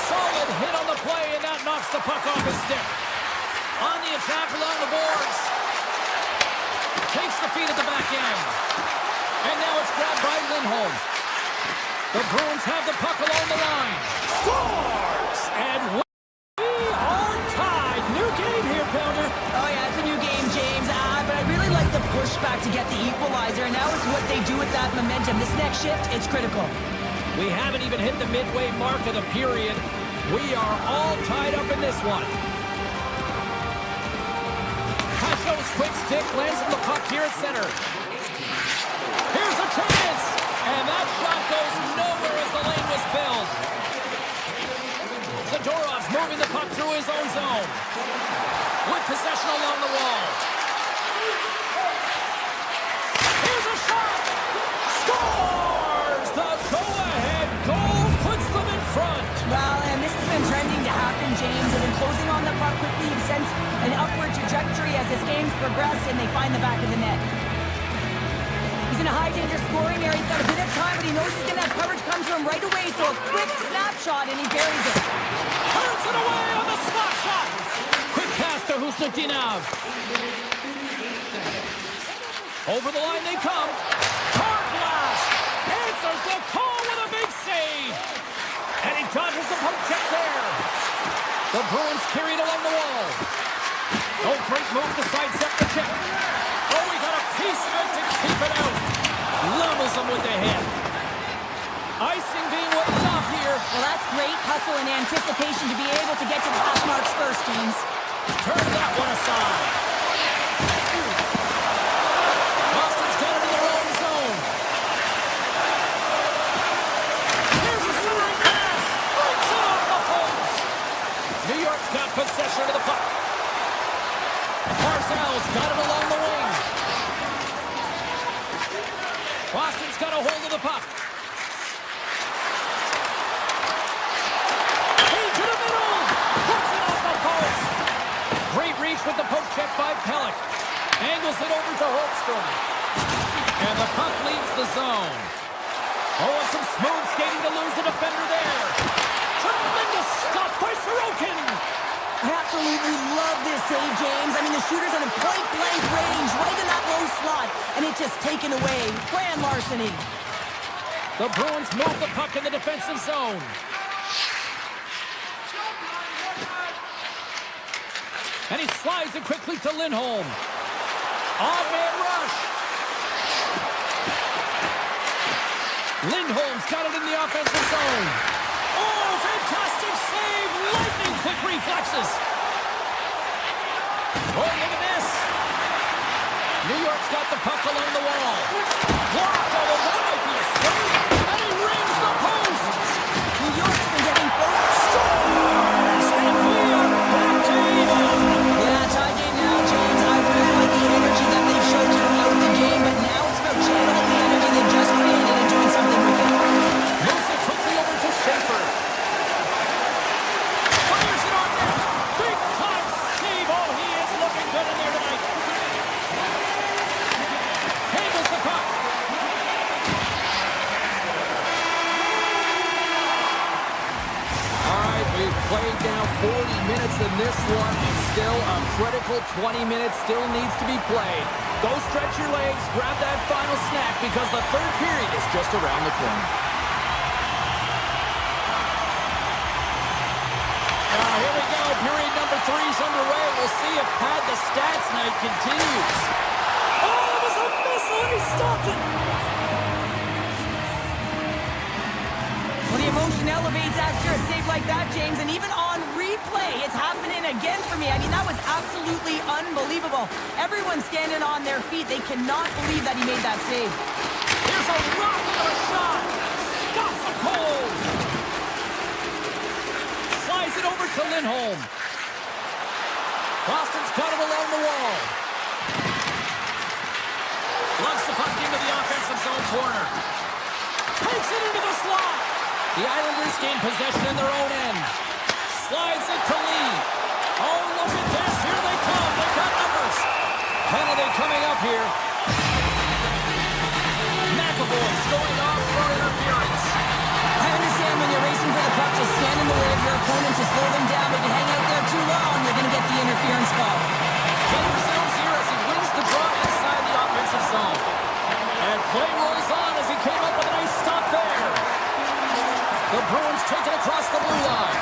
Solid hit on the play, and that knocks the puck off his stick. On the attack along the boards. Takes the feed at the back end. And now it's grabbed by Lindholm. The Bruins have the puck along the line. Scores! And we are tied. New game here, Pounder. Oh, yeah, it's a new game, James. But I really like the pushback to get the equalizer, and now it's what they do with that momentum. This next shift, it's critical. We haven't even hit the midway mark of the period. We are all tied up in this one. Pasho's quick stick lands on the puck here at center. Here's a chance! And that shot goes nowhere as the lane was filled. Zadorov's moving the puck through his own zone. With possession along the wall. Here's a shot! Scores! The go-ahead goal puts them in front. Well, and this has been trending to happen, James. They've been closing on the puck quickly. You've sensed an upward trajectory as this game's progressed, and they find the back of the net. He's in a high-danger scoring area. He's got a bit of time, but he knows he's going to have coverage come to him right away, so a quick snapshot, and he buries it. Turns it away on the slap shot. Quick pass to Husnutinov. Over the line they come. Card blast. Answers the call with a big save. And he dodges the poke check there. The Bruins carry it along the wall. No great move to sidestep the check. Oh, he got a piece of it to keep it out. Levels him with the hit. Icing being waved off here. Well, that's great hustle and anticipation to be able to get to the pass marks first, James. Turn that one aside. Boston's got it in their own zone. Here's a centering pass. Breaks it off the post. New York's got possession of the puck. Barzal's got it along the wing. Boston's got a hold of the puck. Into the middle. Puts it off the post. Great reach with the poke check by Pellick. Angles it over to Holmstrom. And the puck leaves the zone. skating to lose the defender there. Tremendous stop by Sorokin. I absolutely love this save, James. I mean, the shooter's on a point-blank range, right in that low slot, and it's just taken away. Grand larceny. The Bruins move the puck in the defensive zone. And he slides it quickly to Lindholm. On-man rush. Lindholm's got it in the offensive zone. Oh, fantastic save! Lightning quick reflexes. Oh, look at this. New York's got the puck along the wall. Blocked, although that might be a save. And he rings the post. New York's been getting both Scores! And we are back to even. Yeah, tie game now, James. I really like the energy that they've showed throughout the game, but now it's about channeling the energy they've just created and doing something with it. Moves it quickly over to Schaefer. Fires it on net. Big time save. Oh, he is looking good in there tonight. Handles the puck. All right, we've played now 40 minutes in this one, and still a critical 20 minutes still needs to be played. Go stretch your legs, grab that final snack, because the third period is just around the corner. Here we go. Period number 3 is underway. We'll see if Pad the Stats night continues. Oh, it was a missile, and he stopped it. Well, the emotion elevates after a save like that, James, and even on replay, it's happening again for me. I mean, that was absolutely unbelievable. Everyone's standing on their feet. They cannot believe that he made that save. Here's a rocket of a shot. Stops a cold. Slides it over to Lindholm. Boston's got it along the wall. Lugs the puck into the offensive zone corner. Takes it into the slot. The Islanders gain possession in their own end. Slides it to Lee. Oh, look at this. Here they come. They've got numbers. Penalty coming up here. McAvoy's going off for interference. I understand when you're racing for the puck to stand in the way of your opponent to slow them down, but you hang out there too long, you're going to get the interference call. Play resumes here as he wins the draw inside the offensive zone. And play rolls on as he came up with a nice stop there. The Bruins take it across the blue line.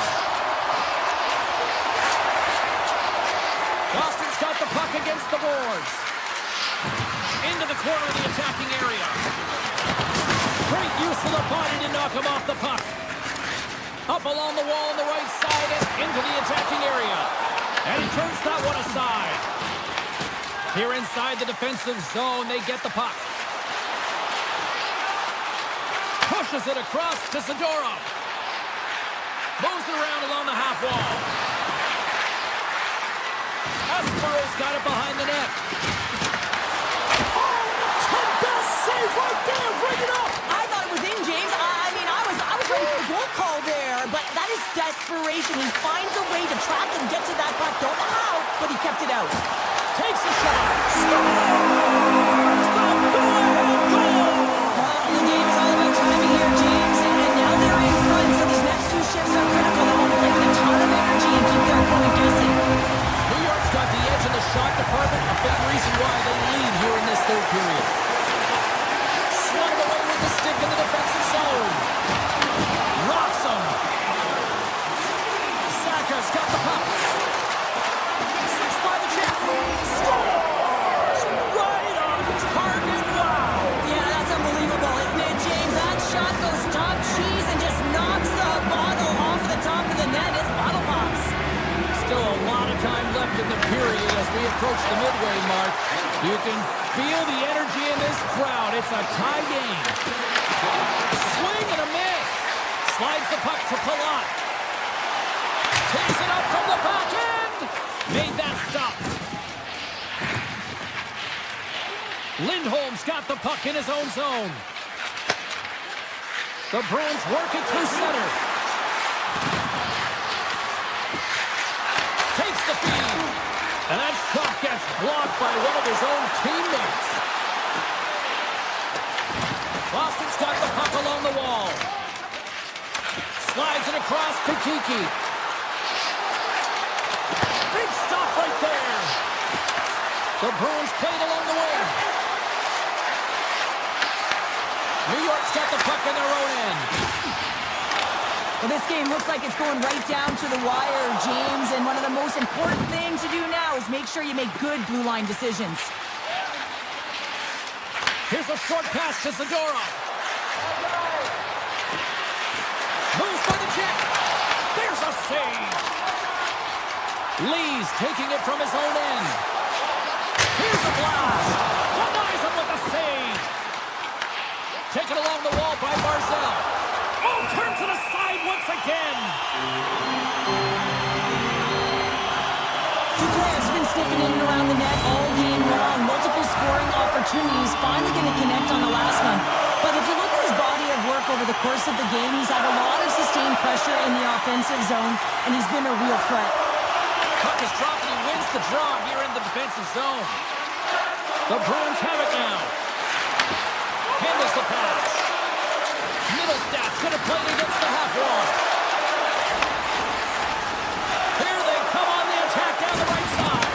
Boston's got the puck against the boards. Into the corner of the attacking area. Great use of the body to knock him off the puck. Up along the wall on the right side and into the attacking area. And he turns that one aside. Here inside the defensive zone, they get the puck. Pushes it across to Subzero. Moves it around along the half wall. Subzero's got it behind the net. Oh, the best save right there. Bring it up. I thought it was in, James. I mean, I was ready for the goal call there, but that is desperation. He finds a way to track and get to that puck. Don't know how, but he kept it out. Takes a shot. Scores! The go-ahead goal! The game is all about timing here, James, and now they're in front, so these next 2 shifts are critical. They want to play with a ton of energy and keep their opponent guessing. New York's got the edge in the shot department, a big reason why they lead here in this third period. Slide away with the stick in the defensive zone. Rocks him. Saka's got the puck. Slips by the check. Scores! Right on target. Wow! Yeah, that's unbelievable, isn't it, James? That shot goes top cheese and just knocks the bottle off of the top of the net. It's bottle pops. Still a lot of time left in the period as we approach the midway mark. You can feel the energy in this crowd. It's a tie game. Swing and a miss. Slides the puck to Palat. Takes it up from the back end. Made that stop. Lindholm's got the puck in his own zone. The Bruins work it through center. Takes the feed. And that shot gets blocked by one of his own teammates. Boston's got the puck along the wall. Slides it across to Kiki. Big stop right there. The Bruins played along the wing. New York's got the puck in their own end. Well, this game looks like it's going right down to the wire, James, and one of the most important things to do now is make sure you make good blue line decisions. Here's a short pass to Subzero. Moves by the check. There's a save. Lee's taking it from his own end. Here's a blast. Denies him with a save. Taken along the wall by Barzal. Oh, turns it aside once again. Subzero's been sniffing in and around the net all game long. Multiple scoring opportunities. Finally going to connect on the last one. But if you look at his body of work over the course of the game, he's had a lot of sustained pressure in the offensive zone, and he's been a real threat. Puck is dropped and he wins the draw here in the defensive zone. The Bruins have it now. Handles the pass. Middlestad's going to play it against the half wall. Here they come on the attack down the right side.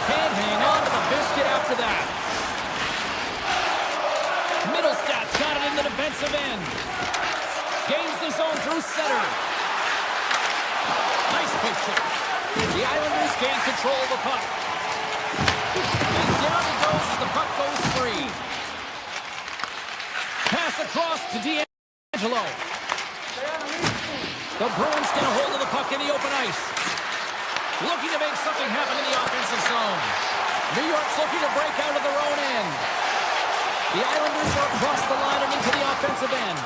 Can't hang on to the biscuit after that. Middlestad's got it in the defensive end. Gains the zone through center. Nice pick check. The Islanders gain control of the puck. And down it goes as the puck goes free. Pass across to D'Angelo. The Bruins get a hold of the puck in the open ice. Looking to make something happen in the offensive zone. New York's looking to break out of their own end. The Islanders are across the line and into the offensive end.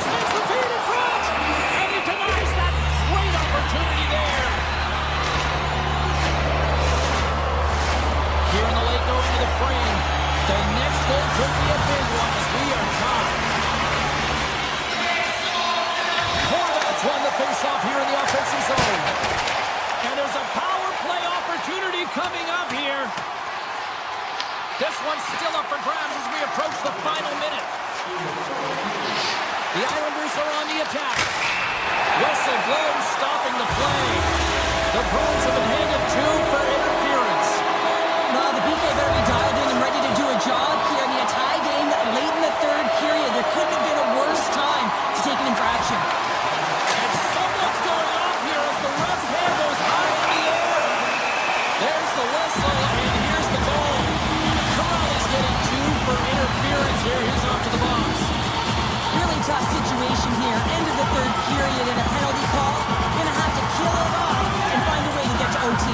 Sends the feed in front. And he denies that great opportunity there. Here in the late going to the frame. The next goal could be a big one as we are tied. Horvats won the face-off here in the offensive zone. And there's a power play opportunity coming up here. This one's still up for grabs as we approach the final minute. The Islanders are on the attack. Whistle blows, stopping the play. The Bruins have been handed 2 for interference. Well, the PK better be dialed in and ready to do a job here in the tie game late in the third period. There couldn't have been a worse time to take an infraction. And someone's going off here as the ref's hand goes high in the air. There's the whistle, and here's the goal. Corrales getting 2 for interference here. He's off to the box. Really tough situation here. End of the third period and a penalty call. Gonna have to kill it off and find a way to get to OT.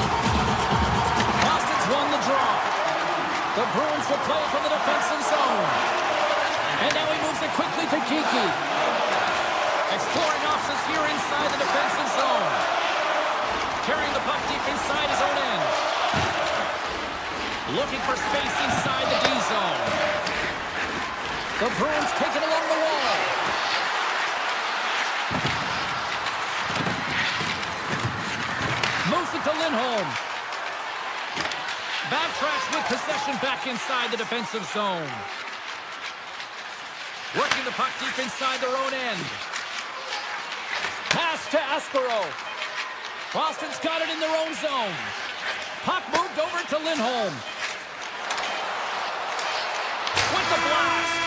Boston's won the draw. The Bruins will play it from the defensive zone. And now he moves it quickly to Kiki. Exploring options here inside the defensive zone. Carrying the puck deep inside his own end. Looking for space inside the D zone. The Bruins take it along the wall. Moves it to Lindholm. Backtracks with possession back inside the defensive zone. Working the puck deep inside their own end. Pass to Aspero. Boston's got it in their own zone. Puck moved over to Lindholm. With the blast.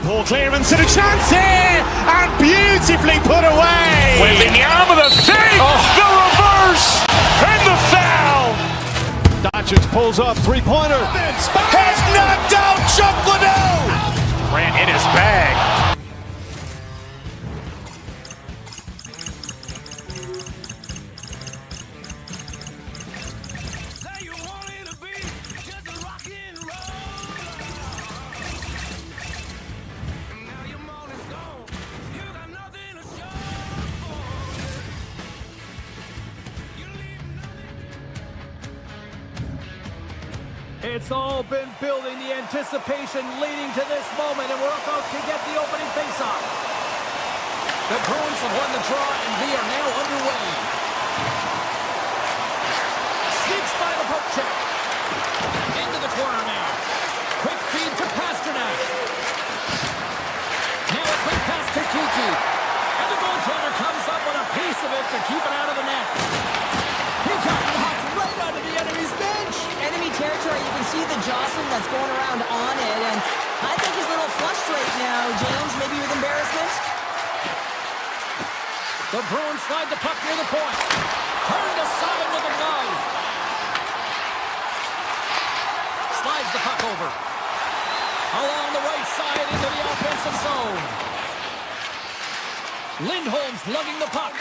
Ball clearance and a chance here, and beautifully put away. Wembanyama with a save, the reverse, and the foul. Doncic pulls up, three-pointer. Has knocked out Chuck Liddell. Ran in his bag. It's all been building, the anticipation leading to this moment, and we're about to get the opening faceoff. The Bruins have won the draw, and we are now underway. check. Into the corner now. Quick feed to Pasternak. Now a quick pass to Kiki. And the goaltender comes up with a piece of it to keep it out of the net. He got knocked right out of the enemy's bench. Enemy territory, you can see the jostling that's going around on it, and I think he's a little flushed right now, James, maybe with embarrassment. The Bruins slide the puck near the point. Turned aside with a glove. Slides the puck over. Along the right side into the offensive zone. Lindholm's lugging the puck.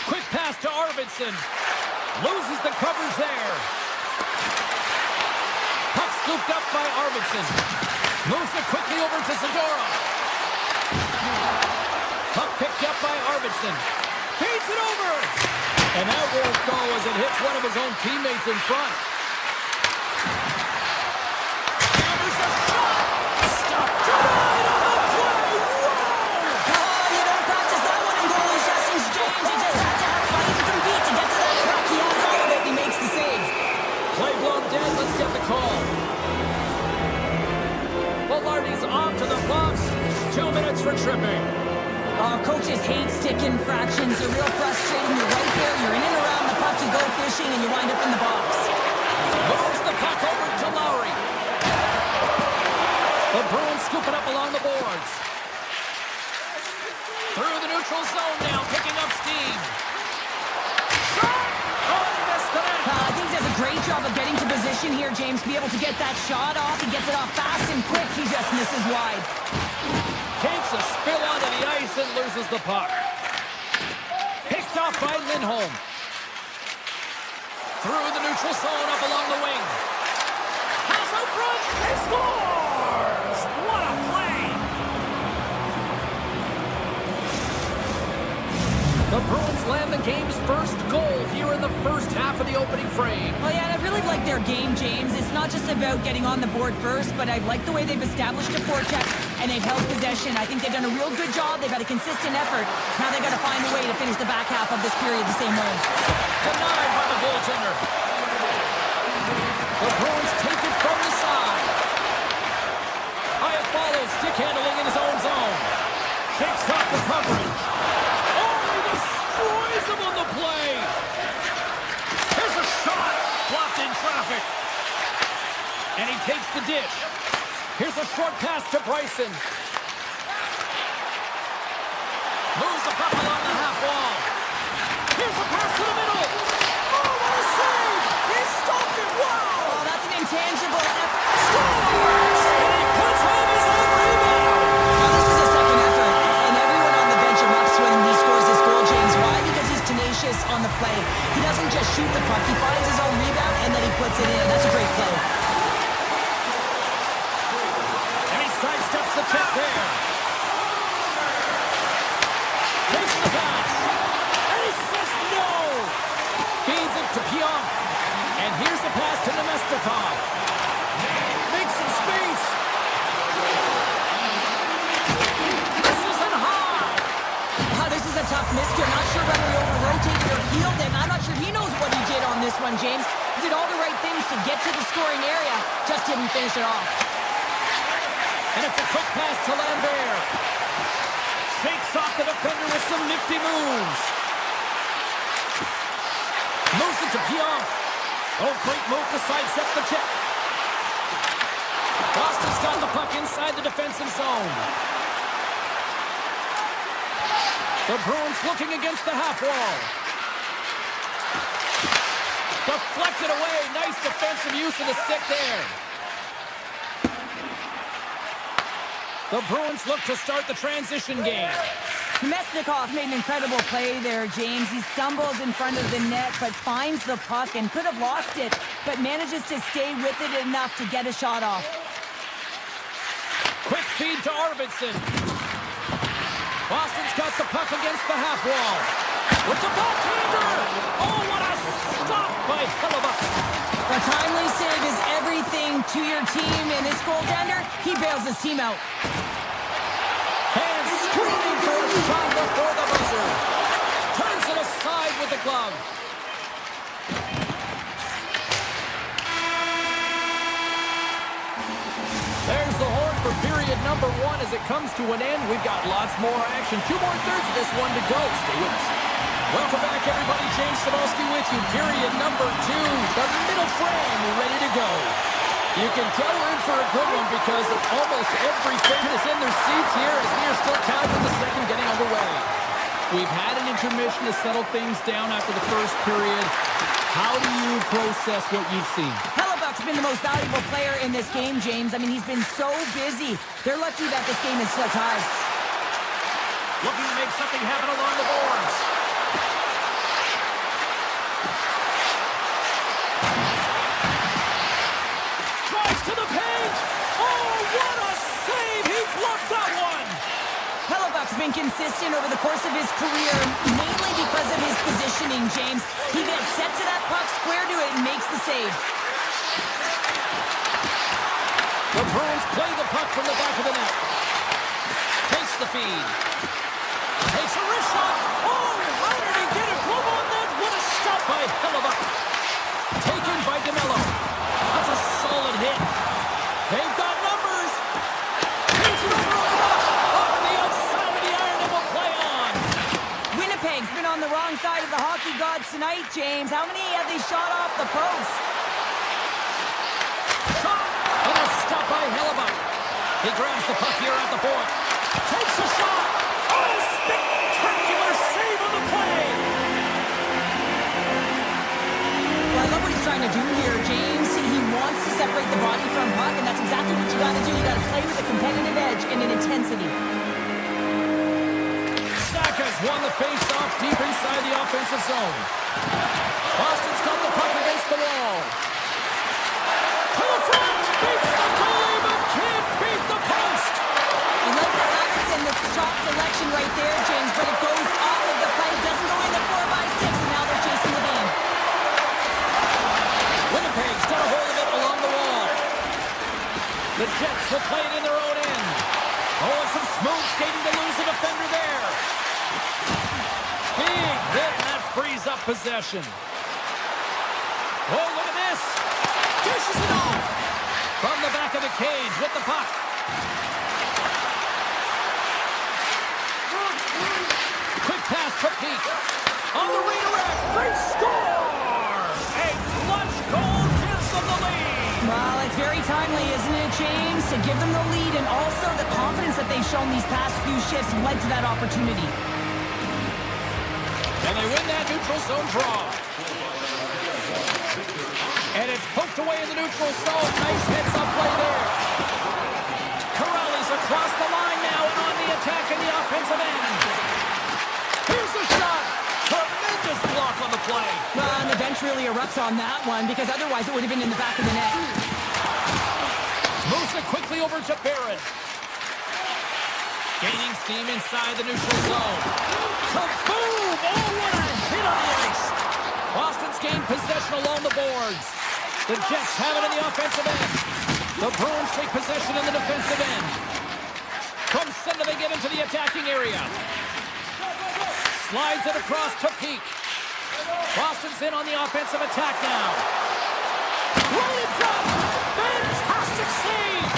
Quick pass to Arvidsson. Loses the coverage there. Puck scooped up by Arvidsson. Moves it quickly over to Subzero. Puck picked up by Arvidsson. Feeds it over. And that won't go as it hits one of his own teammates in front. Hammers a shot. Stop. Denied on the play. Whoa! Oh, you don't practice that one in goalie sessions, James. You just have to have fight and compete to get to that puck. He has all of it. He makes the save. Play blown dead. Let's get the call. Lardy's off to the box. 2 minutes for tripping. Coaches hate stick infractions. They're real frustrating. You're right there. You're in and around the puck. You go fishing and you wind up in the box. Moves the puck over to Lowry. The Bruins scoop it up along the boards. Through the neutral zone now, picking up steam. Shot! Oh, he missed the net. I think he does a great job of getting to position here, James. Be able to get that shot off. He gets it off fast and quick. He just misses wide. Takes a spill onto the ice and loses the puck. Picked off by Lindholm. Through the neutral zone, up along the wing. Pass out front. He scores! What a play! The Bruins land the game's first goal here in the first half of the opening frame. Oh, yeah, and I really like their game, James. It's not just about getting on the board first, but I like the way they've established a forecheck and they've held possession. I think they've done a real good job. They've had a consistent effort. Now they've got to find a way to finish the back half of this period the same way. Denied by the goaltender. The Bruins take it from the side. Hyatt follows, stick handling in his own zone. Shakes off the coverage. Destroys him on the play. Here's a shot. Blocked in traffic. And he takes the dish. Here's a short pass to Bryson. Moves the puck along the half wall. Here's a pass to the middle. Oh, what a save. He stopped it. Wow. Oh, that's an intangible effort. Scores. And he puts home his own rebound. Now, this is a second effort. And everyone on the bench erupts when he scores this goal, James. Why? Because he's tenacious on the play. He doesn't just shoot the puck. He finds his own rebound, and then he puts it in. That's a great play. And he sidesteps the check there. Takes the pass. And he says no. Feeds it to Pionk. And here's a pass to Nemestikov. Makes some space. This isn't high. This is a tough miss here. Not sure whether he over-rotated or healed him. I'm not sure he knows what he did on this one, James. He did all the right things to get to the scoring area. Just didn't finish it off. And it's a quick pass to Lambert. Shakes off the defender with some nifty moves. Moves it to Pionk. Oh, great move to sidestep the check. Boston's got the puck inside the defensive zone. The Bruins looking against the half wall. Deflected away. Nice defensive use of the stick there. The Bruins look to start the transition game. Nemestikov made an incredible play there, James. He stumbles in front of the net, but finds the puck and could have lost it, but manages to stay with it enough to get a shot off. Quick feed to Arvidsson. Boston's got the puck against the half wall. With the backhander! Oh, what a stop by Hellebuyck. A timely save is everything to your team, and this goaltender, he bails his team out. Fans screaming for a shot before the buzzer. Turns side with the glove. There's the horn for period number 1 as it comes to an end. We've got lots more action. 2 more thirds of this one to go. Stay with us. Welcome back, everybody. James Cebulski with you. Period number 2. The middle frame ready to go. You can tell we're in for a good one because almost every fan is in their seats here as we are still tied with the second getting underway. We've had an intermission to settle things down after the first period. How do you process what you've seen? Hellebuck's been the most valuable player in this game, James. I mean, he's been so busy. They're lucky that this game is still tied. Looking to make something happen along the boards. Drives to the paint. Oh, what a save! He blocked that one. Hellebuck's been consistent over the course of his career, mainly because of his positioning, James. He gets set to that puck, square to it, and makes the save. The Bruins play the puck from the back of the net. Takes the feed. Takes a wrist shot. Oh, how did he get a glove on that? What a stop by Hellebuck. Taken by DeMello. That's a solid hit. They've got numbers. He's over on the rush. Off the outside of the iron and will play on. Winnipeg's been on the wrong side of the hockey gods tonight, James. How many have they shot off the post? Shot. And a stop by Hellebuck. He grabs the puck here at the point. Takes a shot. Oh, spectacular save on the play. Well, I love what he's trying to do here, James. He wants to separate the body from puck, and that's exactly what you got to do. You got to play with a competitive edge and an intensity. Saka's won the face-off deep inside the offensive zone. Boston's got the puck against the wall. To the front, beats the goalie, but can't beat the post. I like the habits and the shot selection right there, James, but it goes off of the play, doesn't go into 4x6, and now they're chasing the game. Winnipeg's got a hold of it along the wall. The Jets will play it in their own end. Oh, and some smooth skating to lose a defender there. Big hit, and that frees up possession. Oh, look at this. Dishes it off. From the back of the cage with the puck. Quick pass to Peak. On the redirect, they score! A clutch goal gives them the lead. Well, it's very timely, isn't it, James? To give them the lead and also the confidence that they've shown these past few shifts led to that opportunity. And they win that neutral zone draw. And it's poked away in the neutral zone. Nice heads-up play there. Corrales across the line now and on the attack in the offensive end. Here's the shot. Tremendous block on the play. And the bench really erupts on that one because otherwise it would have been in the back of the net. Moves it quickly over to Barron. Gaining steam inside the neutral zone. Kaboom! Oh, what a hit on the ice. Boston's gained possession along the boards. The Jets have it in the offensive end. The Bruins take possession in the defensive end. From center, they get into the attacking area. Slides it across to Peak. Boston's in on the offensive attack now. Right in front. Fantastic save.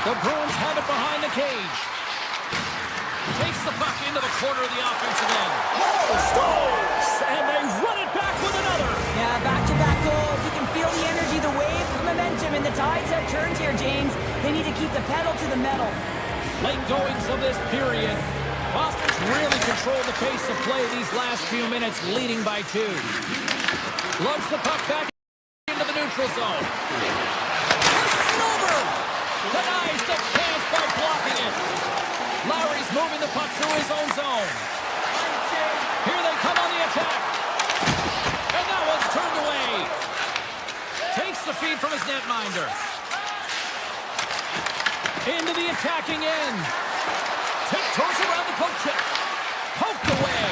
The Bruins have it behind the cage. Takes the puck into the corner of the offensive end. Scores! And they run it back with another. Yeah, back-to-back goals. You can feel the energy, the wave, the momentum, and the tides have turned here, James. They need to keep the pedal to the metal. Late goings of this period. Boston's really controlled the pace of play these last few minutes, leading by 2. Lugs the puck back into the neutral zone. Pushes it over. Denies the chance by blocking it. Lowry's moving the puck through his own zone. Here they come on the attack. And that one's turned away. Takes the feed from his netminder. Into the attacking end. Tiptoes around the poke check. Poked away.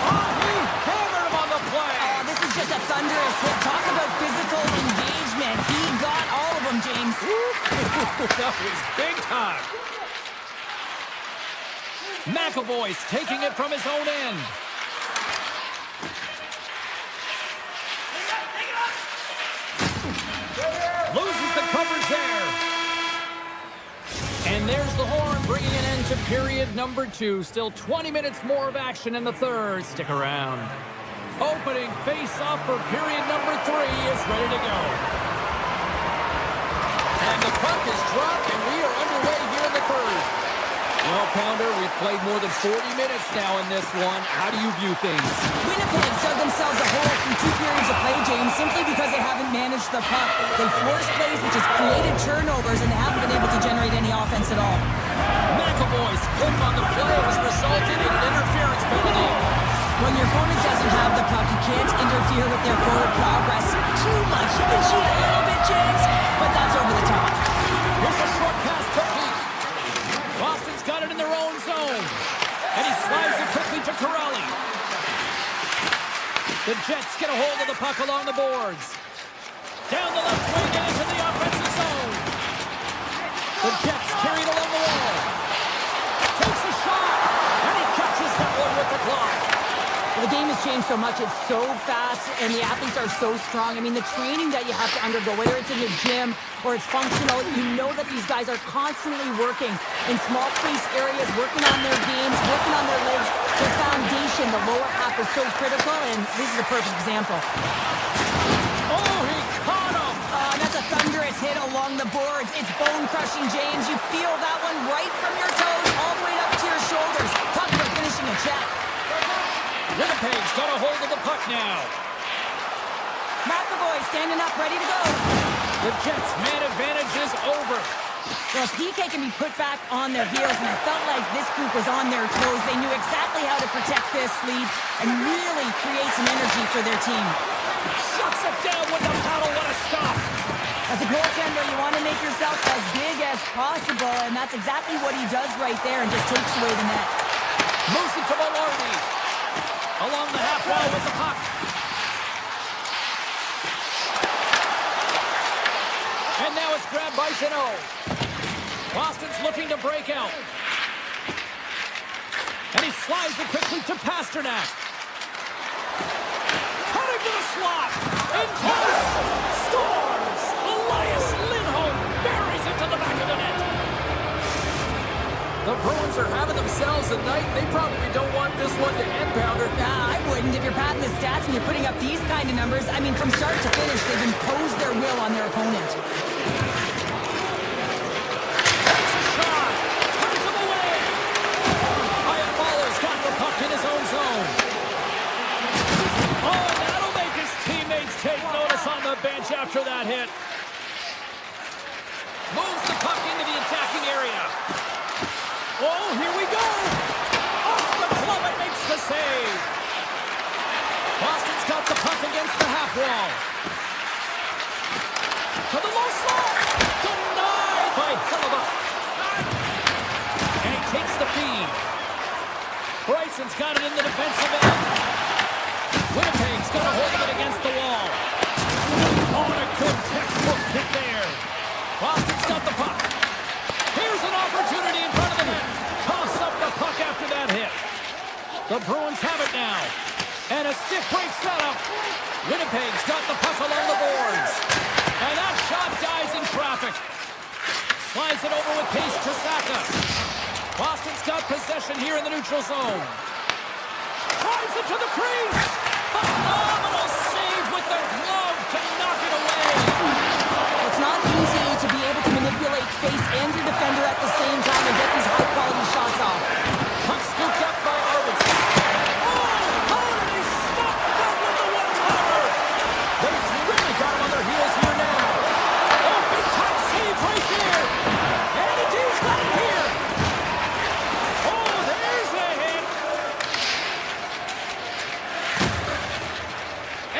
Oh, he hammered him on the play. Oh, this is just a thunderous hit. Talk about physical engagement. He got all of them, James. That was big time. McAvoy's taking it from his own end. Loses the coverage there. And there's the horn, bringing an end to period number 2. Still 20 minutes more of action in the third. Stick around. Opening face-off for period number 3 is ready to go. And the puck is dropped, and we are underway here in the third. Well, Pounder, we've played more than 40 minutes now in this one. How do you view things? Winnipeg dug themselves a hole through 2 periods of play, James, simply because they haven't managed the puck. They forced plays, which has created turnovers, and they haven't been able to generate any offense at all. McAvoy's flip on the play has resulted in an interference penalty. When your opponent doesn't have the puck, you can't interfere with their forward progress too much. You can cheat a little bit, James, but that's over the top. Here's a short pass to Peak. Boston's got it in their own zone. And he slides it quickly to Corelli. The Jets get a hold of the puck along the boards. Down the left wing and into the offensive zone. The Jets carry it along the wall. Takes a shot. And he catches that one with the glove. The game has changed so much. It's so fast, and the athletes are so strong. I mean, the training that you have to undergo, whether it's in the gym or it's functional, you know that these guys are constantly working in small space areas, working on their games, working on their legs. Their foundation, the lower half, is so critical, and this is a perfect example. Oh, he caught him! That's a thunderous hit along the boards. It's bone-crushing, James. You feel that one right from your toes all the way up to your shoulders. Talk about finishing a check. Winnipeg's got a hold of the puck now. McAvoy standing up, ready to go. The Jets' man advantage is over. Well, PK can be put back on their heels, and I felt like this group was on their toes. They knew exactly how to protect this lead and really create some energy for their team. Shuts it down with the paddle. What a stop. As a goaltender, you want to make yourself as big as possible, and that's exactly what he does right there and just takes away the net. Moves it to Maloney. Along the half wall with the puck. And now it's grabbed by Jeannot. Boston's looking to break out. And he slides it quickly to Pasternak. Cutting to the slot. In close. Scores. Elias Lindholm buries it to the back of the net. The Bruins are having themselves a night. They probably don't want this one to end, Pounder. Nah, I wouldn't. If you're padding the stats and you're putting up these kind of numbers, I mean, from start to finish, they've imposed their will on their opponent. Takes a shot. Turns him away. Iafallo's got the puck in his own zone. Oh, and that'll make his teammates take notice on the bench after that hit. Moves the puck into the attacking area. Oh, here we go! Off the glove, it makes the save! Boston's got the puck against the half wall. To the low slot! Denied by Hellebuck. And he takes the feed. Bryson's got it in the defensive end. Winnipeg's got a hold of it against the wall. Oh, and a good textbook hit there. Boston's got the puck. Here's an opportunity in front of the net. Toss up the puck after that hit. The Bruins have it now. And a stiff break setup. Winnipeg's got the puck along the boards. And that shot dies in traffic. Slides it over with pace to Saka. Boston's got possession here in the neutral zone. Drives it to the crease. Phenomenal save with the glove to knock it away. It's not easy to be able to manipulate space and your defender at the same time and get these high-quality shots off. Puck scooped up by Arvidsson. Oh, how did he stop that with the one-timer? They've really got him on their heels here now. Oh, big-time save right there. And Adie's got it here. Oh, there's a hit.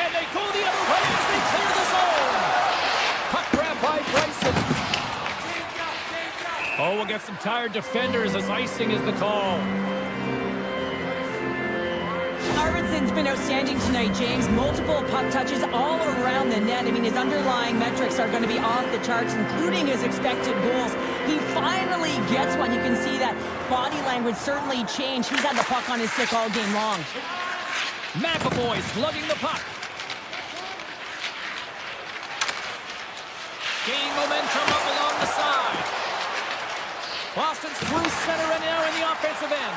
And they go the other way as they clear the zone. Puck grab by Bryson. Oh, we'll get some tired defenders as icing is the call. Arvidsson's been outstanding tonight, James. Multiple puck touches all around the net. I mean, his underlying metrics are going to be off the charts, including his expected goals. He finally gets one. You can see that body language certainly changed. He's had the puck on his stick all game long. McAvoy slugging the puck. Gain momentum up along the side. Boston's through center and now in the offensive end.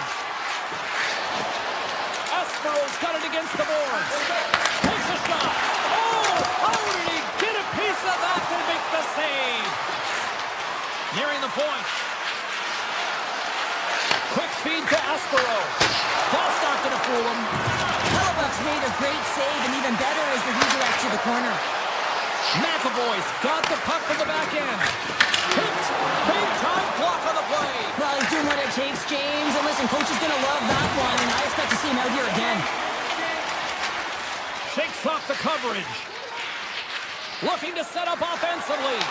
Espero's got it against the boards. Takes a shot. Oh, how did he get a piece of that to make the save? Nearing the point. Quick feed to Espero. That's not going to fool him. Hellebuck's made a great save, and even better is the redirect to the corner. McAvoy's got the puck from the back end. Hit. Big time block on the play. Well, he's doing what it takes, James. And listen, coach is going to love that one, and I expect to see him out here again. Shakes off the coverage. Looking to set up offensively.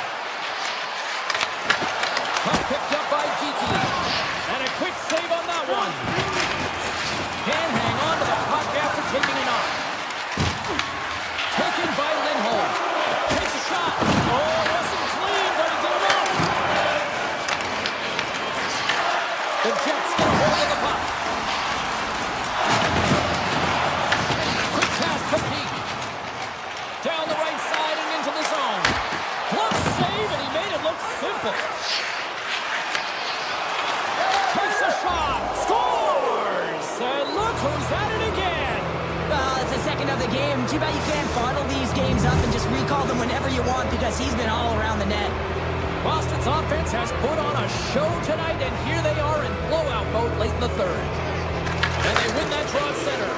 Puck picked up by GT. And a quick save on that one. Can hang on to the puck after taking a knock. Taken by Lindholm. Takes a shot. Oh, wasn't clean, but he did enough. The Jets get a hold of the puck. Quick pass to Peak. Down the right side and into the zone. Glove save, and he made it look simple. Takes a shot. Scores! And look who's at it again. Well, it's the second of the game. Too bad you can't bottle these games up and just recall them whenever you want because he's been all around the net. Boston's offense has put on a show tonight, and here they are in blowout mode late in the third. And they win that draw at center.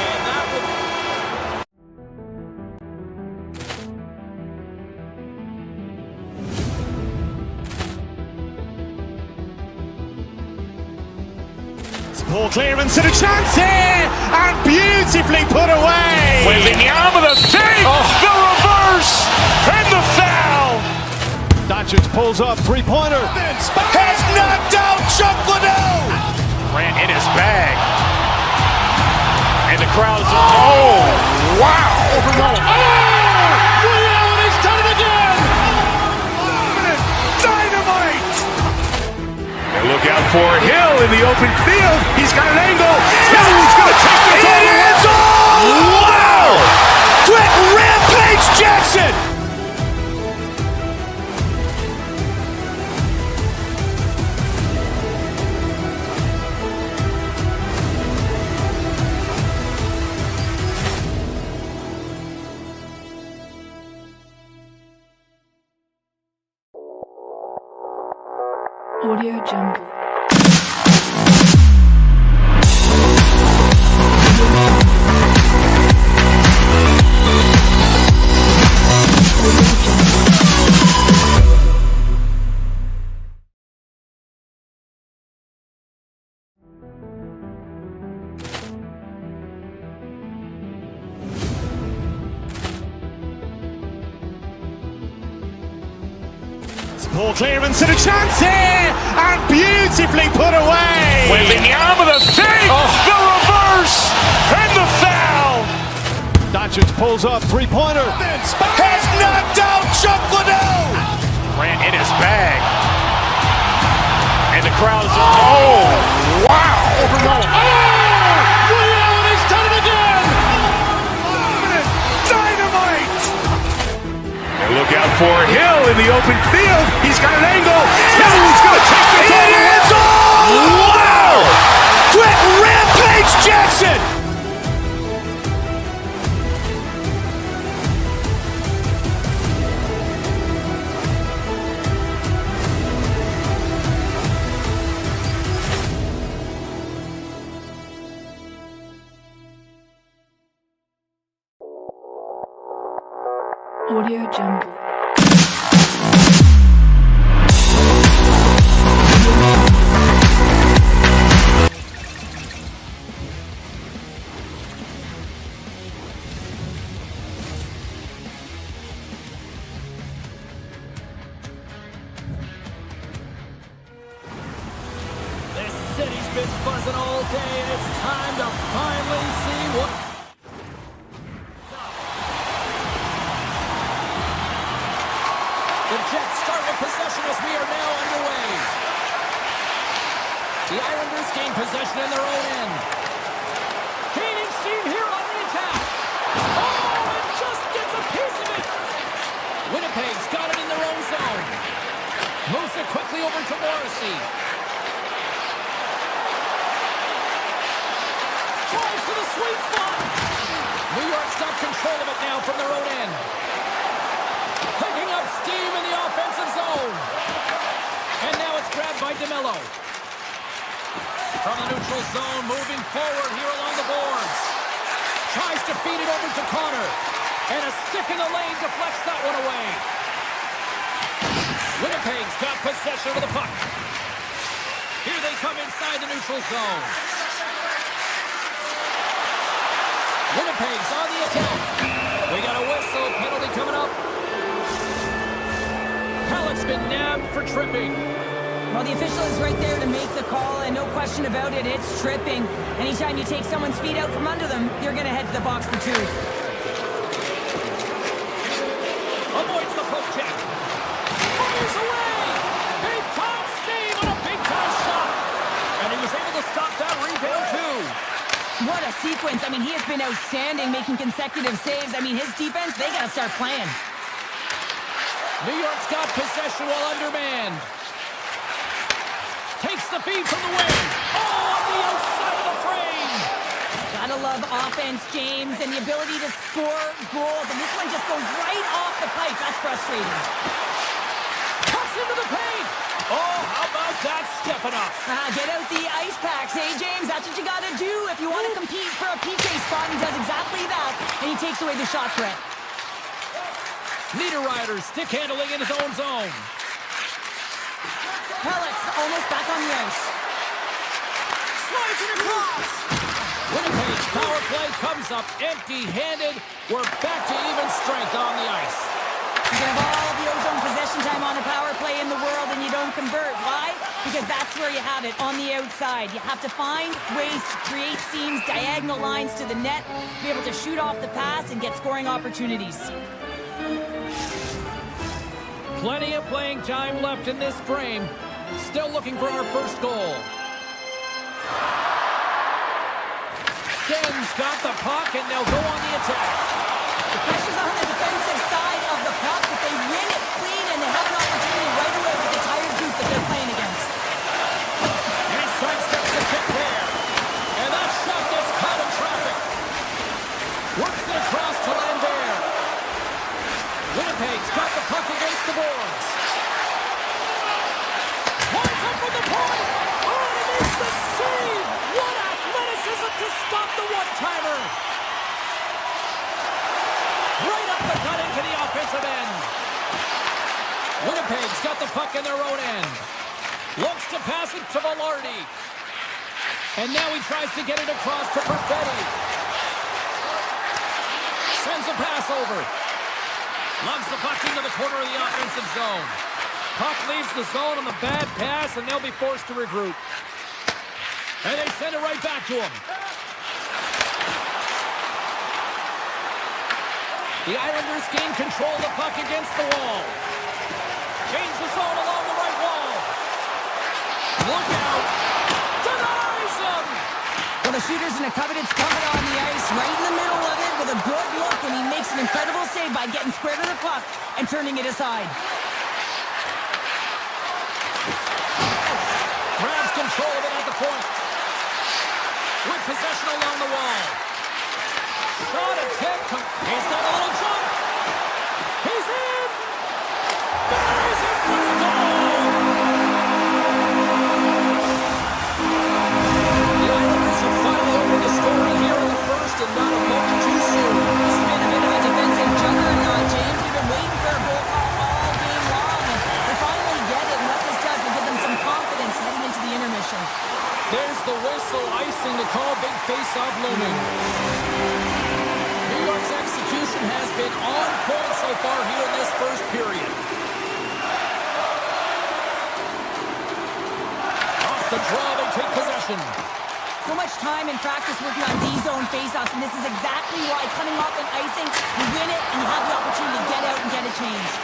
And that would... Ball clearance and a chance here, and beautifully put away. Wembanyama the save, the reverse, and the foul. Doncic pulls up, three-pointer. Has knocked out Chuck Liddell. Grant in his bag. And the crowd is, oh, wow. He's done it again. Dynamite. And look out for Hill in the open field. He's got an angle. Hill's going to take this all the way. Wow! Brett Rampage Jackson. Audio Jungle. Ball clearance and a chance here, and beautifully put away. Wembanyama the save, the reverse, and the foul. Doncic pulls up, three-pointer. Has knocked out Chuck Liddell. Grant in his bag. And the crowd is, oh, wow. He's done it again. Dynamite. And look out for Hill in the open field. He's got an angle. Hill's going to take this all the way. Wow! Brett Rampage Jackson. Audio Jungle. This city's been buzzing all day, and it's time to finally see what... as we are now underway. The Islanders gain possession in their own end. Gaining steam here on the attack. Oh, and just gets a piece of it. Winnipeg's got it in their own zone. Moves it quickly over to Morrissey. Tries to the sweet spot. New York's got control of it now from their own end. Picking up steam in the offensive zone. And now it's grabbed by DeMello. From the neutral zone, moving forward here along the boards. Tries to feed it over to Connor. And a stick in the lane deflects that one away. Winnipeg's got possession of the puck. Here they come inside the neutral zone. Winnipeg's on the attack. We got a whistle, penalty coming up. Pellet's been nabbed for tripping. Well, the official is right there to make the call, and no question about it, it's tripping. Anytime you take someone's feet out from under them, you're going to head to the box for two. Avoids the poke check. Fires away! Big time save on a big time shot. And he was able to stop that rebound too. What a sequence. I mean, he has been outstanding, making consecutive saves. I mean, his defense, they got to start playing. New York's got possession while undermanned. Takes the feed from the wing. Oh, on the outside of the frame. Gotta love offense, James, and the ability to score goals. And this one just goes right off the pipe. That's frustrating. Cuts into the paint. Oh, how about that stepping up? Get out the ice packs. Hey, James, that's what you gotta do if you want to compete for a PK spot. He does exactly that, and he takes away the shot threat. Niederreiter stick handling in his own zone. Pellet's almost back on the ice. Slides it across. Winnipeg's power play comes up empty-handed. We're back to even strength on the ice. You can have all the ozone possession time on a power play in the world and you don't convert. Why? Because that's where you have it, on the outside. You have to find ways to create seams, diagonal lines to the net, be able to shoot off the pass and get scoring opportunities. Plenty of playing time left in this frame. Still looking for our first goal. Sten's got the puck and they'll go on the attack. The pressure's on the defensive side of the puck, but they win it clean and they have an opportunity right away with the tired group that they're playing against. And he sidesteps the kick there. And that shot gets caught in traffic. Works it across to Lambert. Winnipeg's got the puck against the boards. Winds up with the point. Oh, and he makes the save. What athleticism to stop the one-timer. Right up the gut into the offensive end. Winnipeg's got the puck in their own end. Looks to pass it to Velarde. And now he tries to get it across to Perfetti. Sends a pass over. Loves the puck into the corner of the offensive zone. Puck leaves the zone on the bad pass, and they'll be forced to regroup. And they send it right back to him. The Islanders gain control of the puck against the wall. Gains the zone along the right wall. Look out. Denies him. Well, the shooter's in a coveted spot on the ice, right in the middle of it with a good look, and he makes an incredible save by getting square to the puck and turning it aside. Grabs control of it at the point. With possession along the wall. Shot attempt. He's got a little jump. He's in. Buries it for a goal. The Islanders have finally opened the scoring here in the first and not a moment too soon. This has been a bit of a defensive juggernaut, James. We've been waiting for a goal call all game long, and they finally get it, and what this does will give them some confidence heading into the intermission. There's the whistle, icing the call, big face-off looming. New York's execution has been on point so far here in this first period. Off the draw, they take possession. So much time in practice working on D-zone face-offs, and this is exactly why coming off an icing, you win it, and you have the opportunity to get out and get it changed.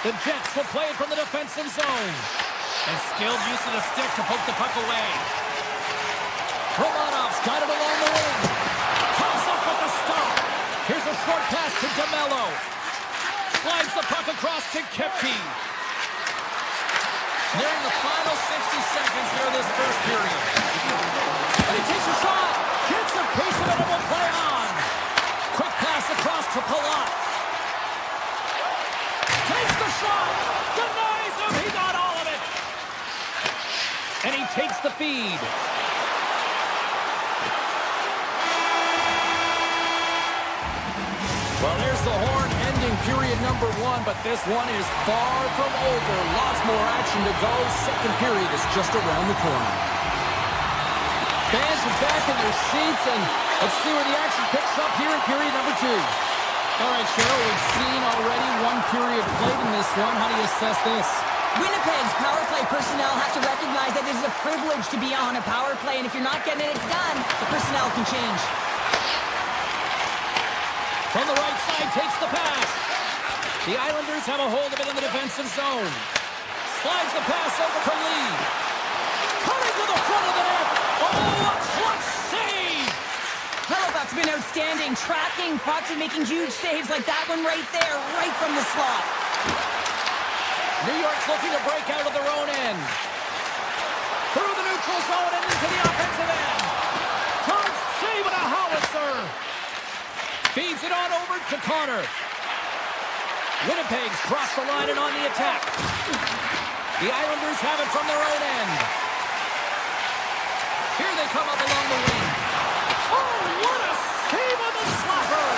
The Jets will play it from the defensive zone. And skilled use of the stick to poke the puck away. Romanov's got it along the wing. Comes up with the stop. Here's a short pass to DeMello. Slides the puck across to Kepke. Nearing the final 60 seconds here of this first period. And he takes a shot. Gets a piece of it and will play on. Quick pass across to Palat. Takes the shot. Denies him. He got all of it. And he takes the feed. Well, there's the horn ending period number 1, but this one is far from over. Lots more action to go. Second period is just around the corner. Fans are back in their seats, and let's see where the action picks up here in period number 2. All right, Cheryl, we've seen already one period played in this one. How do you assess this? Winnipeg's power play personnel have to recognize that it is a privilege to be on a power play, and if you're not getting it done, the personnel can change. From the right side, takes the pass. The Islanders have a hold of it in the defensive zone. Slides the pass over to Lee. Coming to the front of the net. Oh, a clutch save! Hellebuyck's been outstanding, tracking pucks and making huge saves like that one right there, right from the slot. New York's looking to break out of their own end. Through the neutral zone and into the offensive end. Tom save and a howitzer. Feeds it on over to Connor. Winnipeg's crossed the line and on the attack. The Islanders have it from their own end. Here they come up along the wing. Oh, what a save on the slapper!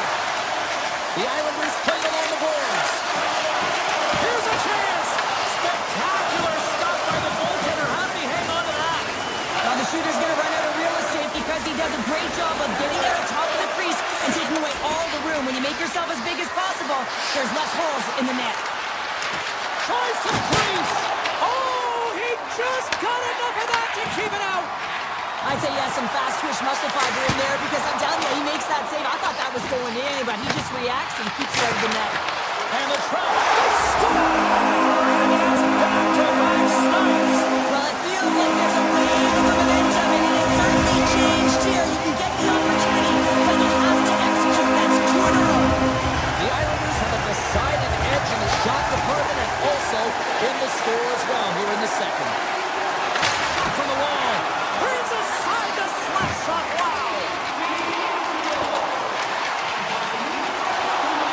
The Islanders play it along the boards. Here's a chance! Spectacular stop by the goaltender. How did he hang on to that? Now the shooter's going to run out of real estate because he does a great job of getting out on top of the crease and taking away all the room. When you make yourself as big as possible, there's less holes in the net. Tries to the crease. Oh, he just got enough of that to keep it out. I'd say yes, some fast twitch muscle fiber in there because I'm telling you, he makes that save. I thought that was going in, but he just reacts and keeps it out of the net. And the trap score! And it's back-to-back snipes. Well, it feels like there's a wave of momentum, and it has certainly changed here. You can get the opportunity, but you have to execute. That's 2 in a row. The Islanders have a decided edge in the shot department and also in the score as well here in the second. Shot from the wall. Turns aside the slap shot. Wow!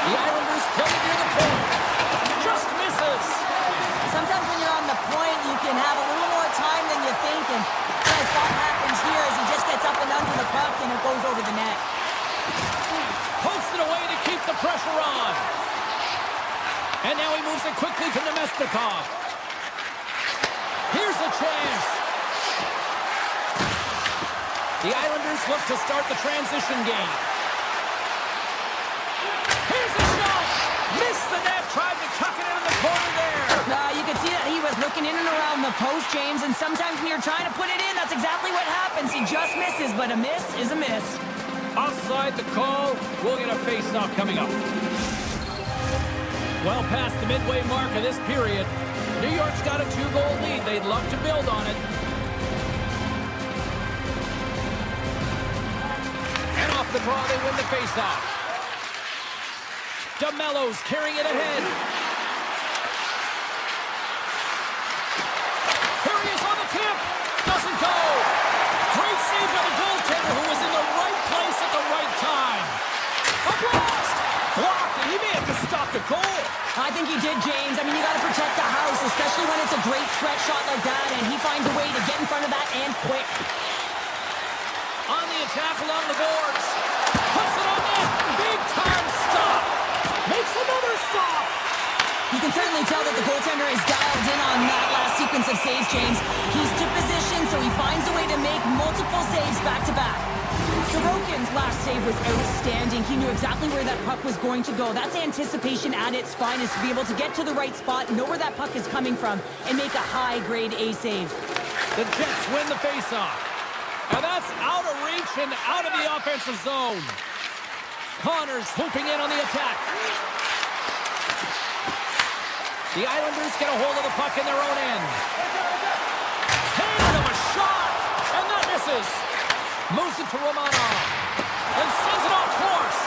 The Islanders play near the point. Just misses. Sometimes when you're on the point, you can have a little more time than you think, and what I thought happens here is he just gets up and under the puck and it goes over the net. Pokes it away to keep the pressure on. And now he moves it quickly to Nemestikov. Here's a chance. The Islanders look to start the transition game. Here's a shot. Missed the net. Tried to tuck it in the corner there. You can see that he was looking in and around the post, James, and sometimes when you're trying to put it in, that's exactly what happens. He just misses, but a miss is a miss. Offside the call. We'll get a face-off coming up. Well past the midway mark of this period, New York's got a 2-goal lead. They'd love to build on it. And off the draw, they win the face-off. DeMello's carrying it ahead. Here he is on the tip. Doesn't go. Great save by the goaltender who was in the right place at the right time. A blast! Blocked, and he may have just stopped a goal. I think he did, James. I mean, you got to protect the house, especially when it's a great threat shot like that, and he finds a way to get in front of that and quick. On the attack along the boards. Puts it on net. Big time stop. Makes another stop. You can certainly tell that the goaltender is dialed in on that last sequence of saves, James. He's to position, so he finds a way to make multiple saves back-to-back. Sorokin's last save was outstanding. He knew exactly where that puck was going to go. That's anticipation at its finest, to be able to get to the right spot, know where that puck is coming from, and make a high-grade A save. The Jets win the faceoff. And that's out of reach and out of the offensive zone. Connor's hooping in on the attack. The Islanders get a hold of the puck in their own end. Hands him a shot, and that misses. Moves it to Romanov, and sends it off course.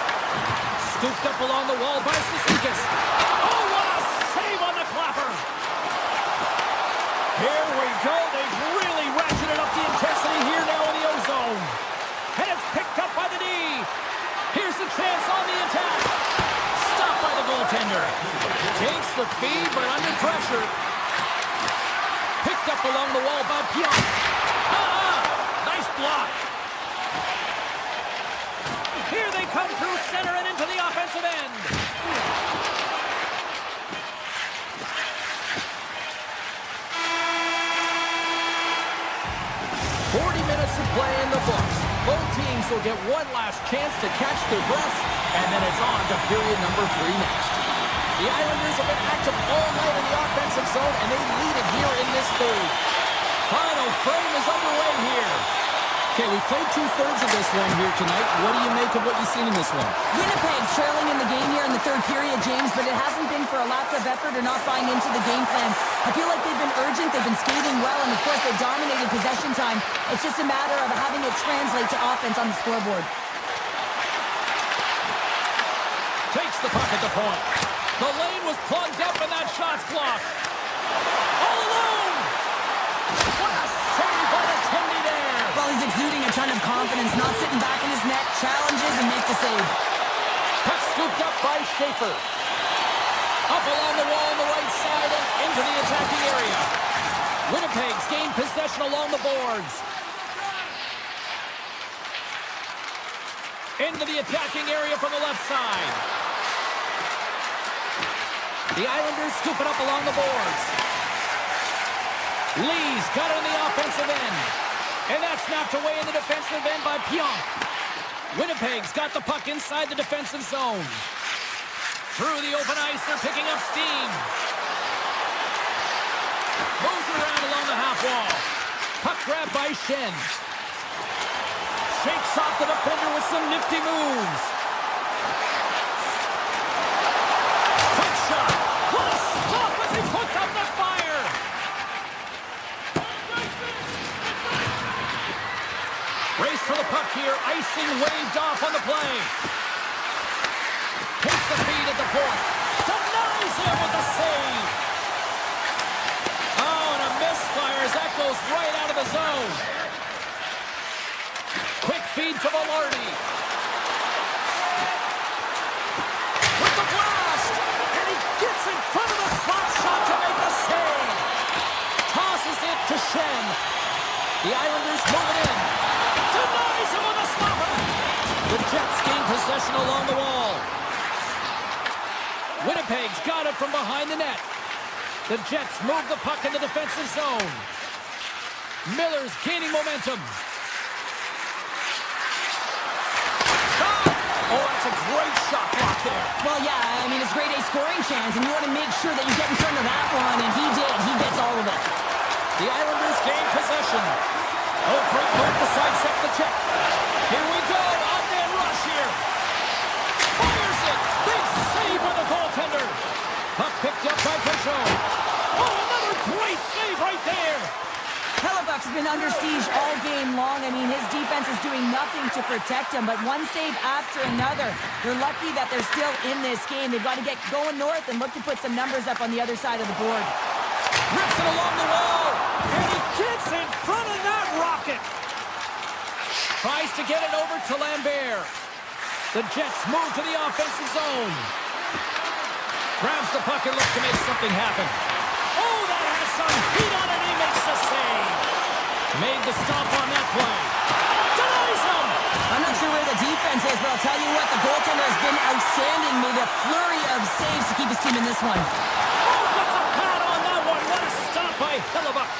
Scooped up along the wall by Sissikis. Oh, what a save on the clapper. Here we go. They've really ratcheted up the intensity here now in the O-zone. And it's picked up by the D. Here's the chance on the attack. Stopped by the goaltender. Takes the feed, but under pressure. Picked up along the wall by Pionk. Nice block. Here they come through center and into the offensive end. 40 minutes of play in the books. Both teams will get one last chance to catch their breaths, and then it's on to period number 3 next. The Islanders have been active all night in the offensive zone, and they lead it here in this third. Final frame is underway here. Okay, we played 2/3 of this one here tonight. What do you make of what you've seen in this one? Winnipeg's trailing in the game here in the third period, James, but it hasn't been for a lack of effort or not buying into the game plan. I feel like they've been urgent, they've been skating well, and of course they've dominated possession time. It's just a matter of having it translate to offense on the scoreboard. Takes the puck at the point. The lane was plugged up and that shot's blocked. All alone! What a save by the Tendy there! Well, he's exuding a ton of confidence, not sitting back in his net, challenges and makes the save. Puck scooped up by Schaefer. Up along the wall on the right side and into the attacking area. Winnipeg's gained possession along the boards. Into the attacking area from the left side. The Islanders scoop it up along the boards. Lee's got it in the offensive end. And that's knocked away in the defensive end by Pionk. Winnipeg's got the puck inside the defensive zone. Through the open ice, they're picking up steam. Moves it around along the half wall. Puck grab by Shen. Shakes off the defender with some nifty moves. Quick shot. What a stop as he puts up the fire. Race for the puck here. Icing waved off on the play. Takes the feed at the point. Denies him with the save. Oh, and a misfire as that goes right out of the zone. Quick feed to Velarde. With the blast. And he gets in front of the slot shot to make the save. Tosses it to Shen. The Islanders move it in. Denies him on the stopper. The Jets gain possession along the wall. Winnipeg's got it from behind the net. The Jets move the puck in the defensive zone. Miller's gaining momentum. Shot! Oh, that's a great shot block there. Well, yeah, I mean, it's grade A scoring chance, and you want to make sure that you get in front of that one, and he did. He gets all of it. The Islanders gain possession. Oh, great move to sidestep the check. Here we go. Odd-man rush here. Fires it. Big save by the goaltender. Puck picked up by Peugeot. Oh, another great save right there. Hellebuck's been under siege all game long. I mean, his defense is doing nothing to protect him, but one save after another. They're lucky that they're still in this game. They've got to get going north and look to put some numbers up on the other side of the board. Rips it along the wall, and he gets in front of that rocket. Tries to get it over to Lambert. The Jets move to the offensive zone. Grabs the puck and looks to make something happen. Oh, that has some heat on it. He makes the save. Made the stop on that play. Denies him. I'm not sure where the defense is, but I'll tell you what, the goaltender has been outstanding. Made a flurry of saves to keep his team in this one. Oh, gets a pad on that one. What a stop by Hellebuck.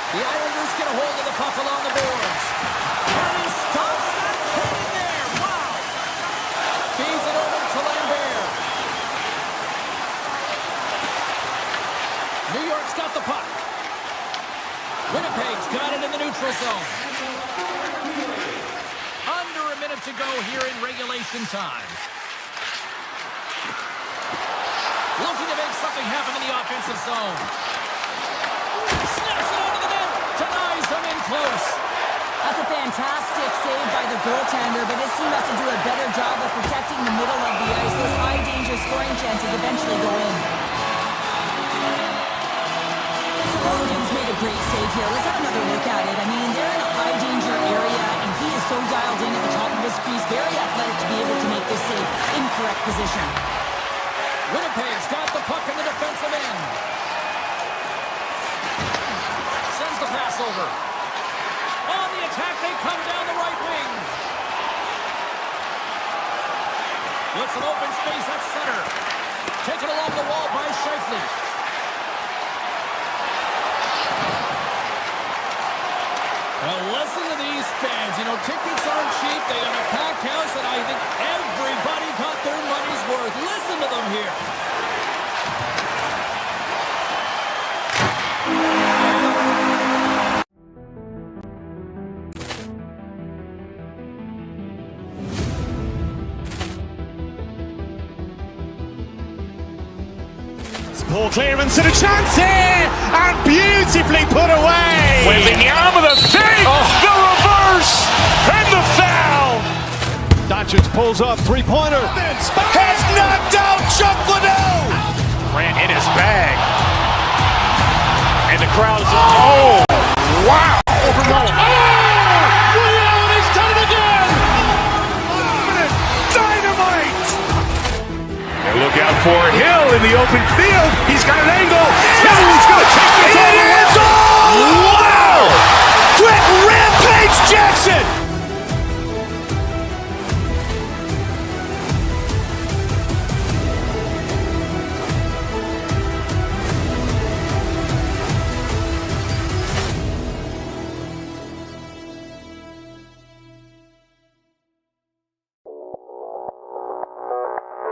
The Islanders get a hold of the puck along the boards. And he stops that cannon there. Wow. Feeds it over to Lambert. New York's got the puck. Winnipeg's got it in the neutral zone. Under a minute to go here in regulation time. Looking to make something happen in the offensive zone. Snaps it onto the net. Denies them in close. That's a fantastic save by the goaltender, but his team has to do a better job of protecting the middle of the ice. Those high-danger scoring chances eventually go in. Williams made a great save here. Let's have another look at it. I mean, they're in a high-danger area, and he is so dialed in at the top of his crease. Very athletic to be able to make this save in correct position. Winnipeg's got the puck in the defensive end. Sends the pass over. On the attack, they come down the right wing. Gets an open space at center. Taken along the wall by Scheifele. Now listen to these fans. You know, tickets aren't cheap. They got a packed house, and I think everybody got their money's worth. Listen to them here. Poor clearance and a chance here, and beautifully put away. Waving the arm of the fake, the reverse, and the foul. Doncic pulls up, three-pointer. Has knocked out Chuck Liddell. Ran in his bag. And the crowd is, oh, wow. Overwhelmed. Allen has done it again. Dynamite. And look out for Hill in the open field. He's got an angle. He's going to take this all the way. Wow. Quick Rampage Jackson.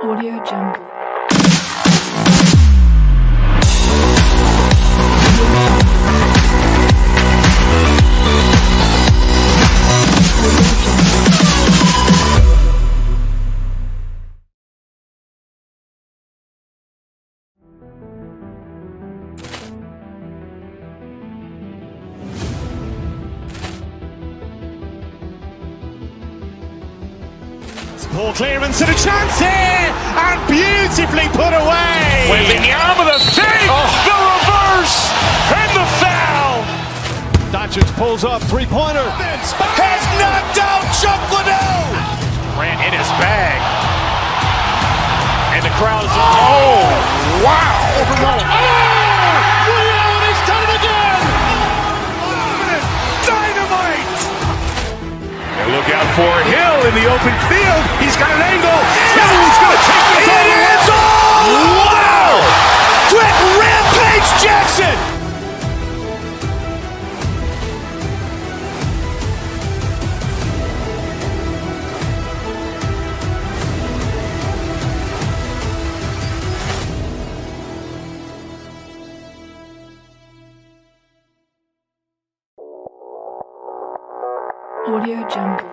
Audio Jungle. Poor clearance and a chance here, and beautifully put away. Waving the arm of the fake, the reverse, and the foul. Doncic pulls up, three-pointer. Has knocked out Chuck Liddell. Ran in his bag. And the crowd is, oh, wow. Overwhelmed. Allen has done it again. Dynamite. And look out for Hill in the open field. He's got an angle. He's going to take this all the way. Wow. Quick Rampage Jackson. Audio Jungle.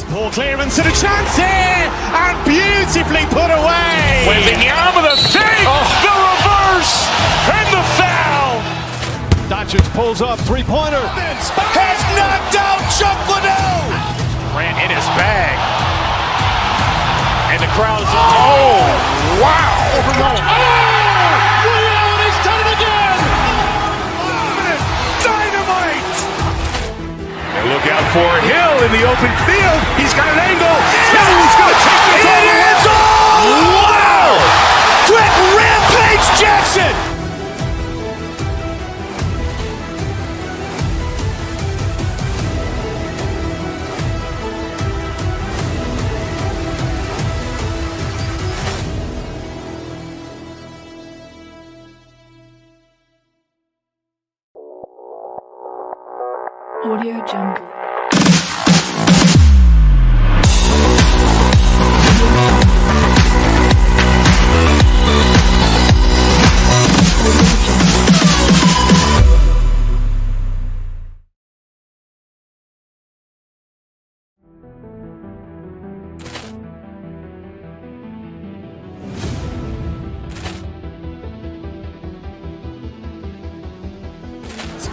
Poor clearance and a chance here, and beautifully put away. Waving the arm of the fake, the reverse, and the foul. Doncic pulls up, three-pointer. Has knocked out Chuck Liddell. Ran in his bag. And the crowd is, oh, wow. Overwhelmed. Allen has done it again. Dynamite. And look out for Hill in the open field. He's got an angle. He's going to take this all the way. Wow. Quick Rampage Jackson. Audio Jungle.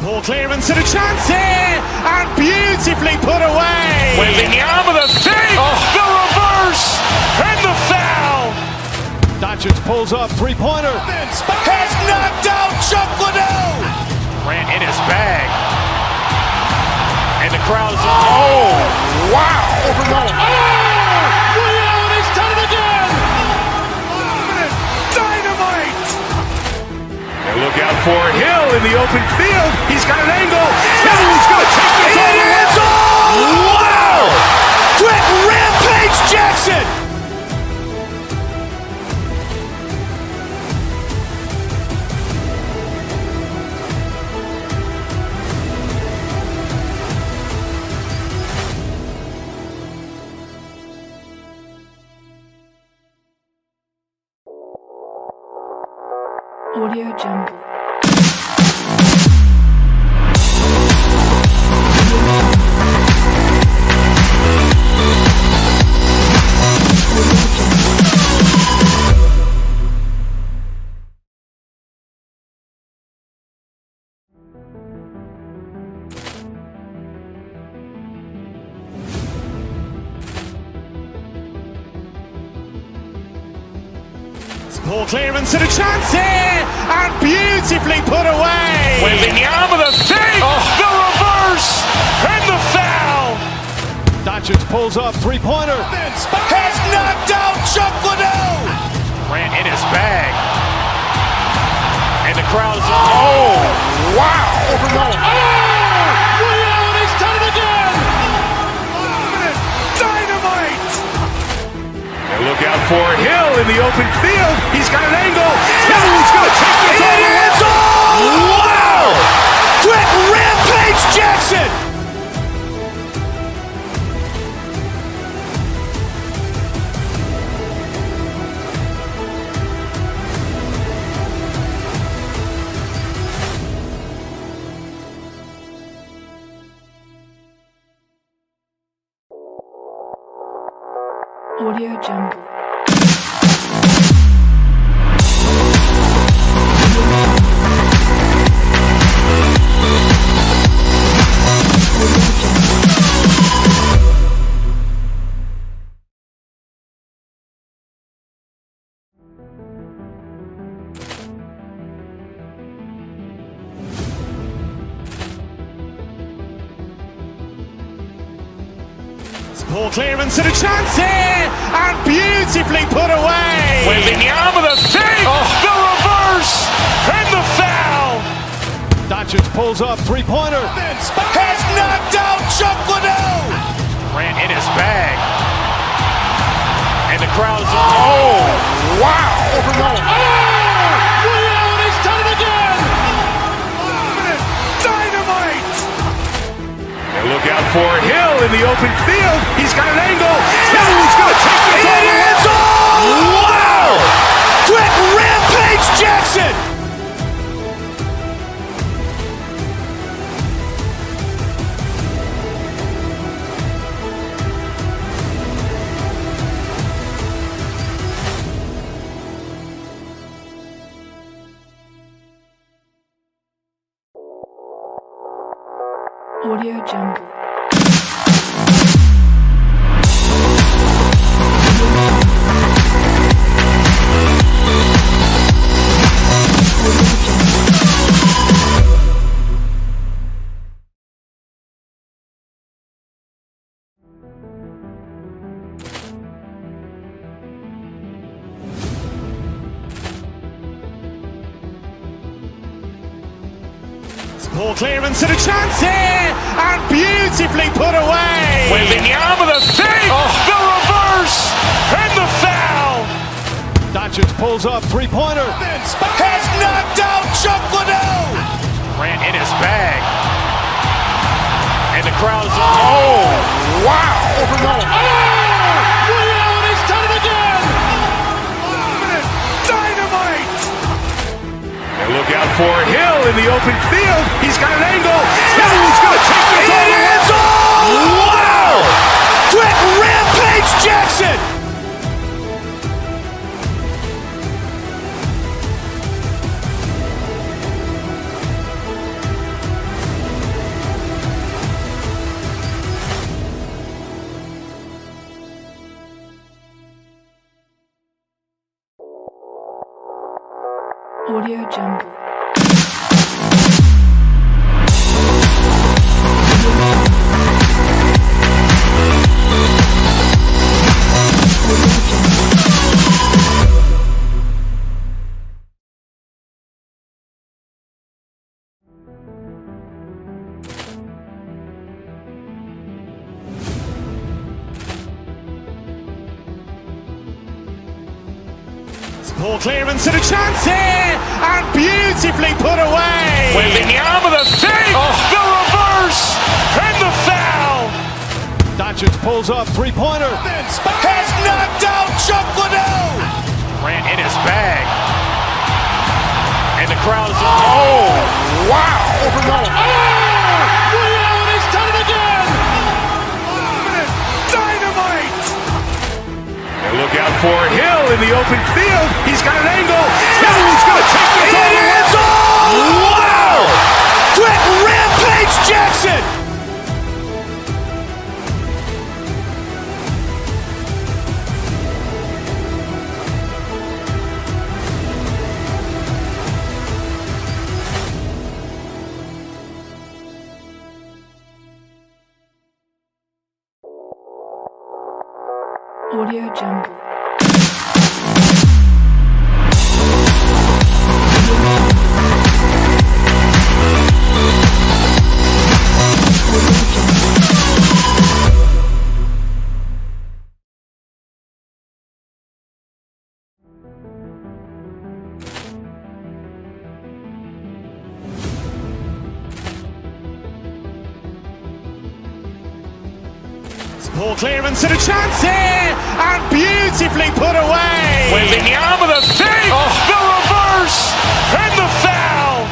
Ball clearance and a chance here, and beautifully put away. Waving the arm of the thing, the reverse, and the foul. Doncic pulls up, three-pointer. Has knocked out Chuck Liddell. Grant in his bag. And the crowd is, oh, wow. Ray Allen has done it again. Dynamite. And look out for Hill in the open field. He's got an angle. He's going to take this all the way. Wow. Brett Rampage Jackson. Audio Jungle. Ball clearance and a chance here, and beautifully put away. Waving the arm of the thing, the reverse, and the foul. Doncic pulls up, three-pointer. Has knocked out Chuck Liddell. Grant in his bag. And the crowd is, oh, wow. Ray Allen has done it again. Dynamite. And look out for Hill in the open field. He's got an angle. He's going to take this all the way. Wow. Brett Rampage Jackson. Audio Jungle. Ball clearance and a chance here, and beautifully put away. Waving the arm of the thing, the reverse, and the foul. Doncic pulls up, three-pointer. Has knocked out Chuck Liddell. Grant in his bag. And the crowd is, oh, wow. Ray Allen has done it again. Dynamite. And look out for Hill in the open field. He's got an angle. He's going to take this all the way. Wow. Brett Rampage Jackson. Audio Jungle. Ball clearance and a chance here, and beautifully put away. Waving the arm of the thing, the reverse, and the foul. Doncic pulls up, three-pointer. Has knocked out Chuck Liddell. Grant in his bag. And the crowd is, oh, wow! He's done it again! Dynamite! And look out for Hill in the open field. He's got an angle. Hill's going to take this all the way. Wow! Brett Rampage Jackson! Audio Jungle. Ball clearance and a chance here, and beautifully put away. With the arm of the fake, the reverse, and the foul. Doncic pulls up, three-pointer. Has knocked out Chuck Liddell. Ran in his bag. And the crowd is, oh, wow. He's done it again! Dynamite! And look out for Hill in the open field. He's got an angle. Hill's going to take this all the way. Wow! Brett Rampage Jackson! Audio Jungle. Ball clearance and a chance here, and beautifully put away. With the arm of the fake, the reverse, and the foul.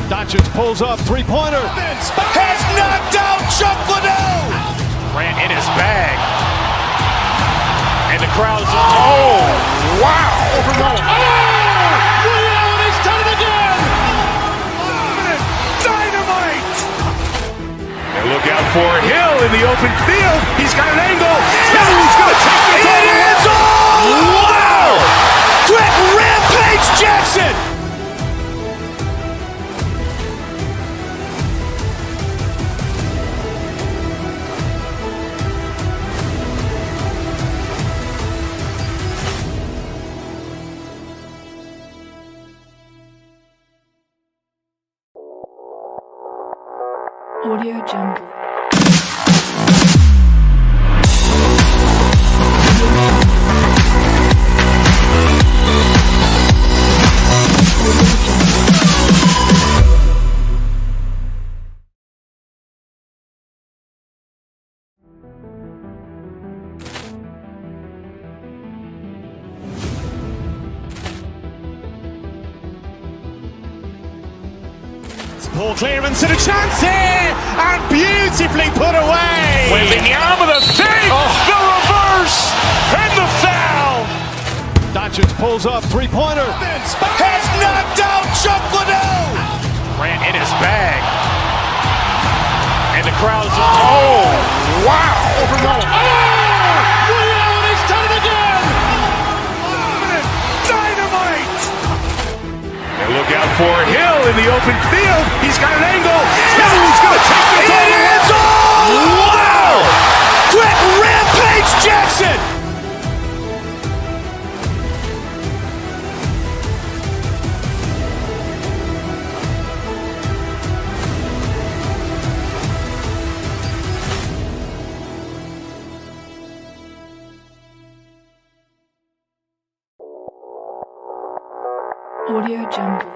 Doncic pulls up, three-pointer. Has knocked out Chuck Liddell. Ran in his bag. And the crowd is, oh, wow. He's done it again! Dynamite! And look out for Hill in the open field. He's got an angle. Hill's going to take this all the way. Wow! Brett Rampage Jackson! Audio Jungle. Ball clearance and a chance here, and beautifully put away. With the arm of the fake, the reverse, and the foul. Doncic pulls up, three-pointer. Has knocked out Chuck Liddell. Ran in his bag. And the crowd is, oh, wow. He's done it again! Dynamite! And look out for Hill in the open field. He's got an angle. Hill's going to take this all the way. Wow! Brett Rampage Jackson! Audio Jungle.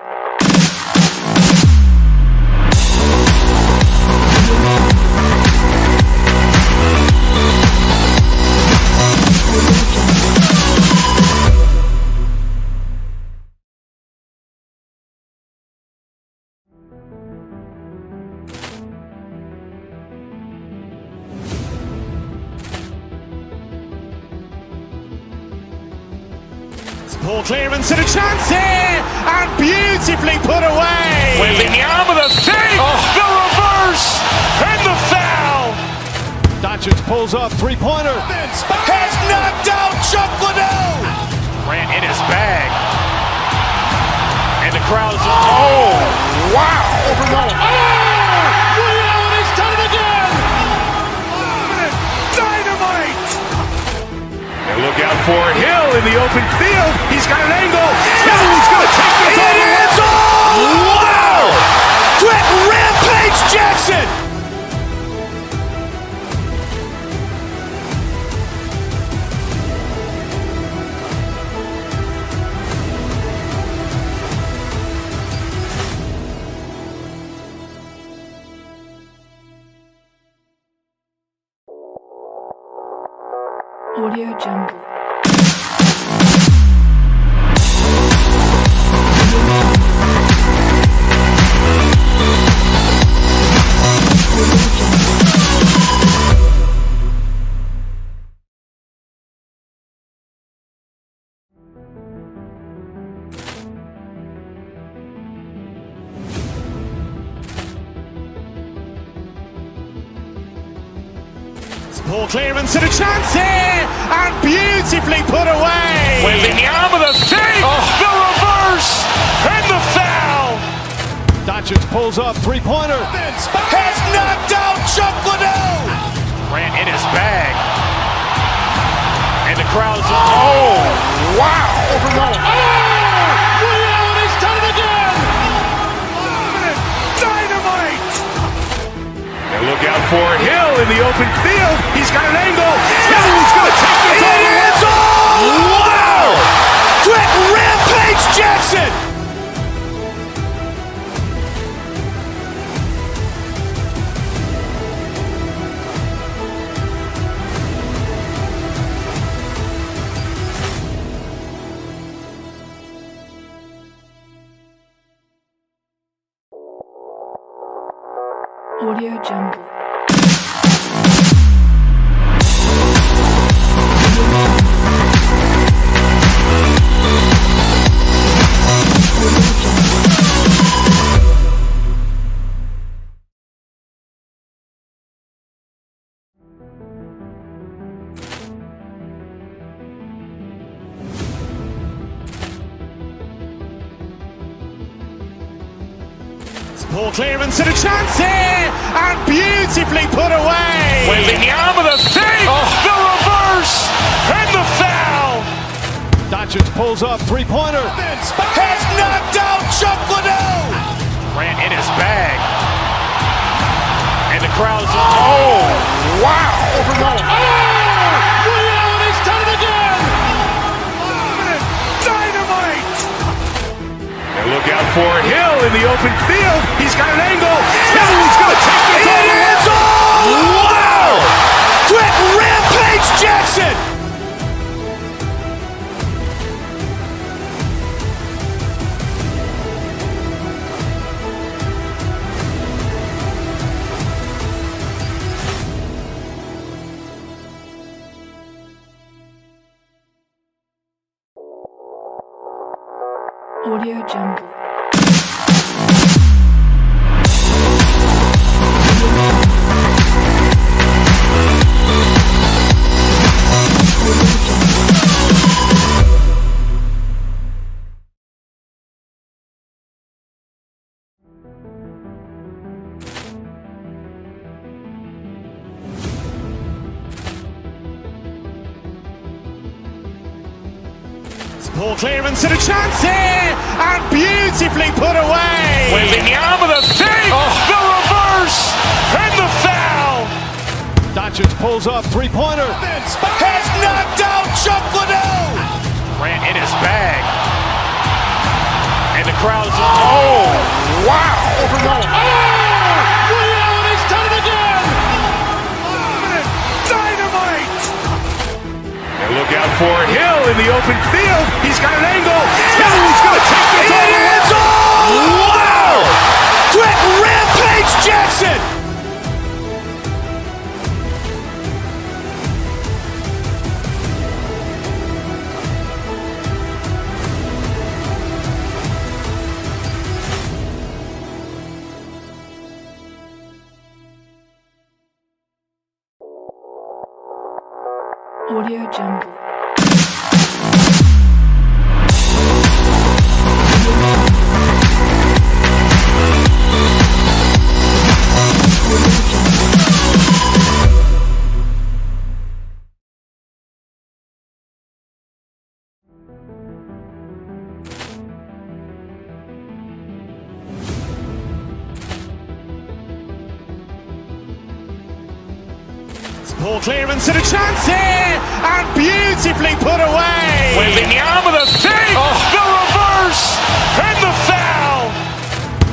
Ball clearance and a chance here, and beautifully put away. With the arm of the save, the reverse, and the foul. Doncic pulls up, three-pointer. Has knocked out Chuck Liddell. Grant in his bag. And the crowd's, oh, wow. Ray Allen has done it again. Dynamite. And look out for Hill in the open field. He's got an angle. Hill's going to take this all the way. Wow. Brett Rampage Jackson. Audio Jungle. Ball clearance and a chance here, and beautifully put away. With the arm of the save, the reverse, and the foul. Doncic pulls up, three-pointer. Has knocked out Chuck Liddell. Grant in his bag. And the crowd's, oh, wow. Ray Allen has done it again. Dynamite. And look out for Hill in the open field. He's got an angle. Hill's going to take this all the way. Wow. Brett Rampage Jackson. Audio Jungle. Ball clearance and a chance here, and beautifully put away. With the arm of the save, the reverse, and the foul. Doncic pulls up, three-pointer. Has knocked out Chuck Liddell. Grant in his bag. And the crowd's, oh, wow. Ray Allen has done it again. Dynamite. And look out for Hill in the open field. He's got an angle. Hill's going to take this all the way. Wow. Brett Rampage Jackson. Audio Jungle. Ball clearance and a chance here, and beautifully put away. With the arm of the save, the reverse, and the foul. Doncic pulls up, three-pointer. Has knocked out Chuck Liddell. Grant in his bag. And the crowd's, oh, wow. Ray Allen has done it again. Dynamite. And look out for Hill in the open field. He's got an angle. Hill's going to take this all the way. Wow. Brett Rampage Jackson. Audio Jungle. Ball clearance and a chance here, and beautifully put away. Wembanyama the save, the reverse, and the foul.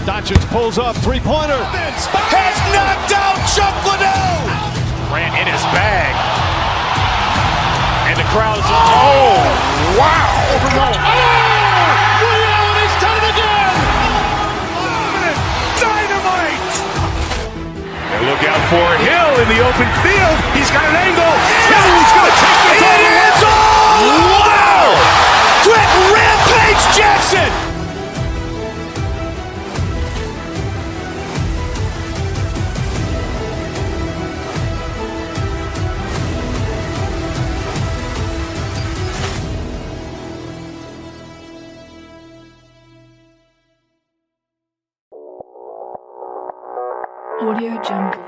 Doncic pulls up, three-pointer. Has knocked out Chuck Liddell. Grant in his bag. And the crowd is, oh, wow. William, he's done it again. Dynamite. And look out for Hill in the open field. He's got an angle. Hill's going to take this all the way. Wow. Trent Rampage Jackson. Audio Jungle.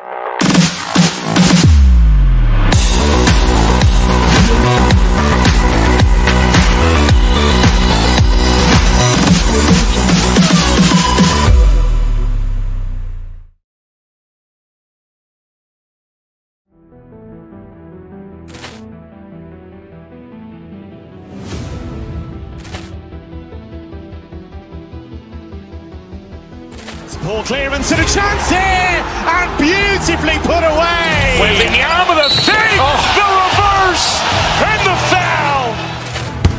Ball clearance and a chance here, and beautifully put away. Wembanyama the save, the reverse, and the foul.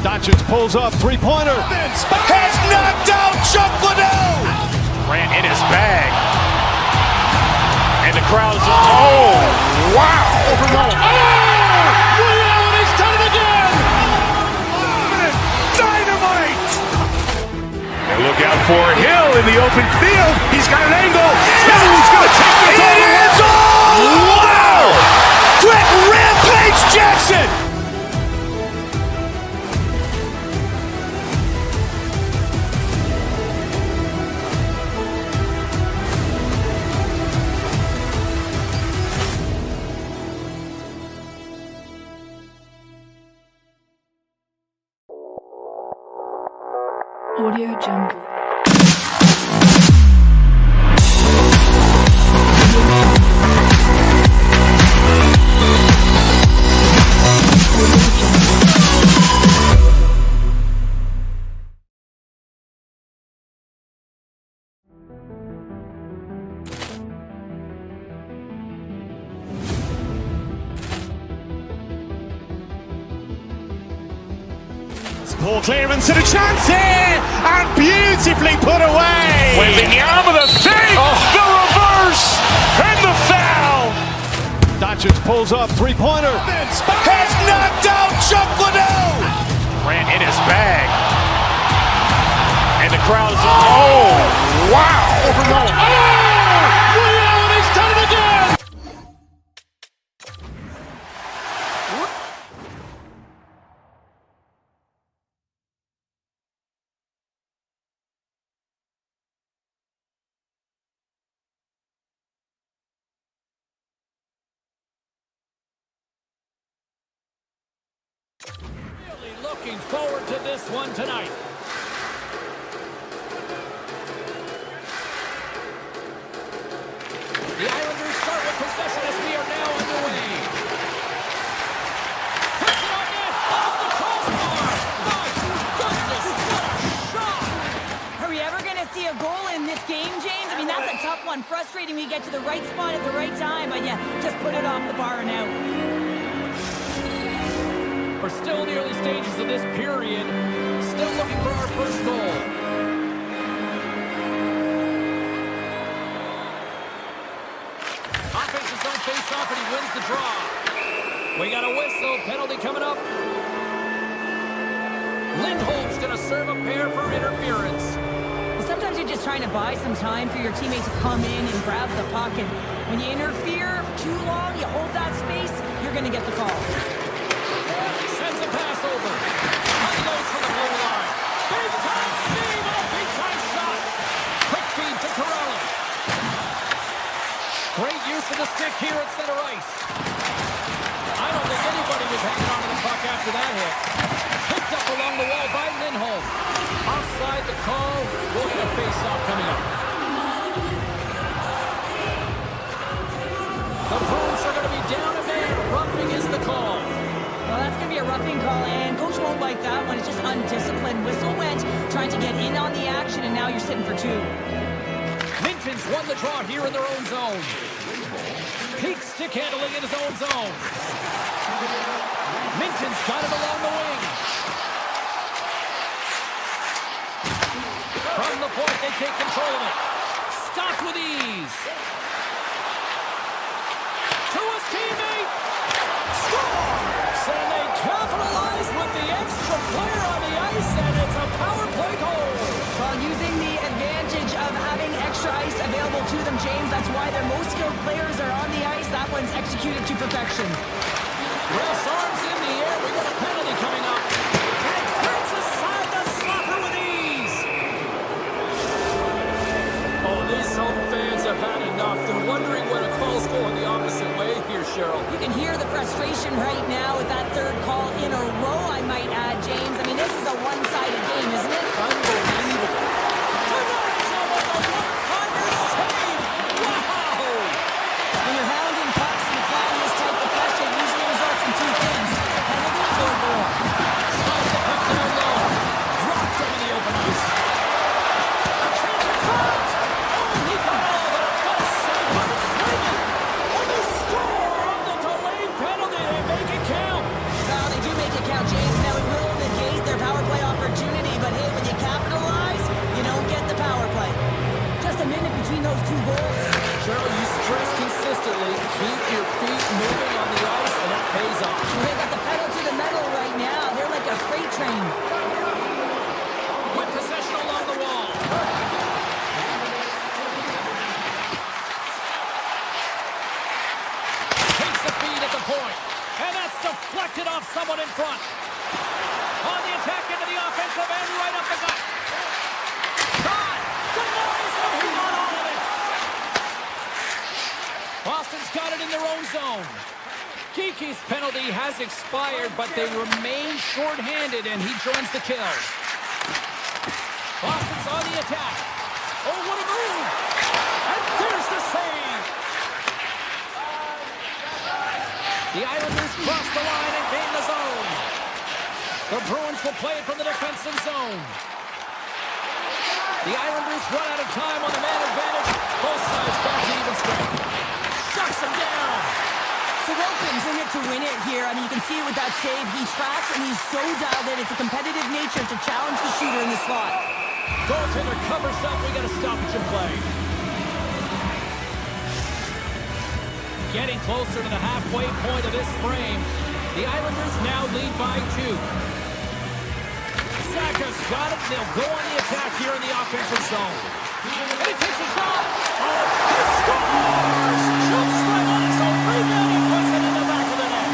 Doncic pulls up, three-pointer. Has knocked out Chuck Liddell. Grant in his bag. And the crowd is, oh, wow. William, he's done it again. Dynamite. And look out for Hill in the open field. He's got an angle. Hill's going to take this all the way. Wow. Trent Rampage Jackson. Audio Jungle. Ball clearance and a chance here, and beautifully put away. Wembanyama the save, the reverse, and the foul. Doncic pulls up, three-pointer. Has knocked out Chuck Liddell. Grant in his bag. And the crowd is, oh, wow. William, he's done it again. Really looking forward to this one tonight. The Islanders start with possession as we are now underway. Puts it on net, off the crossbar. My goodness, what a shot! Are we ever going to see a goal in this game, James? I mean, that's a tough one. Frustrating. We get to the right spot at the right time, but yeah, just put it off the bar and out. We're still in the early stages of this period. Still looking for our first goal. Offenses don't face off and he wins the draw. We got a whistle. Penalty coming up. Lindholm's going to serve a pair for interference. Well, sometimes you're just trying to buy some time for your teammate to come in and grab the puck. And when you interfere too long, you hold that space, you're going to get the call. roughing call, and coach won't like that one. It's just undisciplined. Whistle went, trying to get in on the action, and now you're sitting for two. Minton's won the draw here in their own zone. Peak stick handling in his own zone. Minton's got it along the wing. From the point, they take control of it. Stopped with ease. To his teammate. Scores! And they capitalize with the extra player on the ice, and it's a power play goal. While using the advantage of having extra ice available to them, James, that's why their most skilled players are on the ice. That one's executed to perfection. Ref's arms in the air. We got a penalty coming up. And it hits aside the slapper with ease. Oh, these home fans have had enough. They're wondering when a call's going the opposite way here, Cheryl. You can hear the frustration right now with that third call in a row, I might add, James. I mean, this is a one-sided game, isn't it? Unbelievable. Tonight's a one-timer save. Wow! When you're hounding pucks and applying this type of pressure, it usually results in two things. Penalty or more. Slides the puck down low. Dropped him in the open ice. A chance in front. Oh, he got all of it. What a save by Swayman. And they score on the delayed penalty. They make it count. Well, they do make it count, James. Now, it will negate their power play opportunity, but hey, when you capitalize, you don't get the power play. Just a minute between those two goals. Cheryl, you stress consistently. Keep your feet moving on the ice, and that pays off. They got the pedal to the metal right now. They're like a freight train. With possession along the wall. Takes the feed at the point. And that's deflected off someone in front. On the attack into the offensive end, right up the gut. Shot! Denies him, he got all of it. Boston's got it in their own zone. Geeky's penalty has expired, but they remain short-handed, and he joins the kill. Boston's on the attack. Oh, what a move! And there's the save! The Islanders cross the line and gain the zone. The Bruins will play it from the defensive zone. The Islanders run out of time on the man advantage. Both sides back to even strength. Shuts them down. Sorokin's in it to win it here. I mean, you can see it with that save. He tracks, and he's so dialed in. It's a competitive nature to challenge the shooter in the slot. Goaltender covers up. We got a stoppage in play. Getting closer to the halfway point of this frame. The Islanders now lead by 2. Saka's got it. They'll go on the attack here in the offensive zone. And he takes a shot. Oh, he scores! Jumps right on his own rebound. He puts it in the back of the net.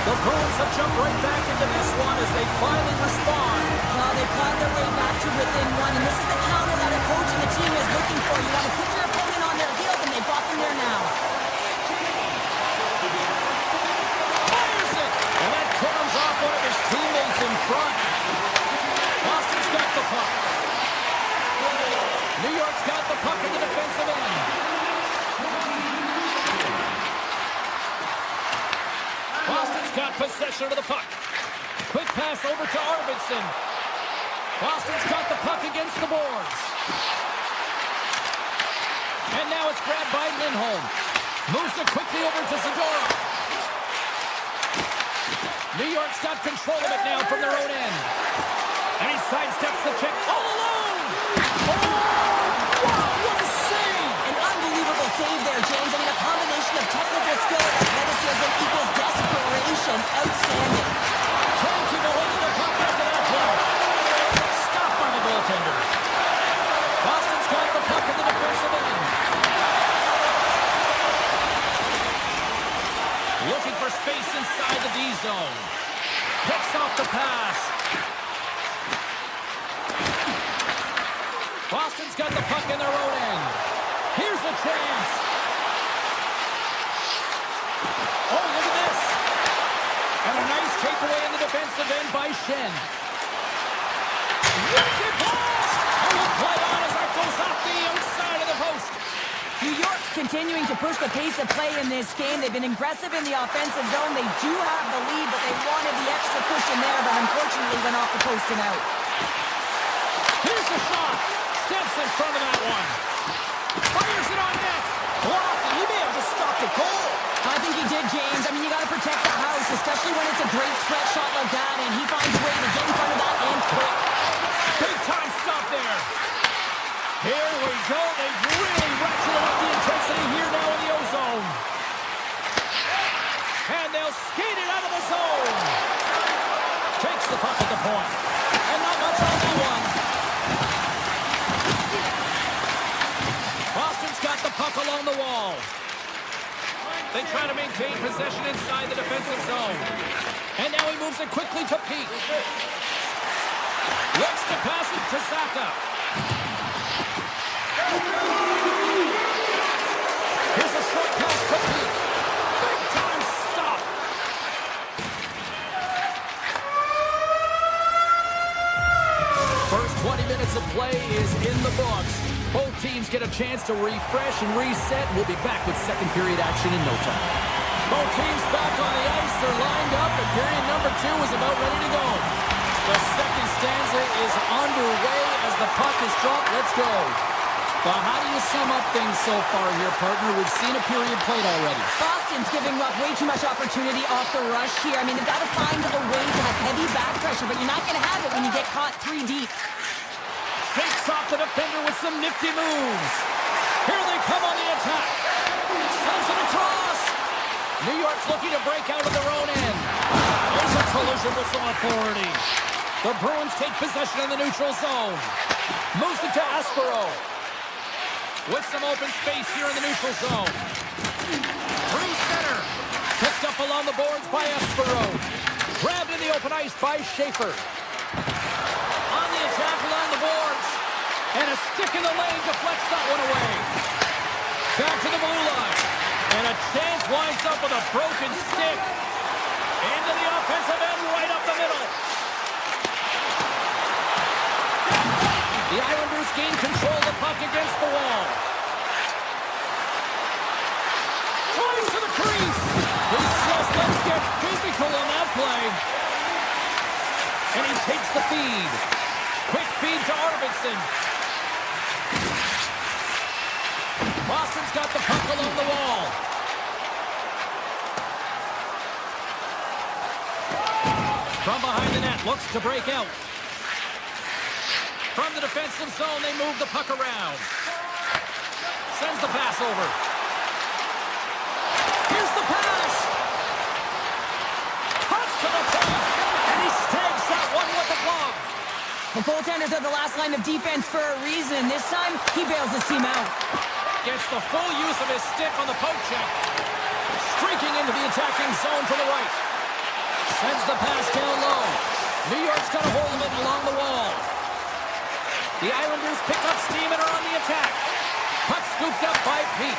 The Bruins have jumped right back into this one as they finally respond. Well, they clawed their way back to within one, and this is the counter that a coach and the team is looking for. You want to put your opponent on their heels, and they brought them there now. Fires it! And that comes off one of his teammates in front. Boston's got the puck. New York's got the puck in the defensive end. Boston's got possession of the puck. Quick pass over to Arvidsson. Boston's got the puck against the boards. And now it's grabbed by Lindholm. Moves it quickly over to Subzero. New York's got control of it now from their own end. And he sidesteps the check all alone. Oh, wow, what a save. An unbelievable save there, James. I mean, a combination of technical skill and athleticism equals desperation. Outstanding. Can't keep a hold of the puck after that play. Stopped by the goaltender. Boston's got the puck in the defensive end. Looking for space inside the D zone. Picks off the pass. Boston's got the puck in their own end. Here's a chance. Oh, look at this. And a nice takeaway in the defensive end by Shen. Wicked pass! And we'll play on as that goes off the outside of the post. New York's continuing to push the pace of play in this game. They've been aggressive in the offensive zone. They do have the lead, but they wanted the extra cushion there, but unfortunately went off the post and out. Here's the shot. Steps in front of that one. Fires it on net. Blocked, and he may have just stopped a goal. I think he did, James. I mean, you got to protect the house, especially when it's a great threat shot like that, and he finds a way to get in front of that and quick. Big time stop there. Here we go. They've really ratcheted up the intensity here now in the O-zone. And they'll skate it out of the zone. Takes the puck at the point. And not much on that one. Boston's got the puck along the wall. They try to maintain possession inside the defensive zone. And now he moves it quickly to Peak. Looks to pass it to Saka. Here's a short pass to Peak. Big time stop. First 20 minutes of play is in the books. Both teams get a chance to refresh and reset. We'll be back with second period action in no time. Both teams back on the ice. They're lined up, and period number 2 is about ready to go. The second stanza is underway as the puck is dropped. Let's go. But how do you sum up things so far here, partner? We've seen a period played already. Boston's giving up way too much opportunity off the rush here. I mean, they've got to find a way to have heavy back pressure, but you're not going to have it when you get caught 3 deep. Shakes off the defender with some nifty moves. Here they come on the attack. Sends it across. New York's looking to break out of their own end. There's a collision with some authority. The Bruins take possession in the neutral zone. Moves it to Aspero. With some open space here in the neutral zone. Through center. Picked up along the boards by Aspero. Grabbed in the open ice by Schaefer. On the attack along the boards. And a stick in the lane deflects that one away. Back to the blue line. And a chance winds up with a broken stick. Into the offensive end right up the middle. The Islanders gain control of the puck against the wall. Tries to the crease. He says, let's get physical on that play. And he takes the feed. Quick feed to Arvidsson. Boston's got the puck along the wall. From behind the net, looks to break out. From the defensive zone, they move the puck around. Sends the pass over. Here's the pass. Cuts to the point. And he snags that one with the glove. The goaltenders are the last line of defense for a reason. This time, he bails his team out. Gets the full use of his stick on the poke check. Streaking into the attacking zone for the right. Sends the pass down low. New York's got a hold of it along the wall. The Islanders pick up steam and are on the attack. Puck scooped up by Peak.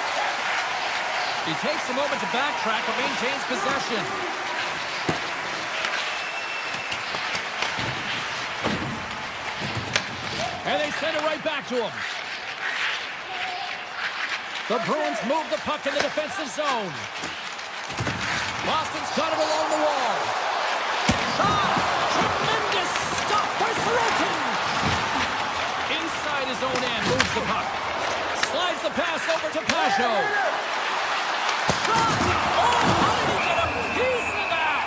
He takes a moment to backtrack but maintains possession. And they send it right back to him. The Bruins move the puck in the defensive zone. Boston's got it along the wall. Shot! Tremendous stop by Sorokin! Inside his own end, moves the puck. Slides the pass over to Pajot. Shot! Oh, how did he get a piece of that?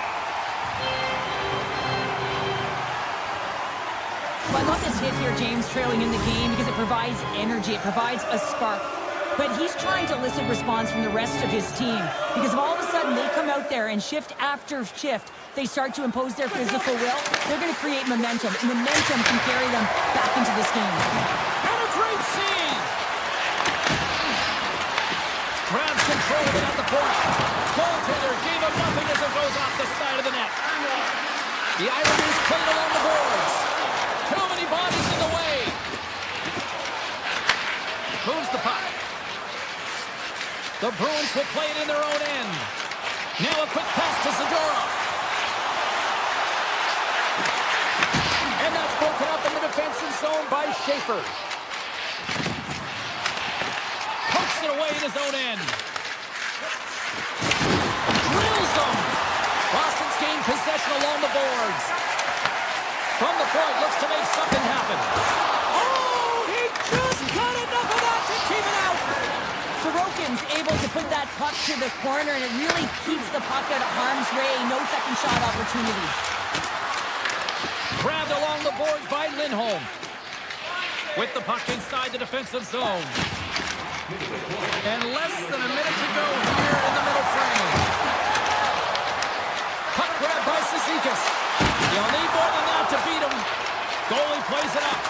Well, I love this hit here, James, trailing in the game because it provides energy. It provides a spark. But he's trying to elicit response from the rest of his team because if all of a sudden they come out there and shift after shift, they start to impose their physical will, they're going to create momentum. And momentum can carry them back into this game. And a great save! Grabs control of it at the point. Goaltender gave him nothing as it goes off the side of the net. The Islanders played along the boards. Too many bodies in the way. Moves the puck. The Bruins will play it in their own end. Now a quick pass to Subzero. And that's broken up in the defensive zone by Schaefer. Pokes it away in his own end. Drills them. Boston's gained possession along the boards. From the point, looks to make something happen. Oh, he just got enough of that to keep it out. Sorokin's able to put that puck to the corner, and it really keeps the puck out of harm's way. No second shot opportunity. Grabbed along the boards by Lindholm. With the puck inside the defensive zone. And less than a minute to go here in the middle frame. Puck grabbed by Cizikas. You'll need more than that to beat him. Goalie plays it up.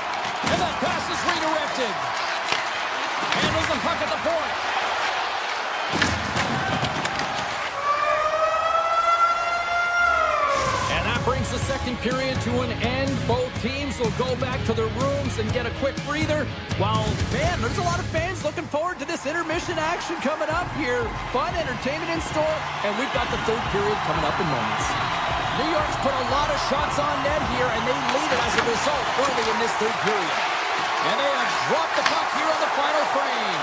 And that pass is redirected. Handles the puck at the point. And that brings the second period to an end. Both teams will go back to their rooms and get a quick breather. While, man, there's a lot of fans looking forward to this intermission action coming up here. Fun entertainment in store. And we've got the third period coming up in moments. New York's put a lot of shots on net here, and they lead it as a result early in this third period. And they have dropped the puck here on the final frame.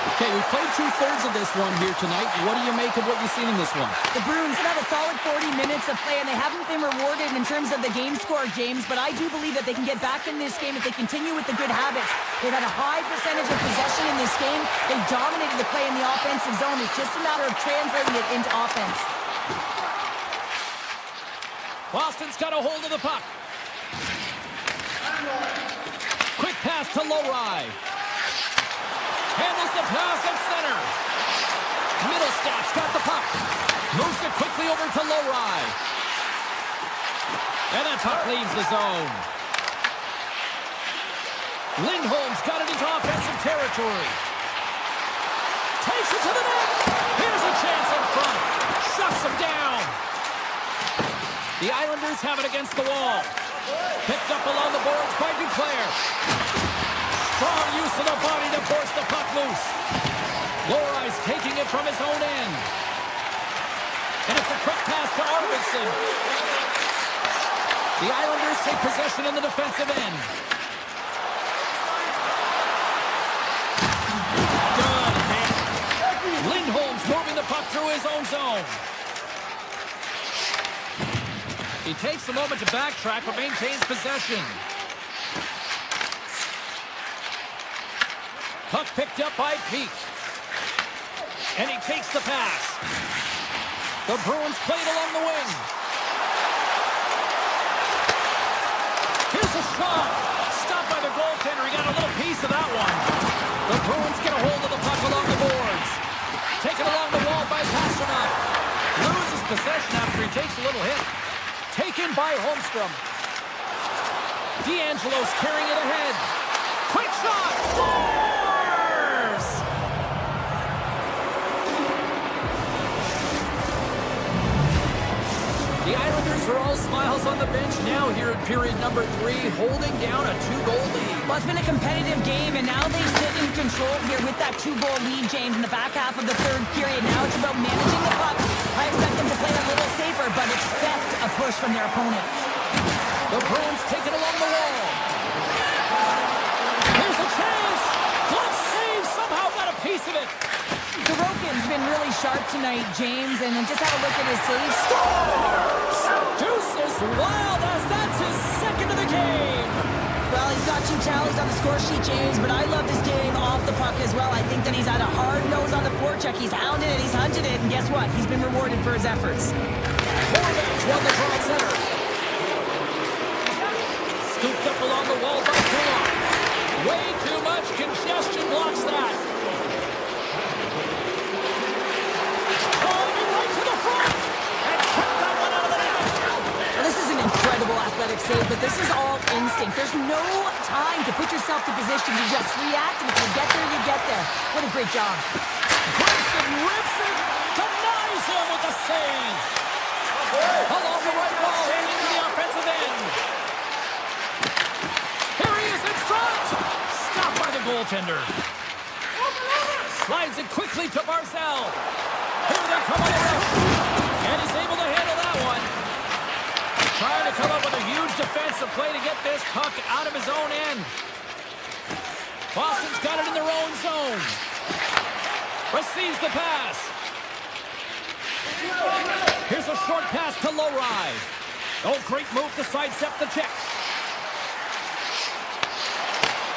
Okay, we played two-thirds of this one here tonight. What do you make of what you've seen in this one? The Bruins have had a solid 40 minutes of play, and they haven't been rewarded in terms of the game score, James, but I do believe that they can get back in this game if they continue with the good habits. They've had a high percentage of possession in this game. They dominated the play in the offensive zone. It's just a matter of translating it into offense. Boston's got a hold of the puck. Quick pass to Lowry. Handles the pass at center. Middlestaff's got the puck. Moves it quickly over to Lowry. And that puck leaves the zone. Lindholm's got it into offensive territory. Takes it to the net. Here's a chance in front. Shuts him down. The Islanders have it against the wall. Picked up along the boards by Duclair. Strong use of the body to force the puck loose. Lowry's taking it from his own end. And it's a quick pass to Arvidsson. The Islanders take possession in the defensive end. Good hit. Lindholm's moving the puck through his own zone. He takes a moment to backtrack, but maintains possession. Puck picked up by Peak. And he takes the pass. The Bruins play it along the wing. Here's a shot. Stopped by the goaltender. He got a little piece of that one. The Bruins get a hold of the puck along the boards. Taken along the wall by Pasternak. Loses possession after he takes a little hit. Taken by Holmstrom. D'Angelo's carrying it ahead. Quick shot. Scores! The Islanders are all smiles on the bench now here in period number 3, holding down a 2-goal lead. Well, it's been a competitive game, and now they sit in control here with that 2-goal lead, James, in the back half of the third period. Now it's about managing the puck. I expect them to play a little safer, but expect a push from their opponent. The Bruins take it along the wall. Here's a chance. Glove save. Somehow got a piece of it. Sorokin's been really sharp tonight, James, and then just have a look at his save. Scores! Deuce is wild as that's his second of the game. Well, he's got 2 tallies on the score sheet, James, but I love this game off the puck as well. I think that he's had a hard nose on the forecheck. He's hounded it, he's hunted it, and guess what? He's been rewarded for his efforts. Horvats won the draw at center. Scooped up along the wall by Kulak. Way too much congestion blocks that. Driving right to the front. And kept that one out of the net. Well, this is an incredible athletic save, but this is all instinct. There's no time to put yourself to position. You just react, and if you get there, you get there. What a great job. Gibson rips it. Denies him with the save. Along the right wall and into the offensive end. Here he is in front. Stopped by the goaltender. Slides it quickly to Barzal. Here they come on the rush. And he's able to handle that one. Trying to come up with a huge defensive play to get this puck out of his own end. Boston's got it in their own zone. receives the pass. Here's a short pass to Lowry. Oh, great move to sidestep the check.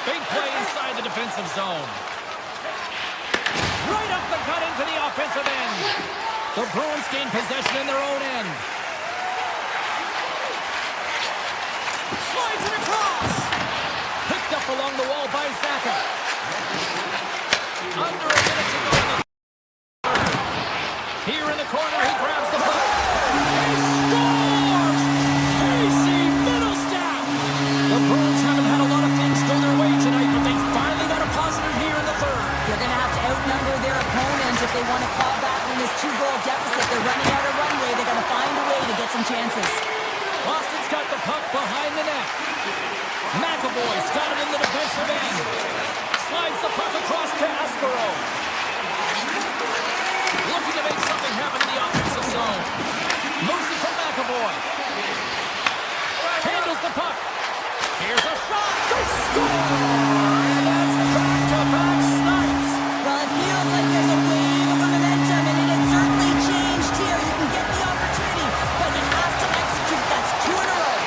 Big play inside the defensive zone. Right up the gut into the offensive end. The Bruins gain possession in their own end. Slides it across. Picked up along the wall by Zaka. Under a minute to go in the third. Here in the corner, he grabs the puck. He scores! Casey Middlestat! The Bruins haven't had a lot of things go their way tonight, but they finally got a positive here in the third. They're going to have to outnumber their opponents if they want to claw back from this 2-goal deficit. They're running out of runway. They're going to find a way to get some chances. Boston's got the puck behind the net. McAvoy's got it in the defensive end. Slides the puck across to Subzero. Looking to make something happen in the offensive zone. Moves it from McAvoy. Handles the puck. Here's a shot. They score! And that's back-to-back snipes. Well, it feels like there's a wave of momentum, and it has certainly changed here. You can get the opportunity, but you have to execute. That's 2 in a row.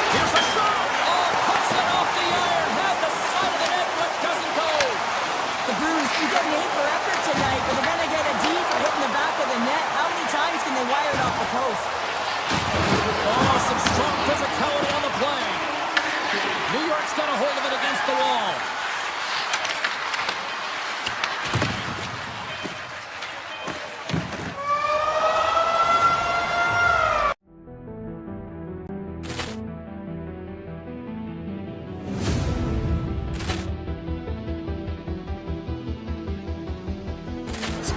Here's a shot. Oh, puts it off the iron. Had the side of the net, but doesn't go. The Bruins can get an A for effort tonight, but they're going to get a D for hitting the back of the net. How many times can they wire it off the post? Oh, some strong physicality on the play. New York's got a hold of it against the wall.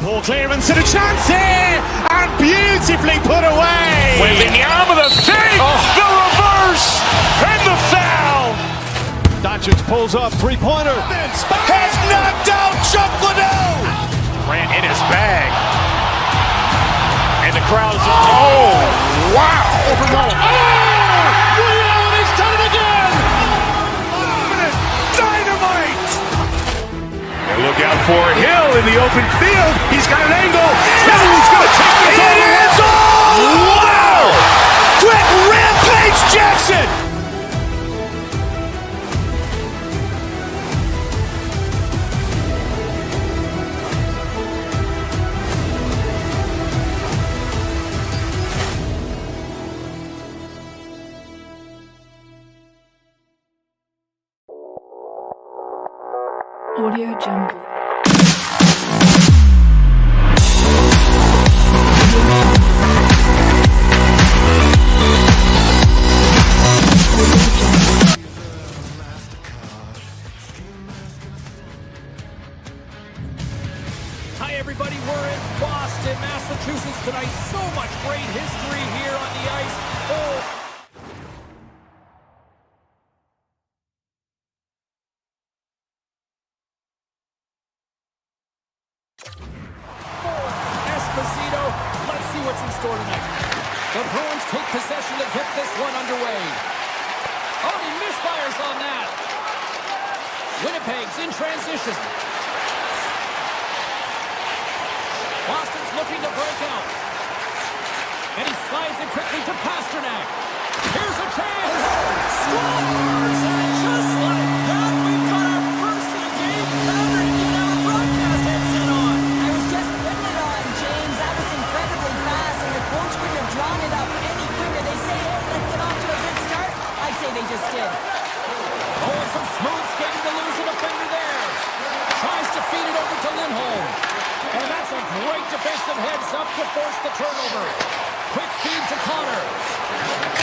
Ball clearance and a chance here, and beautifully put away. Waving the arm of the fake, the reverse, and the foul. Doncic pulls up, three-pointer. Has knocked out Chuck Liddell. Ran in his bag. And the crowd is, oh, wow. Open goal. He's done it again. Dynamite. And look out for Hill in the open field. He's got an angle. He's going to take this all the way. Wow. Quick rampage Jackson. Audio Jungle. Hi, everybody. We're in Boston, Massachusetts tonight. So much great history here on the ice. Oh. Let's see what's in store tonight. The Bruins take possession to get this one underway. Oh, he misfires on that. Winnipeg's in transition. Boston's looking to break out. And he slides it quickly to Pasternak. Here's a chance. Scores! And just like that, we've got our first of the game. Crowder didn't even have a broadcast headset on. I was just putting it on, James. That was incredibly fast, and the coach couldn't have drawn it up any quicker. They say, hey, let's get off to a good start. I'd say they just did. Oh, and some smooth skating to lose a defender there. Tries to feed it over to Lindholm. And that's a great defensive heads-up to force the turnover. Quick feed to Connor.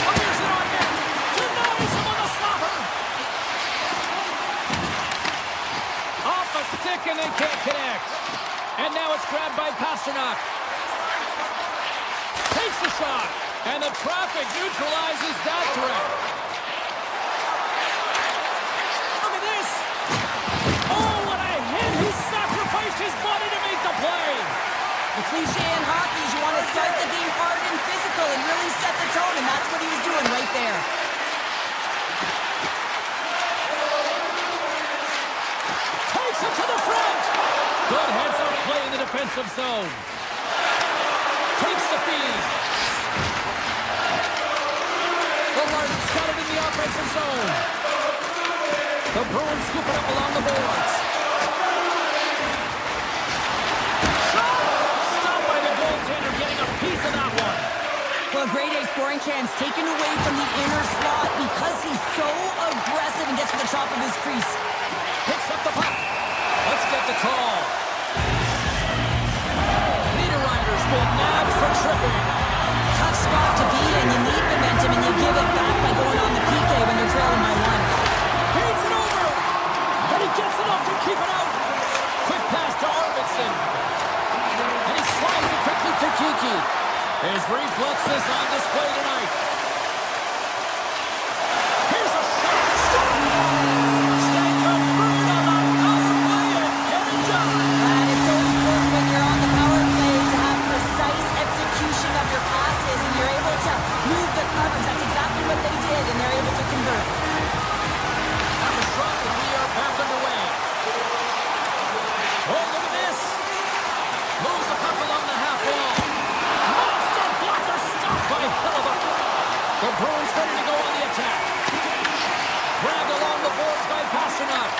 Fires it on net. Denies him on the slapper. Off a stick and they can't connect. And now it's grabbed by Pasternak. Takes the shot. And the traffic neutralizes that threat. Look at this. Oh, what a hit. He sacrificed his body to make the play. The cliche in hockey is you want to start the game hard and physical and really set the tone, and that's what he was doing right there. Takes a defensive zone. Takes the feed. Larkin's got it in the offensive zone. The Bruins scoop it up along the boards. Stopped by the goaltender, getting a piece of that one. Well, grade A scoring chance taken away from the inner slot because he's so aggressive and gets to the top of his crease. Picks up the puck. Let's get the call. Niederreiter's been nabbed for tripping. Tough spot to be in. You need momentum, and you give it back by going on the PK when you're trailing by one. Feeds it over. And he gets enough to keep it out. Quick pass to Arvidsson. And he slides it quickly to Kiki. His reflexes on display tonight. Here's a shot. Stay confirmed on the power play and get it done. And it's so important when you're on the power play to have precise execution of your passes, and you're able to move the covers. That's exactly what they did, and they're able to convert. Have a shot, and we are back underway. Oh, look at this. Moves the puck along the half wall. Monster blocker stopped by Hellebuck. The Bruins ready to go on the attack. Grabbed along the boards by Pasternak.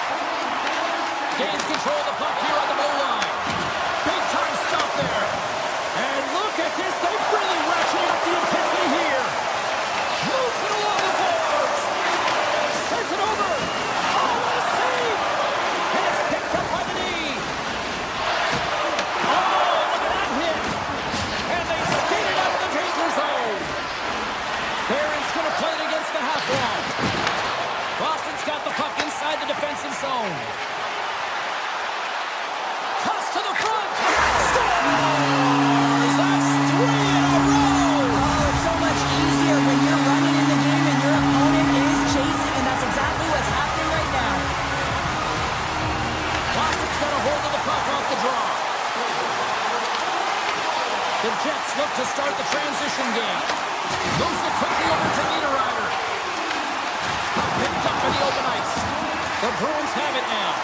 Gains control of the puck here on the blue line. Big time stop there. And look at this. They've really ratcheted up the intensity here. Moves it along the boards. Sends it over. Oh, what a save. And it's picked up by the knee. Oh, look at that hit. And they skated out of the danger zone. Barron's going to play it against the half wall. Boston's got the puck inside the defensive zone. Toss to the front. Scores! That's 3 in a row. Oh, it's so much easier when you're running in the game and your opponent is chasing, and that's exactly what's happening right now. Boston's got a hold of the puck off the draw. The Jets look to start the transition game. Moves it quickly over to Niederreiter. Puck picked up in the open ice. The Bruins have it now.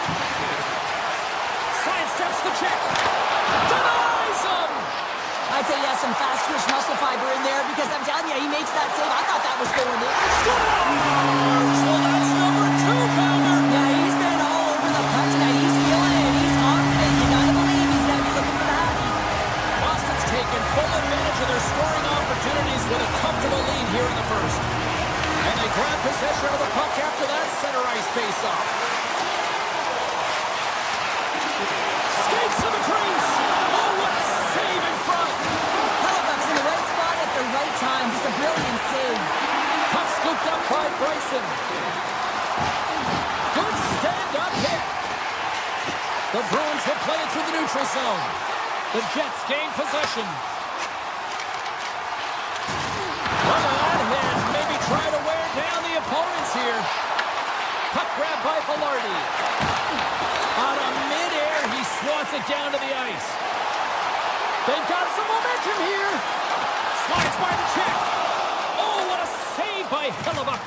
Sidesteps the check. Denies him! I'd say he has some fast twitch muscle fiber in there because I'm telling you, he makes that save. I thought that was going in. Scores! Well, that's number 2, Pounder. Yeah, he's been all over the puck tonight. He's feeling it. He's confident. You gotta believe he's gonna be looking for that. Boston's taken full advantage of their scoring opportunities with a comfortable lead here in the first. And they grab possession of the puck after that center ice face-off. Skates to the crease. Oh, what a save in front. Hellebuck's in the right spot at the right time. Just a brilliant save. Puck scooped up by Bryson. Good stand-up hit. The Bruins will play it through the neutral zone. The Jets gain possession. Look at that hit. Maybe try to wear down the opponents here. Puck grab by Velarde. Out of midair, he swats it down to the ice. They've got some momentum here. Slides by the check. Oh, what a save by Hellebuck.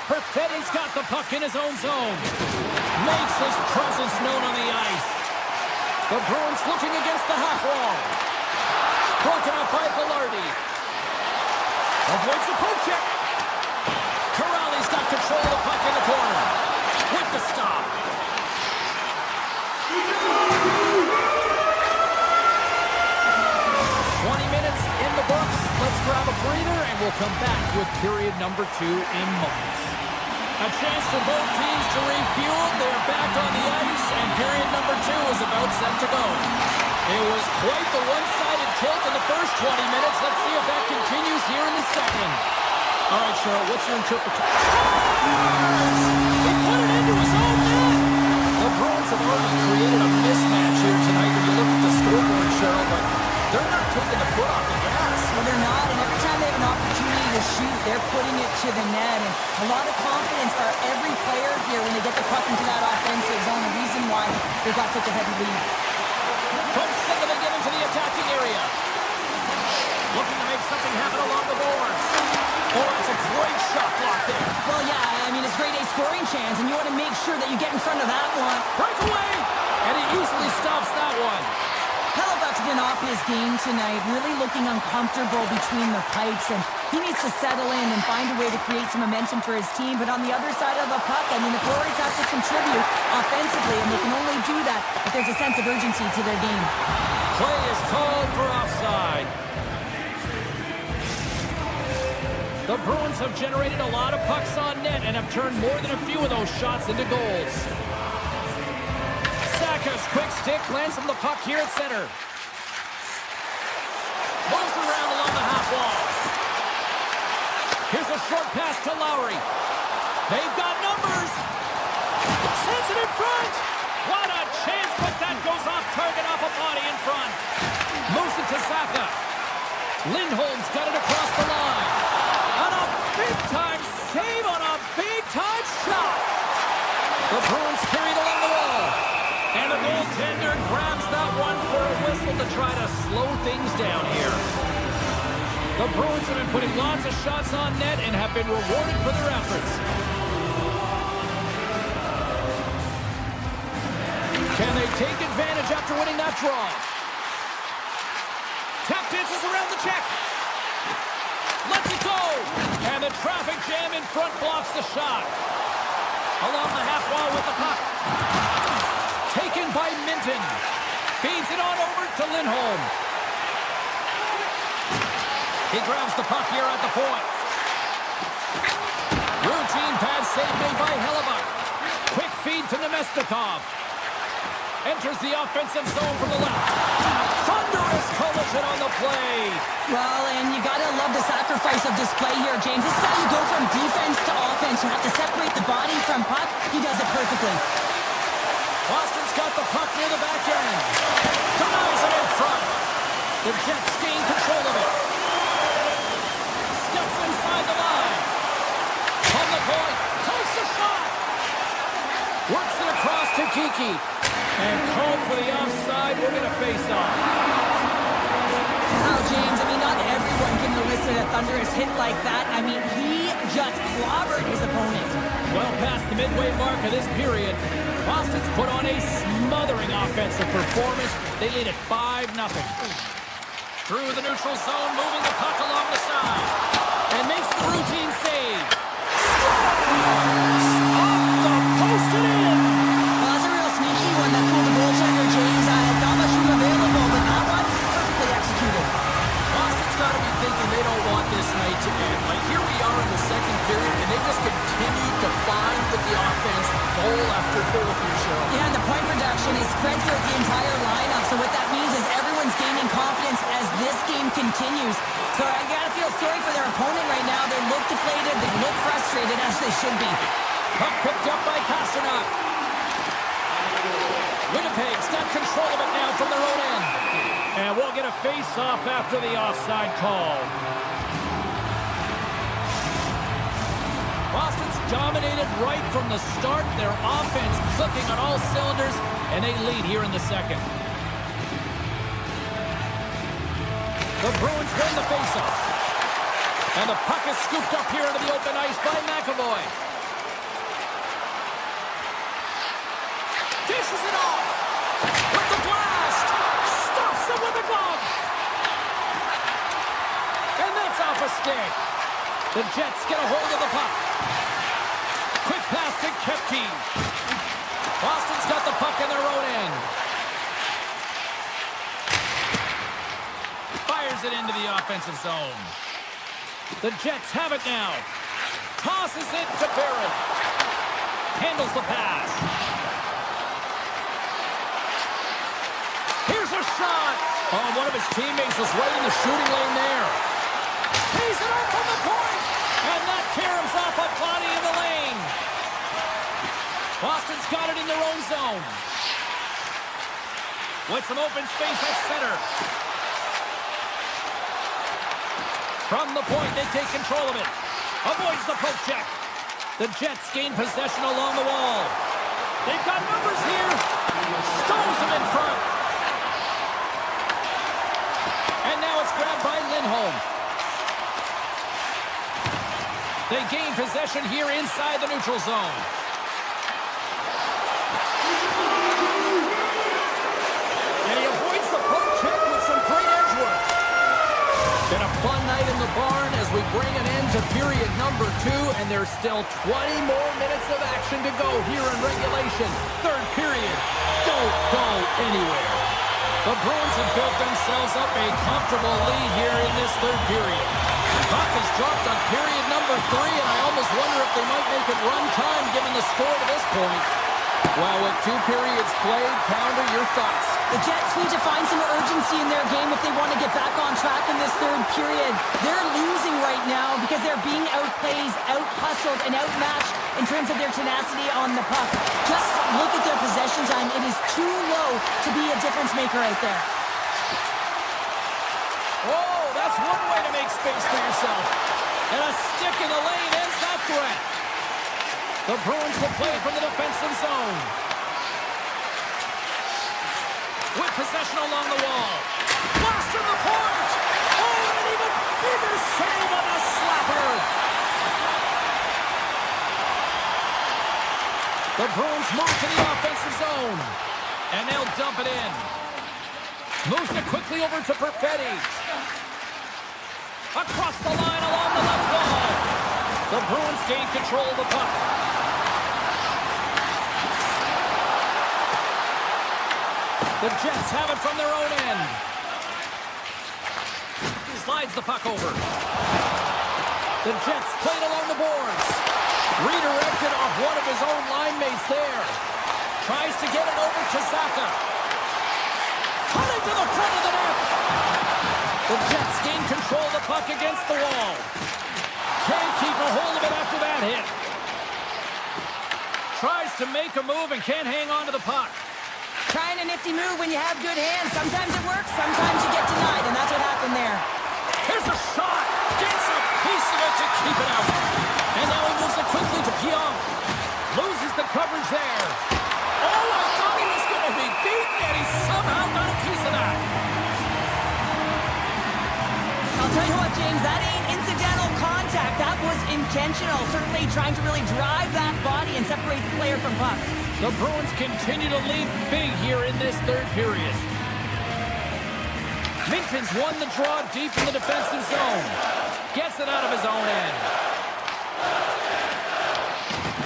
Perfetti's got the puck in his own zone. Makes his presence known on the ice. The Bruins looking against the half wall. Broken up by Velarde. Avoids the poke check. Corrali's got control of the puck in the corner. With the stop. 20 minutes in the books. Let's grab a breather and we'll come back with period number 2 in moments. A chance for both teams to refuel. They're back on the ice, and period number 2 is about set to go. It was quite the one-sided tilt in the first 20 minutes. Let's see if that continues here in the second. All right, Cheryl, what's your interpretation? He put it into his own net. The Bruins have already created a mismatch here tonight when you look at the scoreboard, Cheryl, but they're not taking the foot off the gas. Well, they're not, and every time they have an opportunity to shoot, they're putting it to the net, and a lot of confidence for every player here when they get the puck into that offensive zone. The reason why they've got such a heavy lead. From center, they get into the attacking area. Looking to make something happen along the boards. Oh, that's a great shot block there. Well, yeah, I mean, it's grade A scoring chance, and you want to make sure that you get in front of that one. Breakaway! And he easily stops that one. Hellebuck's been off his game tonight, really looking uncomfortable between the pipes, and he needs to settle in and find a way to create some momentum for his team. But on the other side of the puck, I mean, the forwards have to contribute offensively, and they can only do that if there's a sense of urgency to their game. Play is called for offside. The Bruins have generated a lot of pucks on net and have turned more than a few of those shots into goals. Saka's quick stick lands from the puck here at center. Moves around along the half wall. Here's a short pass to Lowry. They've got numbers. Sends it in front. What a chance, but that goes off target off a body in front. Moves it to Saka. Lindholm's got it across the line. And a big-time save on a big-time shot. The Bruins carried along the wall. And the goaltender grabs that one for a whistle to try to slow things down here. The Bruins have been putting lots of shots on net and have been rewarded for their efforts. Can they take advantage after winning that draw? Tap dances around the check. Lets it go. And the traffic jam in front blocks the shot. Along the half wall with the puck. Taken by Minton. Feeds it on over to Lindholm. He grabs the puck here at the point. Routine pad save made by Hellebuck. Quick feed to Nemestikov. Enters the offensive zone from the left. Thunderous collision on the play. Well, and you gotta love the sacrifice of this play here, James. This is how you go from defense to offense. You have to separate the body from puck. He does it perfectly. Boston's got the puck near the back end. Denies it in front. The Jets gain control of it. Steps inside the line. From the point. Takes the shot. Works it across to Kiki. And called for the offside. We're going to face off. Now, James, I mean, not everyone can elicit a thunderous hit like that. I mean, he just clobbered his opponent. Well past the midway mark of this period, Boston's put on a smothering offensive performance. They lead at 5-0. Through the neutral zone, moving the puck along the side. And makes the routine save. Off the post and in. Well, that's a real sneaky one that fooled the goaltender, James. Not much room available, but that one perfectly executed. Boston's got to be thinking they don't want this night to end. Like, here we are in the second period, and they just continue to find with the offense goal after goal here, Cheryl. Yeah, and the point production is spread throughout the entire lineup. So what that means is everyone's gaining confidence as this game continues. So I gotta feel sorry for their opponent right now. They look deflated, they look frustrated, as they should be. Puck picked up by Pasternak. Winnipeg's got control of it now from their own end. And we'll get a face-off after the offside call. Boston's dominated right from the start. Their offense clicking on all cylinders, and they lead here in the second. The Bruins win the face-off. And the puck is scooped up here into the open ice by McAvoy. Dishes it off. With the blast. Stops him with a glove. And that's off a stick. The Jets get a hold of the puck. Quick pass to Kepke. Boston's got the puck in their own end. Fires it into the offensive zone. The Jets have it now. Tosses it to Barron. Handles the pass. Here's a shot. Oh, one of his teammates was right in the shooting lane there. He's it up from the point. And that caroms off a body in the lane. Boston's got it in their own zone. With some open space at center. From the point, they take control of it. Avoids the poke check. The Jets gain possession along the wall. They've got numbers here. Stones him in front. And now it's grabbed by Lindholm. They gain possession here inside the neutral zone. And number 2, and there's still 20 more minutes of action to go here in regulation. Third period. Don't go anywhere. The Bruins have built themselves up a comfortable lead here in this third period. Puck has dropped on period number 3, and I almost wonder if they might make it run time given the score to this point. Well, with 2 periods played, Pounder, your thoughts? The Jets need to find some urgency in their game if they want to get back on track in this third period. They're losing right now because they're being outplayed, out-hustled, and outmatched in terms of their tenacity on the puck. Just look at their possession time. It is too low to be a difference maker out there. Oh, that's one way to make space for yourself. And a stick in the lane ends that threat. The Bruins will play from the defensive zone. With possession along the wall. Blast from the point! Oh, and an even bigger save on the slapper! The Bruins move to the offensive zone. And they'll dump it in. Moves it quickly over to Perfetti. Across the line along the left wall. The Bruins gain control of the puck. The Jets have it from their own end. Slides the puck over. The Jets played along the boards. Redirected off one of his own line mates there. Tries to get it over to Saka. Cutting to the front of the net. The Jets gain control of the puck against the wall. Can't keep a hold of it after that hit. Tries to make a move and can't hang on to the puck. Trying a nifty move when you have good hands. Sometimes it works, sometimes you get denied, and that's what happened there. Here's a shot. Gets a piece of it to keep it out. And now he moves it quickly to Pionk. Loses the coverage there. Oh, I thought he was going to be beaten, and he somehow got a piece of that. I'll tell you what, James, that ain't incidental contact. That was intentional. Certainly trying to really drive that body and separate the player from puck. The Bruins continue to lead big here in this third period. Minton's won the draw deep in the defensive zone. Gets it out of his own end.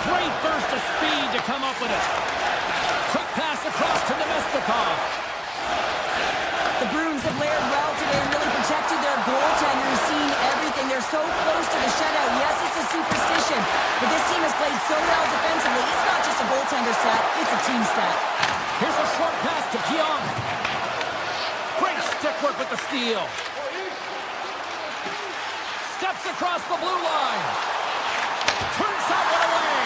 Great burst of speed to come up with it. Quick pass across to Nemestikov. The Bruins have layered well today and really protected their goaltender, who's seen everything. They're so close to the shutout. Yes, it's a superstition, but this team has played so well defensively. It's not just a goaltender stat, it's a team stat. Here's a short pass to Pionk. Great stick work with the steal. Steps across the blue line. Turns that one away.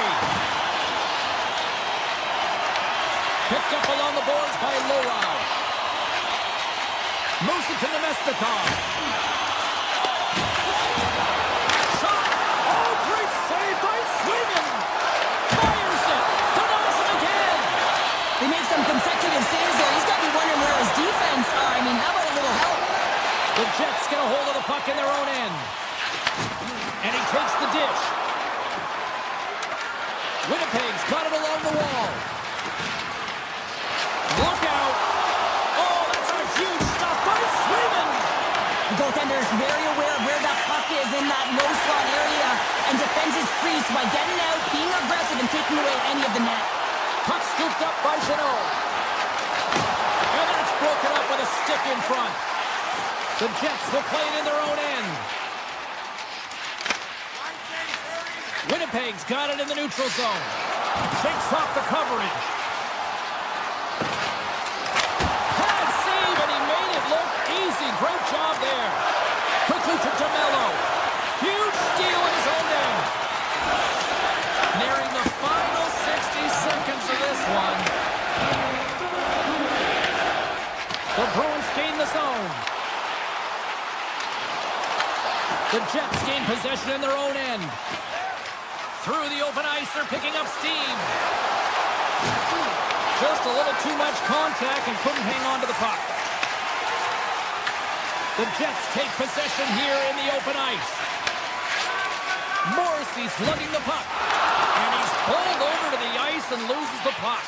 Picked up along the boards by Lowell. Moves it to Nemestikov. Shot. Oh, great save by Sweden. Fires it. Denies it again. They made some consecutive saves there. He's got to be wondering where his defense are. I mean, how about a little help? The Jets get a hold of the puck in their own end. And he takes the dish. Winnipeg's got it along the wall. Look out. Oh, that's a huge stop by Sweden. The goaltender is very aware of where that puck is in that low slot area and defends his crease by getting out, being aggressive, and taking away any of the net. Puck scooped up by Janot. And that's broken up with a stick in front. The Jets will play it in their own end. Winnipeg's got it in the neutral zone. Shakes off the coverage. Pad save, and he made it look easy. Great job there. Quickly to DeMello. Huge steal in his own end. Nearing the final 60 seconds of this one. The Bruins gain the zone. The Jets gain possession in their own end. Through the open ice, they're picking up steam. Just a little too much contact and couldn't hang on to the puck. The Jets take possession here in the open ice. Morrissey's lugging the puck. And he's pulled over to the ice and loses the puck.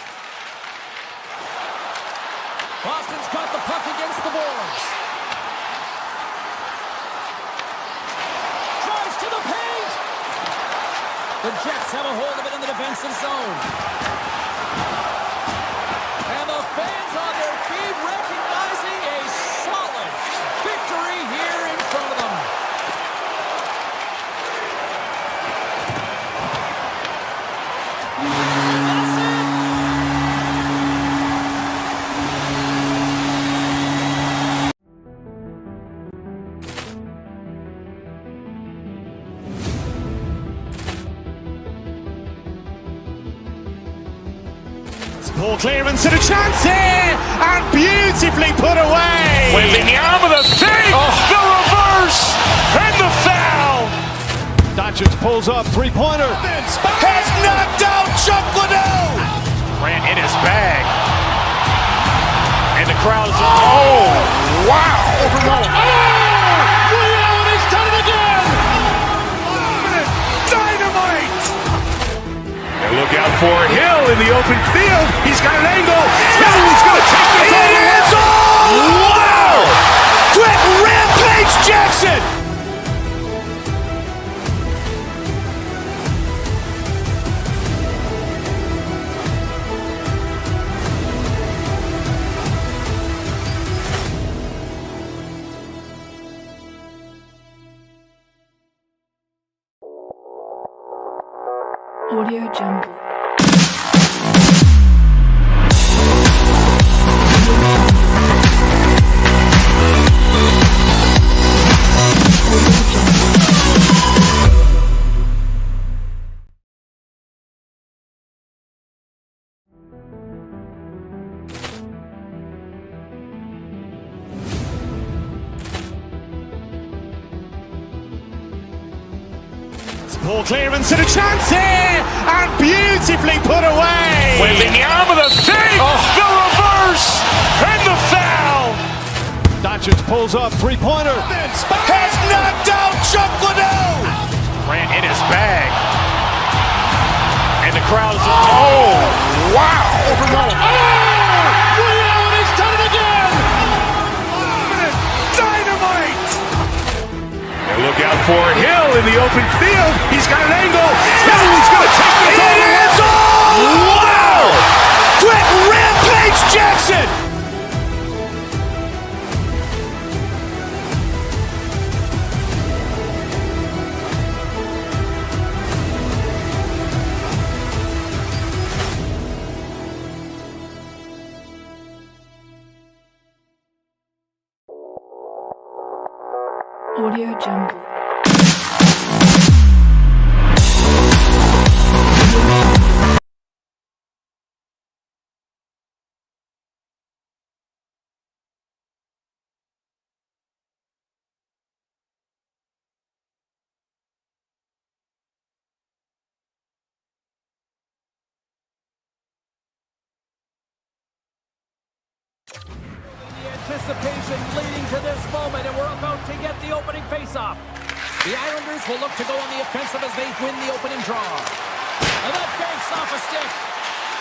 Boston's got the puck against the boards. Drives to the paint. The Jets have a hold of it in the defensive zone. And the fans on their feet recognizing a solid victory here in front of them. And that's it. Ball clearance and a chance here, and beautifully put away. Wembanyama the save, the reverse, and the foul. Doncic pulls up, three-pointer. Has knocked out Chuck Liddell. Grant in his bag. And the crowd is, oh, wow. He's done it again. Dynamite. And look out for Hill in the open field. He's got an angle. Hill is going to take this all the way. Wow. Brett Rampage Jackson. Audio Jungle. Ball clearance and a chance here, and beautifully put away. Wembanyama the save, the reverse, and the foul. Doncic pulls up, three-pointer. Has knocked out Chuck Liddell. Grant in his bag. And the crowd is, oh, wow. He's done it again. Dynamite. And look out for Hill in the open field. He's got an angle. Hill is going to take this all the way. Wow. Brett Rampage Jackson. Audio Jungle. Anticipation leading to this moment, and we're about to get the opening faceoff. The Islanders will look to go on the offensive as they win the opening draw. And that banks off a stick.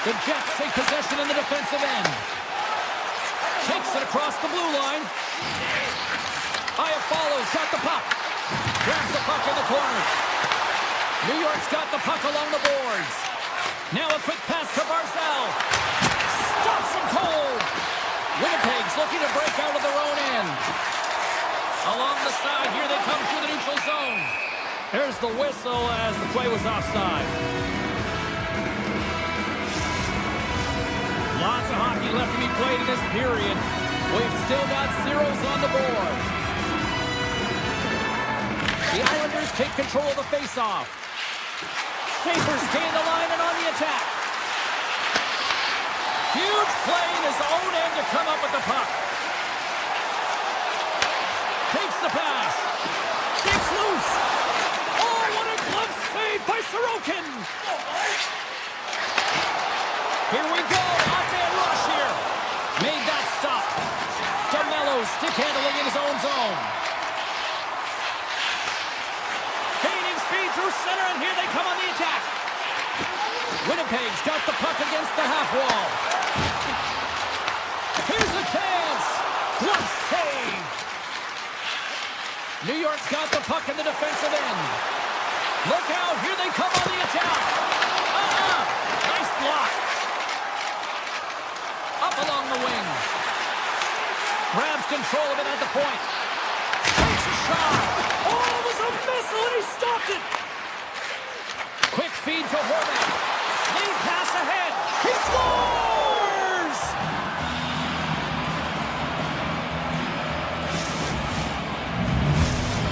The Jets take possession in the defensive end. Takes it across the blue line. Follows, got the puck. Grabs the puck in the corner. New York's got the puck along the boards. Now a quick pass to Barzal. Stops him cold. Winnipeg's looking to break out of their own end. Along the side, here they come through the neutral zone. There's the whistle as the play was offside. Lots of hockey left to be played in this period. We've still got zeros on the board. The Islanders take control of the faceoff. Schaefer's gain the line and on the attack. Huge play in his own end to come up with the puck. Takes the pass. Kicks loose. Oh, what a glove save by Sorokin. Here we go. Off-man rush here. Made that stop. DeMello stick handling in his own zone. Gaining speed through center, and here they come on the attack. Winnipeg's got the puck against the half wall. Here's a chance. Glove save. New York's got the puck in the defensive end. Look out, here they come on the attack. Nice block. Up along the wing. Grabs control of it at the point. Takes a shot. Oh, it was a missile and he stopped it. Quick feed to Horvath. Lead pass ahead. He scores!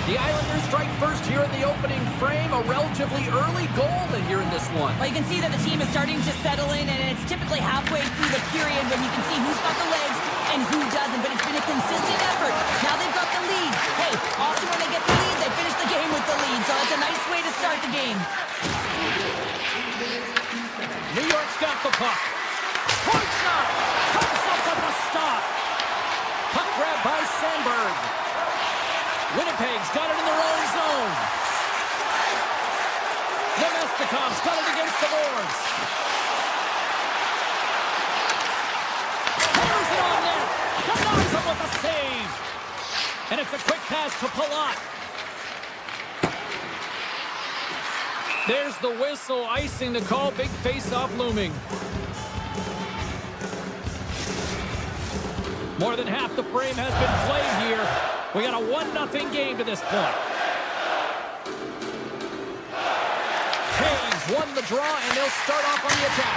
The Islanders strike first here in the opening frame. A relatively early goal here in this one. Well, you can see that the team is starting to settle in, and it's typically halfway through the period when you can see who's got the legs and who doesn't, but it's been a consistent effort. Now they've got the lead. Hey, often when they get the lead, they finish the game with the lead, so it's a nice way to start the game. New York's got the puck. Point shot! Comes up with the stop. Puck grab by Sandberg. Winnipeg's got it in their own zone. Nemestikov's got it against the boards. Hammers it on net. Denies him with a save. And it's a quick pass to Palat. There's the whistle, icing the call. Big face-off looming. More than half the frame has been played here. We got a 1-0 game to this point. Hayes won the draw, and they'll start off on the attack.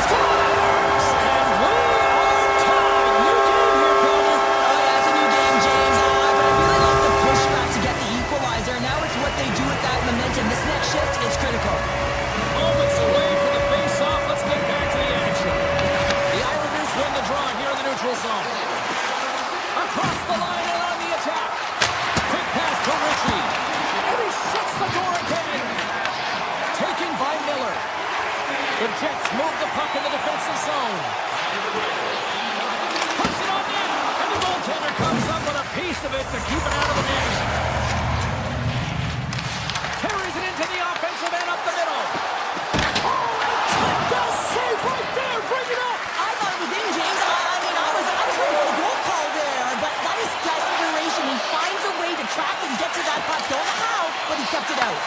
Scores! And we are tied. New game here, Connor. Oh, yeah, it's a new game, James. But I really like the pushback to get the equalizer. Now it's what they do with that momentum. This next shift is critical. Moments away from the face-off. Let's get back to the action. The Islanders win the draw here in the neutral zone. Across the line and on the attack. Quick pass to Ritchie. And he shuts the door again. Taken by Miller. The Jets move the puck in the defensive zone. Puts it on net. And the goaltender comes up with a piece of it to keep it out of the net. Carries it into the offensive end up the middle. Oh, and save right there. Bring it up. I thought it was in, James. I was ready for the goal call there, but that is desperation. He finds a way to track and get to that puck. Don't know how, but he kept it out.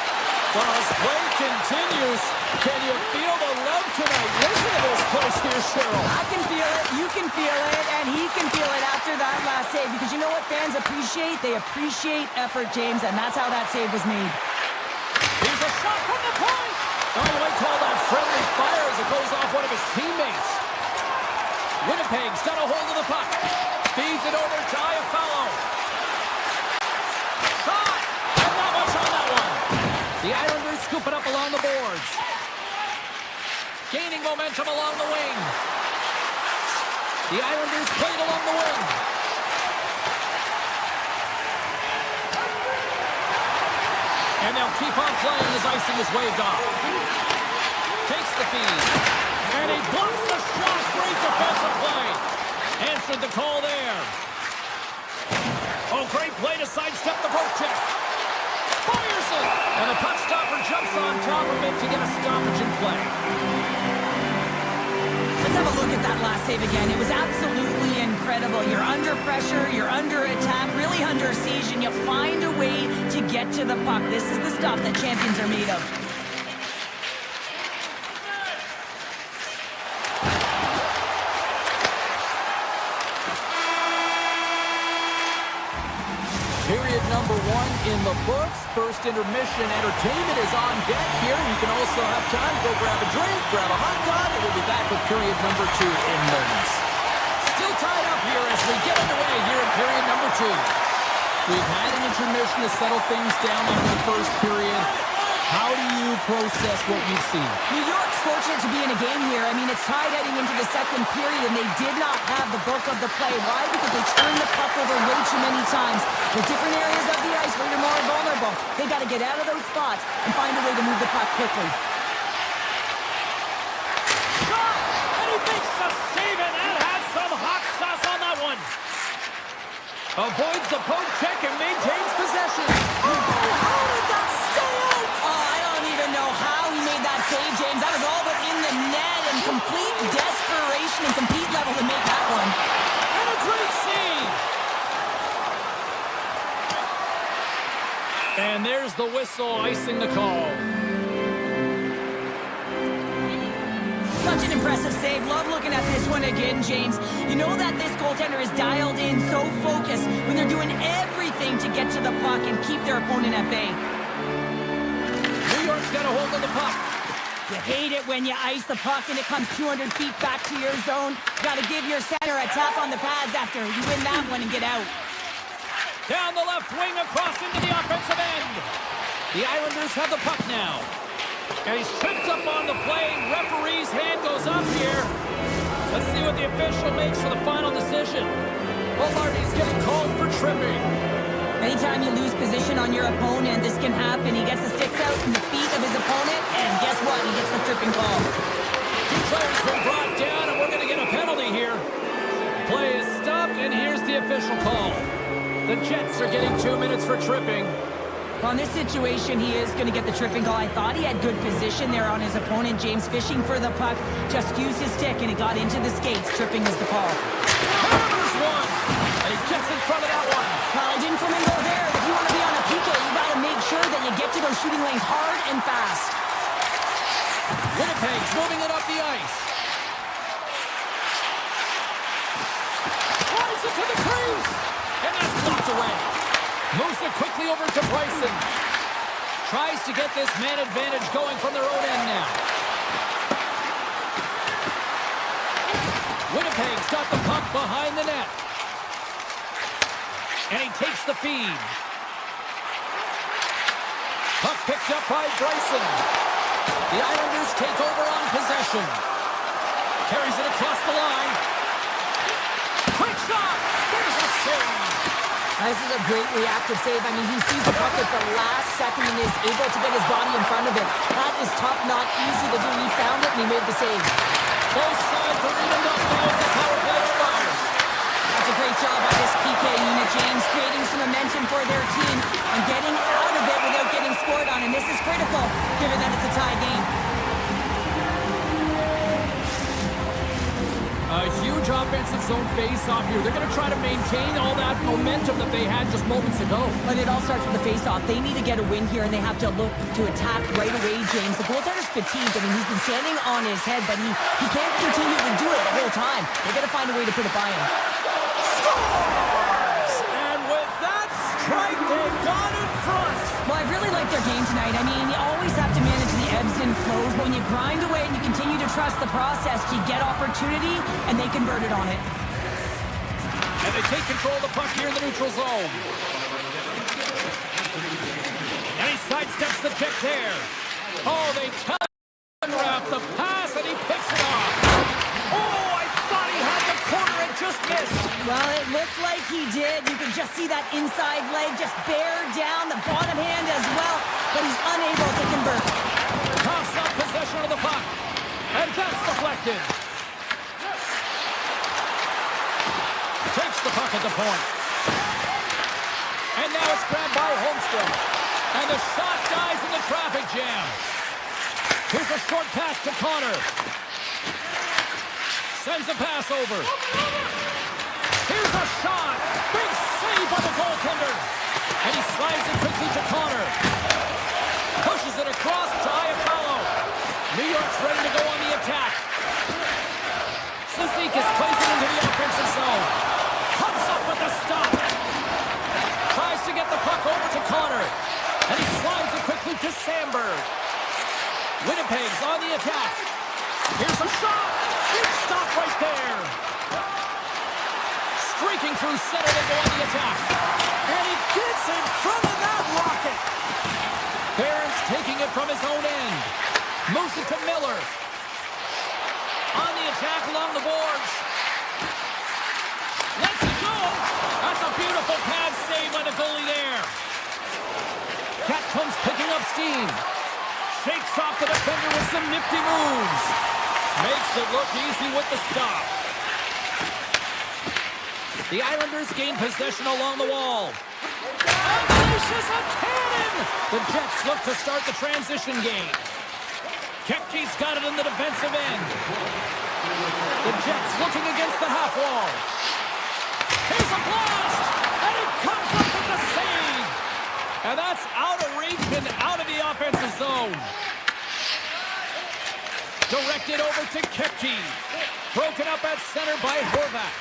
Well, as play continues, can you feel the love tonight? Listen to this place here, Cheryl. I can feel it, you can feel it, and he can feel it after that last save. Because you know what fans appreciate? They appreciate effort, James, and that's how that save was made. Here's a shot from the point. Oh, you might call that friendly fire as it goes off one of his teammates. Winnipeg's got a hold of the puck. Feeds it over to Iafallo. Shot! And not much on that one. The Islanders scoop it up along the boards. Gaining momentum along the wing. The Islanders play it along the wing. And they'll keep on playing as icing is waved off. Takes the feed. And he blocks the shot. Great defensive play. Answered the call there. Oh, great play to sidestep the poke check. Fires it. And the puck stopper jumps on top of it to get a stoppage in play. Let's have a look at that last save again. It was absolutely incredible. You're under pressure, you're under attack, really under siege, and you find a way to get to the puck. This is the stuff that champions are made of. Period number 1 in the books. First intermission entertainment is on deck here. You can also have time to go grab a drink, grab a hot dog, and we'll be back with period number 2 in moments. Still tied up here as we get underway here in period number 2. We've had an intermission to settle things down in the first period. How do you process what you've seen? New York's fortunate to be in a game here. I mean, it's tied heading into the second period, and they did not have the bulk of the play. Why? Because they turned the puck over way too many times. The different areas of the ice where you're more vulnerable. They got to get out of those spots and find a way to move the puck quickly. Shot! And he makes a save, and that had some hot sauce on that one. Avoids the poke check and maintains possession. Oh, how did that stay out? Oh, I don't even know how he made that save, James. That was all but in the net and complete desperation and complete level to make that one. And a great save. And And there's the whistle icing the call. Such an impressive save. Love looking at this one again, James. You know that this goaltender is dialed in, so focused when they're doing everything to get to the puck and keep their opponent at bay. New York's got a hold of the puck. You hate it when you ice the puck and it comes 200 feet back to your zone. Got to give your center a tap on the pads after you win that one and get out. Down the left wing, across into the offensive end. The Islanders have the puck now. And he's tripped up on the play. Referee's hand goes up here. Let's see what the official makes for the final decision. Lardy's getting called for tripping. Anytime you lose position on your opponent, this can happen. He gets the sticks out from the feet of his opponent, and guess what? He gets the tripping call. Two players been brought down, and we're going to get a penalty here. Play is stopped, and here's the official call. The Jets are getting 2 minutes for tripping. On this situation, he is going to get the tripping call. I thought he had good position there on his opponent. James fishing for the puck, just used his stick, and it got into the skates. Tripping is the call. Hammers one, and he gets in front of that one. Well, I didn't flamingo there. If you want to be on a PK, you got to make sure that you get to those shooting lanes hard and fast. Winnipeg's moving it up the ice. Tries it to the crease, and that's blocked away. Moves it quickly over to Bryson. Tries to get this man advantage going from their own end now. Winnipeg's got the puck behind the net. And he takes the feed. Puck picked up by Bryson. The Islanders take over on possession. Carries it across the line. Quick shot! There's a save! This is a great reactive save. I mean, he sees the puck at the last second and is able to get his body in front of it. That is tough, not easy to do. He found it and he made the save. Both sides are evened up now as the power play expires. That's a great job by this PK unit, James, creating some momentum for their team and getting out of it without getting scored on. And this is critical, given that it's a tie game. A huge offensive zone face-off here. They're going to try to maintain all that momentum that they had just moments ago. But it all starts with the face-off. They need to get a win here, and they have to look to attack right away, James. The goaltender's fatigued. I mean, he's been standing on his head, but he can't continue to do it the whole time. They got to find a way to put it by him. Scores! And with that strike, they've gone in front. Well, I really like their game tonight. I mean, you always have to manage the ebbs and flows. But when you grind away and you continue to trust the process, you get opportunity, and they converted on it. And they take control of the puck here in the neutral zone. And he sidesteps the check there. Oh, they telegraph the pass, and he picks it off. Oh, I thought he had the corner and just missed. Well, it looked like he did. You can just see that inside leg just bear down, the bottom hand as well, but he's unable to convert. Toss up possession of the puck, and that's deflected. Takes the puck at the point. And now it's grabbed by Holmstrom. And the shot dies in the traffic jam. Here's a short pass to Connor. Sends a pass over. Here's a shot. Big save by the goaltender. And he slides it quickly to Connor. Pushes it across to Iafallo. New York's ready to go on the attack. Cizikas plays it into the offensive zone. Comes up with the stop. Tries to get the puck over to Connor. And he slides it quickly to Sandberg. Winnipeg's on the attack. Here's a shot. Big stop right there. Streaking through center, they go on the attack. And he gets in front of that rocket. Barron's taking it from his own end. Moves it to Miller. On the attack along the boards. Lets it go. That's a beautiful pad save by the goalie there. Cat comes picking up steam. Shakes off the defender with some nifty moves. Makes it look easy with the stop. The Islanders gain possession along the wall. Unleashes a cannon! The Jets look to start the transition game. Kepke's got it in the defensive end. The Jets looking against the half wall. Here's a blast! And it comes up with the save! And that's out of reach and out of the offensive zone. Directed over to Kepke. Broken up at center by Horvat.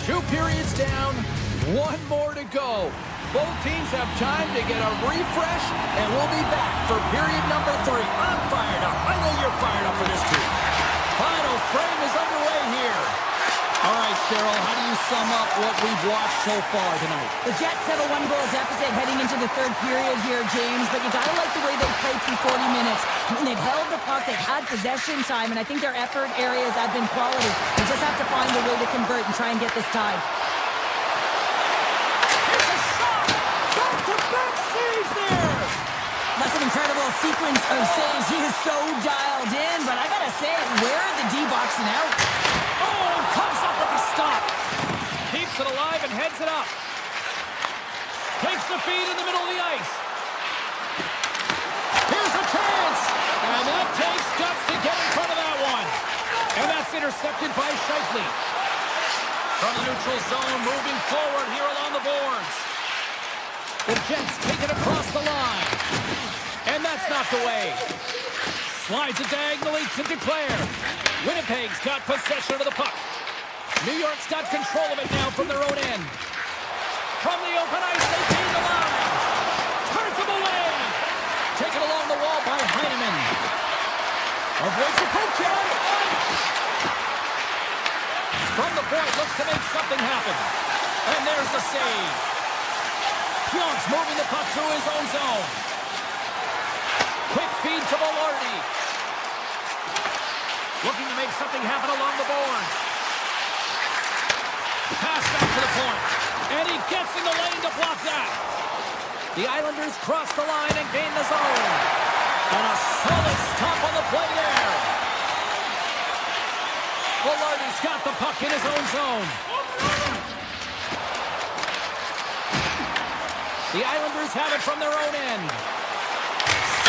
2 periods down, 1 more to go. Both teams have time to get a refresh, and we'll be back for period number 3. I'm fired up. I know you're fired up for this too. Final frame is underway here. All right, Cheryl, how do you sum up what we've watched so far tonight? The Jets have a 1-goal deficit heading into the 3rd period here, James, but you got to like the way they played through 40 minutes. They've held the puck, they've had possession time, and I think their effort areas have been quality. They just have to find a way to convert and try and get this tied. Here's a shot! Back-to-back saves there! That's an incredible sequence of saves. He is so dialed in, but I got to say, where are the D-boxing out? Oh, comes up with the stop. Keeps it alive and heads it up. Takes the feed in the middle of the ice. Here's a chance. And that takes guts to get in front of that one. And that's intercepted by Scheifele. From the neutral zone, moving forward here along the boards. The Jets take it across the line. And that's knocked away. Slides it diagonally to Declare. Winnipeg's got possession of the puck. New York's got control of it now from their own end. From the open ice, they gain the line. Turns them away. Taken along the wall by Heineman. Avoids the poke check. From the point, looks to make something happen. And there's the save. Pionk's moving the puck through his own zone. Quick feed to Velarde. Looking to make something happen along the boards. Pass back to the point. And he gets in the lane to block that. The Islanders cross the line and gain the zone. And a solid stop on the play there. Velarde's got the puck in his own zone. The Islanders have it from their own end.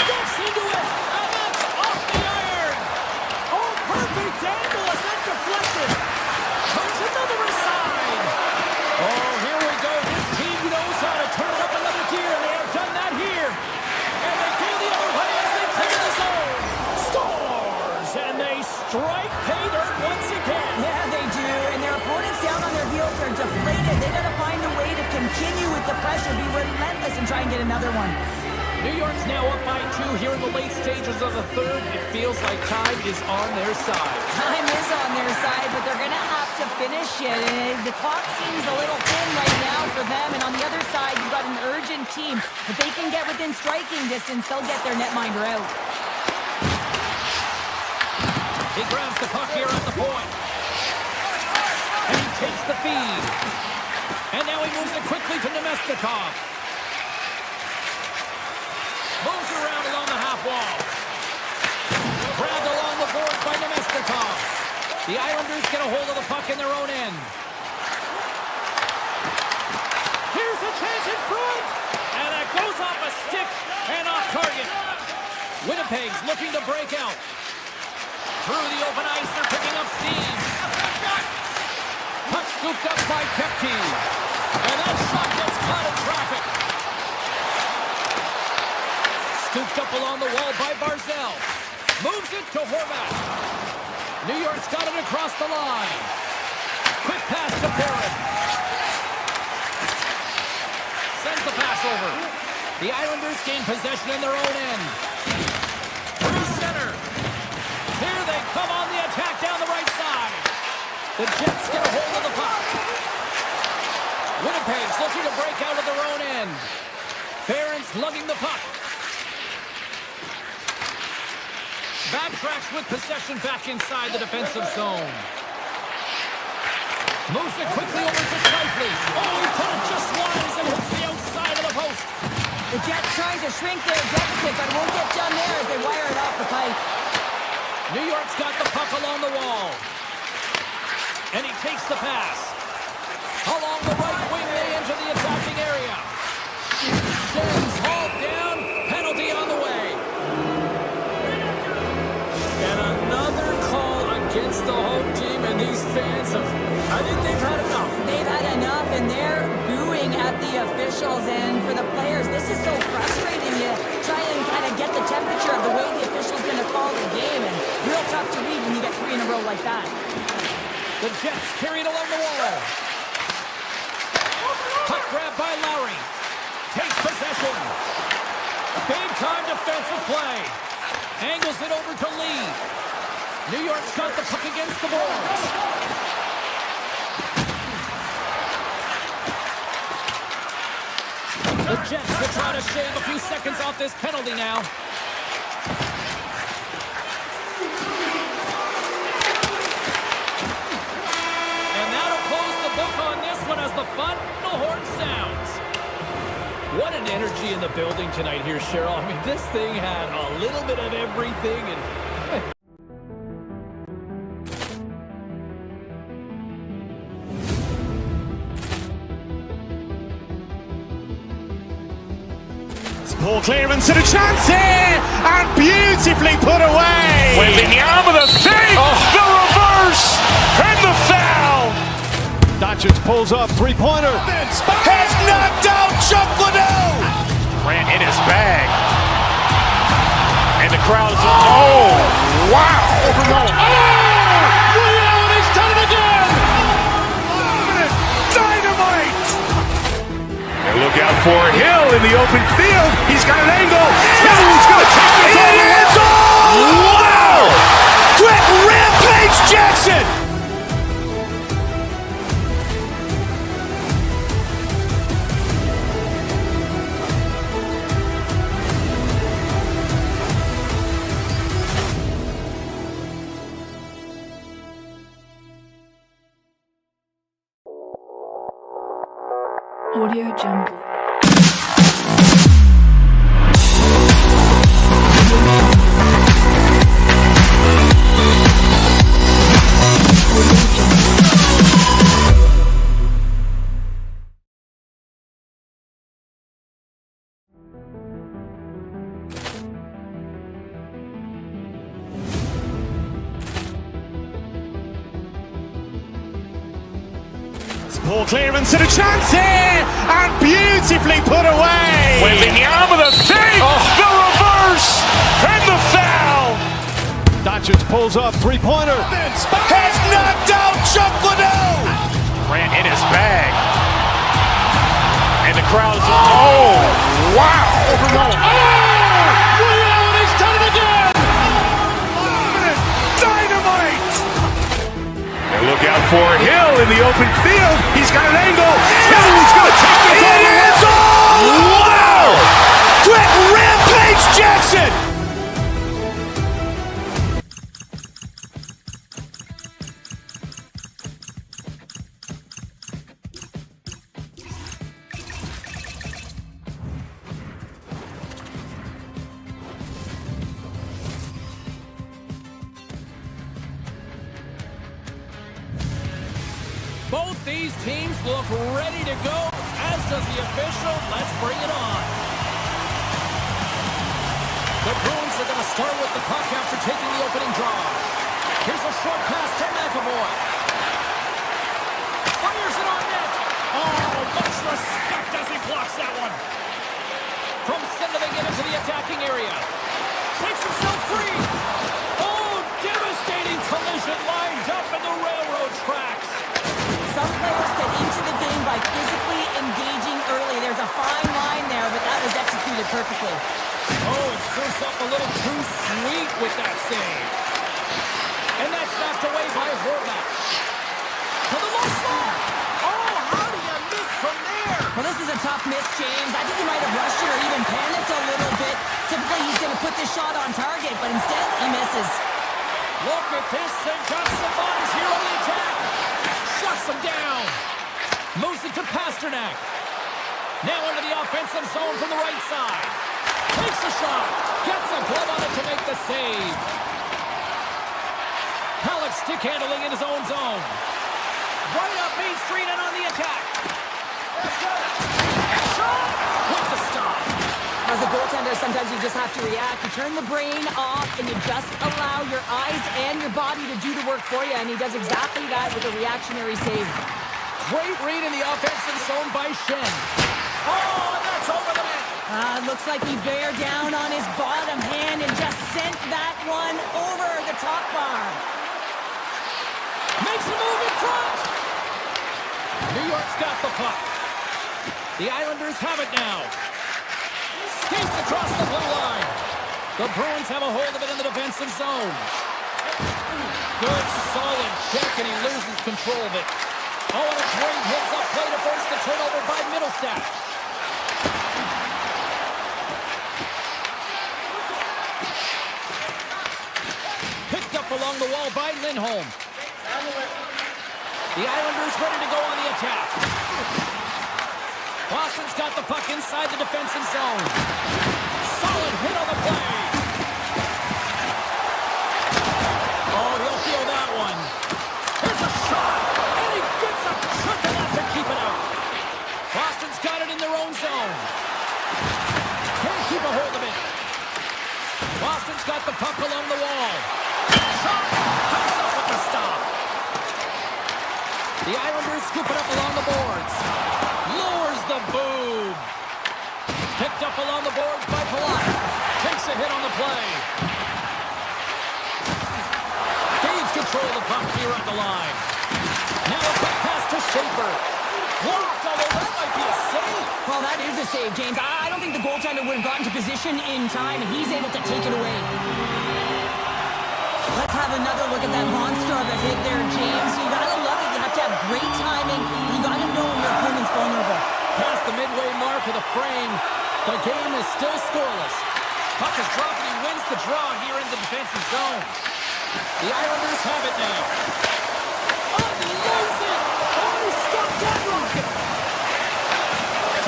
Steps into it. And that's off the iron. Oh, perfect angle as that deflected. Comes another aside. Oh, here we go. This team knows how to turn it up another gear, and they have done that here. And they go the other way as they clear the zone. Scores! And they strike pay dirt once again. Yeah, they do. And their opponents down on their heels are deflated. They got to find a way to continue with the pressure, be relentless, and try and get another one. New York's now up by 2 here in the late stages of the 3rd. It feels like time is on their side. Time is on their side, but they're going to have to finish it. And the clock seems a little thin right now for them. And on the other side, you've got an urgent team. If they can get within striking distance, they'll get their netminder out. He grabs the puck here at the point. And he takes the feed. And now he moves it quickly to Nemestikov. Moves around along the half wall. Grabbed along the boards by Nemestikov. The Islanders get a hold of the puck in their own end. Here's a chance in front. And that goes off a stick and off target. Winnipeg's looking to break out. Through the open ice, they're picking up steam. Puck scooped up by Kepke. And that shot gets caught in traffic. Scooped up along the wall by Barzal. Moves it to Horvat. New York's got it across the line. Quick pass to Barron. Sends the pass over. The Islanders gain possession in their own end. Through center. Here they come on the attack down the right side. The Jets get a hold of the puck. Winnipeg's looking to break out of their own end. Barron's lugging the puck. Backtracks with possession back inside the defensive zone. Moves it quickly over to Scheifele. Oh, he put it just wide as it hits the outside of the post. The Jets trying to shrink their deficit, but won't get done there as they wire it off the pipe. New York's got the puck along the wall. And he takes the pass. Along the right wing, they enter the attacking area. Sends hauled down. Penalty on the way. And another call against the home team, and these fans have, I think they've had enough. They've had enough, and they're booing at the officials, and for the players, this is so frustrating. You try and kind of get the temperature of the way the official's going to call the game, and real tough to read when you get 3 in a row like that. The Jets carry it along the wall. Puck grab by Lowry. Takes possession. Big time defensive play. Angles it over to Lee. New York's got the puck against the boards. The Jets will try to shave a few seconds off this penalty now. And that'll close the book on this one as the final horn sounds. What an energy in the building tonight here, Cheryl. I mean, this thing had a little bit of everything. And Ball clearance and a chance here, and beautifully put away. Wembanyama the save, the reverse, and the foul. Doncic pulls up, three-pointer. Has knocked out Chuck Liddell. Grant in his bag. And the crowd is, oh, wow. William, he's done it again. Dynamite. And look out for Hill in the open field. He's got an angle. He's going to take this all the way. Wow. Brett Rampage Jackson. Audio Jungle. Ball clearance and a chance here, and beautifully put away. Wembanyama the save, the reverse, and the foul. Doncic pulls up, three-pointer. Has knocked out Chuck Liddell. Grant in his bag. And the crowd is, oh, wow. William, he's done it again. Dynamite. And look out for Hill in the open field. He's got an angle. He's going to take this all the way. Wow. Brett Rampage Jackson. Both these teams look ready to go, as does the official. Let's bring it on. The Bruins are going to start with the puck after taking the opening draw. Here's a short pass to McAvoy. Fires it on net. Oh, much respect as he blocks that one. From center they get into the attacking area. Takes himself free. Oh, devastating collision lined up in the railroad tracks. Some players get into the game by physically engaging early. There's a fine line there, but that was executed perfectly. Oh, it serves up a little too sweet with that save. And that's knocked away by Horvath. To the low slot. Oh, how do you miss from there? Well, this is a tough miss, James. I think he might have rushed it or even panicked a little bit. Typically, he's going to put this shot on target, but instead, he misses. Look at this. They've got some bodies here on the attack. Shuts him down. Moves it to Pasternak. Now into the offensive zone from the right side. Takes a shot. Gets a glove on it to make the save. Halleck stick handling in his own zone. Right up Main Street and on the attack. Shot with the stop. As a goaltender, sometimes you just have to react. You turn the brain off and you just allow your eyes and your body to do the work for you, and he does exactly that with a reactionary save. Great read in the offensive zone by Shen. Oh, and that's over the net. Looks like he bear down on his bottom hand and just sent that one over the top bar. Makes a move in front. New York's got the puck. The Islanders have it now. Skates across the blue line. The Bruins have a hold of it in the defensive zone. Good, solid check, and he loses control of it. Oh, and a great heads-up play to force the turnover by Middlestat. Picked up along the wall by Lindholm. The Islanders ready to go on the attack. Boston's got the puck inside the defensive zone. Solid hit on the play. Oh, he'll feel that one. Here's a shot, and he gets a trick of that to keep it out. Boston's got it in their own zone. Can't keep a hold of it. Boston's got the puck along the wall. Shot, comes up with the stop. The Islanders scoop it up along the boards. Lowers the boob. Picked up along the boards by Palat. Takes a hit on the play. Gains control of the puck here at the line. Now a quick pass to Schaefer. Blocked, although that might be a save. Well, that is a save, James. I don't think the goaltender would have gotten to position in time, and he's able to take it away. Let's have another look at that monster of a hit there, James. You gotta love it. You have to have great timing. You gotta know when your opponent's vulnerable. Past the midway mark of the frame, the game is still scoreless. Puck is dropped and he wins the draw here in the defensive zone. The Islanders have it now. Unloads it! Oh, he stopped that rocket!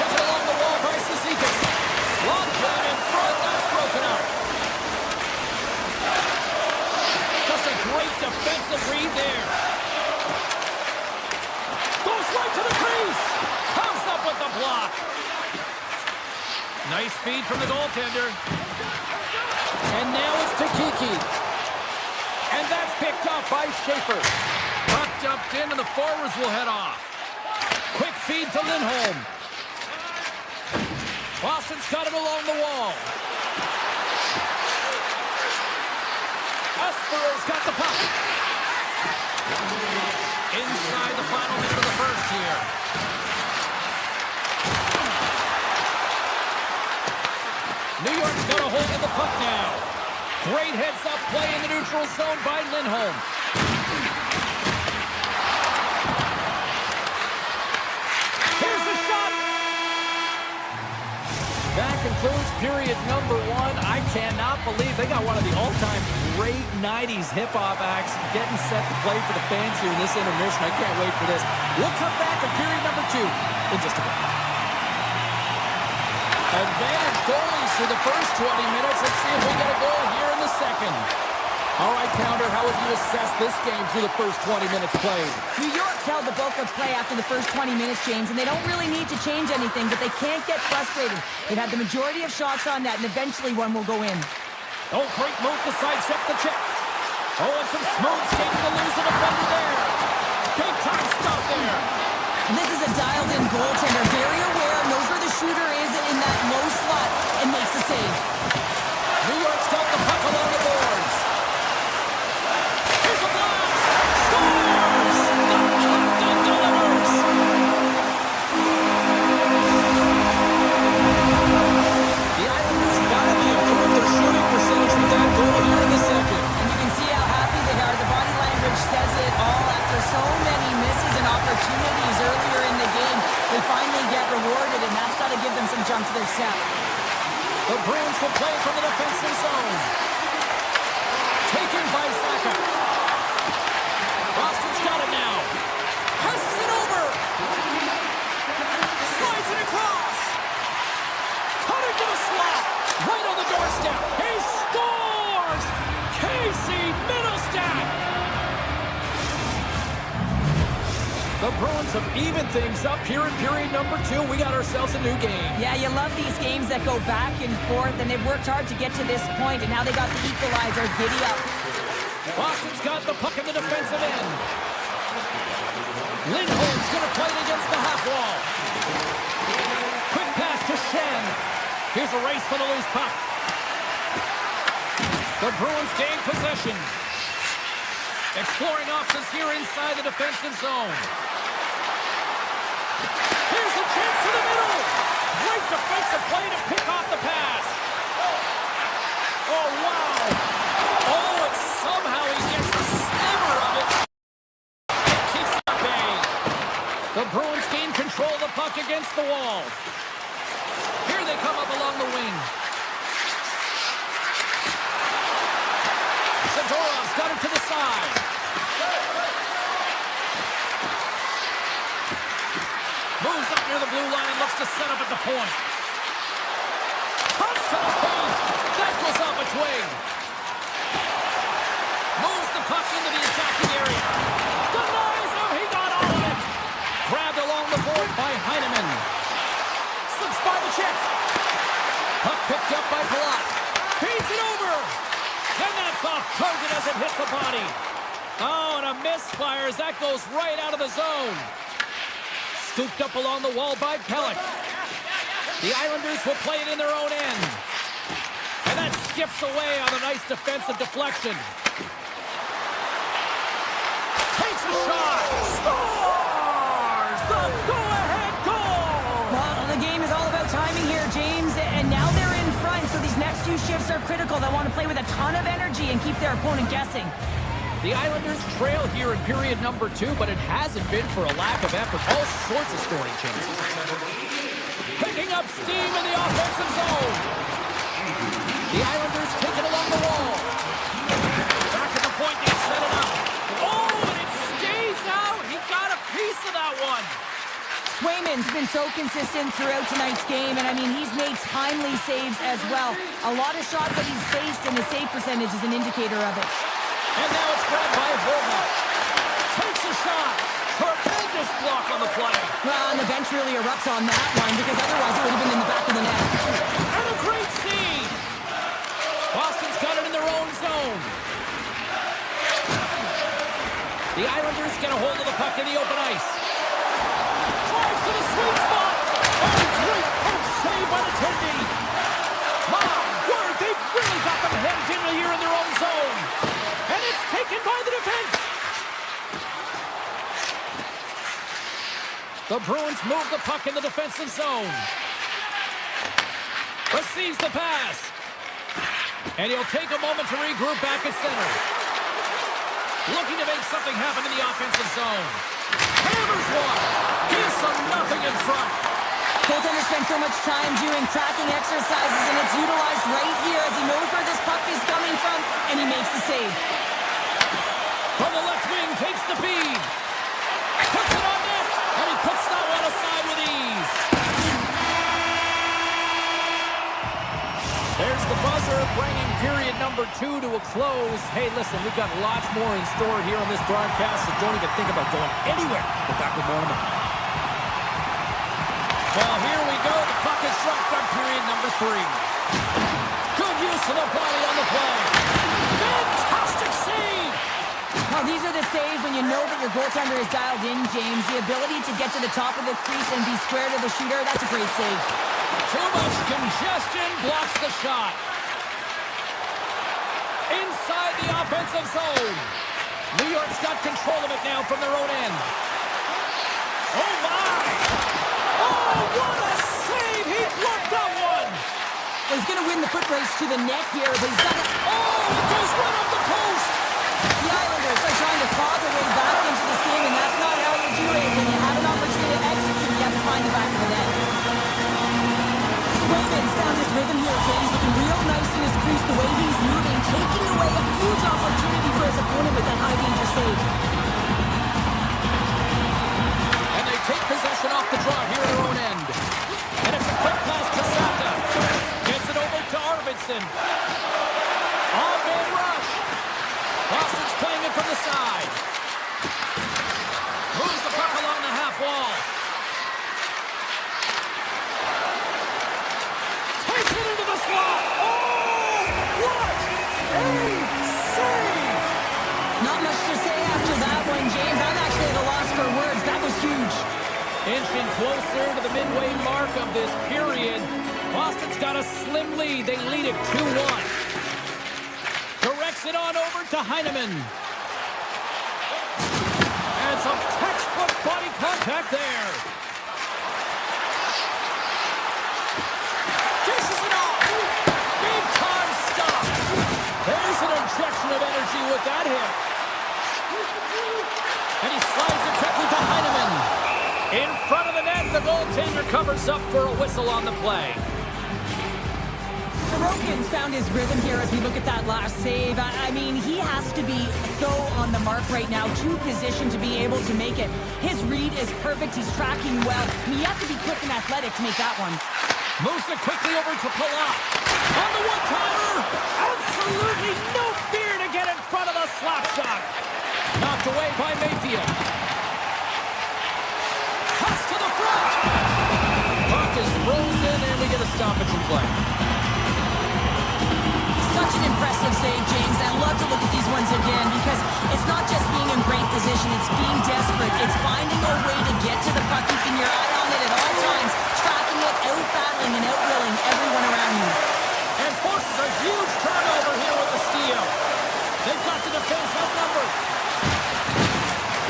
Taken along the wall by Cizikas. Long play in front, that's broken out. Just a great defensive read there. Goes right to the crease. Comes up with the block. Nice feed from the goaltender. And now it's to Kiki. And that's picked up by Schaefer. Puck dumped in and the forwards will head off. Quick feed to Lindholm. Boston's got it along the wall. Esperer's got the puck. Inside the final minute of the first here. New York's got a hold of the puck now. Great heads-up play in the neutral zone by Lindholm. Here's the shot. That concludes period number one. I cannot believe they got one of the all-time great 90s hip-hop acts getting set to play for the fans here in this intermission. I can't wait for this. We'll come back in period number two in just a minute. Advantage goalies for the first 20 minutes. Let's see if we get a goal here in the second. All right, Pounder, how would you assess this game through the first 20 minutes played? New York's held the bulk of play after the first 20 minutes, James, and they don't really need to change anything, but they can't get frustrated. They've had the majority of shots on net, and eventually one will go in. Oh, great move to sidestep the check. Oh, and some smooth skating to lose the defender there. Big time stop there. And this is a dialed-in goaltender, very aware, knows where the shooter is in that low slot, and makes the save. New York's got the puck along the boards. Here's a blast. Scores! The captain delivers. The Islanders finally improved their shooting percentage with that goal here in the second. And you can see how happy they are. The body language says it all. After so many misses and opportunities earlier in the game, they finally get rewarded, and that's got to give them some jump to their step. The Bruins will play from the defensive zone. Taken by Saka. Boston's got it now. Passes it over. Slides it across. Cutting to the slot. Right on the doorstep. He scores! Casey Middlestat! The Bruins have evened things up here in period number two. We got ourselves a new game. Yeah, you love these games that go back and forth, and they've worked hard to get to this point, and now they got the equalizer. Giddy up. Boston's got the puck in the defensive end. Lindholm Boston's going to play it against the half wall. Quick pass to Shen. Here's a race for the loose puck. The Bruins gain possession. Exploring options here inside the defensive zone. Here's a chance to the middle. Great defensive play to pick off the pass. Oh, wow. Oh, and somehow he gets a sliver of it. And keeps it at bay. The Bruins gain control of the puck against the wall. Here they come up along the wing. Zadorov's got it to the side. Moves up near the blue line and looks to set up at the point. Cuts to the paint. That goes off a twig. Moves the puck into the attacking area. Denies him. He got all of it. Grabbed along the board by Heineman. Slips by the check. Puck picked up by Palat. Feeds it over. And that's off target as it hits the body. Oh, and a misfire as that goes right out of the zone. Scooped up along the wall by Pelech. The Islanders will play it in their own end. And that skips away on a nice defensive deflection. Takes a shot. Scores! The go-ahead goal! Well, the game is all about timing here, James. And now they're in front, so these next two shifts are critical. They want to play with a ton of energy and keep their opponent guessing. The Islanders trail here in period number 2, but it hasn't been for a lack of effort. All sorts of scoring chances. Picking up steam in the offensive zone. The Islanders take it along the wall. Back at the point, they set it up. Oh, and it stays out. He got a piece of that one. Swayman's been so consistent throughout tonight's game, and I mean, he's made timely saves as well. A lot of shots that he's faced, and his save percentage is an indicator of it. And now it's grabbed by Volga. Takes a shot. Tremendous block on the play. Well, and the bench really erupts on that one, because otherwise it would have been in the back of the net. And a great save. Boston's got it in their own zone. The Islanders get a hold of the puck in the open ice. Drives to the sweet spot. Oh, great poke save by the Tindy. My word, they've really got them hemmed in here in their own zone. And it's taken by the defense. The Bruins move the puck in the defensive zone. Receives the pass. And he'll take a moment to regroup back at center. Looking to make something happen in the offensive zone. Hammers one. Gives them nothing in front. Goaltender spends so much time doing tracking exercises, and it's utilized right here as he knows where this puck is coming from, and he makes the save. From the left wing, takes the feed. Puts it on net, and he puts that one aside with ease. There's the buzzer, bringing period number 2 to a close. Hey, listen, we've got lots more in store here on this broadcast, so don't even think about going anywhere. We're back with more in a moment. Well, here we go. The puck is dropped on period number 3. Good use of the body on the play. Fantastic save! Now, these are the saves when you know that your goaltender is dialed in, James. The ability to get to the top of the crease and be square to the shooter, that's a great save. Too much congestion blocks the shot. Inside the offensive zone. New York's got control of it now from their own end. Oh, my! Oh, what a save! He blocked that one! Well, he's going to win the foot race to the net here, but he's got it. Oh, it goes right up the post! The Islanders are trying to claw their way back into this game, and that's not how you do it. When you have an opportunity to execute, you have to find the back of the net. Swayman's found his rhythm here, James, looking real nice in his crease, the way he's moving, taking away a huge opportunity for his opponent with that high-danger save. And they take possession off the draw here at their own end. And it's a quick pass to Saka. Gets it over to Arvidsson. On-man rush. Boston's playing it from the side. midway mark of this period. Boston's got a slim lead. They lead it 2-1. Directs it on over to Heineman. And some textbook body contact there. Dishes it off. Big time stop. There's an injection of energy with that hit. And he slides it quickly to Heineman. In front of the net, the goaltender covers up for a whistle on the play. Sorokin's found his rhythm here as we look at that last save. I mean, he has to be so on the mark right now, too positioned to be able to make it. His read is perfect. He's tracking well. I mean, you have to be quick and athletic to make that one. Moves it quickly over to Palat. On the one-timer. Absolutely no fear to get in front of the slap shot. Knocked away by Mayfield. Toss to the front. Puck is frozen, and we get a stoppage in play. Such an impressive save, James. I love to look at these ones again because it's not just being in great position, it's being desperate. It's finding a way to get to the puck, keeping your eye on it at all times, tracking it, out-battling and out-willing everyone around you. And forces a huge turnover here with the steal. They've got the defense outnumbered.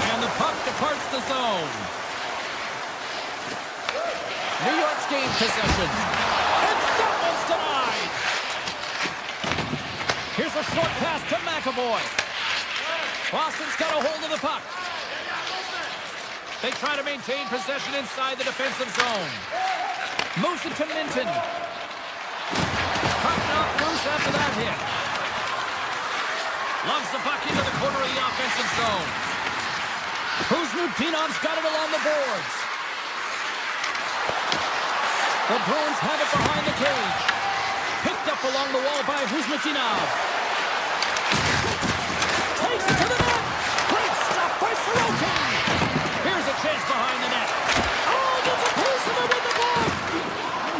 And the puck departs the zone. New York's gained possession. And that one's denied. Here's a short pass to McAvoy. Boston's got a hold of the puck. They try to maintain possession inside the defensive zone. Moves it to Minton. Puck knocked loose after that hit. Loves the puck into the corner of the offensive zone. Kuzmutinov's got it along the boards. The Bruins have it behind the cage. Picked up along the wall by Kuzmutinov. Takes it to the net. Great stop by Sorokin. Here's a chance behind the net. Oh, gets a piece of it with the ball.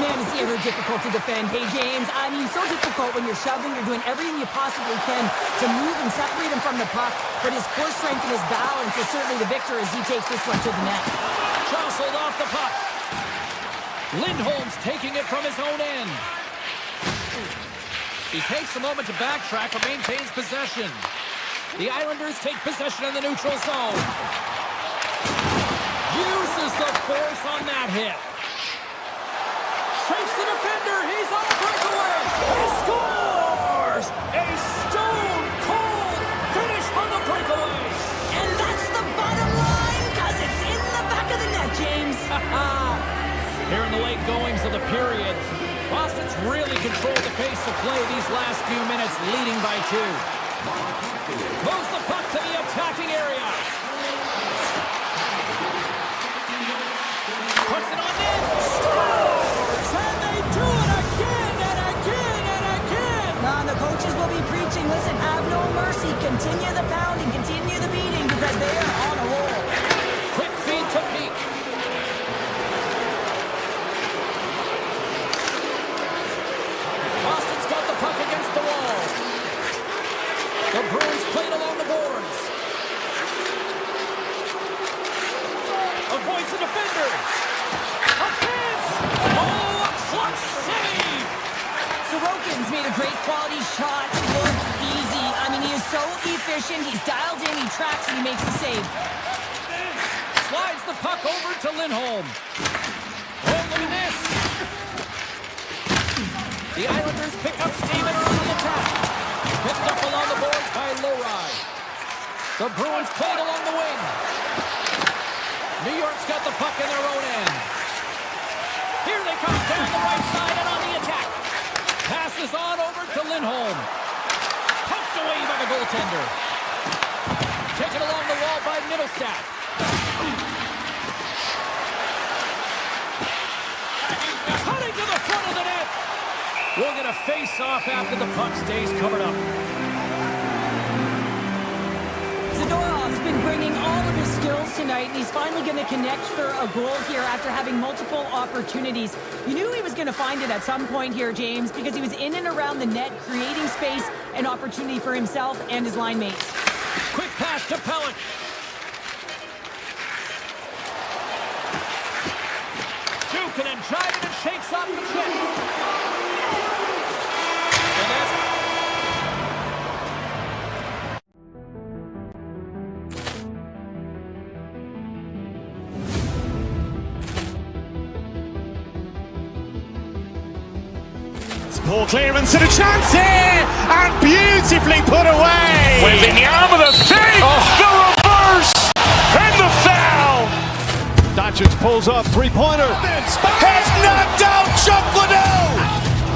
Man, is he ever difficult to defend. Hey, James, I mean, so difficult when you're shoving. You're doing everything you possibly can to move and separate him from the puck. But his core strength and his balance is certainly the victor as he takes this one to the net. Jostled off the puck. Lindholm's taking it from his own end. He takes a moment to backtrack but maintains possession. The Islanders take possession in the neutral zone. Uses the force on that hit. Shakes the defender. He's on a breakaway. He scores! A stone-cold finish on the breakaway. And that's the bottom line because it's in the back of the net, James. Here in the late goings of the period, Boston's really controlled the pace of play these last few minutes, leading by 2. Moves the puck to the attacking area. Puts it on net. Scores! And they do it again and again and again. Now, the coaches will be preaching, listen, have no mercy. Continue the pounding, continue the beating because they are on a roll. Quick feed to Peak. Boston's got the puck against the wall. The Bruins played along the boards. Avoids the defender. A chance! Oh, a clutch save! Sorokin's made a great quality shot look easy. I mean, he is so efficient. He's dialed in, he tracks, and he makes the save. Slides the puck over to Lindholm. Oh, look at this! The Islanders pick up steam and are on the attack. Picked up along the boards by Lowry. The Bruins played along the wing. New York's got the puck in their own end. Here they come down the right side and on the attack. Passes on over to Lindholm. Pumped away by the goaltender. Taken along the wall by Middlestat. Cutting to the front of the net. We'll get a face-off after the puck stays covered up. Zadorov's been bringing all of his skills tonight, and he's finally going to connect for a goal here after having multiple opportunities. You knew he was going to find it at some point here, James, because he was in and around the net, creating space and opportunity for himself and his line mates. Quick pass to Pellick. looking and driving and shakes off the check. And that's Poor clearance and a chance here, and beautifully put away. With the arm of the save, the reverse, and the foul. Doncic pulls up, three-pointer. Has knocked out Chuck Liddell.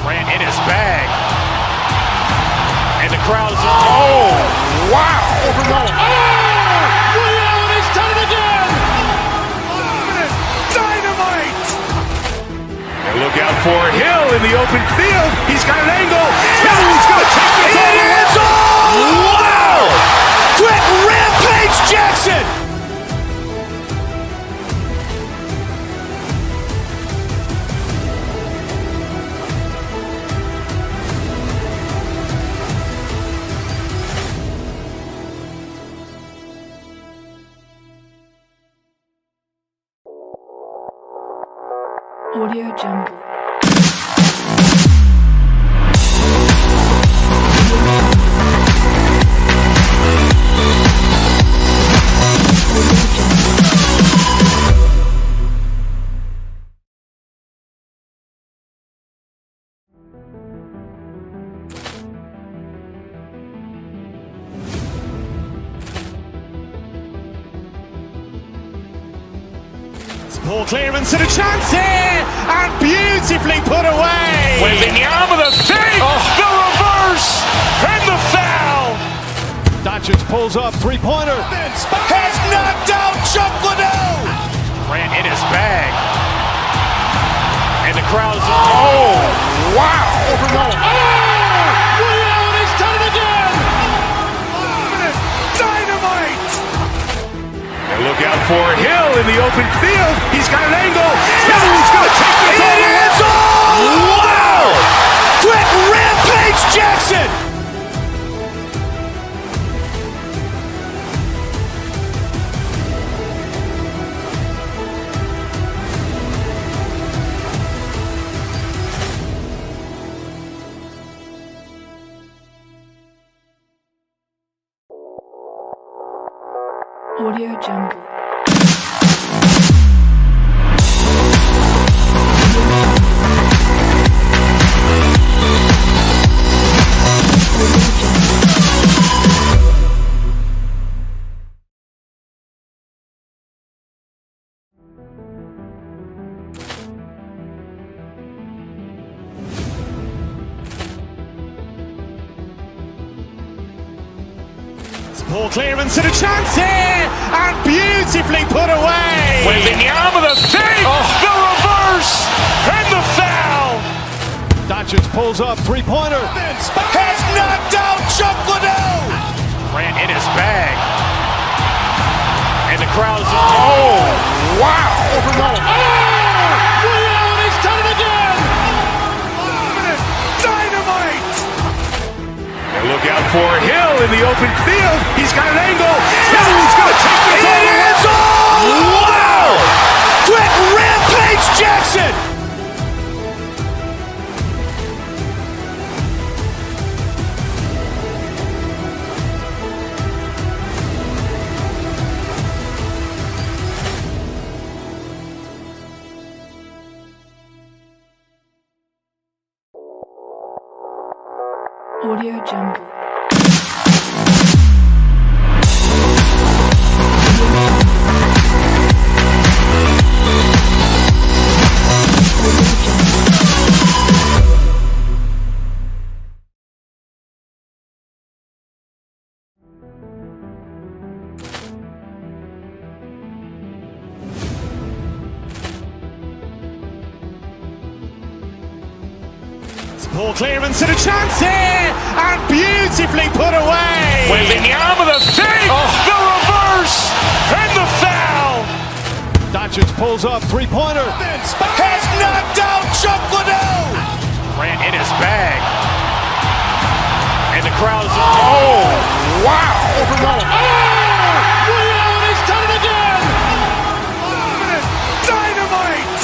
Ran in his bag. And the crowd is, oh, wow. He's done it again! Dynamite. And look out for Hill in the open field. He's got an angle. Hill's going to take this all the way. Wow! Quick Rampage Jackson. Audio Jungle. Poor clearance and a chance here, and beautifully put away. With the arm of the save, the reverse, and the foul. Doncic pulls up, three-pointer. Has knocked out Chuck Liddell. Ran in his bag. And the crowd is, oh, wow. He's done it again! Dynamite. And look out for Hill in the open field. He's got an angle. Hill's going to take this all the way. Wow! Quick Rampage Jackson. Audio Jungle. Poor clearance and a chance here, and beautifully put away. With the arm of the save, the reverse, and the foul. Doncic pulls up, three-pointer. Has knocked out Chuck Liddell. Ran in his bag. And the crowd is, oh, wow. He's done it again! Dynamite. And look out for Hill in the open field. He's got an angle. Hill's going to take this all the way. Wow! Quick Rampage Jackson. Audio Jungle. Poor clearance and a chance here, and beautifully put away. With the arm of the save, the reverse, and the foul. Doncic pulls up, three-pointer. Has knocked out Chuck Liddell. Ran in his bag. And the crowd is, oh, wow. He's done it again! Dynamite.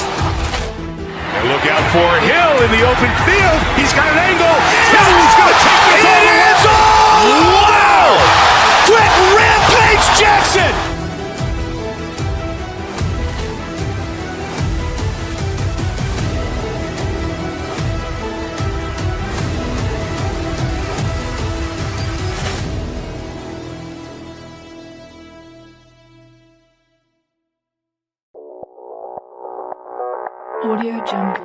Audio Jungle.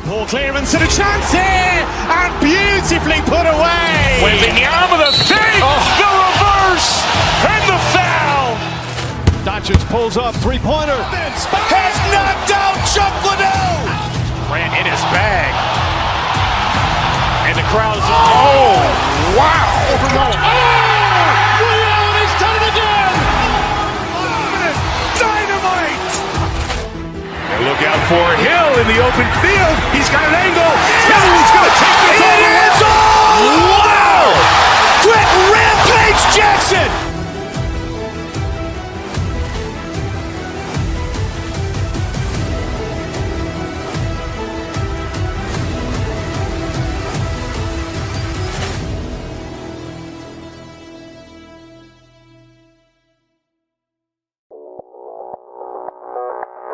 Ball clearance and a chance here, and beautifully put away. Wembanyama the fake, the reverse, and the foul. Doncic pulls up, three-pointer. Has knocked out Chuck Liddell. Grant in his bag. And the crowd is, oh, wow. He's done it again! Dynamite. And look out for Hill in the open field. He's got an angle. He's going to take this all the way. Wow! Brett Rampage Jackson.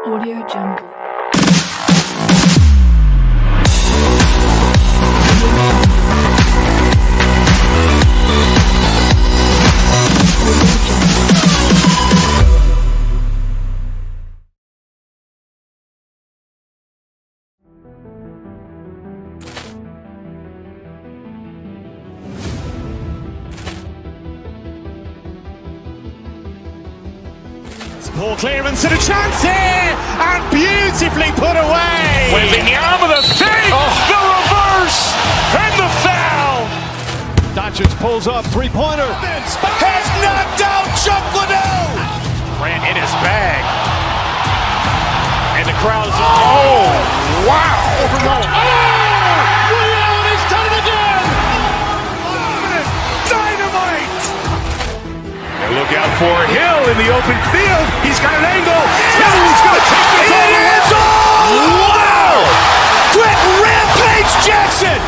Audio Jungle. Ball clearance and a chance here, and beautifully put away. Wembanyama the fake, the reverse, and the foul. Doncic pulls up, three-pointer. Has knocked out Chuck Liddell. Grant in his bag. And the crowd is, oh, wow. He's done it again! Dynamite. And look out for Hill in the open field. He's got an angle. He's going to take this all the way. Wow! Brett Rampage Jackson.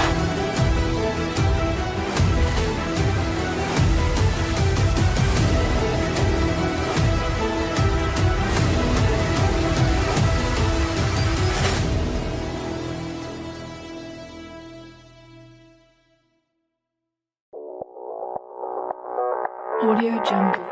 Audio Jungle.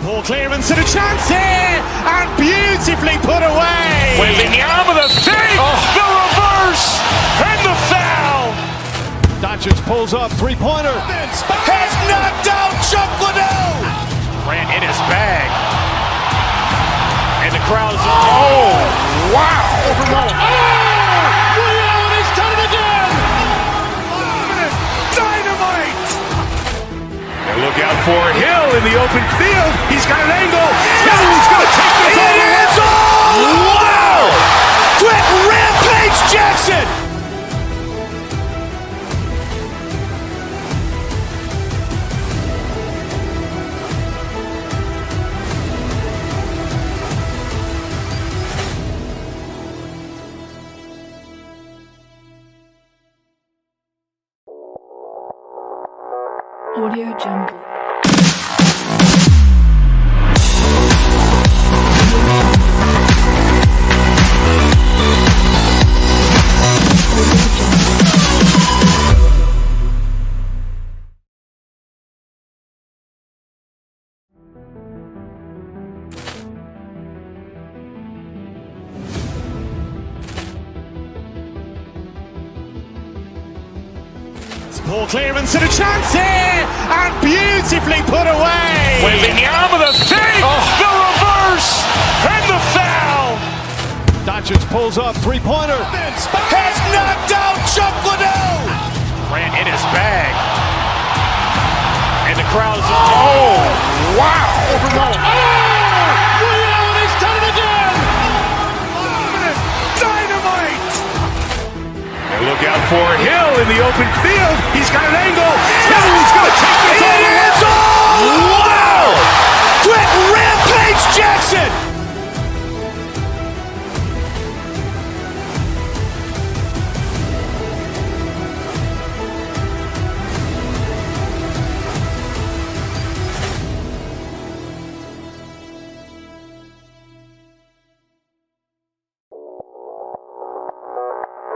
Ball clearance and a chance here, and beautifully put away. Wembanyama the fake, the reverse, and the foul. Doncic pulls up, three-pointer. Has knocked out Chuck Liddell. Grant in his bag. And the crowd is, oh, wow. He's done it again! Dynamite. And look out for Hill in the open field. He's got an angle. He's going to take this all the way. Wow! Brett Rampage Jackson. Audio Jungle. Ball clearance and a chance here, and beautifully put away. Wembanyama the fake, the reverse, and the foul. Doncic pulls up, three-pointer. Has knocked out Chuck Liddell. Grant in his bag. crowd is, oh, wow. Ray Allen, he's done it again! Dynamite! And look out for Hill in the open field. He's got an angle. Hill's going to take this all the way. Wow! Quick Rampage Jackson!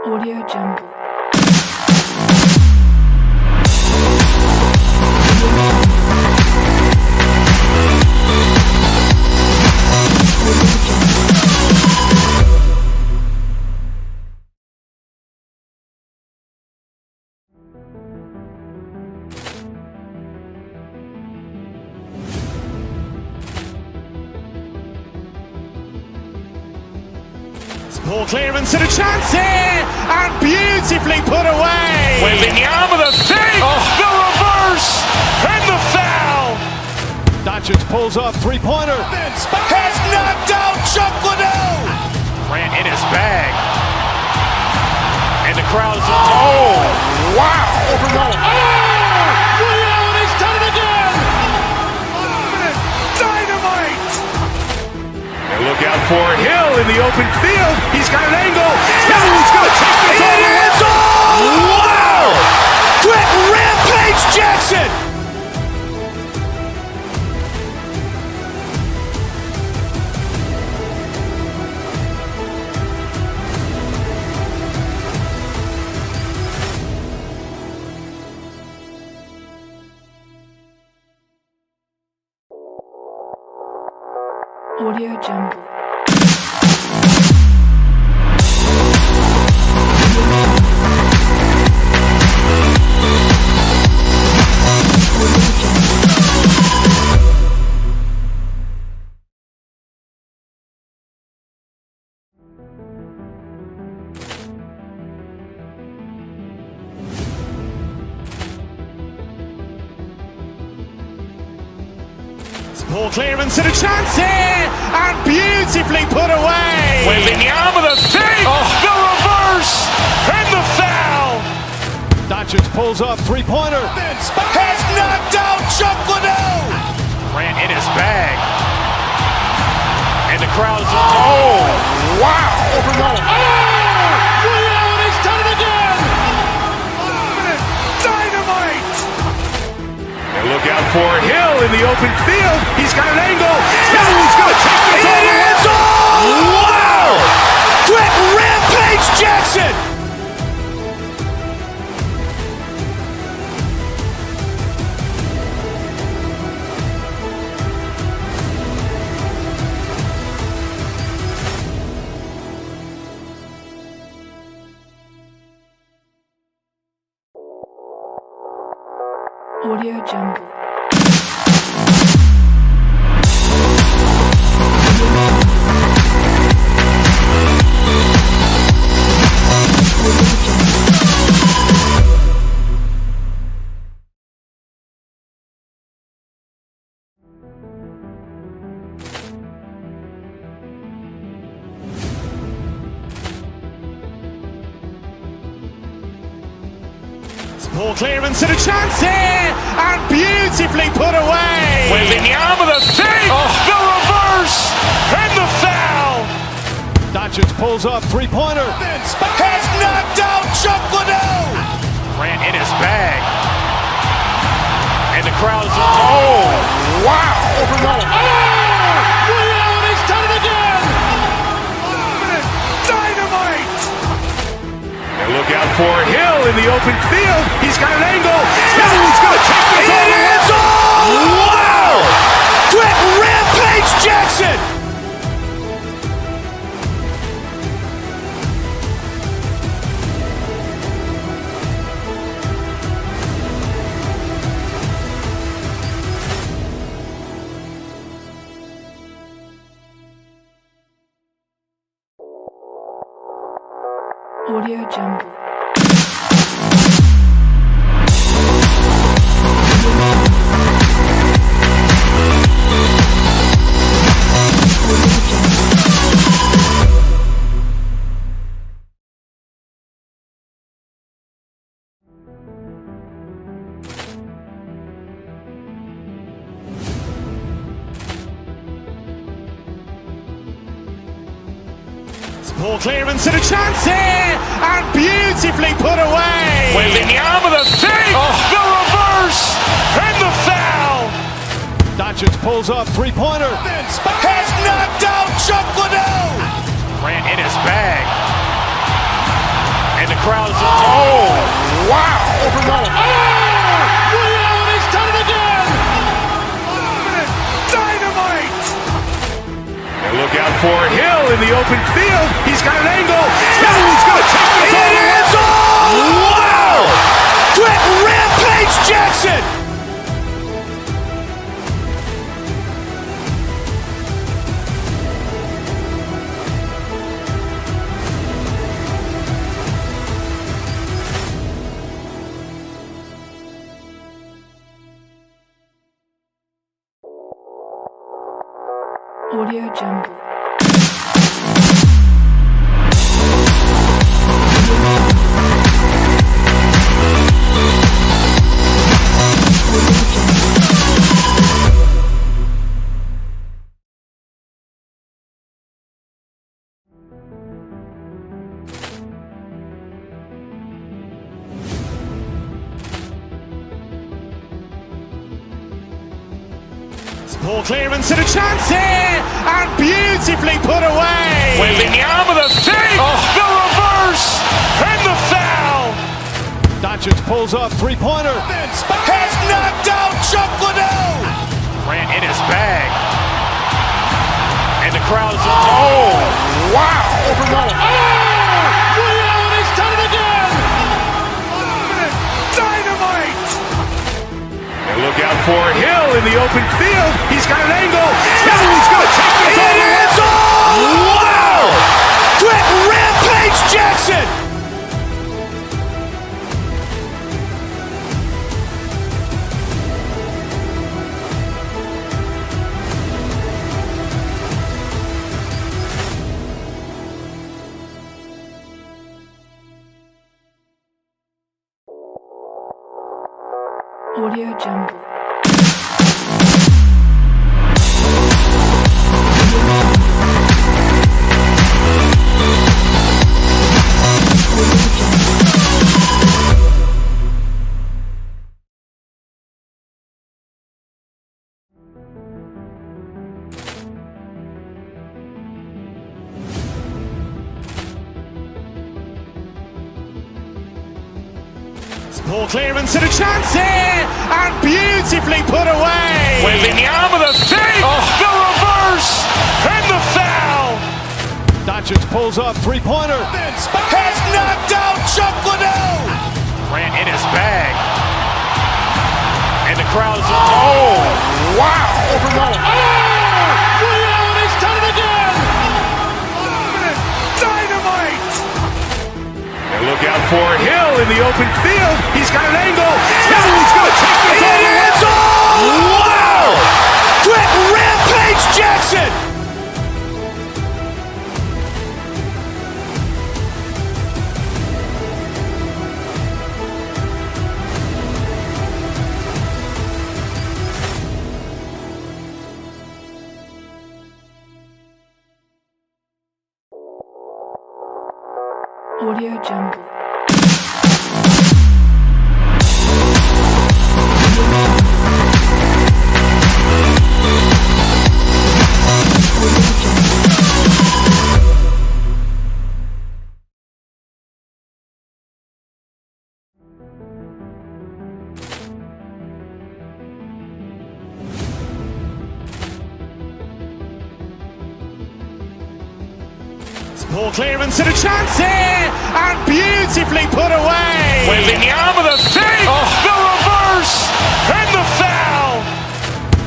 Audio Jungle. Ball clearance and a chance here, and beautifully put away. Waving the arm of the fake, the reverse, and the foul. Doncic pulls up, three-pointer. Has knocked out Chuck Liddell. Grant in his bag. And the crowd is, oh, wow. Ray Allen, he's done it again! Dynamite! And look out for Hill in the open field. He's got an angle. Hill's going to take this all the way. Wow! Quick Rampage Jackson! Audio Jungle. Ball clearance and a chance here, and beautifully put away. Waving the arm of the fake, the reverse, and the foul. Doncic pulls up, three-pointer. Has knocked out Chuck Liddell. Grant in his bag. And the crowd is, oh, wow. Ray Allen, he's done it again! Dynamite! And look out for Hill in the open field. He's got an angle. Hill's going to take this all the way. Wow! Quick Rampage Jackson! Audio Jungle. Ball clearance and a chance here, and beautifully put away. Waving the arm of the fake, the reverse, and the foul. Doncic pulls up, three-pointer. Has knocked out Chuck Liddell. Grant in his bag. And the crowd is, oh, wow. Ray Allen, he's done it again! Dynamite! And look out for Hill in the open field. He's got an angle. Hill's going to take this all the way. Wow! Quick Rampage Jackson! Audio Jungle. Ball clearance and a chance here, and beautifully put away. Waving the arm of the thing, the reverse, and the foul. Doncic pulls up, three-pointer. Has knocked out Chuck Liddell. Grant in his bag. And the crowd is, oh, wow. Allen has done it again. Dynamite. And look out for Hill in the open field. He's got an angle. He's going to take this all the way. Wow. Trent Rampage Jackson. Audio Jungle. Ball clearance and a chance here, and beautifully put away. Waving the arm of the thing, the reverse, and the foul. Doncic pulls up, three-pointer. Has knocked out Chuck Liddell. Grant in his bag. And the crowd is, oh, wow. Allen has done it again. Dynamite. And look out for Hill in the open field. He's got an angle. He's going to take this all the way. Wow. Trent Rampage Jackson. Audio Jungle. Ball clearance and a chance here, and beautifully put away. Waving the arm of the thing, the reverse, and the foul. Doncic pulls up, three-pointer. Has knocked out Chuck Liddell. Grant in his bag. And the crowd is, oh, wow. Allen has done it again. Dynamite. And look out for Hill in the open field. He's got an angle. He's going to take this all the way. Wow. Trent Rampage Jackson. Audio Jungle. Ball clearance and a chance here, and beautifully put away. Waving the arm of the thing, the reverse, and the foul.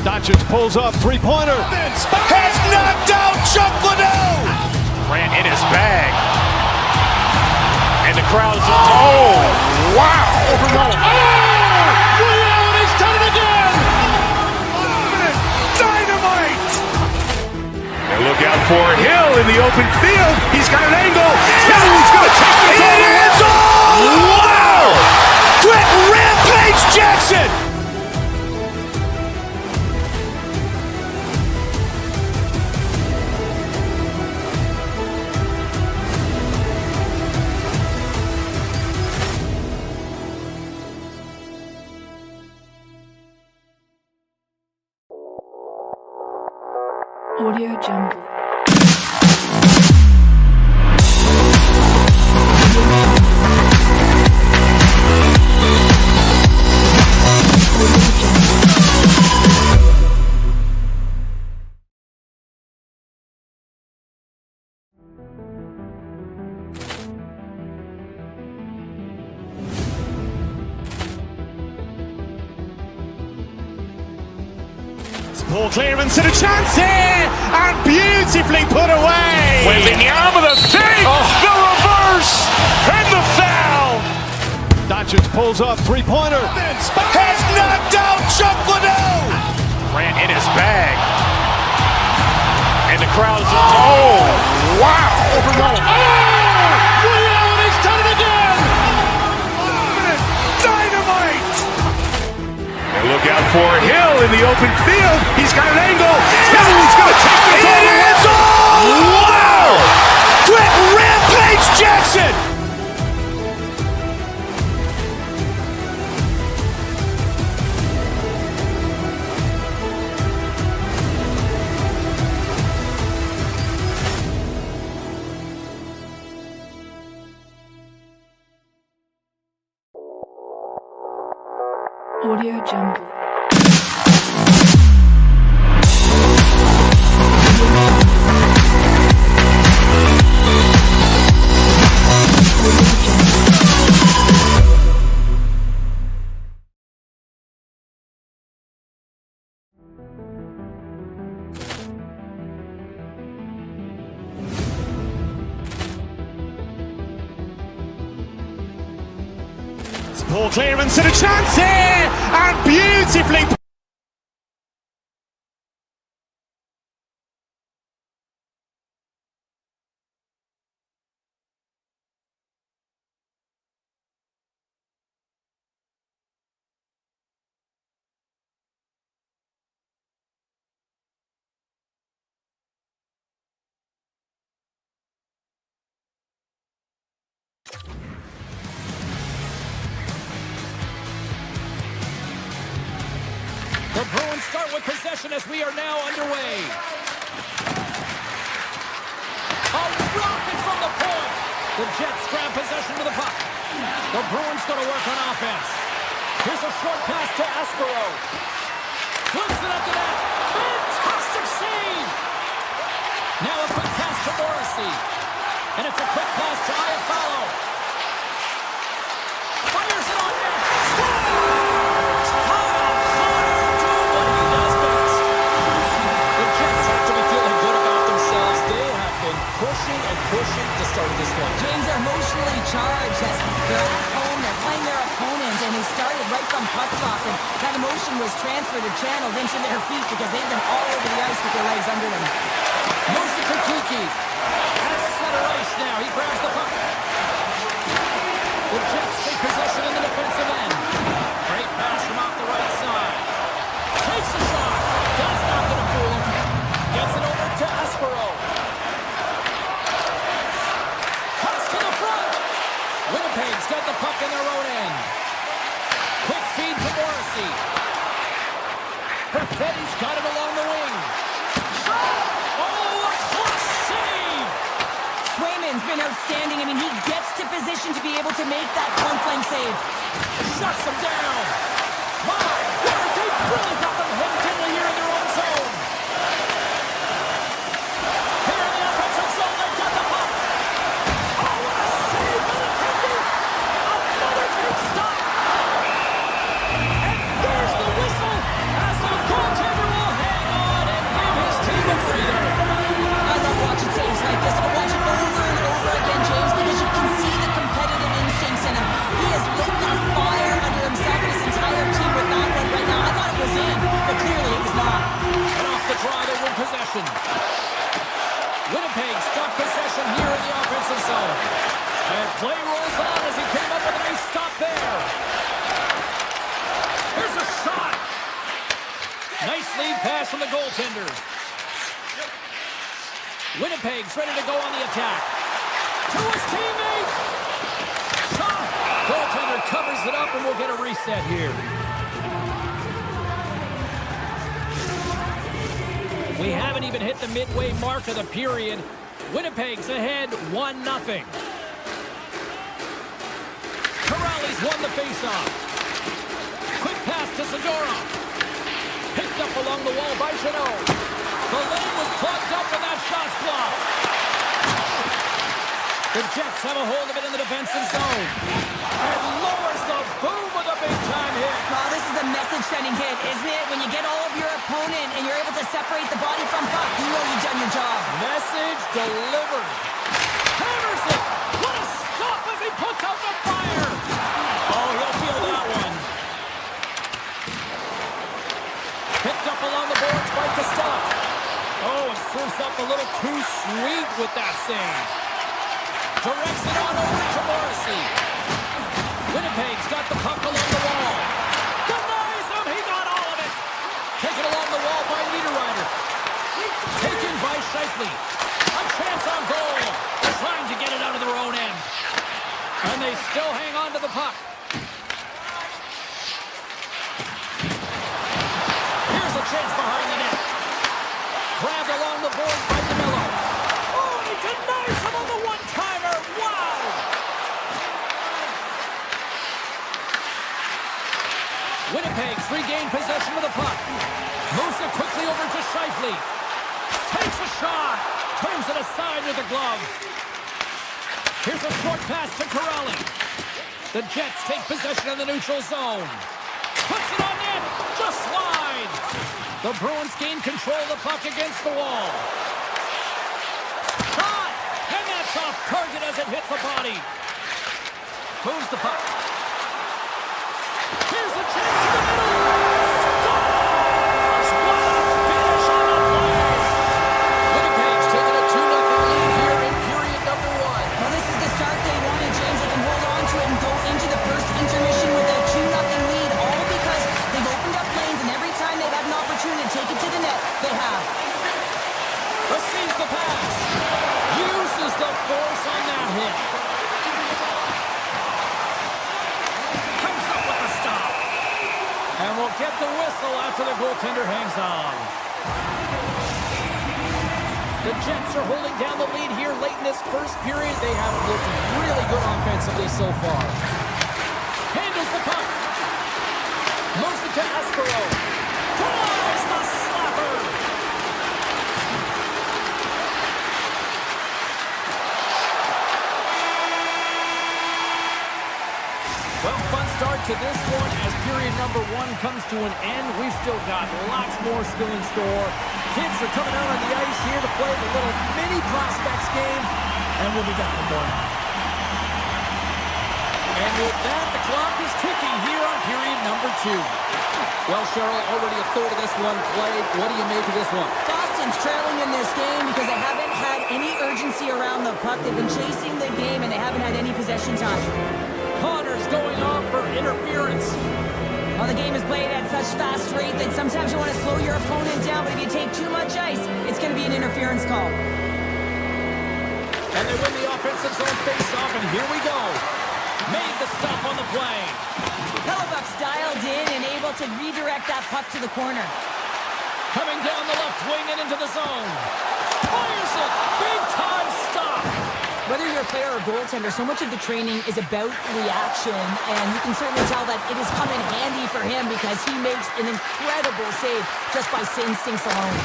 Doncic pulls up, three-pointer. Has knocked out Chuck Liddell. Grant in his bag. And the crowd is, oh, wow. Allen has done it again. Dynamite. And look out for Hill in the open field. He's got an angle. He's going to take this all the way. Wow. Trent Rampage Jackson. Audio Jungle. Ball clearance and a chance here, and beautifully put away. Waving the arm of the fake, the reverse, and the foul. Doncic pulls up, three-pointer. Has knocked out Chuck Liddell. Ran in his bag. And the crowd is, oh, wow. Ray Allen has done it again. Dynamite. And look out for Hill in the open field. He's got an angle. He's going to take this all the way. Wow. Quick Rampage Jackson. Audio Jungle. Ball clearance and a chance here, and beautifully. The Bruins start with possession as we are now underway. A rocket from the point. The Jets grab possession of the puck. The Bruins going to work on offense. Here's a short pass to Aspero. Flips it up to net. Fantastic save. Now a quick pass to Morrissey. And it's a quick pass to Iafallo. Fires it on net. Scores! Connor doing what he does best. The Jets have to be feeling good about themselves. They have been pushing and pushing to start this one. James are emotionally charged as they're at home, they're playing their opponent, and they started right from puck drop, and that emotion was transferred and channeled into their feet because they've been all over the ice with their legs under them. Moves it to Kiki. At center ice now. He grabs the puck. The Jets take possession in the defensive end. Great pass from off the right side. Takes a shot. That's not going to fool him. Gets it over to Aspero. Pass to the front. Winnipeg's got the puck in their own end. Quick feed to Morrissey. Perfetti's got him along the wing. Oh, a clutch save! Swayman's been outstanding. I mean, he gets to position to be able to make that point-blank save. Shuts them down. My word, they really got them hemmed in here in their own zone. Here in the offensive zone, they've got the puck. Oh, what a save by the Kenny. Another big stop. And there's the whistle as the goaltender will hang on and give his team a breather. I love watching saves like this. I watch it over and over again, James, because you can see the competitive instincts in him. He has lit that fire under himself and his entire team with that one right now. I thought it was in, but clearly it was not. And off the draw, they win possession. Winnipeg's got possession here in the offensive zone. And play rolls on as he came up with a nice stop there. Here's a shot. Nice lead pass from the goaltender. Winnipeg's ready to go on the attack. To his teammate. Shot. Goaltender covers it up and we'll get a reset here. We haven't even hit the midway mark of the period. Winnipeg's ahead 1-0. Corrales won the faceoff. Quick pass to Subzero. Picked up along the wall by Chanot. The lane was plugged up and that shot's blocked. The Jets have a hold of it in the defensive zone. And lowers the boom with a big-time hit. Wow, this is a message-sending hit, isn't it? When you get all of your opponent and you're able to separate the body from puck, you know you've done your job. Message delivered. Hammers it. What a stop as he puts out the fire. Oh, he'll feel that one. Picked up along the boards by Costello. Oh, it serves up a little too sweet with that save. Directs it on over to Morrissey. Winnipeg's got the puck along the wall. Denies him. He got all of it. Taken along the wall by Niederreiter. Taken by Scheifele. A chance on goal. They're trying to get it out of their own end. And they still hang on to the puck. Here's a chance behind the net. Grabbed along the board by DeMello. Oh, and he denies him on the one-timer. Wow! Winnipeg's regained possession of the puck. Moves it quickly over to Scheifele. Takes a shot. Turns it aside with a glove. Here's a short pass to Corrales. The Jets take possession of the neutral zone. Puts it on net. Just wide. The Bruins gain control of the puck against the wall. Shot! And that's off target as it hits the body. Moves the puck. Here's a chance to the middle. Scores! What a finish on the play! Winnipeg's taking a 2-0 lead here in period number 1. Well, this is the start they wanted, James. They can hold on to it and go into the first intermission with a 2-0 lead, all because they've opened up lanes, and every time they've had an opportunity to take it to the net, they have. Receives the pass. Uses the force on that hit. Comes up with the stop. And we'll get the whistle after the goaltender hangs on. The Jets are holding down the lead here late in this first period. They have looked really good offensively so far. Handles the puck. Moves it to Aspero. Drives the slapper. Well, fun start to this one as period number 1 comes to an end. We've still got lots more still in store. Kids are coming out on the ice here to play the little mini prospects game, and we'll be back in more. And with that, the clock is ticking here on period number 2. Well, Cheryl, already a third of this one played. What do you make of this one? Boston's trailing in this game because they haven't had any urgency around the puck. They've been chasing the game, and they haven't had any possession time. Connor's going off for interference. Well, the game is played at such fast rate that sometimes you want to slow your opponent down, but if you take too much ice, it's going to be an interference call. And they win the offensive zone face-off, and here we go. Made the stop on the play. Hellebuck's dialed in and able to redirect that puck to the corner. Coming down the left wing and into the zone. Fires it. Big-time stop. Whether you're a player or goaltender, so much of the training is about reaction, and you can certainly tell that it has come in handy for him because he makes an incredible save just by instincts alone.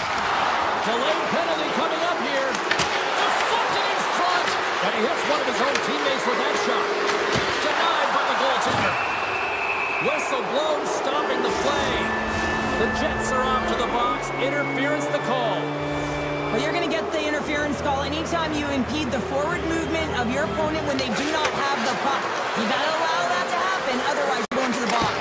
Delayed penalty coming up here. Deflected in front. And he hits one of his own teammates with that shot. Denied by the goaltender. Whistle blown, stopping the play. The Jets are off to the box. Interference the call. Well, you're going to get the interference call anytime you impede the forward movement of your opponent when they do not have the puck. You got to allow that to happen, otherwise you're going to the box.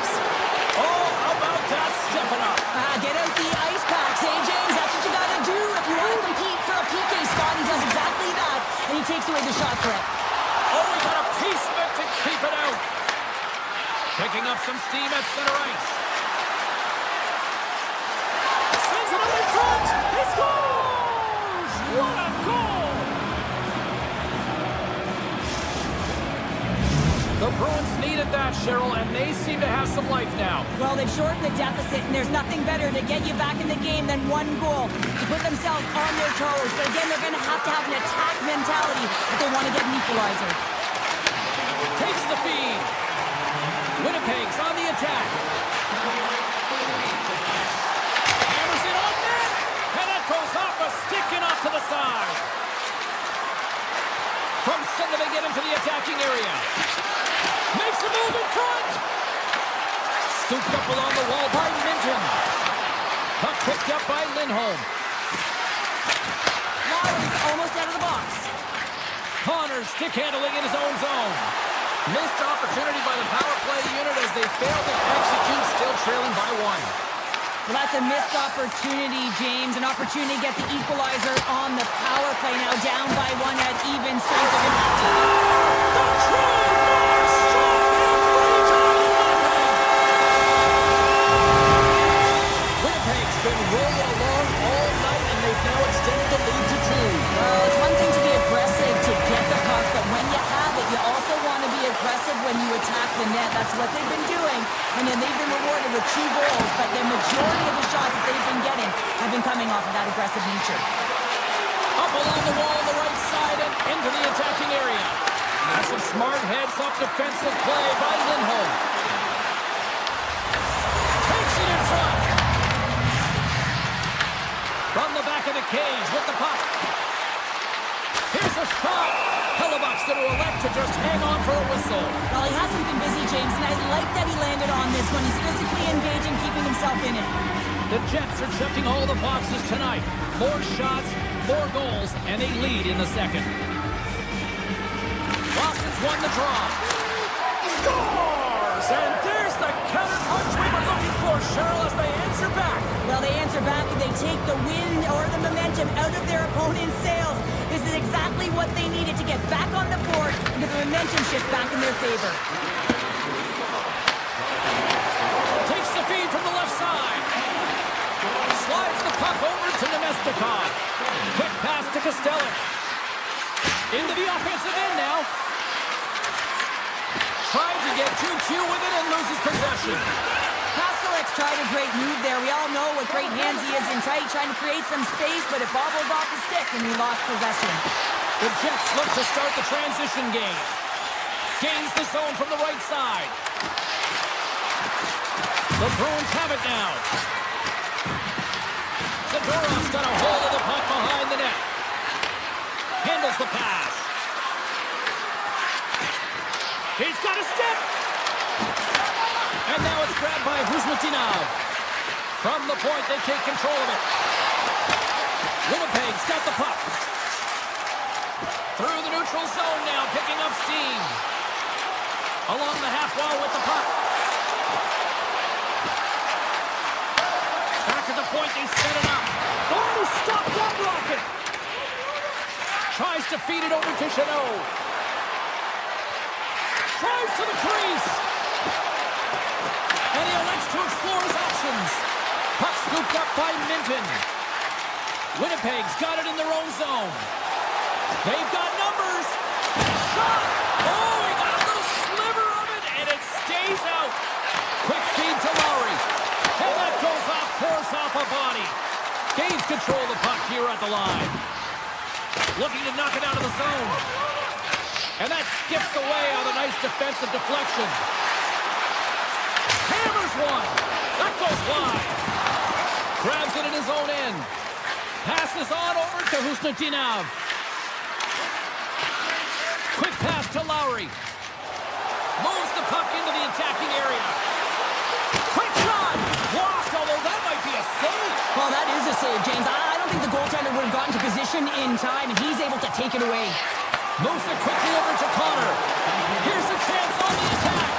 Oh, how about that stepping up? Get out the ice packs, hey, James? That's what you got to do if you want to compete for a PK spot. He does exactly that, and he takes away the shot threat. Oh, he got a piece of it to keep it out. Picking up some steam at center ice. Sends it up in front. He scores! What a goal! The Bruins needed that, Cheryl, and they seem to have some life now. Well, they've shortened the deficit, and there's nothing better to get you back in the game than one goal to put themselves on their toes. But again, they're going to have an attack mentality if they want to get an equalizer. Takes the feed. Winnipeg's on the attack. Hammers it on net, and that goes off a stick and off to the side. From center, they get into the attacking area. Makes a move in front. Scooped up along the wall by Minton. Puck picked up by Lindholm. Lowry's almost out of the box. Connor stick handling in his own zone. Missed opportunity by the power play unit as they failed to execute, still trailing by one. Well, that's a missed opportunity, James. An opportunity to get the equalizer on the power play. Now down by one at even strength. Winnipeg's been rolling along all night, and they've now extended the lead to 2. Well, it's one thing to be aggressive to get the puck, but when you have it, you also want to be aggressive when you attack the net. That's what they've been doing, and then they've been rewarded with 2 goals, but the majority of the shots that they've been getting have been coming off of that aggressive nature. Up along the wall on the right side and into the attacking area. That's a smart heads-up defensive play by Lindholm. Takes it in front. From the back of the cage with the puck. Here's a shot. Hellebuck's going to elect to just hang on for a whistle. Well, he hasn't been busy, James, and I like that he landed on this one. He's physically engaging, keeping himself in it. The Jets are checking all the boxes tonight. 4 shots, 4 goals, and a lead in the second. Boston's won the draw. Scores! And there's the counter punch we were looking for, Cheryl, as they answer back. Well, they answer back and they take the wind or the momentum out of their opponent's sails. This is exactly what they needed to get back on the board and get the momentum shift back in their favor. Takes the feed from the left side. Slides the puck over to Nemestikov. Quick pass to Costello. Into the offensive end now. Tried to get too cute with it and loses possession. Pastelik's tried a great move there. We all know what great hands he is in tight, trying to create some space, but it bobbles off the stick and he lost possession. The Jets look to start the transition game. Gains the zone from the right side. The Bruins have it now. Zadorov's got a hold of the puck behind the net. Handles the pass. He's got a step. And now it's grabbed by Huzmatinov. From the point, they take control of it. Winnipeg's got the puck. Through the neutral zone now, picking up steam. Along the half wall with the puck. Back at the point, they set it up. Oh, stop that rocket! Tries to feed it over to Chanot. Tries to the crease. And he elects to explore his options. Puck scooped up by Minton. Winnipeg's got it in their own zone. They've got numbers. Shot! Oh, he got a little sliver of it, and it stays out. Quick feed to Lowry. And that goes off course off a body. Gains control of the puck here at the line. Looking to knock it out of the zone. And that skips away on a nice defensive deflection. Hammers one. That goes wide. Grabs it in his own end. Passes on over to Huzmatinov. Quick pass to Lowry. Moves the puck into the attacking area. Quick shot. Blocked, although that might be a save. Well, that is a save, James. I don't think the goaltender would have gotten to position in time, and he's able to take it away. Moves it quickly over to Connor. Here's a chance on the attack.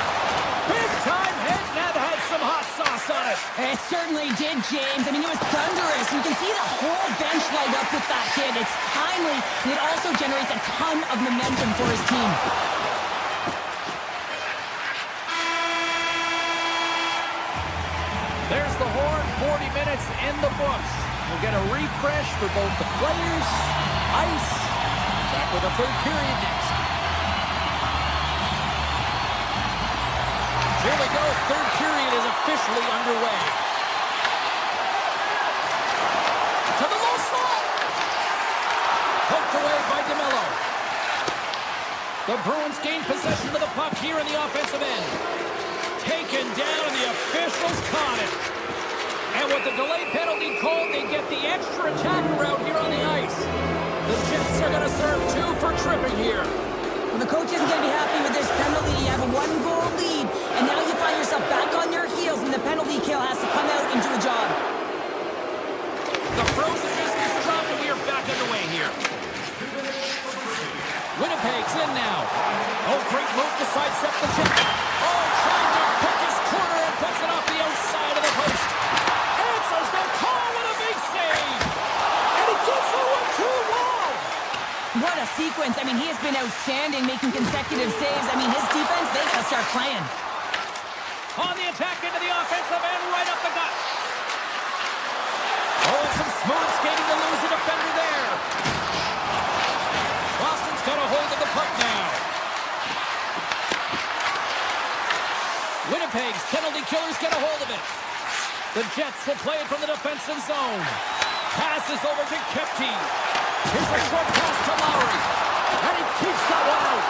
Big time hit, and that had some hot sauce on it. It certainly did, James. I mean, it was thunderous. You can see the whole bench light up with that hit. It's timely, and it also generates a ton of momentum for his team. There's the horn, 40 minutes in the books. We'll get a refresh for both the players, ice, back with a third period next. we go. Third period is officially underway. To the low slot. Poked away by DeMello. The Bruins gain possession of the puck here in the offensive end. Taken down, and the officials caught it. And with the delay penalty called, they get the extra attacker out here on the ice. The Jets are going to serve 2 for tripping here. Well, the coach isn't going to be happy with this penalty. You have a 1-goal lead, and now you find yourself back on your heels, and the penalty kill has to come out and do a job. The frozen biscuits dropped, and we are back underway here. Winnipeg's in now. Oh, great move to sidestep the Jets. Oh, trying to pick his corner and puts it off the outside of the post. Answers the call with a big save. And he gets it with 2 wall. What a sequence. I mean, he has been outstanding, making consecutive saves. I mean, his defense, they got to start playing. On the attack into the offensive end, right up the gut. Oh, and some smooth skating to lose the defender there. Boston's got a hold of the puck now. Winnipeg's penalty killers get a hold of it. The Jets will play it from the defensive zone. Passes over to Kepke. Here's a short pass to Lowry. And he keeps that one out.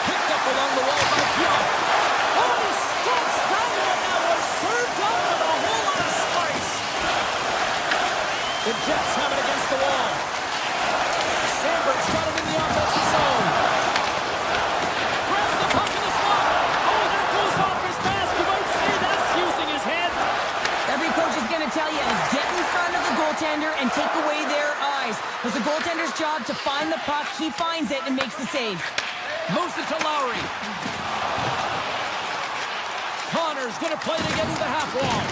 Picked up along the wall by Pionk. Oh, he steps down, and that was served up with a whole lot of spice. The Jets have it against the wall. Sandberg's got him in the offensive zone. Grabs the puck in the slot. Oh, that goes off his mask. You might say that's using his head. Every coach is going to tell you, get in front of the goaltender and take away their eyes. It's the goaltender's job to find the puck. He finds it and makes the save. Moves it to Lowry. Connor's going to play it against the half wall.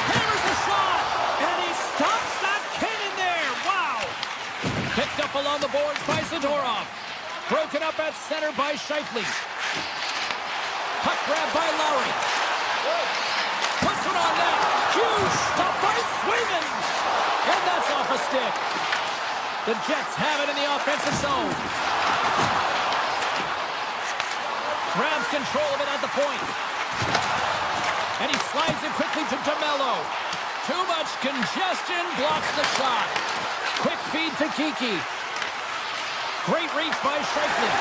Hammers a shot, and he stops that cannon there. Wow. Picked up along the boards by Zadorov. Broken up at center by Scheifele. Puck grab by Lowry. Puts it on net. Huge stop by Swayman. And that's off a stick. The Jets have it in the offensive zone. Grabs control of it at the point. And he slides it quickly to DeMello. Too much congestion, blocks the shot. Quick feed to Kiki. Great reach by Scheifele.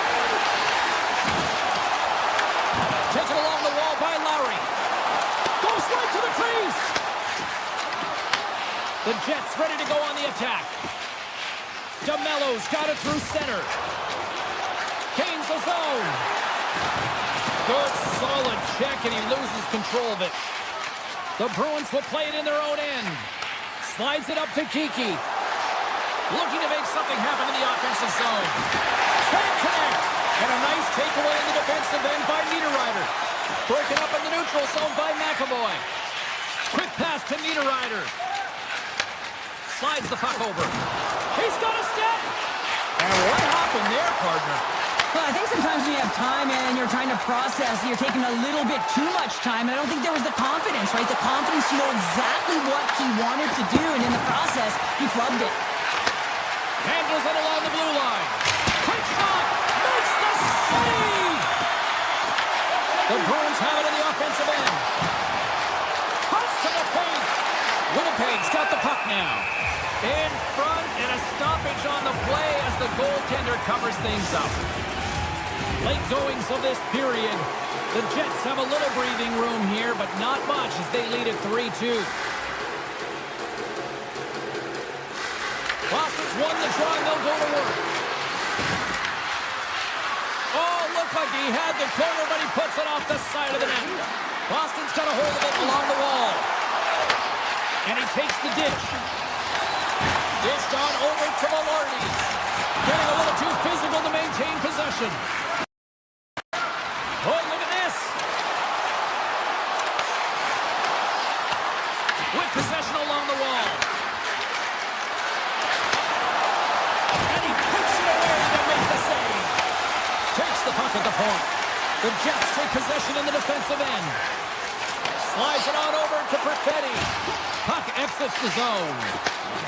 Taken along the wall by Lowry. Goes right to the crease. The Jets ready to go on the attack. DeMello's got it through center. Gains the zone. Good, solid check, and he loses control of it. The Bruins will play it in their own end. Slides it up to Kiki. Looking to make something happen in the offensive zone. Can't connect. And a nice takeaway in the defensive end by Niederreiter. Broken up in the neutral zone by McAvoy. Quick pass to Niederreiter. Slides the puck over. He's got a step. And what happened there, partner? Well, I think sometimes when you have time and you're trying to process, you're taking a little bit too much time. I don't think there was the confidence, right? The confidence to know exactly what he wanted to do, and in the process, he flubbed it. Handles it along the blue line. Quick shot. Makes the save. The Bruins have it in the offensive end. Cuts to the paint. Winnipeg's got the puck now. In front, and a stoppage on the play as the goaltender covers things up. Late goings of this period. The Jets have a little breathing room here, but not much as they lead at 3-2. Boston's won the draw, and they'll go to work. Oh, looked like he had the corner, but he puts it off the side of the net. Boston's got a hold of it along the wall. And he takes the ditch. Dished on over to Velarde. Getting a little too physical to maintain possession. Oh, look at this. With possession along the wall. And he puts it away to make the save. Takes the puck at the point. The Jets take possession in the defensive end. Slides it on over to Perfetti. Puck exits the zone.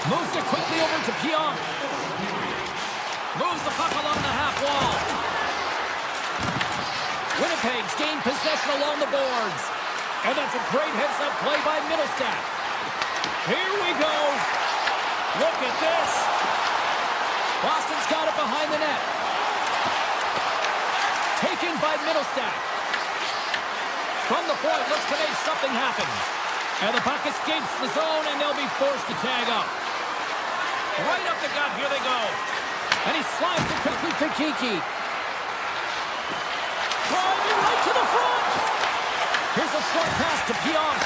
Moves it quickly over to Pionk. Moves the puck along the half wall. Winnipeg's gained possession along the boards. And that's a great heads-up play by Middlestat. Here we go. Look at this. Boston's got it behind the net. Taken by Middlestat. From the point, looks to make something happen. And the puck escapes the zone, and they'll be forced to tag up. Right up the gut, here they go. And he slides it quickly to Kiki. Driving right to the front. Here's a short pass to Pionk.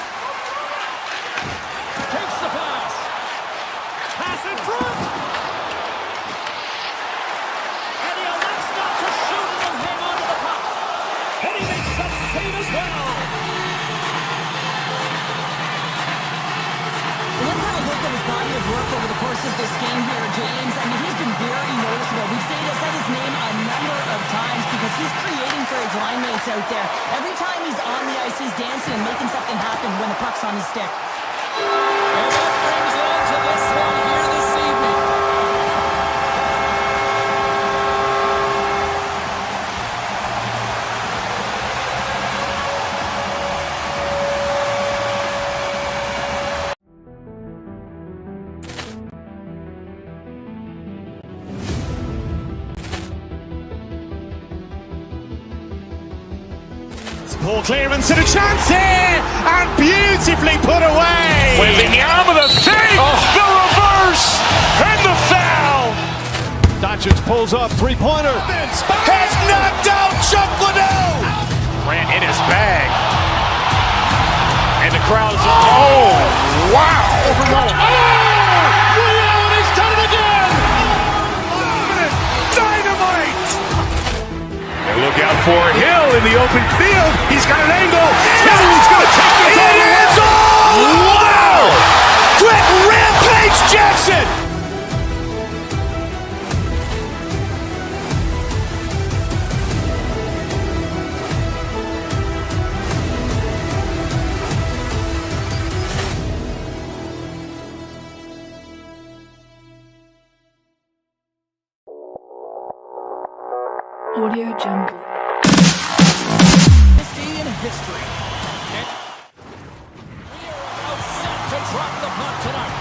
Takes the pass. Pass in front. And he elects not to shoot and will hang on to the puck. And he makes that save as well. Look how look at his body of work over the course of this game here, James. I mean, he's been very noticeable. We've said his name a number of times because he's creating for his line mates out there. Every time he's on the ice, he's dancing and making something happen when the puck's on his stick. And that brings it into this one here this evening. Ball clearance and a chance here, and beautifully put away. Wembanyama the fake, the reverse, and the foul. Doncic pulls up, three-pointer. Has knocked out Chuck Liddell. Ran in his bag. And the crowd is... Oh, wow. He's done it again. Dynamite. And look out for Hill in the open field. He's got an angle. He's going to take this all the way. Wow. Quick Rampage Jackson. Audio Jungle. This day in history. And we are about set to drop the puck tonight.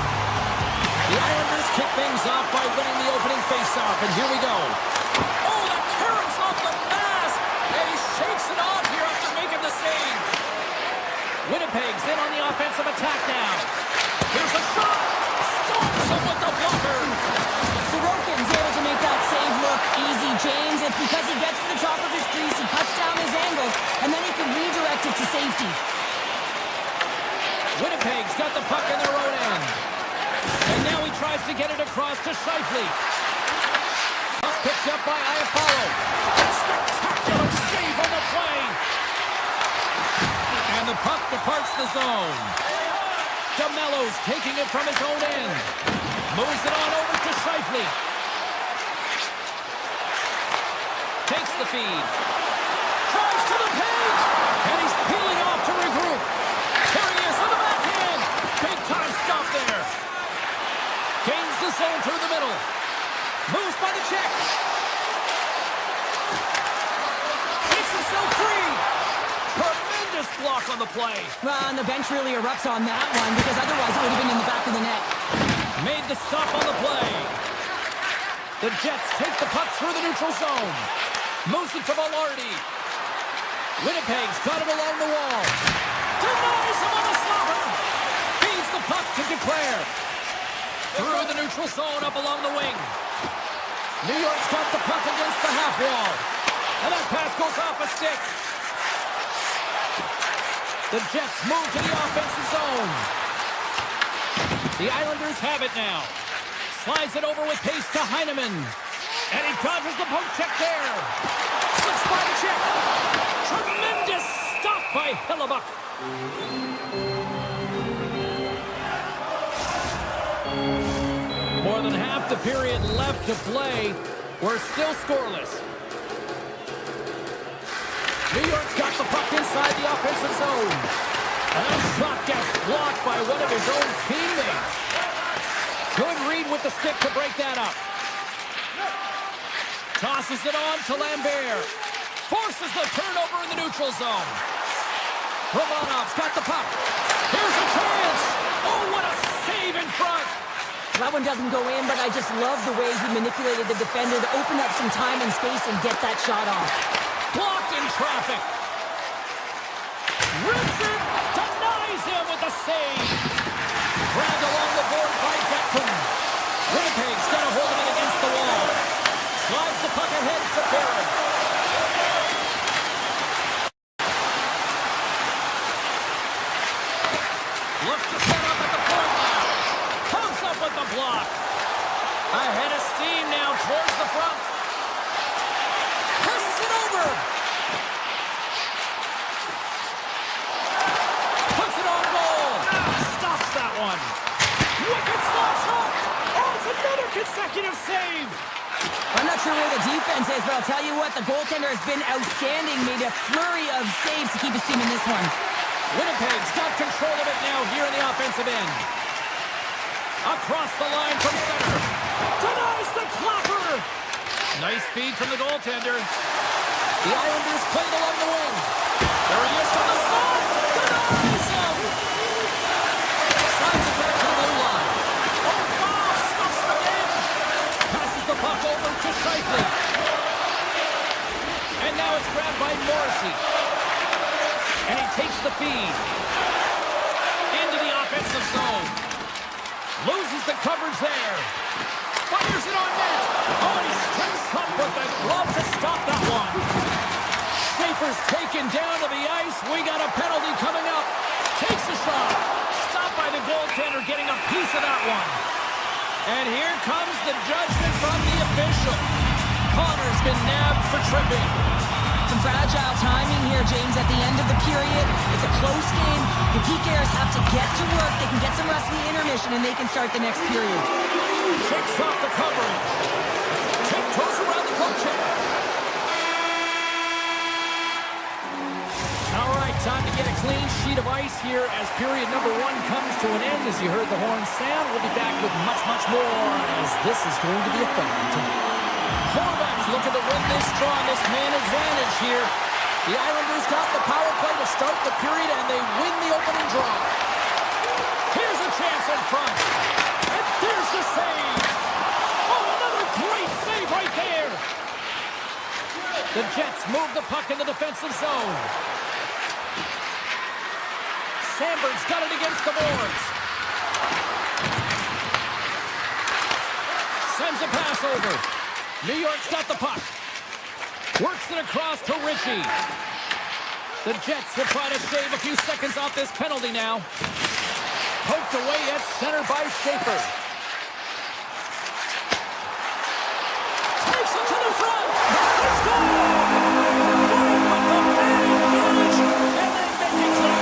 The Islanders kick things off by winning the opening faceoff, and here we go. Oh, the clearance off the mask, and he shakes it off here after making the save. Winnipeg's in on the offensive attack now. Here's a shot. Storms him with the blocker. Sorokin's able to make that save look easy, James. It's because he gets to the top of his crease, he cuts down his angles, and then he can redirect it to safety. Winnipeg's got the puck in their own end. And now he tries to get it across to Scheifele. Puck picked up by Iafallo. Spectacular save on the play. And the puck departs the zone. DeMello's taking it from his own end. Moves it on over to Scheifele. Takes the feed. Tries to the paint. And he's peeling off to regroup. Here he is on the backhand. Big time stop there. Gains the zone through the middle. Moves by the check. Takes himself free. Tremendous block on the play. Well, and the bench really erupts on that one because otherwise it would have been in the back of the net. Made the stop on the play. The Jets take the puck through the neutral zone. Moves it to Velarde. Winnipeg's got it along the wall. Denies him on the slobber. Feeds the puck to Declare. Through the neutral zone up along the wing. New York's got the puck against the half wall. And that pass goes off a stick. The Jets move to the offensive zone. The Islanders have it now. Slides it over with pace to Heineman. And he dodges the poke check there. Slips by the check. Tremendous stop by Hellebuck. More than half the period left to play. We're still scoreless. New York's got the puck inside the offensive zone. And that shot gets blocked by one of his own teammates. Good read with the stick to break that up. Tosses it on to Lambert. Forces the turnover in the neutral zone. Romanov's got the puck. Here's a chance. Oh, what a save in front. That one doesn't go in, but I just love the way he manipulated the defender to open up some time and space and get that shot off. Blocked in traffic. Rips it. Denies him with the save. Grabbed along the board by Beckham. Winnipeg's got a hold of it against the wall. Slides the puck ahead to Barron. Looks to set up at the point now. Comes up with the block. Ahead of steam now towards the front. Passes it over. Puts it on goal. Stops that one. Wicked slap shot. Oh, it's another consecutive save. I'm not sure where the defense is, but I'll tell you what, the goaltender has been outstanding. Made a flurry of saves to keep his team in this one. Winnipeg's got control of it now here in the offensive end. Across the line from center. Denies the clapper. Nice feed from the goaltender. The Islanders played along the wing. There he is from the slot. Denies him. Slides it back to the blue line. Oh, wow, stuffs him again. Passes the puck over to Scheifele. And now it's grabbed by Morrissey. And he takes the feed. Into the offensive zone. Loses the coverage there. Fires it on net. Oh, and he steps up with the glove to stop that one. Schaefer's taken down to the ice. We got a penalty coming up. Takes a shot. Stopped by the goaltender, getting a piece of that one. And here comes the judgment from the official. Connor's been nabbed for tripping. Some fragile timing here, James, at the end of the period. It's a close game. The PKers have to get to work. They can get some rest in the intermission, and they can start the next period. Kicks off the coverage. Tiptoes around the poke check. All right, time to get a clean sheet of ice here as period number 1 comes to an end. As you heard the horn sound, we'll be back with much, much more as this is going to be a fun one tonight. Horvats looking to win this draw, this man advantage here. The Islanders got the power play to start the period, and they win the opening draw. Here's a chance in front. And there's the save. Oh, another great save right there. The Jets move the puck in the defensive zone. Sandberg's got it against the boards. Sends a pass over. New York's got the puck. Works it across to Ritchie. The Jets will try to shave a few seconds off this penalty now. Poked away at center by Schaefer. Takes it to the front. Let's go! With the man advantage, and they make it clear.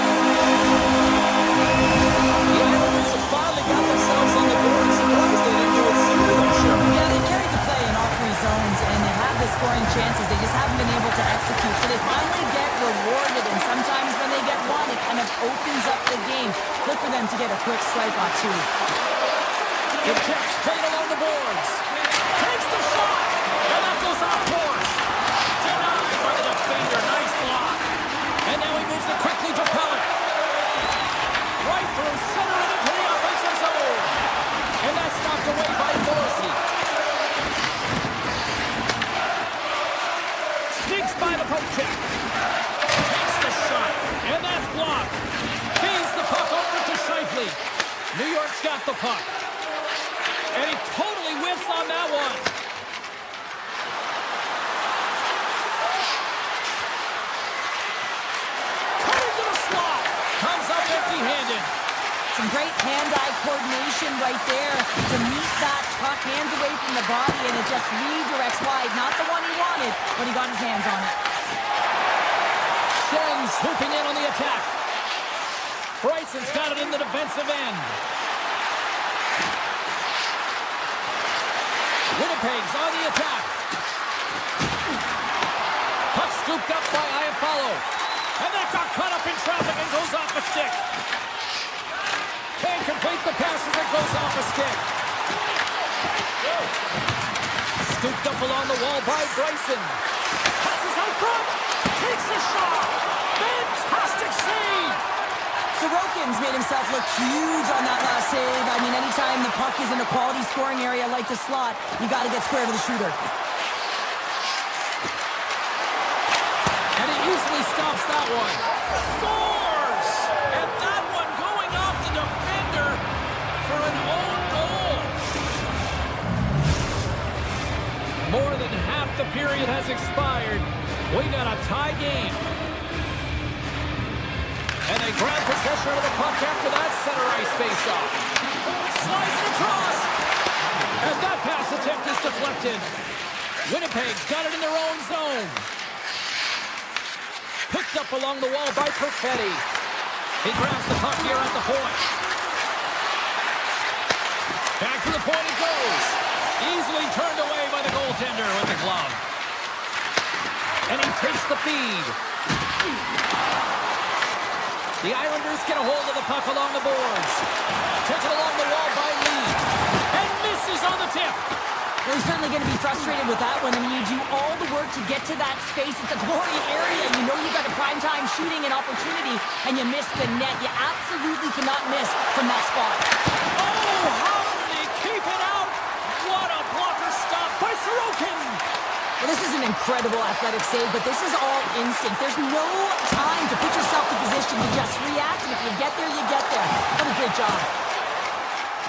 The Islanders have finally got themselves on the board. Surprised they didn't do it sooner, though, sure. Yeah, they carried the play in all 3 zones, and they have the scoring chances. They just haven't been able to execute. So they finally get rewarded, and sometimes when they get one, it kind of opens up the game. Look for them to get a quick strike or 2. The Jets played along the boards. Takes the shot, and that goes off course. Denied by the defender. Nice block. And now he moves it quickly to Pellet. Right through center and into the offensive zone. And that's knocked away by Morrissey. Sneaks by the poke check. Takes the shot, and that's blocked. Feeds the puck over to Scheifele. New York's got the puck. And he totally whiffs on that one. Cut into the slot. Comes up empty-handed. Some great hand-eye coordination right there to meet that puck, hands away from the body, and it just redirects wide. Not the one he wanted, but he got his hands on it. Schenn swooping in on the attack. Bryson's got it in the defensive end. Winnipeg's on the attack. Puck scooped up by Iafallo. And that got caught up in traffic and goes off a stick. Can't complete the pass as it goes off a stick. Scooped up along the wall by Bryson. Passes out front. Takes a shot. Fantastic save. Sorokin's made himself look huge on that last save. I mean, anytime the puck is in a quality scoring area like the slot, you got to get square to the shooter. And he easily stops that one. Scores! And that one going off the defender for an own goal. More than half the period has expired. We got a tie game. And they grab possession of the puck after that center ice face-off. Slides it across. And that pass attempt is deflected. Winnipeg's got it in their own zone. Picked up along the wall by Perfetti. He grabs the puck here at the point. Back to the point it goes. Easily turned away by the goaltender with the glove. And he takes the feed. The Islanders get a hold of the puck along the boards. Taken along the wall by Lee. And misses on the tip. Well, he's certainly going to be frustrated with that one. I mean, you do all the work to get to that space. It's a glory area. You know you've got a primetime shooting and opportunity, and you miss the net. You absolutely cannot miss from that spot. Oh, how did he keep it out? What a blocker stop by Sorokin. Well, this is an incredible athletic save, but this is all instinct. There's no time to put yourself in position. You just react, and if you get there, you get there. What a great job.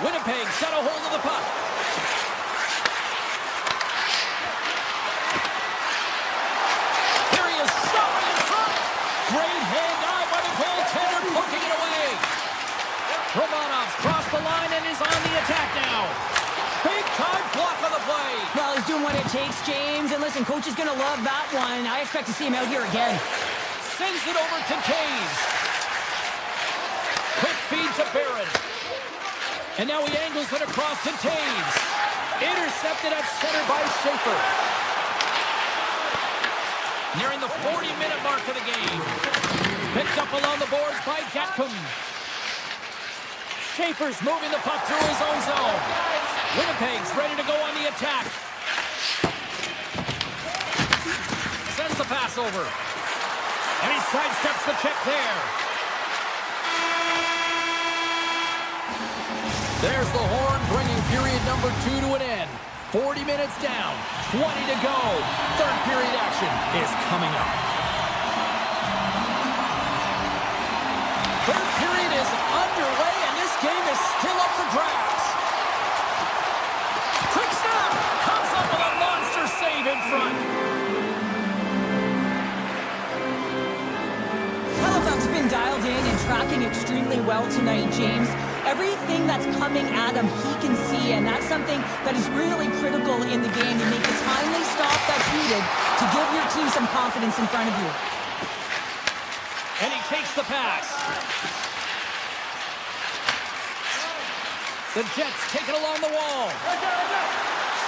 Winnipeg's got a hold of the puck. Here he is, shot right in front. Great hand-eye by the goaltender, poking it away. Romanov's crossed the line and is on the attack now. Big-time block on the play. Well, he's doing what it takes, James. And listen, coach is going to love that one. I expect to see him out here again. Sends it over to Taves. Quick feed to Barron. And now he angles it across to Taves. Intercepted at center by Schaefer. Nearing the 40-minute mark of the game. Picked up along the boards by Gatcomb. Schaefer's moving the puck through his own zone. Winnipeg's ready to go on the attack. Sends the pass over. And he sidesteps the check there. There's the horn, bringing period number 2 to an end. 40 minutes down, 20 to go. Third period action is coming up. Third period is underway, and this game is still up for grabs. Quick snap! Comes up with a monster save in front. Halifax been dialed in and tracking extremely well tonight, James. Everything that's coming at him, he can see, and that's something that is really critical in the game to make the timely stop that's needed to give your team some confidence in front of you. And he takes the pass. The Jets take it along the wall.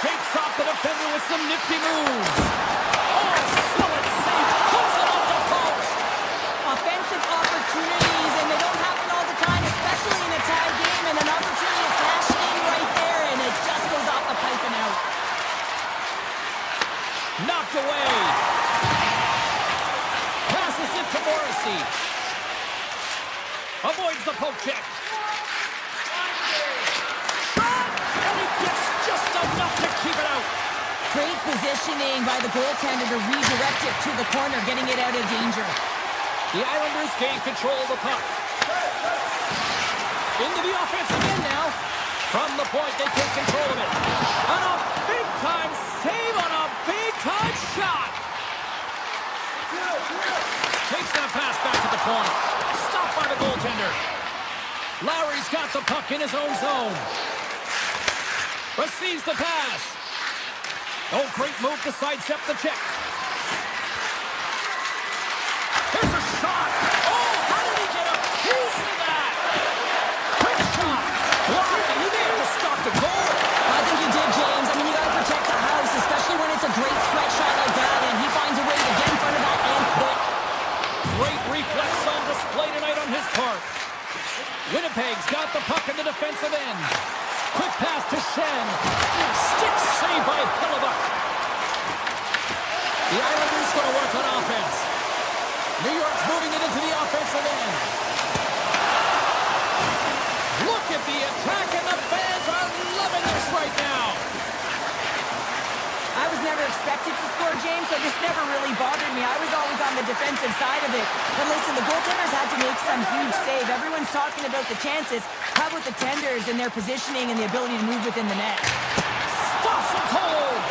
Shakes off the defender with some nifty moves. Oh, solid save. Puts it off the post. Offensive opportunities, and they don't happen all the time, especially in a tie game, and an opportunity to cash in right there, and it just goes off the pipe and out. Knocked away. Passes it to Morrissey. Avoids the poke check. Shot! And he gets just enough to keep it out. Great positioning by the goaltender to redirect it to the corner, getting it out of danger. The Islanders gain control of the puck. Into the offensive end now. From the point, they take control of it. On a big-time save on a big-time shot. Takes that pass back to the point. Stopped by the goaltender. Lowry's got the puck in his own zone. Receives the pass. Oh, great move to sidestep the check. Here's a shot. Oh, how did he get a piece of that? Quick shot. Blocked, and he may have to stop the goal. I think you did, James. I mean, you got to protect the house, especially when it's a great threat shot like that, and he finds a way to get in front of that and quick. Great reflex on display tonight on his part. Winnipeg's got the puck in the defensive end. Quick pass to Shen. Stick save by Hellebuyck. The Islanders going to work on offense. New York's moving it into the offensive end. Look at the attack, and the fans are loving this right now. I was never expected to score, James, so this never really bothered me. I was always on the defensive side of it. But listen, the goaltenders had to make some huge save. Everyone's talking about the chances. How about the tenders and their positioning and the ability to move within the net? Stuffs it cold.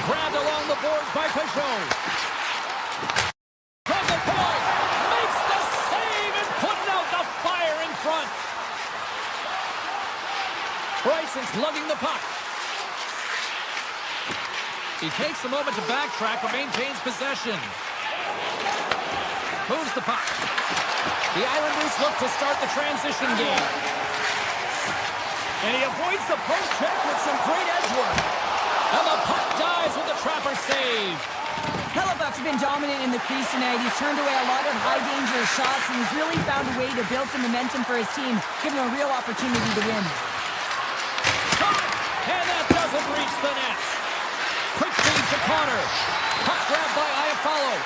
Grabbed along the boards by Peugeot. From the point, makes the save and putting out the fire in front. Bryson's lugging the puck. He takes a moment to backtrack but maintains possession. Moves the puck. The Islanders look to start the transition game. And he avoids the post check with some great edge work. And the puck dies with the trapper save. Hellebuyck's been dominant in the crease tonight. He's turned away a lot of high-danger shots, and he's really found a way to build some momentum for his team, giving him a real opportunity to win. And that doesn't reach the net. Quick feed to Connor. Puck grabbed by Iafallo.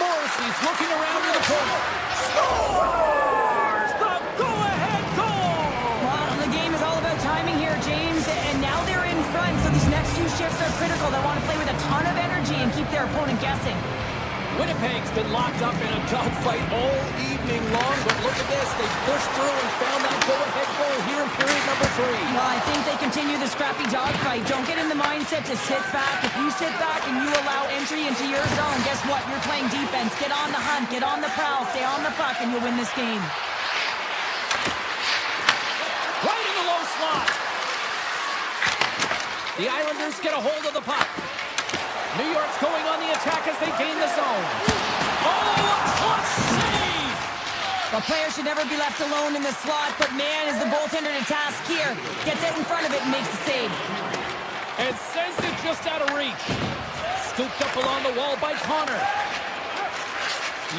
Morrissey's looking around in the corner. Scores the go-ahead goal! Well, the game is all about timing here, James, and now they're in front, so these next two shifts are critical. They want to play with a ton of energy and keep their opponent guessing. Winnipeg's been locked up in a dogfight all evening long, but look at this. They pushed through and found that go-ahead goal here in period number 3. Well, I think they continue the scrappy dogfight. Don't get in the mindset to sit back. If you sit back and you allow entry into your zone, guess what? You're playing defense. Get on the hunt, get on the prowl, stay on the puck, and you'll win this game. Right in the low slot. The Islanders get a hold of the puck. New York's going on the attack as they gain the zone. Oh, a clutch save! The player should never be left alone in the slot, but man, is the goaltender to task here. Gets out in front of it and makes the save. And sends it just out of reach. Scooped up along the wall by Connor.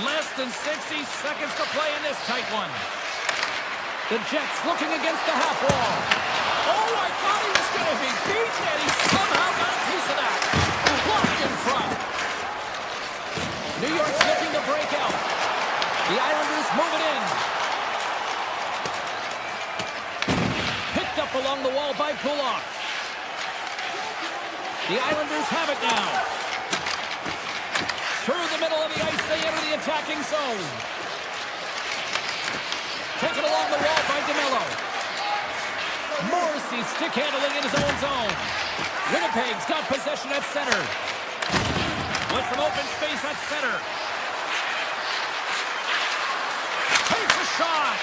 Less than 60 seconds to play in this tight one. The Jets looking against the half wall. Oh, I thought he was going to be beaten, and he somehow got a piece of that. Blocked in front. New York's looking to break out. The Islanders move it in. Picked up along the wall by Pulock. The Islanders have it now. Through the middle of the ice, they enter the attacking zone. Taken along the wall by DeMello. Morrissey stick handling in his own zone. Winnipeg's got possession at center. With some open space at center. Takes a shot.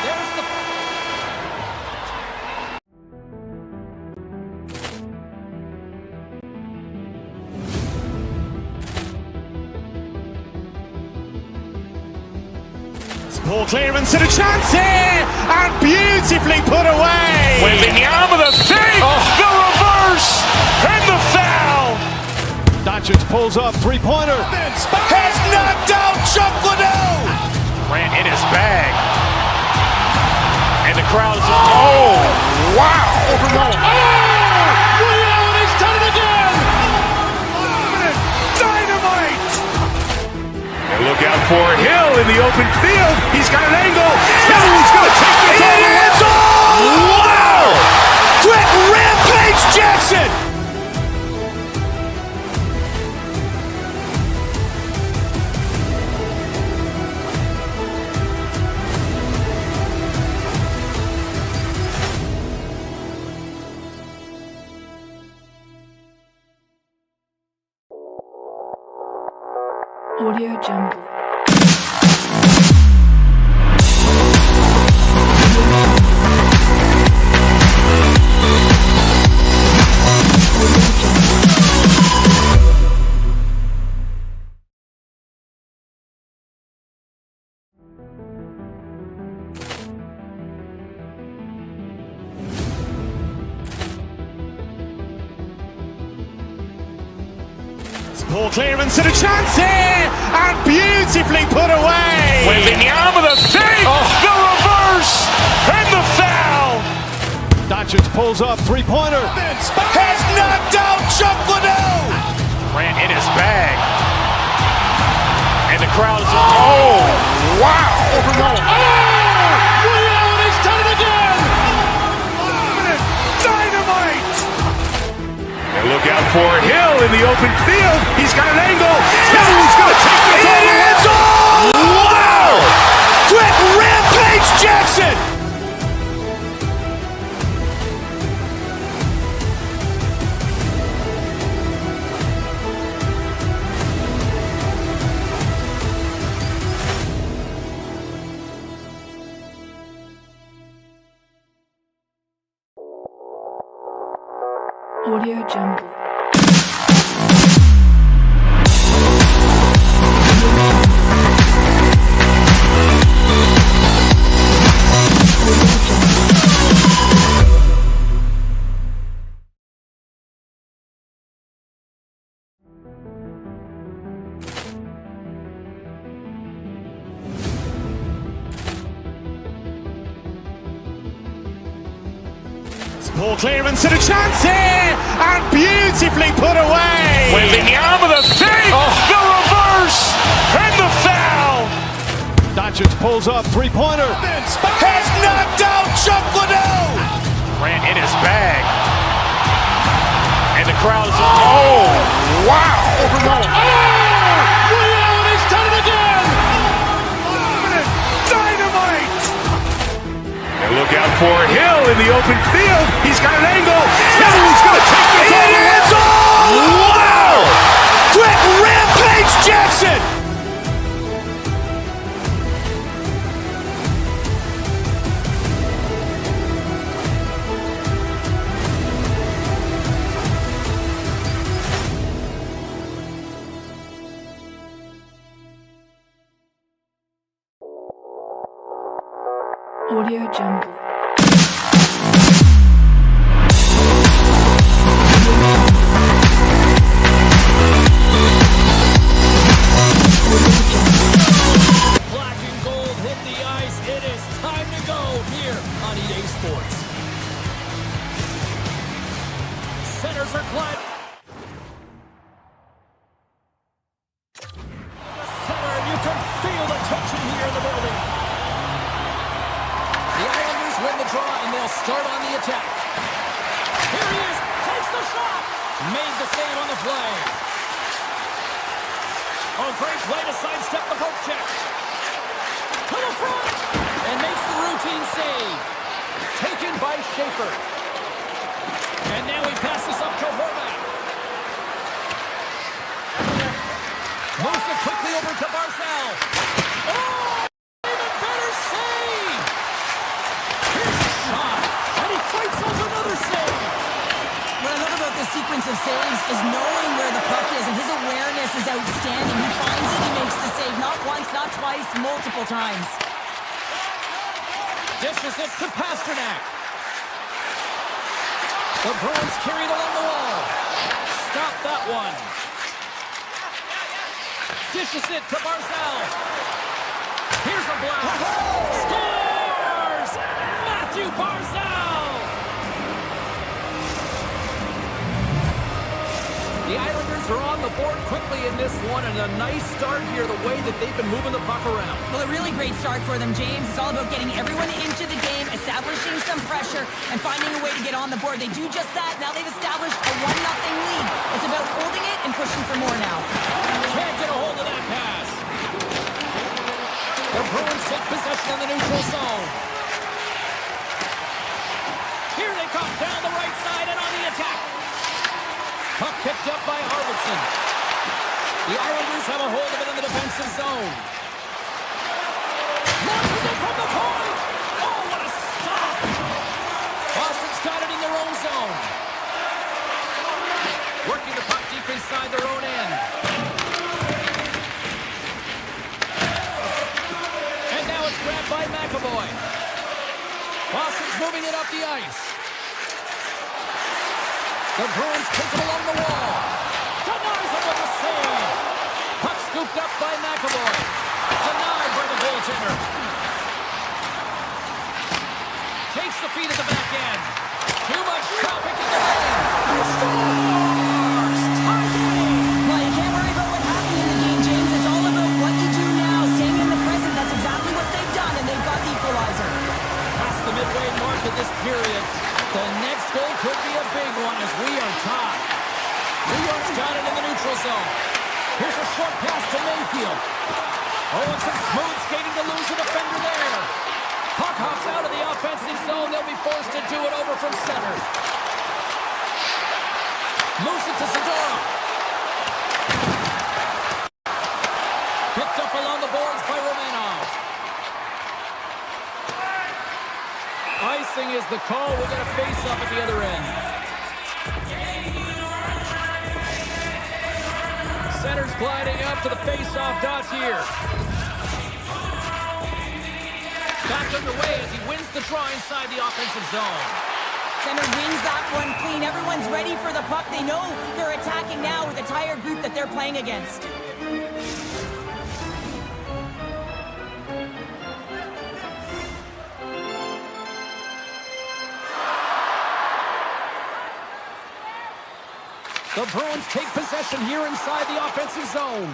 There's the... Ball clearance and a chance here, and beautifully put away. Wembanyama the save, the reverse, and the foul. Doncic pulls up, three-pointer. Has knocked out Chuck Liddell. Ran in his bag. And the crowd is, oh, wow. He's done it again! Dynamite. And look out for Hill in the open field. He's got an angle. No, he's going to take this all the way. Wow! Quick Rampage Jackson. Audio Jungle. Ball clearance and a chance here, and beautifully put away. Wembanyama the save, the reverse. reverse, and the foul. Doncic pulls up, three-pointer. Has knocked out Chuck Liddell. Grant in his bag. And the crowd is, oh, wow. He's done it again! Dynamite. And look out for Hill in the open field. He's got an angle. Hill's going to take this all the way. Wow! Brett Rampage Jackson. Audio Jungle. Ball clearance and a chance here, and beautifully put away. With the arm of the fake, the reverse, and the foul. Doncic pulls up, three-pointer. Has knocked out Chuck Liddell. Grant in his bag. And the crowd is, oh, wow. He's done it again! Dynamite. And look out for Hill in the open field. He's got an angle. Hill's going to take this all the way. Wow! Brett Rampage Jackson. Audio Jungle. Black and gold hit the ice. It is time to go here on EA Sports. Centers are climbing. Center, you can feel the tension here in the building. The Islanders win the draw, and they'll start on the attack. Here he is, takes the shot. Made the save on the play. Oh, great play to sidestep the poke check. To the front, and makes the routine save. Taken by Schaefer. And now he passes up to Horvath. Moves it quickly over to Barzal. Oh, even better save. Here's a shot, and he fights off another save. What I love about this sequence of saves is knowing where the puck is, and his awareness is outstanding. He finds it, he makes the save, not once, not twice, multiple times. Dishes it to Pasternak. The Bruins carried along the wall. Stop that one. Dishes it to Barzal. Here's a blast. Scores! Matthew Barzal! The Islanders are on the board quickly in this one, and a nice start here, the way that they've been moving the puck around. Well, a really great start for them, James. It's all about getting everyone into the game, establishing some pressure, and finding a way to get on the board. They do just that. Now they've established a 1-0 lead. It's about holding it and pushing for more now. Can't get a hold of that pass. The Bruins take possession in the neutral zone. Here they come down the right side and on the attack. Puck picked up by Arvidsson. The Islanders have a hold of it in the defensive zone. Launches it from the point. Oh, what a stop. Boston's got it in their own zone. Working the puck deep inside their own end. And now it's grabbed by McAvoy. Boston's moving it up the ice. The Bruins take it along the wall. Denies it with a save. Puck scooped up by McAvoy. Denied by the goaltender. backfield. Oh, and some smooth skating to lose a defender there. Puck hops out of the offensive zone. They'll be forced to do it over from center. Moves it to Subzero. Picked up along the boards by Romanov. Icing is the call. We'll get a face-off at the other end. Center's gliding up to the face-off dots here. Back underway as he wins the draw inside the offensive zone. Center wins that one clean. Everyone's ready for the puck. They know they're attacking now with the tired group that they're playing against. The Bruins take possession here inside the offensive zone.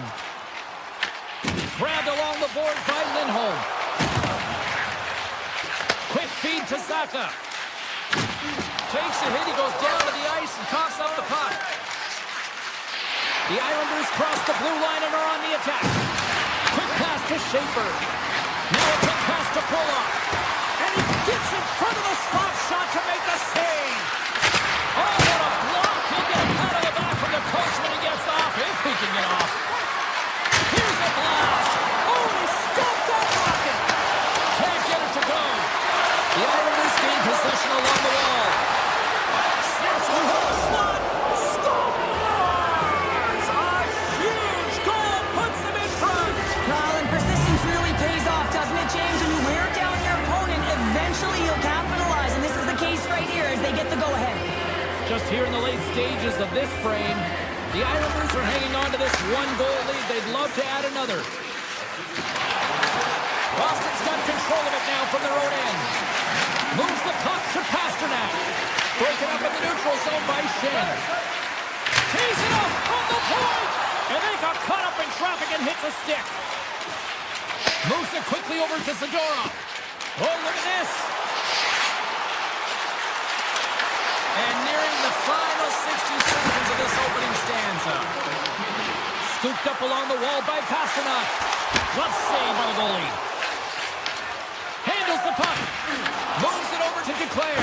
Grabbed along the board by Lindholm. Quick feed to Zaka. Takes a hit, he goes down to the ice and coughs up the puck. The Islanders cross the blue line and are on the attack. Quick pass to Schaefer. Now a quick pass to Pulock. And he gets in front of the slot shot to make the save. Oh, what a block. He'll get a cut on the back from the coach when he gets off, if he can get off. Here's a blast. Oh, he stopped that rocket. Can't get it to go. The Islanders gain possession along the wall. Snaps it over the slot. Scores! A huge goal puts them in front. Well, and persistence really pays off, doesn't it, James? When you wear down your opponent, eventually you'll capitalize. And this is the case right here as they get the go-ahead. Just here in the late stages of this frame, the Islanders are hanging on to this one-goal lead. They'd love to add another. Boston's got control of it now from their own end. Moves the puck to Pasternak. Broken up in the neutral zone by Shin. Tees it up from the point! And they got caught up in traffic and hits a stick. Moves it quickly over to Zadorov. Oh, look at this! And nearing the final 60 seconds of this opening stanza. Scooped up along the wall by Pasternak. Glove save by the goalie. Handles the puck. Moves it over to Duclair.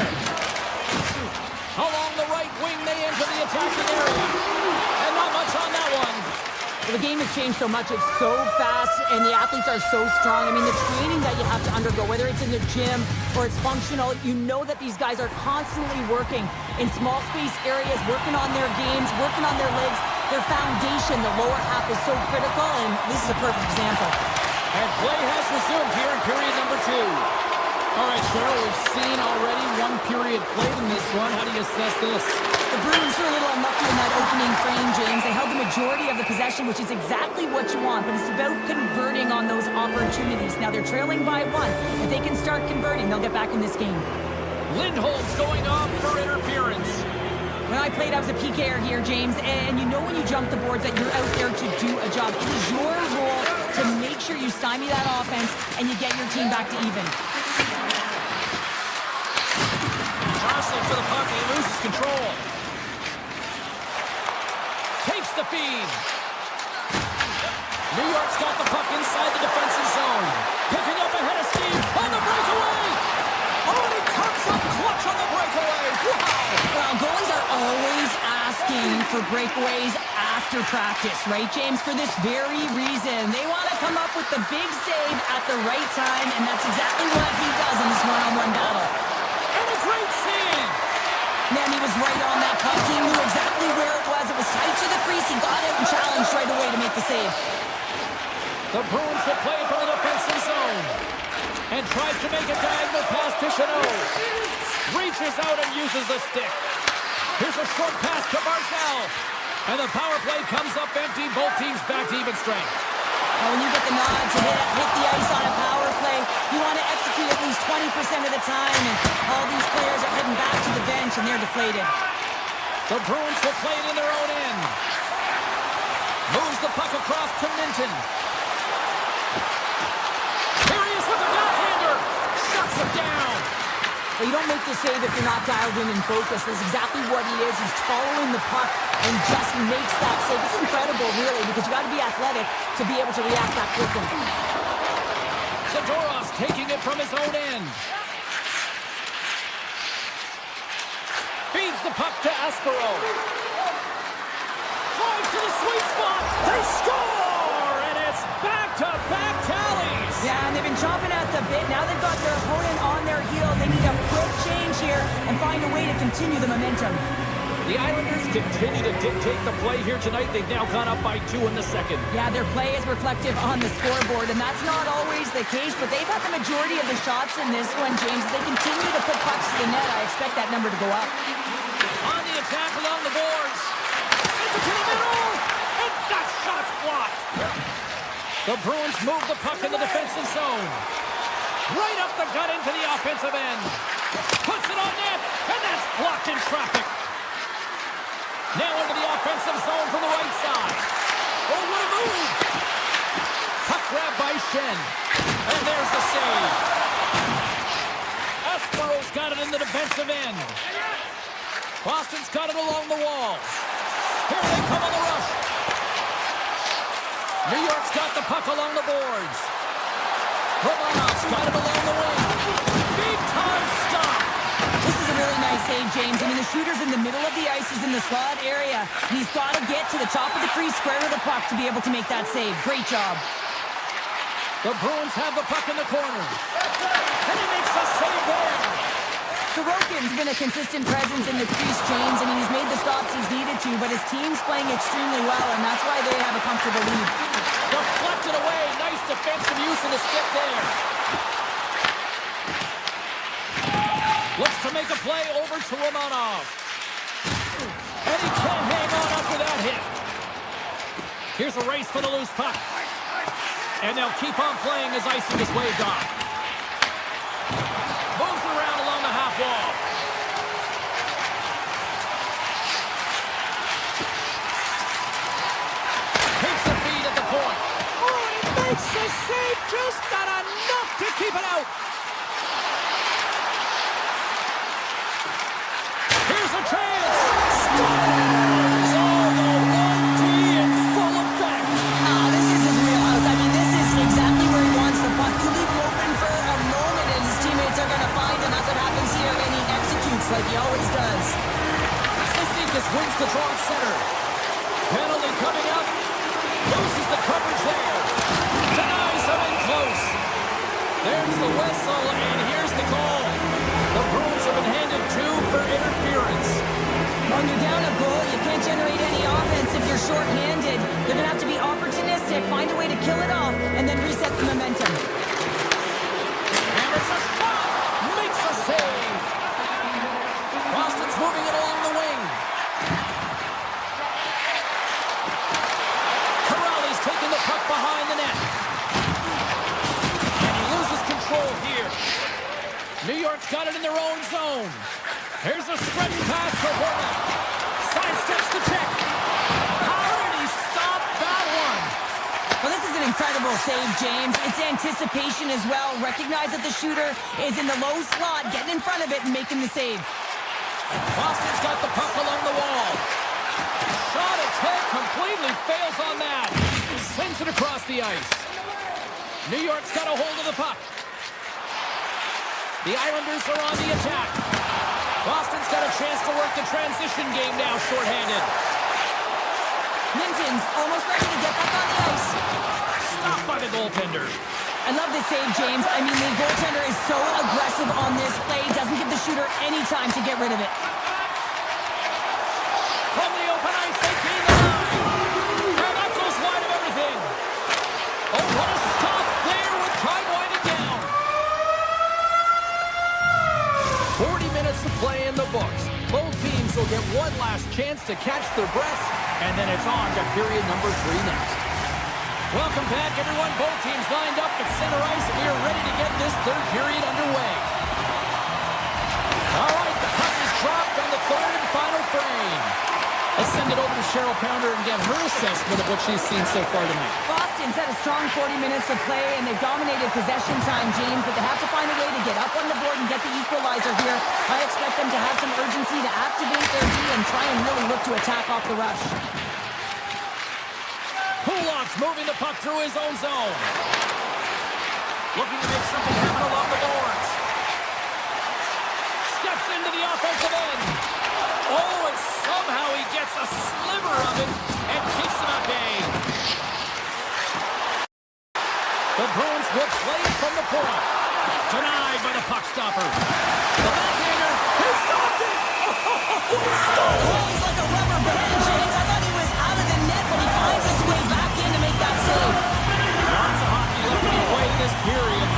Along the right wing, they enter the attacking area. And not much on that one. Well, the game has changed so much. It's so fast, and the athletes are so strong. I mean, the training that you have to undergo, whether it's in the gym or it's functional, you know that these guys are constantly working in small space areas, working on their games, working on their legs. Their foundation, the lower half, is so critical, and this is a perfect example. And play has resumed here in period number 2. All right, Cheryl, we've seen already one period played in this one. How do you assess this? The Bruins were a little unlucky in that opening frame, James. They held the majority of the possession, which is exactly what you want, but it's about converting on those opportunities. Now they're trailing by 1. If they can start converting, they'll get back in this game. Lindholm's going off for interference. When I played, I was a PKer here, James, and you know when you jump the boards that you're out there to do a job. It is your role to make sure you stymie that offense and you get your team back to even. Jostling for the puck, he loses control. Takes the feed. New York's got the puck inside the defensive zone. Picking up ahead of Steve on the breakaway. Oh, and he comes up clutch on the breakaway. Wow. Well, goalies are always asking for breakaways after practice, right, James? For this very reason. They want to come up with the big save at the right time, and that's exactly what he does in this one-on-one battle. And a great save. Man, he was right on that puck. He knew exactly where it was. It was tight to the crease. He got out and challenged right away to make the save. The Bruins will play from the defensive zone. And tries to make a diagonal pass to Chanot. Reaches out and uses the stick. Here's a short pass to Barzal. And the power play comes up empty. Both teams back to even strength. Now, when you get the nod to hit the ice on a power play, you want to execute at least 20% of the time. And all these players are heading back to the bench, and they're deflated. The Bruins will play it in their own end. Moves the puck across to Minton. Here he is with the backhander. Shuts him down. but you don't make the save if you're not dialed in and focused. That's exactly what he is. He's following the puck and just makes that save. It's incredible, really, because you got to be athletic to be able to react that quickly. Zadorov's taking it from his own end. Feeds the puck to Aspero. Drives to the sweet spot. They score! And it's back-to-back tallies. Yeah, and they've been chomping at the bit. Now they've got their opponent on their heels. They need a quick change here and find a way to continue the momentum. The Islanders continue to dictate the play here tonight. They've now gone up by 2 in the second. Yeah, their play is reflective on the scoreboard, and that's not always the case, but they've had the majority of the shots in this one, James. If they continue to put pucks to the net, I expect that number to go up. On the attack along the boards. Sends it to the middle, and that shot's blocked. The Bruins move the puck in the defensive zone. Right up the gut into the offensive end. Puts it on net, and that's blocked in traffic. Now into the offensive zone from the right side. Oh, what a move! Puck grab by Shen. And there's the save. Aspero's got it in the defensive end. Boston's got it along the wall. Here they come on the rush. New York's got the puck along the boards. Romanov's got it along the wing. Big time stop. This is a really nice save, James. I mean, the shooter's in the middle of the ice. He's in the slot area. And he's got to get to the top of the crease, square to the puck to be able to make that save. Great job. The Bruins have the puck in the corner. And he makes a save there. Sorokin's been a consistent presence in the crease, James. I mean, he's made the stops he's needed to, but his team's playing extremely well, and that's why they have a comfortable lead. Deflected away. Nice defensive use of the stick there. Looks to make a play over to Romanov. And he can't hang on after that hit. Here's a race for the loose puck. And they'll keep on playing as icing is waved off. Moves around along the half wall. Takes the feed at the point. Oh, he makes the save, just not enough to keep it out. Here's a chance. Scores! Oh, the 1T in full effect. This is his wheelhouse. I mean, this is exactly where he wants the puck. You leave him open for a moment, and his teammates are going to find him. That's what happens here, and he executes like he always does. Sisnikas wins the draw at center. Penalty coming up. Loses the coverage there. Denies him in close. There's the whistle, and here's the call. The Bruins have been handed 2 for interference. When you're down a goal, you can't generate any offense if you're shorthanded. They're going to have to be opportunistic, find a way to kill it off, and then reset the momentum. And it's a shot! Makes a save! Boston's moving it along the wing. Corrali's taking the puck behind the net. And he loses control here. New York's got it in their own zone. Here's a stretch pass for Horvat. Sidesteps the check. How did he stop that one? Well, this is an incredible save, James. It's anticipation as well. Recognize that the shooter is in the low slot, getting in front of it and making the save. Boston's got the puck along the wall. Shot attempt completely fails on that. Sends it across the ice. New York's got a hold of the puck. The Islanders are on the attack. Boston's got a chance to work the transition game now, shorthanded. Minton's almost ready to get back on the ice. Stopped by the goaltender. I love this save, James. I mean, the goaltender is so aggressive on this play. Doesn't give the shooter any time to get rid of it. From the open ice, they gain the line. And that goes wide of everything. Oh, what a stop there with time winding down. 40 minutes to play in the books. Both teams will get one last chance to catch their breaths, and then it's on to period number 3 next. Welcome back, everyone. Both teams lined up at center ice, and we are ready to get this third period underway. All right, the puck is dropped on the third and final frame. Let's send it over to Cheryl Pounder and get her assessment of what she's seen so far tonight. Boston Bruins had a strong 40 minutes of play, and they dominated possession time, James, but they have to find a way to get up on the board and get the equalizer here. I expect them to have some urgency to activate their D and try and really look to attack off the rush. Kulak's moving the puck through his own zone. Looking to make something happen along the boards. Steps into the offensive end. Oh, and somehow he gets a sliver of it and keeps them at bay. The Bruins will play it from the point. Denied by the puck stopper. The backhander has stopped it. He's like a rubber band, James. I thought he was out of the net, but he finds his way back in to make that save. Lots of hockey left to be played in this period.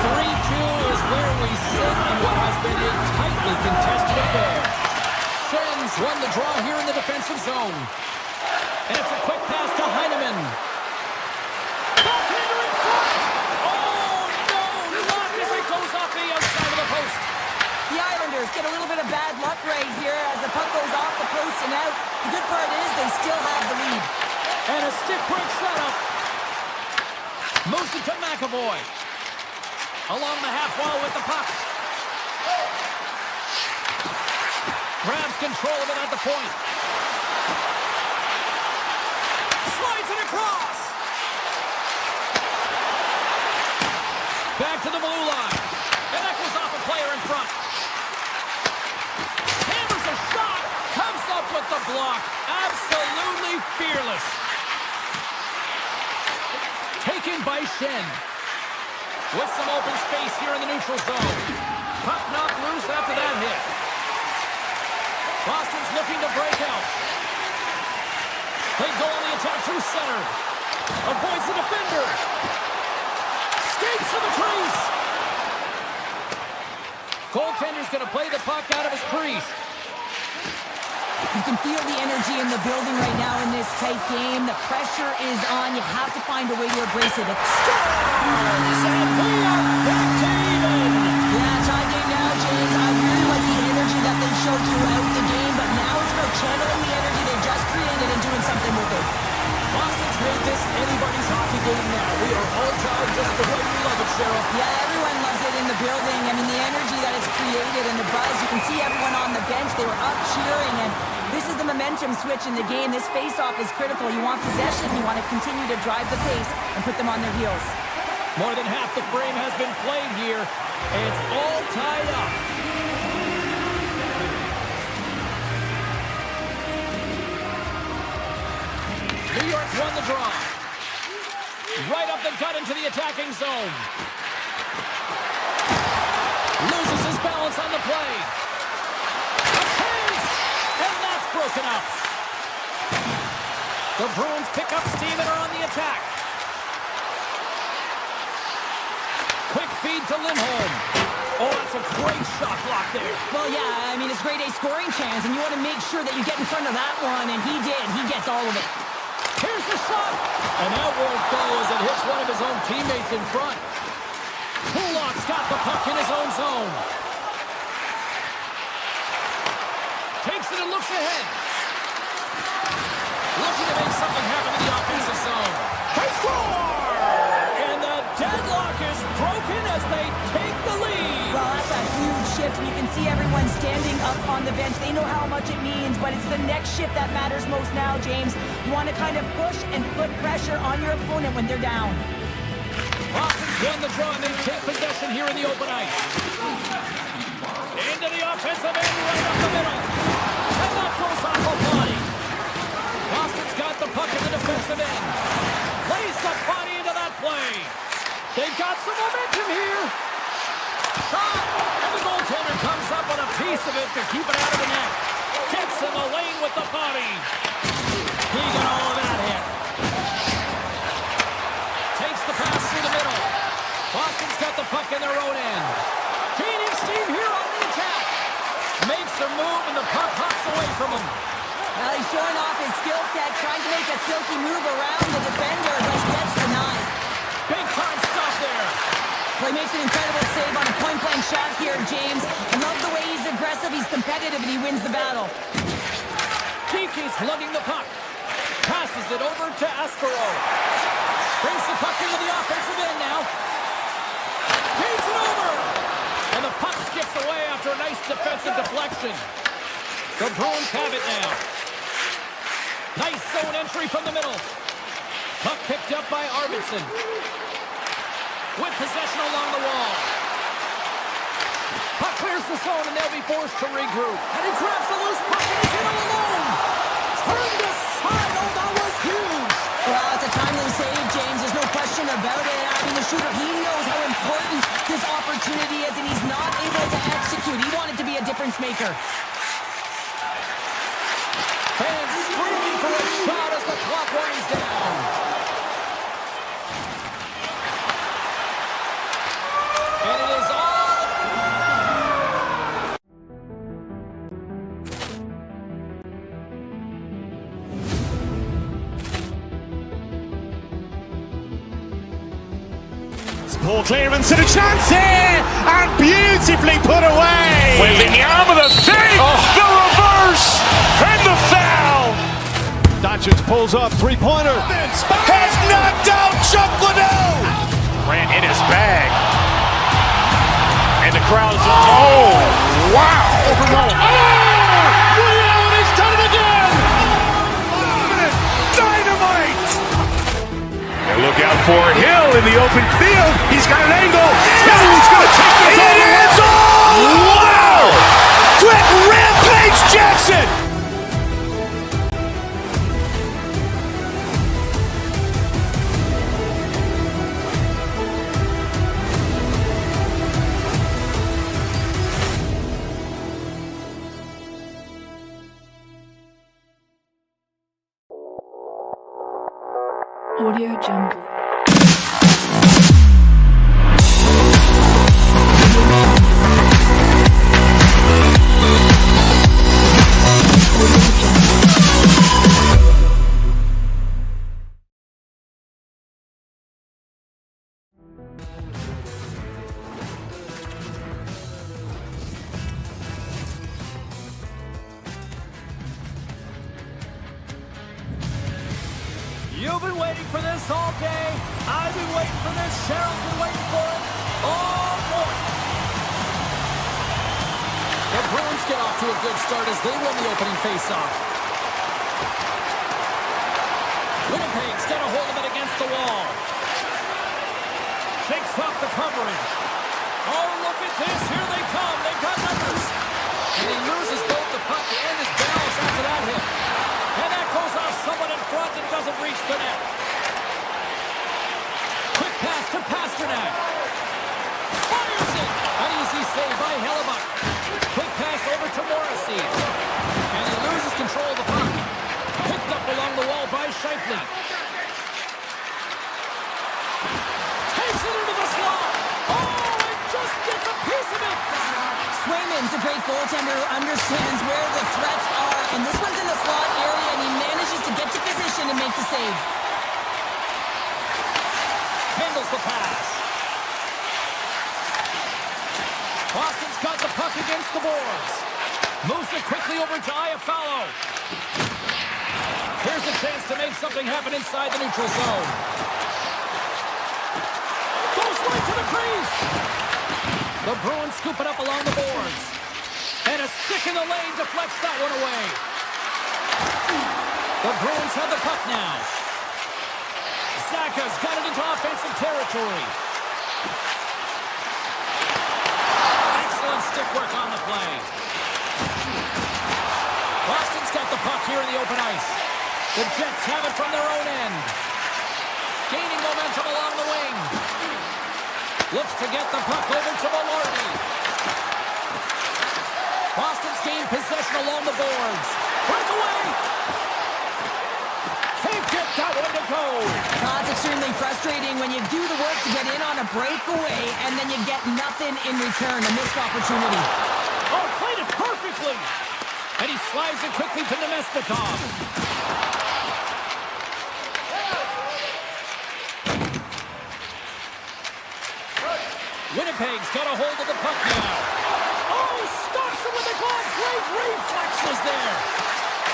3-2 is where we sit in what has been a tightly contested affair. Shen's won the draw here in the defensive zone. And it's a quick pass to Heineman. Backhander in front! Oh, no! Knocked as it goes off the outside of the post. The Islanders get a little bit of bad luck right here as the puck goes off the post and out. The good part is they still have the lead. And a stick break setup. Moves it to McAvoy. Along the half wall with the puck. Grabs control of it at the point. Slides it across. Back to the blue line. And that goes off a player in front. Hammers a shot. Comes up with the block. Absolutely fearless. Taken by Shen. With some open space here in the neutral zone. Puck knocked loose after that hit. Boston's looking to break out. They go on the attack through center. Avoids the defender. Skates to the crease. Goaltender's going to play the puck out of his crease. You can feel the energy in the building right now in this tight game. The pressure is on. You have to find a way to embrace it. Scores! And we are back to even. Yeah, tie game now, James. I really like the energy that they showed throughout the game, but now it's about channeling the energy they just created and doing something with it. Boston's made this anybody's hockey game now. We are all tied just the way we love it, Cheryl. Yeah, everyone loves it in the building. I mean, the energy that it's created and the buzz. You can see everyone on the bench. They were up cheering, and this is the momentum switch in the game. This face-off is critical. You want possession. You want to continue to drive the pace and put them on their heels. More than half the frame has been played here. It's all tied up. New York won the draw. Right up the gut into the attacking zone. Loses his balance on the play. A chase! And that's broken up. The Bruins pick up steam and are on the attack. Quick feed to Lindholm. Oh, that's a great shot block there. Well, yeah, I mean, it's grade A scoring chance, and you want to make sure that you get in front of that one, and he did. He gets all of it. Here's the shot. And that won't go as it hits one of his own teammates in front. Kulak's got the puck in his own zone. Takes it and looks ahead. Looking to make something happen in the offensive zone. They score! And the deadlock is broken as they take the lead. Well, that's a huge shift, and you can see everyone standing up on the bench. They know how much it means, but it's the next shift that matters most now, James. You want to kind of push and put pressure on your opponent when they're down. Boston's won the draw, and they take possession here in the open ice. Into the offensive end, right up the middle. And that goes off a body. Boston's got the puck in the defensive end. Plays the body into that play. They've got some momentum here. Shot, and the goaltender comes up with a piece of it to keep it out of the net. Gets in the lane with the body. He got all of that hit. Takes the pass through the middle. Boston's got the puck in their own end. Gaining steam here on the attack. Makes a move, and the puck hops away from him. Well, he's showing off his skill set, trying to make a silky move around the defender, but he gets denied. Big time stop there. Well, he makes an incredible save on a point-blank shot here, James. I love the way he's aggressive, he's competitive, and he wins the battle. Keeke's lugging the puck. Passes it over to Aspero. Brings the puck into the offensive end now. Feeds it over. And the puck skips away after a nice defensive deflection. The Bruins have it now. Nice zone entry from the middle. Puck picked up by Arvidsson. With possession along the wall. Puck clears the zone and they'll be forced to regroup. And he grabs the loose puck and he's in all alone. Turned aside. Oh, that was huge. Well, it's a timely save, James. There's no question about it. I mean, the shooter, he knows how important this opportunity is, and he's not able to execute. He wanted to be a difference maker. Fans screaming for a shot as the clock winds down. And it is all... Poor clearance and a chance here, and beautifully put away. With the arm of the save, the reverse, and the foul. Doncic pulls up, three-pointer. Has knocked out Chuck Liddell. Ran in his bag. And the crowd's, oh, wow. Well, he's done it again. Dynamite. And look out for Hill in the open field. He's got an angle. Hill's going to take this all the way. Wow! Quick Rampage Jackson. Audio Jungle. You've been waiting for this all day. I've been waiting for this. Cheryl's been waiting for it all morning. The Bruins get off to a good start as they win the opening faceoff. Winnipeg's got a hold of it against the wall. Shakes off the coverage. Oh, look at this. Here they come. They've got numbers. And he loses both the puck and his balance after that hit. And that goes off someone in front and doesn't reach the net. Quick pass to Pasternak. Fires it. An easy save by Hellebuck. Quick pass over to Morrissey. And he loses control of the puck. Picked up along the wall by Scheifele. Takes it into the slot. Oh, and just gets a piece of it. Swayman's a great goaltender who understands where the threats are, and this one's in the slot area, and he manages to get to position and make the save. Handles the pass. Boston's got the puck against the boards. Moves it quickly over to Iafallo. Here's a chance to make something happen inside the neutral zone. Goes right to the crease. The Bruins scoop it up along the boards. And a stick in the lane deflects that one away. The Bruins have the puck now. Zaka's got it into offensive territory. Excellent stick work on the play. Boston's got the puck here in the open ice. The Jets have it from their own end. Gaining momentum along the wing. Looks to get the puck over to Velarde. Boston's gained possession along the boards. Breakaway! Can't get that one to go. It's extremely frustrating when you do the work to get in on a breakaway and then you get nothing in return, a missed opportunity. Oh, played it perfectly! And he slides it quickly to Nemestikov. Winnipeg's got a hold of the puck now. Oh, stops it with the glove. Great reflexes there.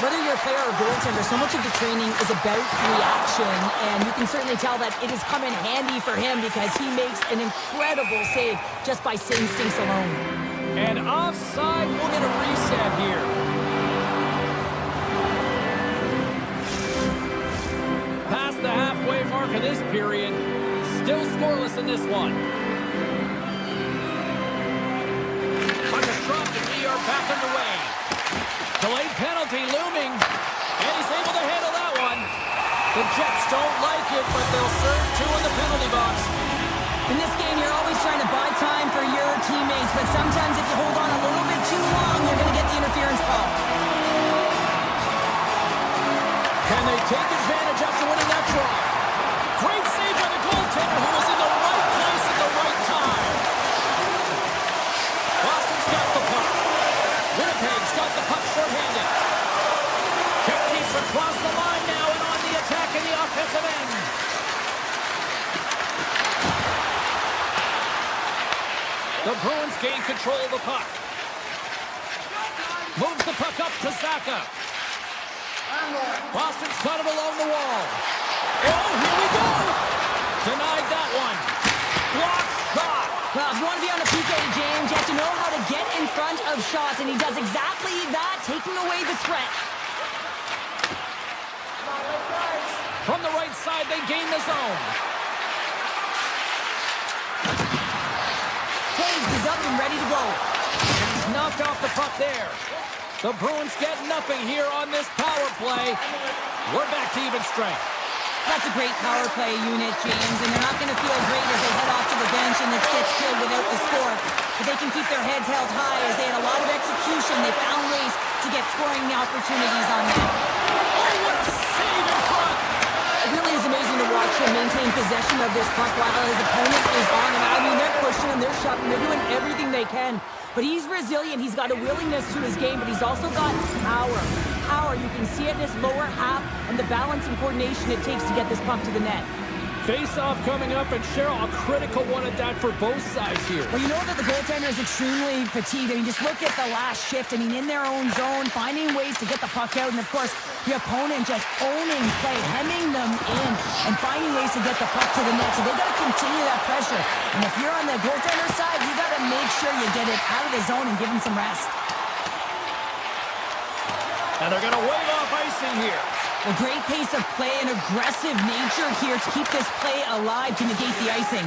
Whether you're a player or goaltender, so much of the training is about reaction, and you can certainly tell that it has come in handy for him because he makes an incredible save just by instincts alone. And offside, we'll get a reset here. Past the halfway mark of this period, still scoreless in this one. Puck is dropped and we are back underway. Delayed penalty looming, and he's able to handle that one. The Jets don't like it, but they'll serve two in the penalty box. In this game, you're always trying to buy time for your teammates, but sometimes if you hold on a little bit too long, you're going to get the interference call. Can they take advantage after winning that draw? Great save by the goaltender who was in the right place at the right time. Boston's got the puck. Winnipeg's got the puck shorthanded. Kick keeps across the line now and on the attack in the offensive end. The Bruins gain control of the puck. Moves the puck up to Zaka. Boston's got it along the wall. Oh, here we go! Denied that one. Block shot. Well, if you want to be on a PK, James, you have to know how to get in front of shots, and he does exactly that, taking away the threat. From the right side, they gain the zone. Taves is up and ready to go. He's knocked off the puck there. The Bruins get nothing here on this power play. We're back to even strength. That's a great power play unit, James, and they're not going to feel great as they head off to the bench and it gets killed without the score. But they can keep their heads held high as they had a lot of execution. They found ways to get scoring opportunities on them. Oh, what a save in front! It really is amazing to watch him maintain possession of this puck while his opponent is on him. I mean, they're pushing him, they're shoving, they're doing everything they can. But he's resilient, he's got a willingness to his game, but he's also got power. Power, you can see it in his lower half and the balance and coordination it takes to get this puck to the net. Face-off coming up, and Cheryl, a critical one at that for both sides here. Well, you know that the goaltender is extremely fatigued. I mean, just look at the last shift. I mean, in their own zone, finding ways to get the puck out. And, of course, the opponent just owning play, hemming them in, and finding ways to get the puck to the net. So they got to continue that pressure. And if you're on the goaltender side, you got to make sure you get it out of the zone and give him some rest. And they're going to wave off icing here. A great pace of play and aggressive nature here to keep this play alive to negate the icing.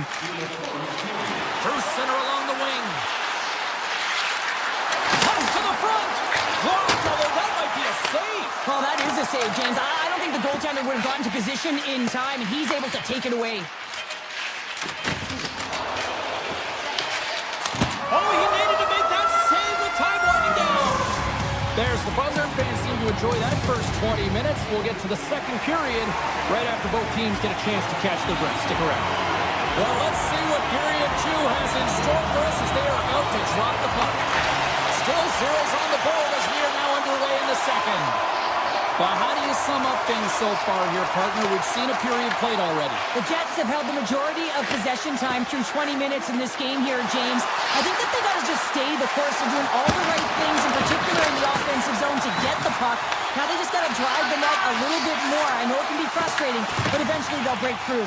Through center along the wing. Comes to the front. Blocked, although that might be a save. Well, that is a save, James. I don't think the goaltender would have gotten to position in time, and he's able to take it away. Oh, he needed to make that save with time winding down. There's the buzzer. Fans seem to enjoy that first 20 minutes. We'll get to the second period right after both teams get a chance to catch their breath. Stick around. Well, let's see what period 2 has in store for us as they are about to drop the puck. Still zeros on the board as we are now underway in the second. Well, how do you sum up things so far here, partner? We've seen a period played already. The Jets have held the majority of possession time through 20 minutes in this game here, James. I think that they got to just stay the course of doing all the right things, in particular in the offensive zone, to get the puck. Now they just got to drive the net a little bit more. I know it can be frustrating, but eventually they'll break through.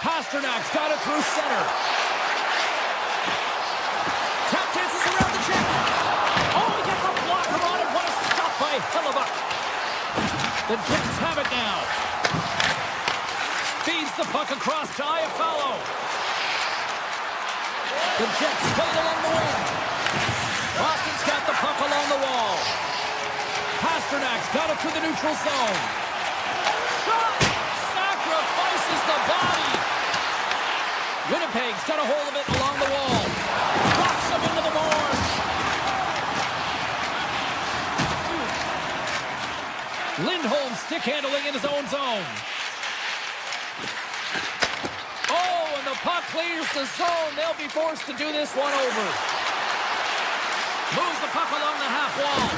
Pasternak's got it through center. Tap dances around the check. Oh, he gets a blocker on it. What a stop by Hellebuck. The Jets have it now. Feeds the puck across to Iafallo. The Jets played along the wing. Boston's got the puck along the wall. Pasternak's got it through the neutral zone. Shot! Sacrifices the body. Winnipeg's got a hold of it along the wall. Knocks him into the boards. Lindholm stick handling in his own zone. Oh, and the puck clears the zone. They'll be forced to do this one over. Moves the puck along the half wall.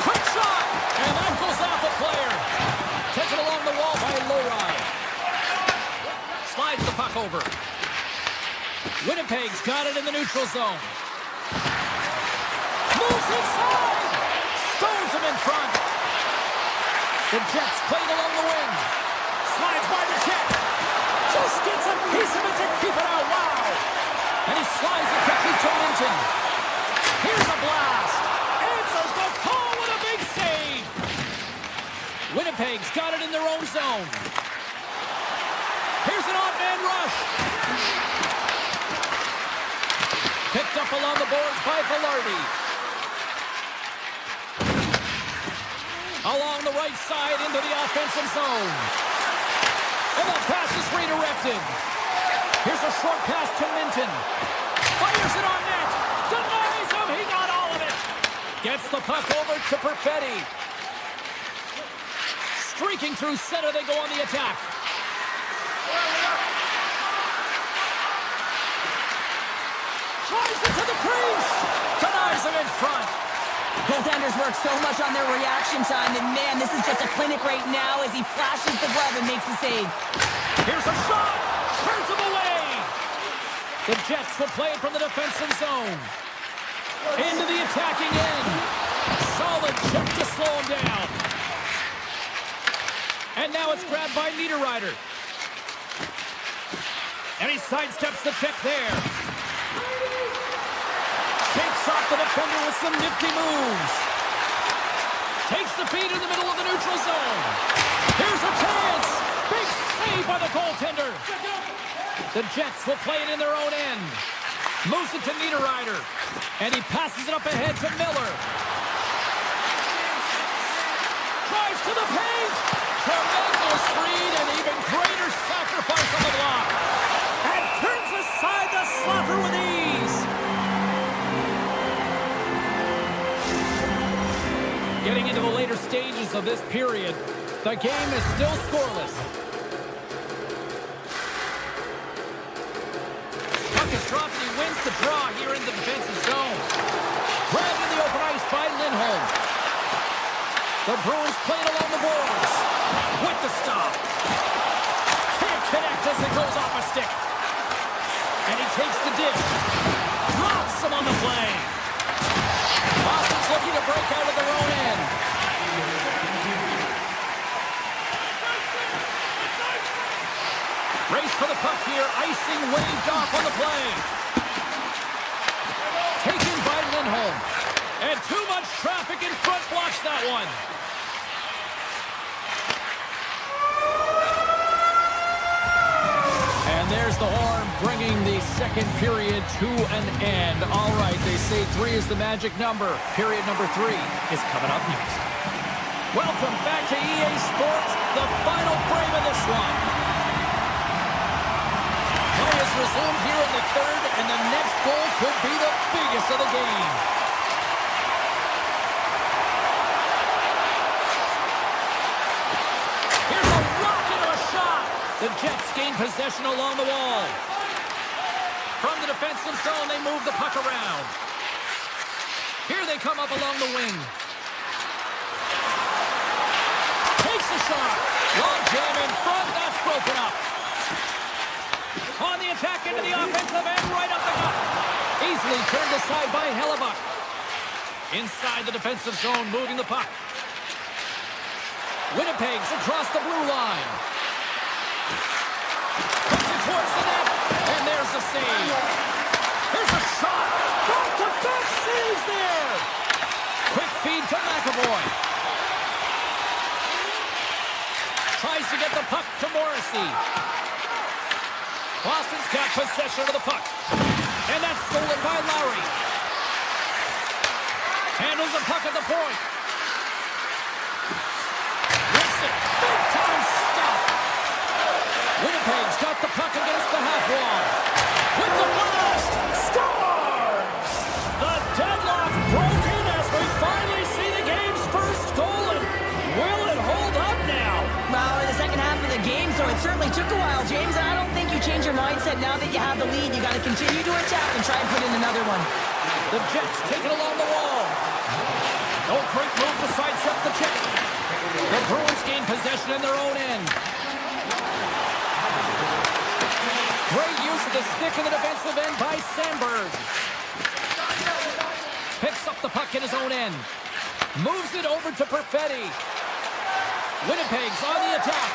Quick shot! And that goes off the player. Taken along the wall by Lowry. Slides the puck over. Winnipeg's got it in the neutral zone. Moves inside! Stones front. The Jets play it along the wing. Slides by the Jet. Just gets a piece of it to keep it out. Wow. And he slides it quickly to Minton. Here's a blast. Answers the call with a big save. Winnipeg's got it in their own zone. Here's an odd man rush. Picked up along the boards by Velarde. Along the right side into the offensive zone. And the pass is redirected. Here's a short pass to Minton. Fires it on net. Denies him. He got all of it. Gets the puck over to Perfetti. Streaking through center, they go on the attack. Tries it to the crease. Denies him in front. Goaltenders work so much on their reaction time, and man, this is just a clinic right now as he flashes the glove and makes the save. Here's a shot. Turns him away. The Jets will play it from the defensive zone. Into the attacking end. Solid check to slow him down. And now it's grabbed by Niederreiter. And he sidesteps the check there. Shakes off the defender with some nifty moves. Takes the feed in the middle of the neutral zone. Here's a chance. Big save by the goaltender. The Jets will play it in their own end. Moves it to Niederreiter. And he passes it up ahead to Miller. Drives to the paint. Tremendous read and even greater sacrifice on the block. And turns aside the slapper with ease. Getting into the later stages of this period, the game is still scoreless. Puck is dropped and he wins the draw here in the defensive zone. Grabbed in the open ice by Lindholm. The Bruins play it along the boards. With the stop. Can't connect as it goes off a stick. And he takes the dish. Drops him on the play. Boston's looking to break out of their own end. Race for the puck here. Icing waved off on the play. Taken by Lindholm. And too much traffic in front blocks that one. And there's the horn bringing the second period to an end. All right, they say 3 is the magic number. Period number 3 is coming up next. Welcome back to EA Sports, the final frame of this one. Play is resumed here in the third, and the next goal could be the biggest of the game. Here's a rocket of a shot. The Jets gain possession along the wall. From the defensive zone, they move the puck around. Here they come up along the wing. Takes a shot. Long jam in front. That's broken up. On the attack into the offensive end, right up the gut. Easily turned aside by Hellebuck. Inside the defensive zone, moving the puck. Winnipeg's across the blue line. Puts it towards the net, and there's the save. Here's a shot. Back-to-back saves there. Quick feed to McAvoy. Tries to get the puck to Morrissey. Boston's got possession of the puck. And that's stolen by Lowry. Handles the puck at the point. Rips it. Big time stop. Winnipeg's got the puck against the half wall. With the blast. Scores! The deadlock broken as we finally see the game's first goal. And will it hold up now? Well, in the second half of the game, so it certainly took a while, James. And I don't think you change your mindset now that you have the lead. You got to continue to attack and try and put in another one. The Jets take it along the wall. No great move to sidestep the check. The Bruins gain possession in their own end. Great use of the stick in the defensive end by Sandberg. Picks up the puck in his own end. Moves it over to Perfetti. Winnipeg's on the attack.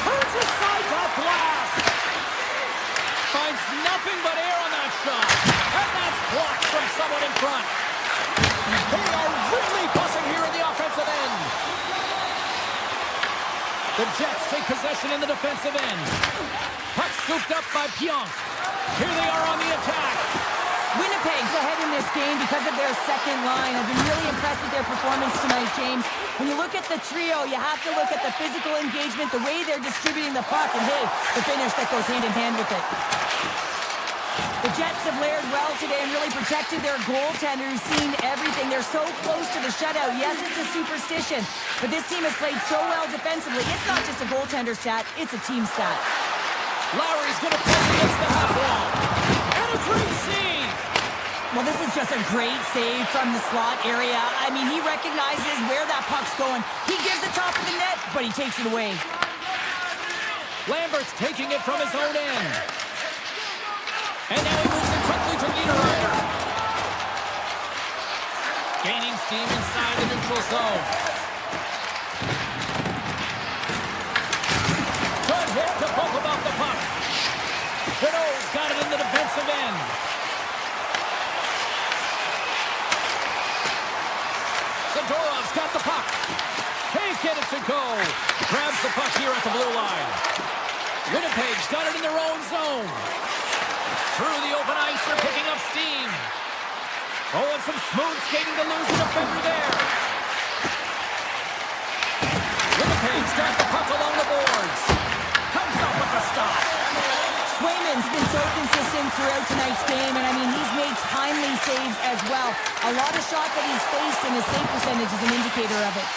Turns aside that blast. Finds nothing but air on that shot. And that's blocked from someone in front. They are really buzzing here in the offensive end. The Jets take possession in the defensive end. Puck scooped up by Pionk. Here they are on the attack. Winnipeg's ahead in this game because of their second line. I've been really impressed with their performance tonight, James. When you look at the trio, you have to look at the physical engagement, the way they're distributing the puck, and hey, the finish that goes hand in hand with it. The Jets have layered well today and really protected their goaltender, who's seen everything. They're so close to the shutout. Yes, it's a superstition, but this team has played so well defensively. It's not just a goaltender stat, it's a team stat. Lowry's going to push against the half wall. And a great save. Well, this is just a great save from the slot area. I mean, he recognizes where that puck's going. He gives the top of the net, but he takes it away. Lambert's taking it from his own end. And now he moves it quickly to Niederreiter. Gaining steam inside the neutral zone. Good hit to poke about the puck. Chateau's got it in the defensive end. Zadorov's got the puck. Can't get it to go. Grabs the puck here at the blue line. Winnipeg's got it in their own zone. Through the open ice, they're picking up steam. Oh, and some smooth skating to lose a defender there. Winnipeg's got the puck along the boards. Comes up with the stop. Swayman's been so consistent throughout tonight's game, and I mean, he's made timely saves as well. A lot of shots that he's faced, and his save percentage is an indicator of it.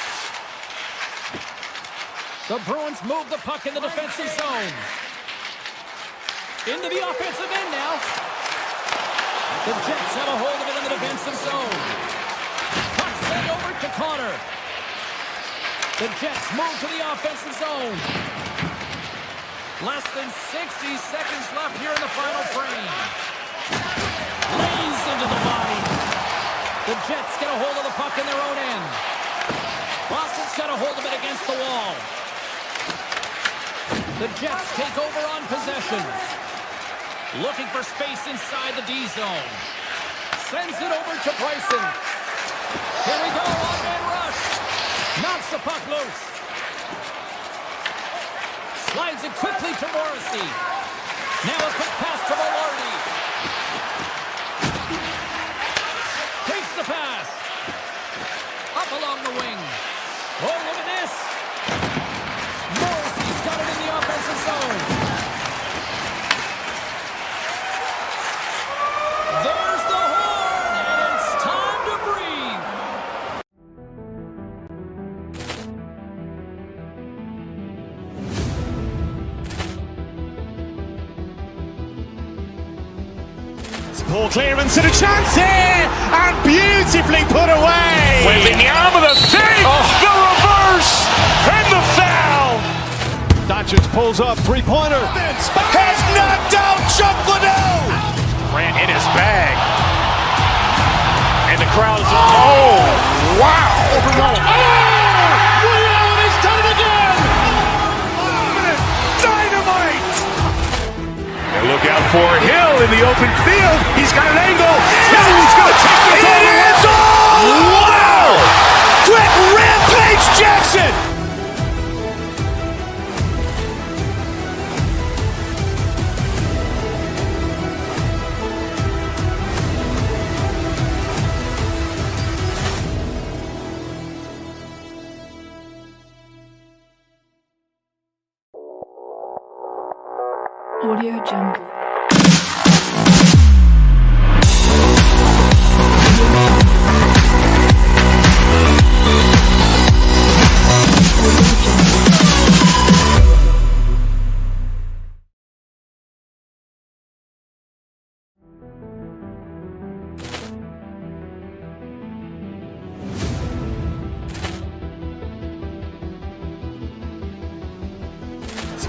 The Bruins move the puck in the defensive zone. Into the offensive end now. The Jets have a hold of it in the defensive zone. Puck sent over to Connor. The Jets move to the offensive zone. Less than 60 seconds left here in the final frame. Lays into the body. The Jets get a hold of the puck in their own end. Boston's got a hold of it against the wall. The Jets take over on possession. Looking for space inside the D zone. Sends it over to Bryson. Here we go, one-man rush. Knocks the puck loose. Slides it quickly to Morrissey. Now a quick pass to Velarde. Takes the pass. Up along the wing. Oh, look at this. Morrissey's got it in the offensive zone. There's the horn, and it's time to breathe. Ball clearance and a chance here, and beautifully put away. Wembanyama the save, the reverse, and the foul. Doncic pulls up, three-pointer. Has knocked out Chuck Liddell. Ran in his bag. And the crowd is, oh, wow. Willie Allen has done it again. Dynamite. And look out for Hill in the open field. He's got an angle. He's going to take this over the end zone. Wow. Quick Rampage Jackson. Audio Jungle.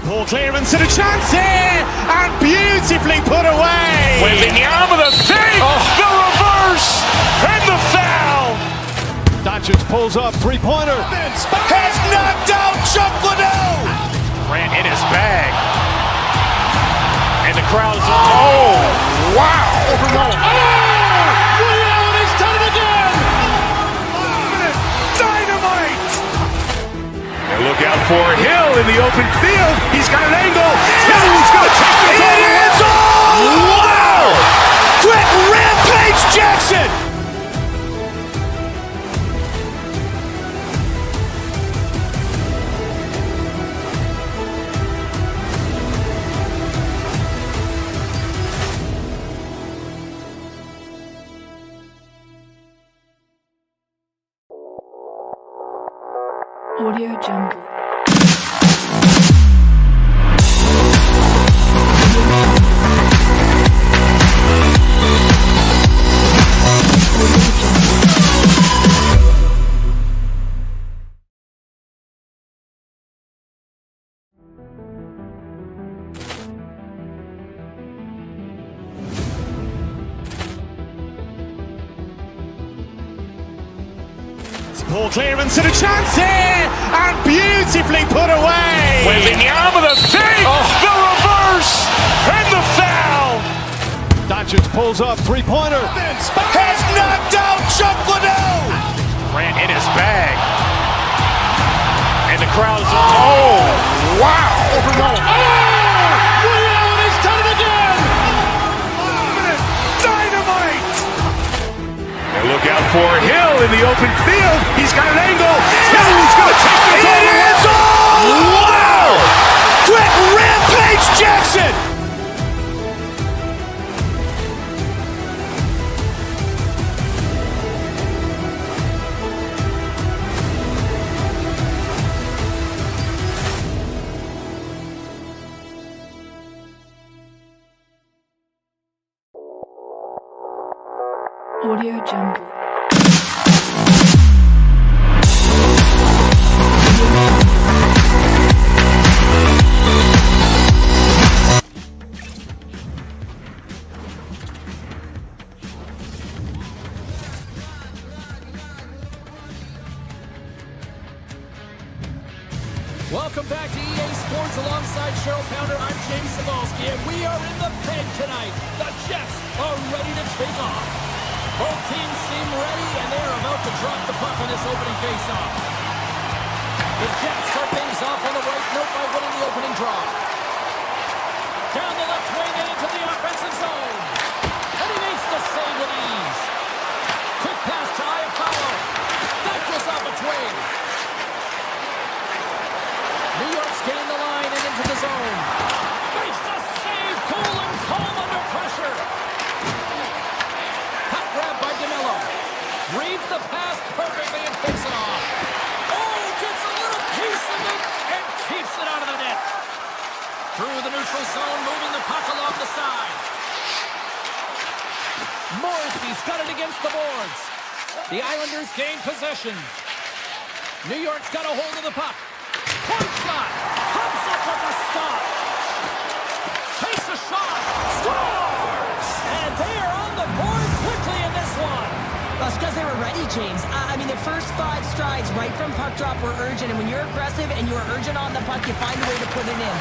Ball clearance and a chance here, and beautifully put away. Wembanyama the save, the reverse, and the foul. Doncic pulls up, three-pointer. Has knocked out Chuck Liddell. Grant in his bag. And the crowd is, oh, wow. Ray Allen has done it again. Dynamite. And look out for Hill in the open field. He's got an angle. Hill's going to take this all the way. Wow. Quick Rampage Jackson. Audio Jungle. Ball clearance and a chance here, and beautifully put away. With the arm of the fake, the reverse, and the foul. Doncic pulls up, three-pointer. Has knocked out Chuck Liddell. Grant in his bag. And the crowd is, oh, wow. Ray Allen has done it again. Dynamite. And look out for Hill in the open field. He's got an angle. Hill's going to take this all the way. Wow. Quick Rampage Jackson. Audio Jungle. Welcome back to EA Sports alongside Cheryl Pounder. I'm James Cebulski, and we are in the pen tonight. The Jets are ready to take off. Both teams seem ready, and they're about to drop the puck on this opening faceoff. The Jets start things off on the right note by winning the opening draw. Down the left wing and into the offensive zone. And he makes the save with ease. Quick pass to Iafallo. That goes off a twig. New York's getting the line and into the zone. Makes the save, cool and calm under pressure. Hot grab by DeMello. Reads the pass perfectly and picks it off. Oh, gets a little piece of it and keeps it out of the net. Through the neutral zone, moving the puck along the side. Morrissey's got it against the boards. The Islanders gain possession. New York's got a hold of the puck. Point shot. Comes up with a stop. Takes a shot. Scores! And they are on the board quickly in this one. That's because they were ready, James. I mean, the first 5 strides right from puck drop were urgent, and when you're aggressive and you're urgent on the puck, you find a way to put it in.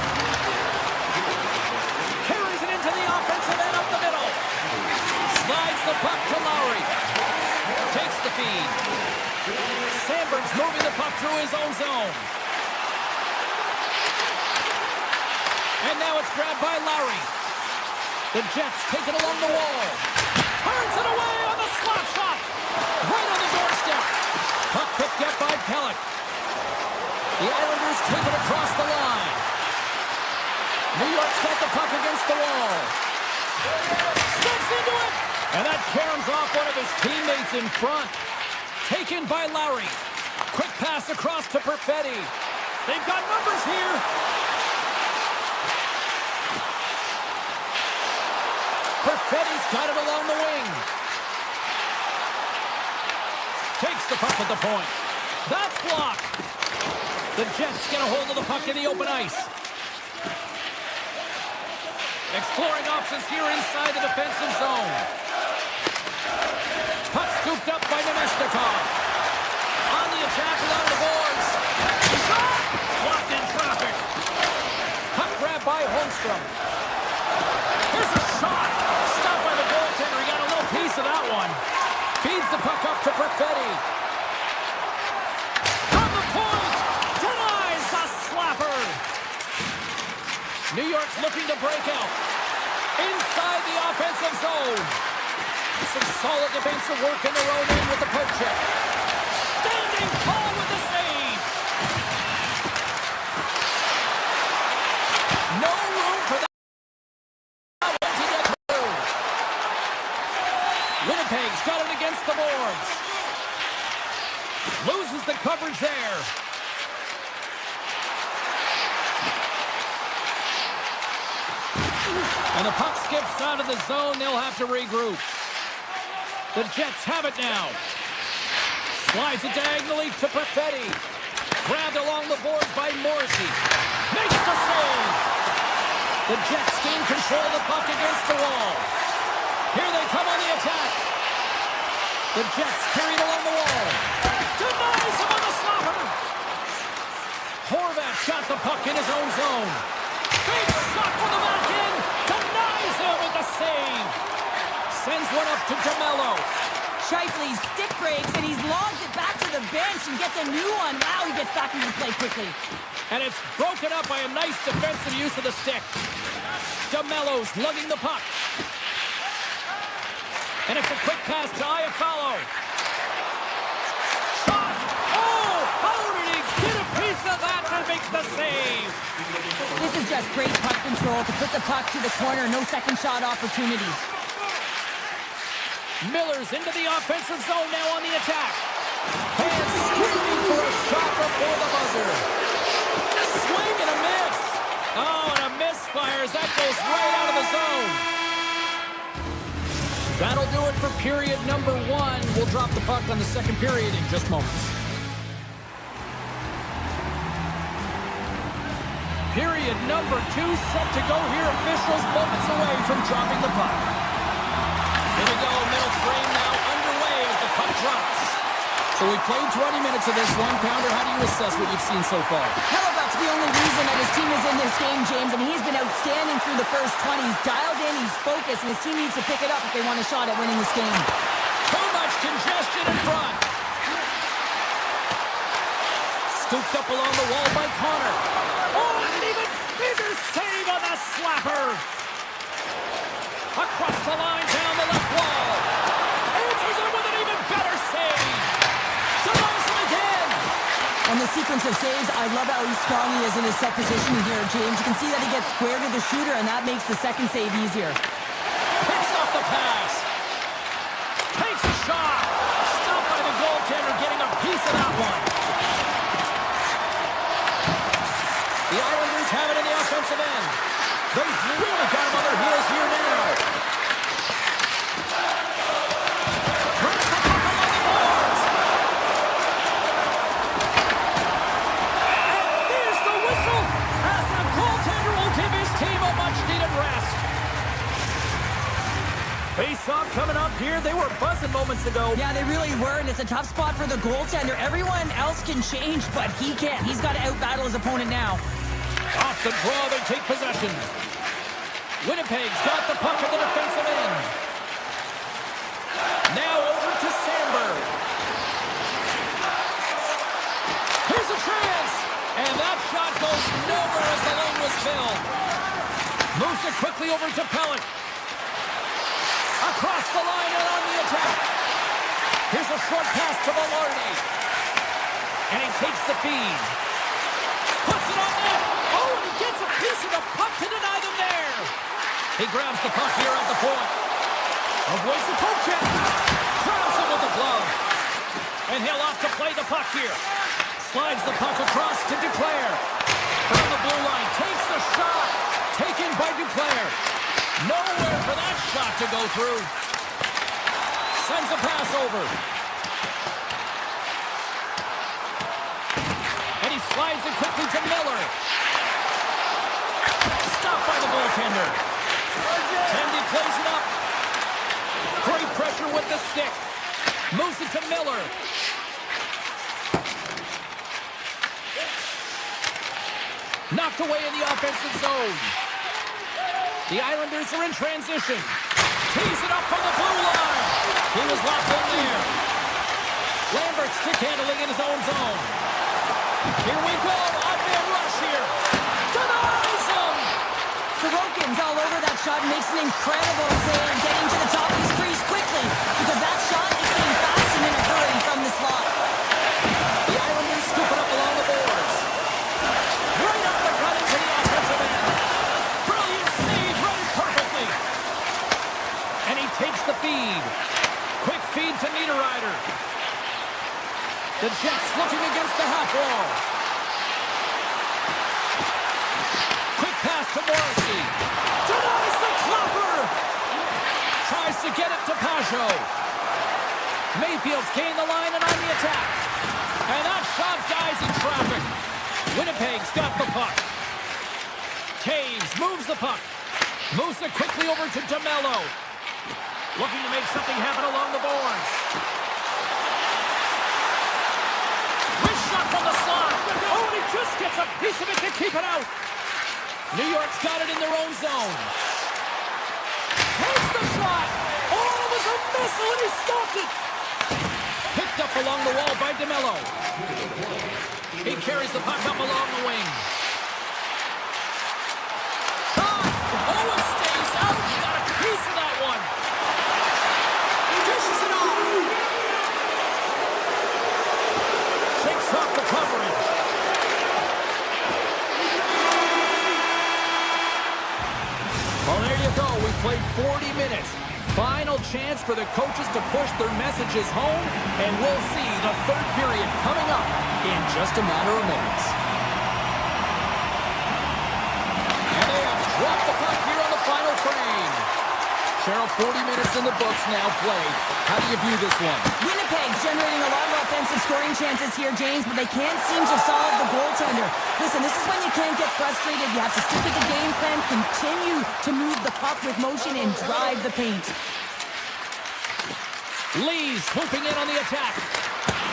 Carries it into the offensive end up the middle. Slides the puck to Lowry. Takes the feed. Sandberg's moving the puck through his own zone. And now it's grabbed by Lowry. The Jets take it along the wall. Turns it away on the slap shot. Right on the doorstep. Puck picked up by Pellick. The Islanders take it across the line. New York's got the puck against the wall. Steps into it. And that caroms off one of his teammates in front. Taken by Lowry. Quick pass across to Perfetti. They've got numbers here. Perfetti's got it along the wing. Takes the puck at the point. That's blocked. The Jets get a hold of the puck in the open ice. Exploring options here inside the defensive zone. Puck scooped up by Nemestikov. the attack without the boards. Shot! Blocked in traffic. Puck grab by Holmstrom. Here's a shot. Stopped by the goaltender. He got a little piece of that one. Feeds the puck up to Perfetti. From the point. Denies the slapper. New York's looking to break out. Inside the offensive zone. Some solid defensive work in their own end with the poke check. Standing tall with the save. No room for that one to get through. Winnipeg's got it against the boards. Loses the coverage there. And the puck skips out of the zone. They'll have to regroup. The Jets have it now. Slides it diagonally to Perfetti. Grabbed along the boards by Morrissey. Makes the save. The Jets gain control of the puck against the wall. Here they come on the attack. The Jets carried along the wall. Denies him on the slapper. Horvat's got the puck in his own zone. Big shot from the back end. Denies him with the save. Sends one up to DeMello. Shifley stick breaks, and he's logged it back to the bench and gets a new one. Wow, he gets back into play quickly. And it's broken up by a nice defensive use of the stick. DeMello's lugging the puck. And it's a quick pass to Iafallo. Shot! Oh! How did he get a piece of that to make the save? This is just great puck control to put the puck to the corner. No second shot opportunity. Miller's into the offensive zone now on the attack. Fans screaming for a shot before the buzzer. Swing and a miss. Oh, and a misfire as that goes right out of the zone. That'll do it for period number 1. We'll drop the puck on the second period in just moments. Period number 2 set to go here. Officials moments away from dropping the puck. Here we go, middle frame now underway as the puck drops. So we played 20 minutes of this one. Pounder, how do you assess what you've seen so far? Hellebuck's the only reason that his team is in this game, James. I mean, he's been outstanding through the first 20. He's dialed in, he's focused, and his team needs to pick it up if they want a shot at winning this game. Too much congestion in front. Scooped up along the wall by Connor. Oh, and an even bigger save on the slapper. Across the line, down the left wall. Answers it with an even better save. Denies him again. And the sequence of saves, I love how strong he is in his set position here, James. You can see that he gets square to the shooter, and that makes the second save easier. Picks off the pass. Takes a shot. Stopped by the goaltender, getting a piece of that one. The Islanders have it in the offensive end. They've really got him on their heels here now. Brings the puck along the boards. And there's the whistle as the goaltender will give his team a much-needed rest. Face-off coming up here. They were buzzing moments ago. Yeah, they really were, and it's a tough spot for the goaltender. Everyone else can change, but he can't. He's got to out-battle his opponent now. Off the draw, they take possession. Winnipeg's got the puck at the defensive end. Now over to Sandberg. Here's a chance. And that shot goes nowhere as the lane was filled. Moves it quickly over to Pellick. Across the line and on the attack. Here's a short pass to Velarde. And he takes the feed. Puts it on net. Oh, and he gets a piece of the puck to deny them there. He grabs the puck here at the point. Avoids the poke check. Grabs him with the glove. And he'll opt to play the puck here. Slides the puck across to Duclair. From the blue line. Takes the shot. Taken by Duclair. Nowhere for that shot to go through. Sends a pass over. And he slides it quickly to Miller. Stopped by the goaltender. Tandy plays it up. Great pressure with the stick. Moves it to Miller. Knocked away in the offensive zone. The Islanders are in transition. Tees it up from the blue line. He was locked in there. Lambert stick handling in his own zone. Here we go. Up-man rush here. Denies him. Sorokin's all over that shot and makes an incredible save, getting to the top of his crease quickly because that shot is being fastened in a hurry from the slot. The Islanders scoop it up along the boards. Right up the gut into the offensive end. Brilliant save, running perfectly. And he takes the feed. Quick feed to Niederreiter. The Jets looking against the half wall. Quick pass to Morrissey. Denies the clapper. Tries to get it to Pajot. Mayfield's gained the line and on the attack. And that shot dies in traffic. Winnipeg's got the puck. Taves moves the puck. Moves it quickly over to DeMello. Looking to make something happen along the boards. Wrist shot from the slot. Oh, and he just gets a piece of it to keep it out. New York's got it in their own zone. Takes the shot. Oh, it was a missile and he stopped it. Picked up along the wall by DeMello. He carries the puck up along the wing. Shot! Oh, it stays out. He got a piece of that one. He dishes it off. Shakes off the coverage. Well, there you go. We played 40 minutes. Final chance for the coaches to push their messages home, and we'll see the third period coming up in just a matter of moments. And they have dropped the puck here on the final frame. Cheryl, 40 minutes in the books now played. How do you view this one? Winnipeg's generating a lot of offensive scoring chances here, James, but they can't seem to solve the goaltender. Listen, this is when you can't get frustrated. You have to stick with the game plan, continue to move the puck with motion, and drive the paint. Lee's swooping in on the attack.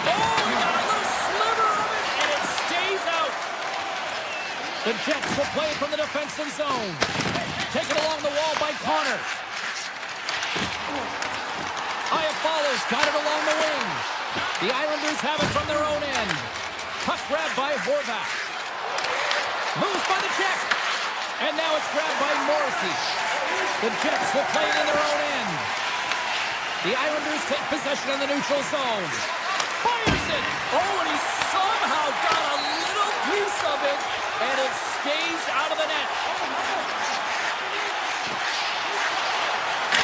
Oh, he got a little sliver of it, and it stays out. The Jets will play it from the defensive zone. Taken along the wall by Connor. Iafallo's got it along the wing. The Islanders have it from their own end. Puck grabbed by Horvath. Moves by the Czech. And now it's grabbed by Morrissey. The Jets will play it in their own end. The Islanders take possession in the neutral zone. Fires it. Oh, and he somehow got a little piece of it, and it stays out of the net.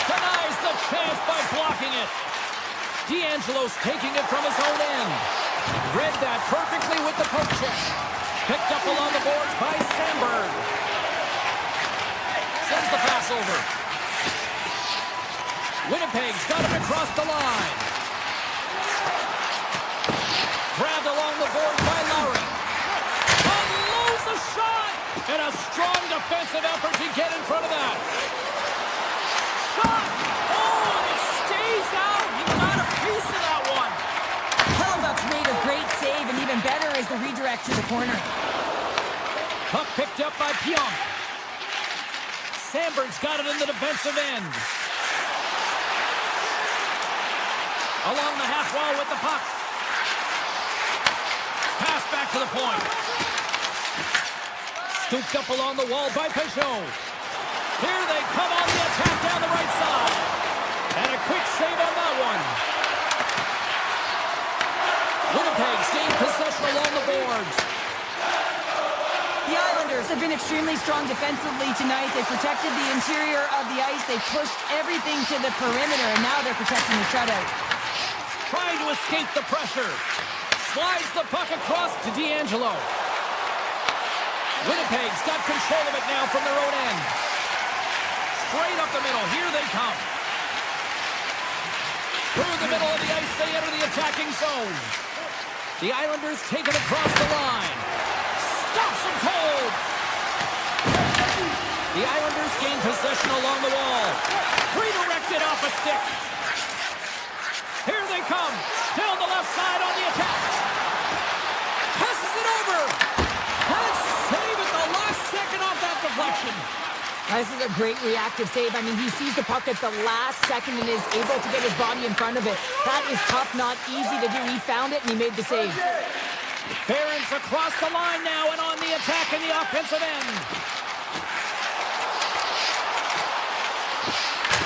Denies the chance by blocking it. D'Angelo's taking it from his own end. Read that perfectly with the poke check. Picked up along the boards by Sandberg. Sends the pass over. Winnipeg's got it across the line. Grabbed along the board by Lowry. Unloads the shot! And a strong defensive effort to get in front of that. Shot! Oh, and it stays out! He got a piece of that one. Hellbuck's made a great save, and even better is the redirect to the corner. Puck picked up by Pionk. Sandberg's got it in the defensive end. Along the half wall with the puck. Pass back to the point. Scooped up along the wall by Peugeot. Here they come on the attack down the right side. And a quick save on that one. Winnipeg's gained possession along the boards. The Islanders have been extremely strong defensively tonight. They protected the interior of the ice. They pushed everything to the perimeter, and now they're protecting the shutout. Trying to escape the pressure. Slides the puck across to D'Angelo. Winnipeg's got control of it now from their own end. Straight up the middle. Here they come. Through the middle of the ice, they enter the attacking zone. The Islanders take it across the line. Stops them cold. The Islanders gain possession along the wall. Redirected off a stick. Here they come. Down the left side on the attack. Passes it over. And save at the action. This is a great reactive save. I mean, he sees the puck at the last second and is able to get his body in front of it. That is tough, not easy to do. He found it and he made the save. Barons across the line now and on the attack in the offensive end.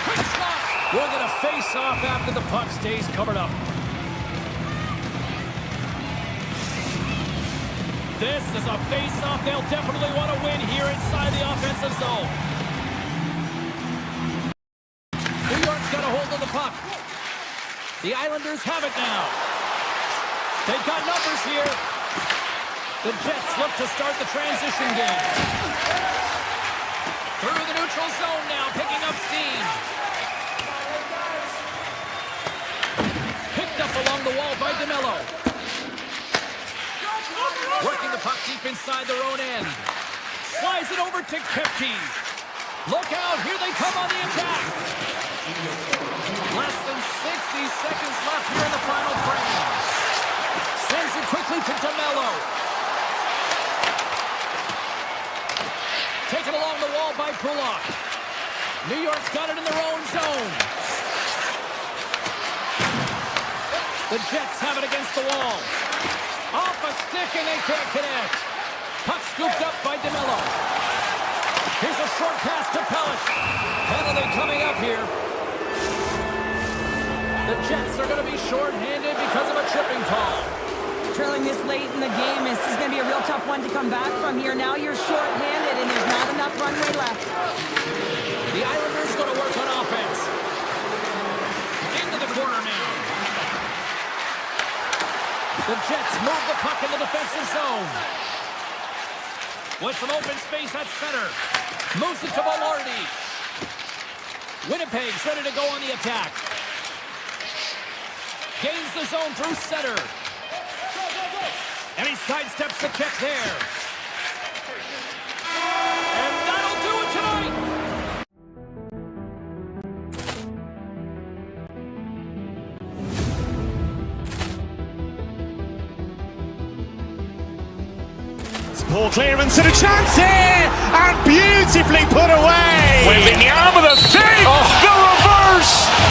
Quick shot. We're going to face off after the puck stays covered up. This is a face-off they'll definitely want to win here inside the offensive zone. New York's got a hold of the puck. The Islanders have it now. They've got numbers here. The Jets look to start the transition game. Through the neutral zone now, picking up steam. Picked up along the wall by DeMello. Working the puck deep inside their own end. Slides it over to Kepke. Look out, here they come on the attack. Less than 60 seconds left here in the final frame. Sends it quickly to DeMello. Taken along the wall by Pullock. New York's got it in their own zone. The Jets have it against the wall. Off a stick and they can't connect. Puck scooped up by DeMello. Here's a short pass to Pellet. Penalty coming up here. The Jets are going to be short-handed because of a tripping call. Trailing this late in the game, this is going to be a real tough one to come back from here. Now you're short-handed and there's not enough runway left. The Islanders going to work on offense. Into the corner now. The Jets move the puck in the defensive zone. With some open space at center. Moves it to Velarde. Winnipeg's ready to go on the attack. Gains the zone through center. And he sidesteps the check there. And that'll do it tonight. Poor clearance and a chance here, and beautifully put away.